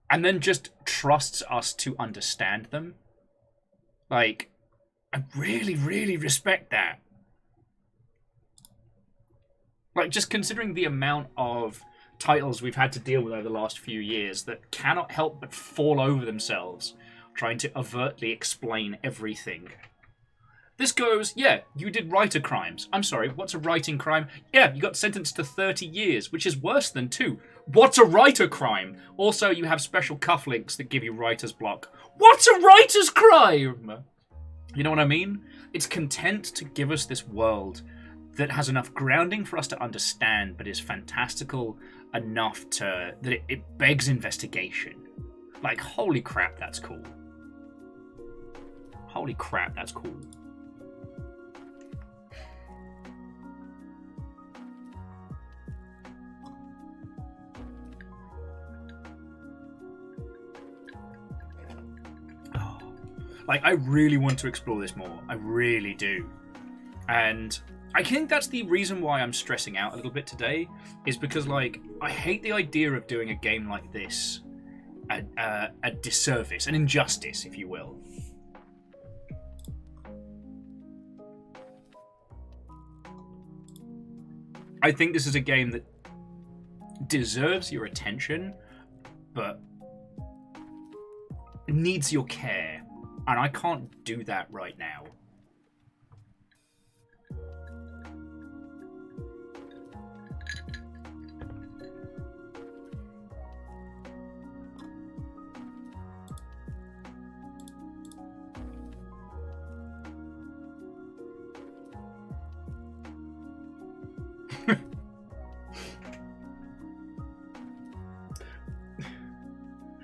and then just trusts us to understand them. Like, I really, really respect that. Like, just considering the amount of titles we've had to deal with over the last few years that cannot help but fall over themselves trying to overtly explain everything. This goes, yeah, you did writer crimes. I'm sorry, what's a writing crime? Yeah, you got sentenced to 30 years, which is worse than 2. What's a writer crime? Also, you have special cufflinks that give you writer's block. What's a writer's crime? You know what I mean? It's content to give us this world that has enough grounding for us to understand, but is fantastical enough to that it begs investigation. Like, holy crap, that's cool. Holy crap, that's cool. Like, I really want to explore this more. I really do. And I think that's the reason why I'm stressing out a little bit today, is because, like, I hate the idea of doing a game like this a disservice, an injustice, if you will. I think this is a game that deserves your attention, but needs your care. And I can't do that right now.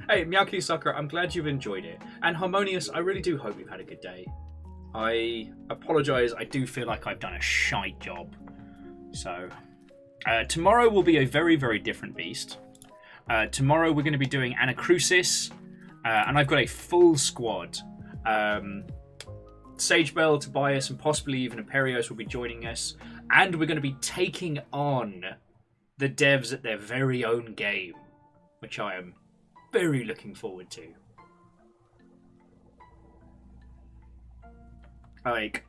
Hey, Meowkey Sucker, I'm glad you've enjoyed it. And Harmonious, I really do hope you've had a good day. I apologise, I do feel like I've done a shite job. So, tomorrow will be a very, very different beast. Tomorrow we're going to be doing Anacrusis, and I've got a full squad. Sagebell, Tobias, and possibly even Imperios will be joining us. And we're going to be taking on the devs at their very own game, which I am very looking forward to. Like,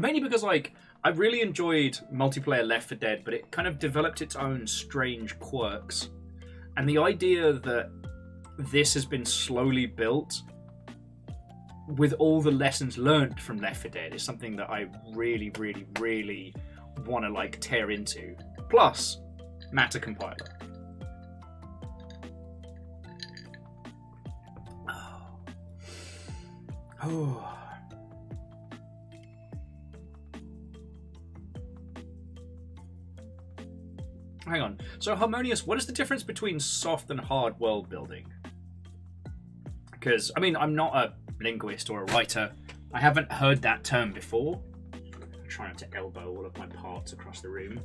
mainly because, like, I really enjoyed multiplayer Left 4 Dead, but it kind of developed its own strange quirks. And the idea that this has been slowly built with all the lessons learned from Left 4 Dead is something that I really, really, really want to, like, tear into. Plus, Matter Compiler. Oh. Hang on. So, Harmonious, what is the difference between soft and hard world building? Because, I mean, I'm not a linguist or a writer. I haven't heard that term before. I'm trying not to elbow all of my parts across the room.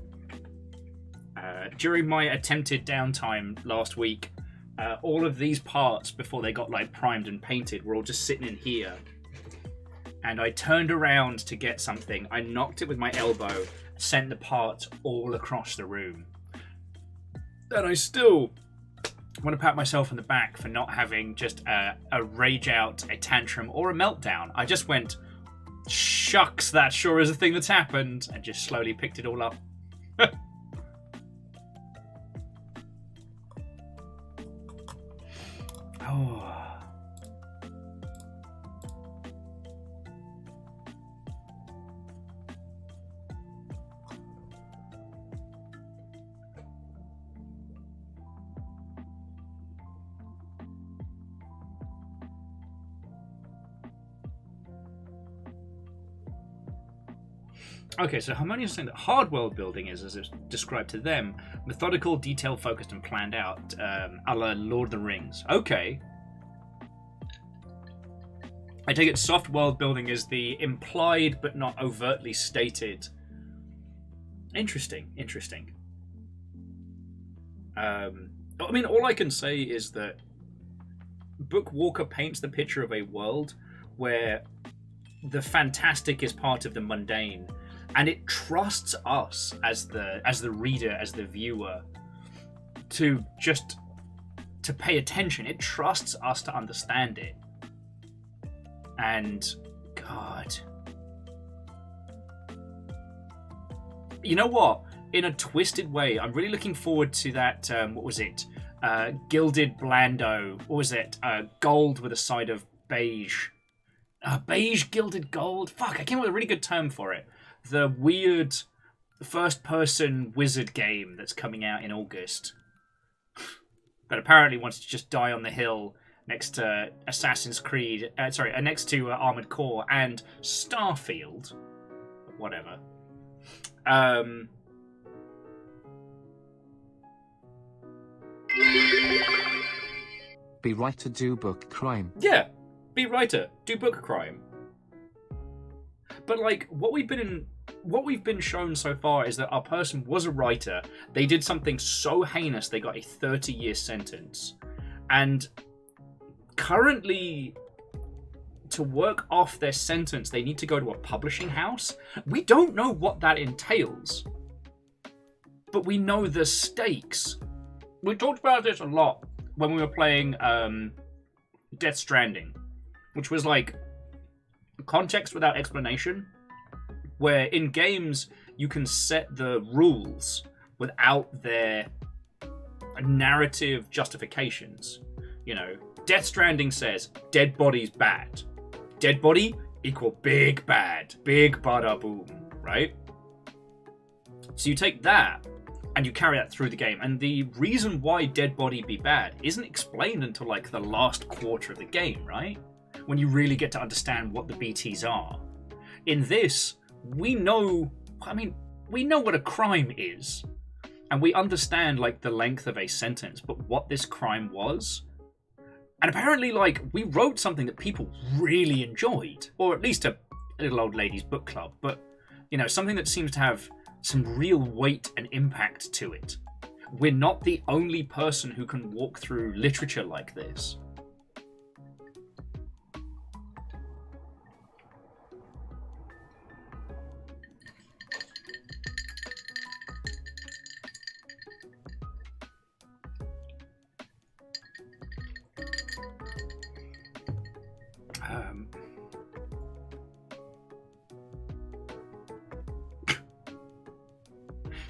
During my attempted downtime last week, all of these parts, before they got like primed and painted, were all just sitting in here. And I turned around to get something. I knocked it with my elbow, sent the parts all across the room. And I still want to pat myself on the back for not having just a rage out, a tantrum, or a meltdown. I just went, shucks, that sure is a thing that's happened, and just slowly picked it all up. Oh. Okay, so Harmonious is saying that hard world building is, as it's described to them, methodical, detail-focused, and planned out, a la Lord of the Rings. Okay. I take it soft world building is the implied but not overtly stated. Interesting, interesting. I mean, all I can say is that Bookwalker paints the picture of a world where the fantastic is part of the mundane, and it trusts us as the reader, as the viewer, to pay attention. It trusts us to understand it. And God, you know what? In a twisted way, I'm really looking forward to that. What was it? Gilded Blando. What was it? Gold with a side of beige. Beige gilded gold. Fuck, I came up with a really good term for it. The weird first-person wizard game that's coming out in August. But apparently wants to just die on the hill next to Assassin's Creed. Next to Armored Core and Starfield. Whatever. Be writer, do book crime. Yeah, be writer, do book crime. But like what we've been shown so far is that our person was a writer. They did something so heinous they got a 30-year sentence, and currently, to work off their sentence, they need to go to a publishing house. We don't know what that entails, but we know the stakes. We talked about this a lot when we were playing Death Stranding, which was like context without explanation, where in games you can set the rules without their narrative justifications. You know, Death Stranding says dead body's bad. Dead body equal big bad. Big bada boom, right? So you take that and you carry that through the game, and the reason why dead body be bad isn't explained until like the last quarter of the game, right? When you really get to understand what the BTs are. In this, we know what a crime is, and we understand like the length of a sentence, but what this crime was. And apparently, like, we wrote something that people really enjoyed, or at least a little old ladies book club, but, you know, something that seems to have some real weight and impact to it. We're not the only person who can walk through literature like this.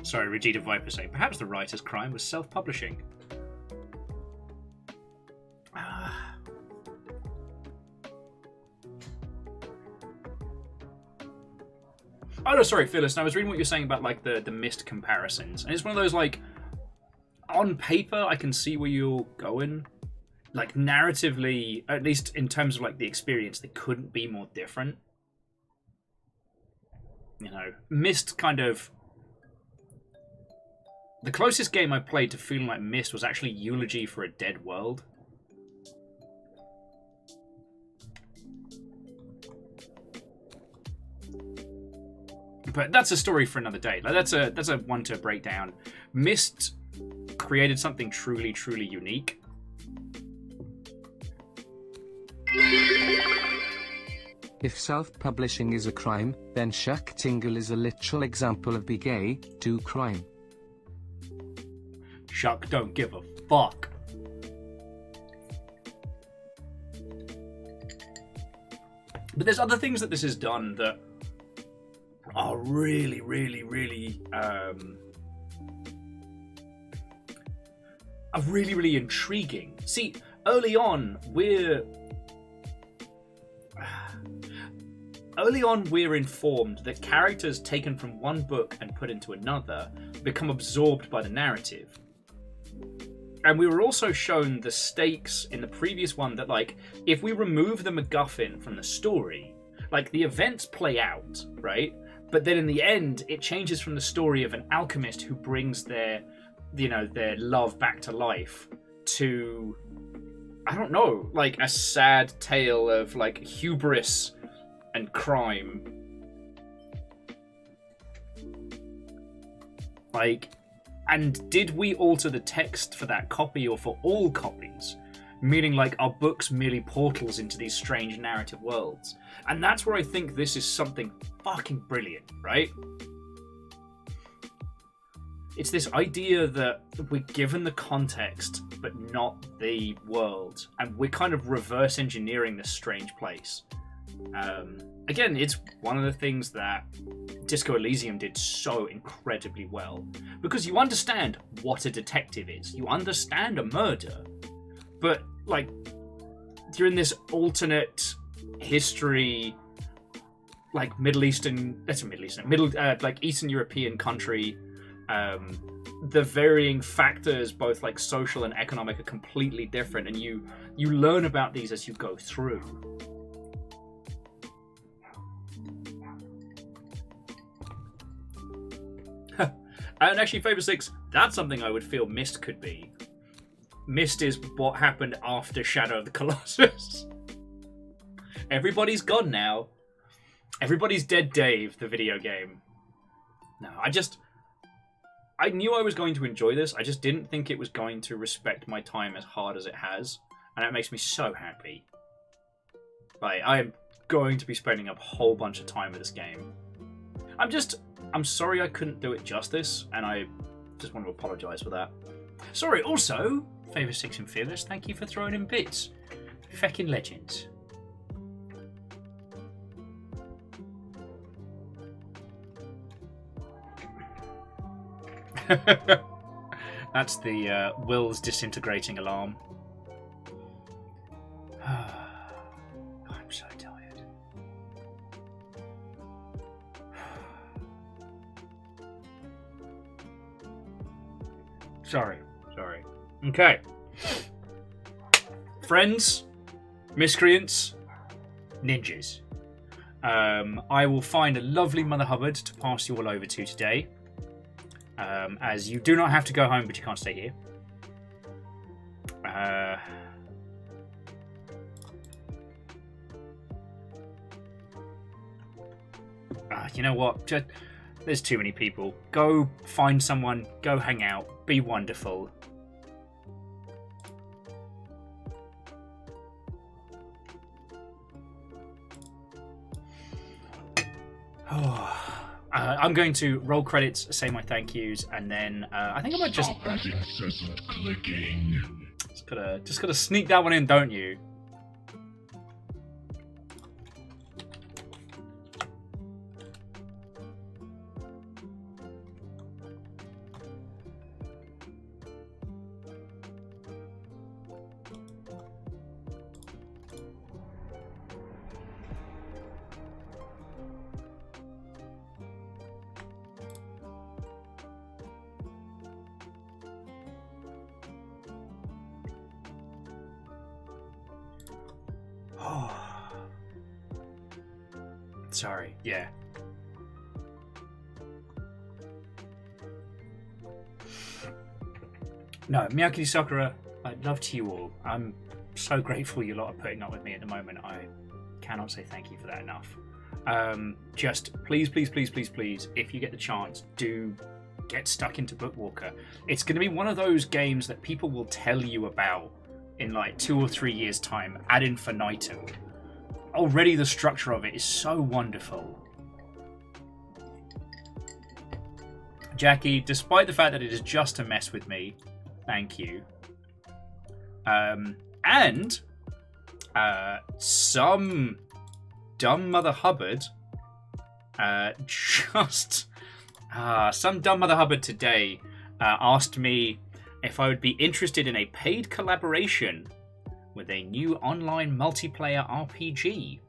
Sorry, Regina Viper saying, perhaps the writer's crime was self-publishing. Oh no, sorry, Phyllis. I was reading what you're saying about like the missed comparisons, and it's one of those like, on paper I can see where you're going. Like narratively, at least in terms of like the experience, they couldn't be more different. You know, Myst kind of. The closest game I played to feeling like Myst was actually Eulogy for a Dead World. But that's a story for another day. Like that's a one to break down. Myst created something truly, truly unique. If self-publishing is a crime, then Shuck Tingle is a literal example of be gay, do crime. Shuck don't give a fuck. But there's other things that this has done that are really, really, really, are really, really intriguing. See, early on, we're informed that characters taken from one book and put into another become absorbed by the narrative. And we were also shown the stakes in the previous one that, like, if we remove the MacGuffin from the story, like, the events play out, right? But then in the end, it changes from the story of an alchemist who brings their love back to life to, I don't know, like a sad tale of, like, hubris and crime. Like, and did we alter the text for that copy or for all copies? Meaning, like, are books merely portals into these strange narrative worlds? And that's where I think this is something fucking brilliant, right? It's this idea that we're given the context, but not the world. And we're kind of reverse engineering this strange place. Again, it's one of the things that Disco Elysium did so incredibly well. Because you understand what a detective is. You understand a murder. But, like, you're in this alternate history, like, Eastern European country. The varying factors, both, like, social and economic, are completely different. And you learn about these as you go through. And actually, Fable 6, that's something I would feel Myst could be. Myst is what happened after Shadow of the Colossus. Everybody's gone now. Everybody's dead Dave, the video game. No, I knew I was going to enjoy this. I just didn't think it was going to respect my time as hard as it has. And that makes me so happy. Like, I am going to be spending a whole bunch of time with this game. I'm sorry I couldn't do it justice, and I just want to apologise for that. Sorry, also, Favour 6 and Fearless, thank you for throwing in bits. Feckin' legends. That's the Will's disintegrating alarm. I'm so tired. Sorry. Okay. Friends, miscreants, ninjas. I will find a lovely Mother Hubbard to pass you all over to today. As you do not have to go home, but you can't stay here. You know what? There's too many people. Go find someone. Go hang out. Be wonderful. I'm going to roll credits, say my thank yous, and then I think I might just. Stop that incessant clicking. Just gotta sneak that one in, don't you? Sorry, yeah. No, Miyaki Sakura, love to you all. I'm so grateful you lot are putting up with me at the moment. I cannot say thank you for that enough. Just please, please, please, please, please, if you get the chance, do get stuck into Bookwalker. It's going to be one of those games that people will tell you about in like 2 or 3 years' time ad infinitum. Already the structure of it is so wonderful. Jackie, despite the fact that it is just a mess with me, thank you. And some dumb Mother Hubbard some dumb Mother Hubbard today asked me if I would be interested in a paid collaboration with a new online multiplayer RPG.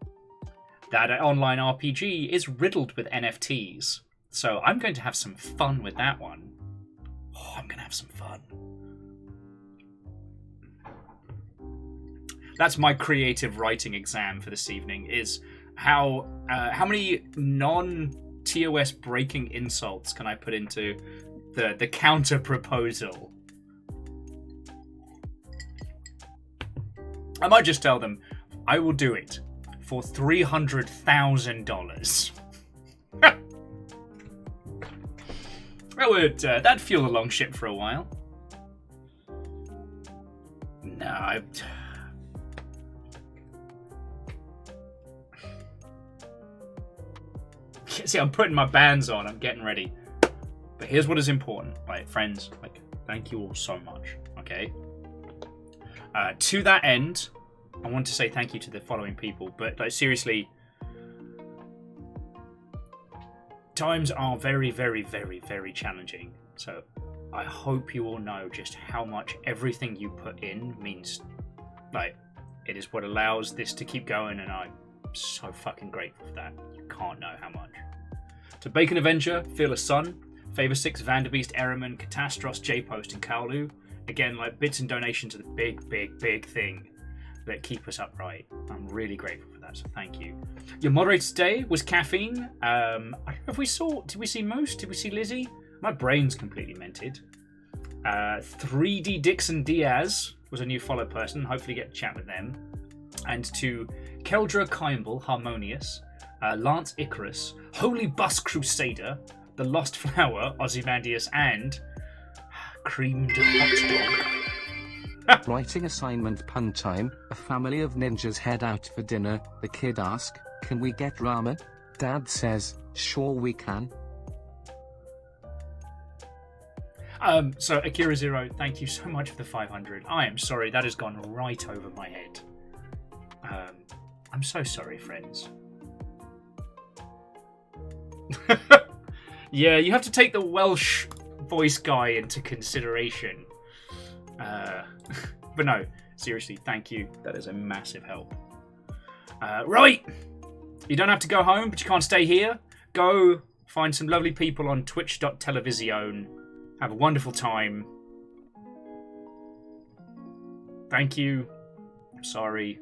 That online RPG is riddled with NFTs, so I'm going to have some fun with that one. Oh, I'm going to have some fun. That's my creative writing exam for this evening, is how many non-TOS breaking insults can I put into the counter proposal? I might just tell them I will do it for $300,000. That'd fuel a long ship for a while. No, see, I'm putting my bands on. I'm getting ready. But here's what is important, right, friends? Like, thank you all so much. Okay. To that end, I want to say thank you to the following people. But like, seriously, times are very, very, very, very challenging. So I hope you all know just how much everything you put in means. Like, it is what allows this to keep going, and I'm so fucking grateful for that. You can't know how much. To Bacon Avenger, Fearless Sun, Favor 6, Vanderbeest, Erriman, Catastros, J-Post, and Kaolu. Again, like, bits and donations are the big, big, big thing that keep us upright. I'm really grateful for that, so thank you. Your moderator today was Caffeine. I don't know if we saw... Did we see Moose? Did we see Lizzie? My brain's completely mented. 3D Dixon Diaz was a new follow person. Hopefully get to chat with them. And to Keldra Kimball, Harmonious, Lance Icarus, Holy Bus Crusader, The Lost Flower, Ozymandias, and Creamed Hot Dog. Writing assignment pun time. A family of ninjas head out for dinner. The kid asks, "Can we get ramen?" Dad says, "Sure we can." So Akira Zero, thank you so much for the 500. I am sorry, that has gone right over my head. I'm so sorry, friends. Yeah, you have to take the Welsh voice guy into consideration. But no, seriously, thank you. That is a massive help. Right! You don't have to go home, but you can't stay here. Go find some lovely people on twitch.television. Have a wonderful time. Thank you. I'm sorry.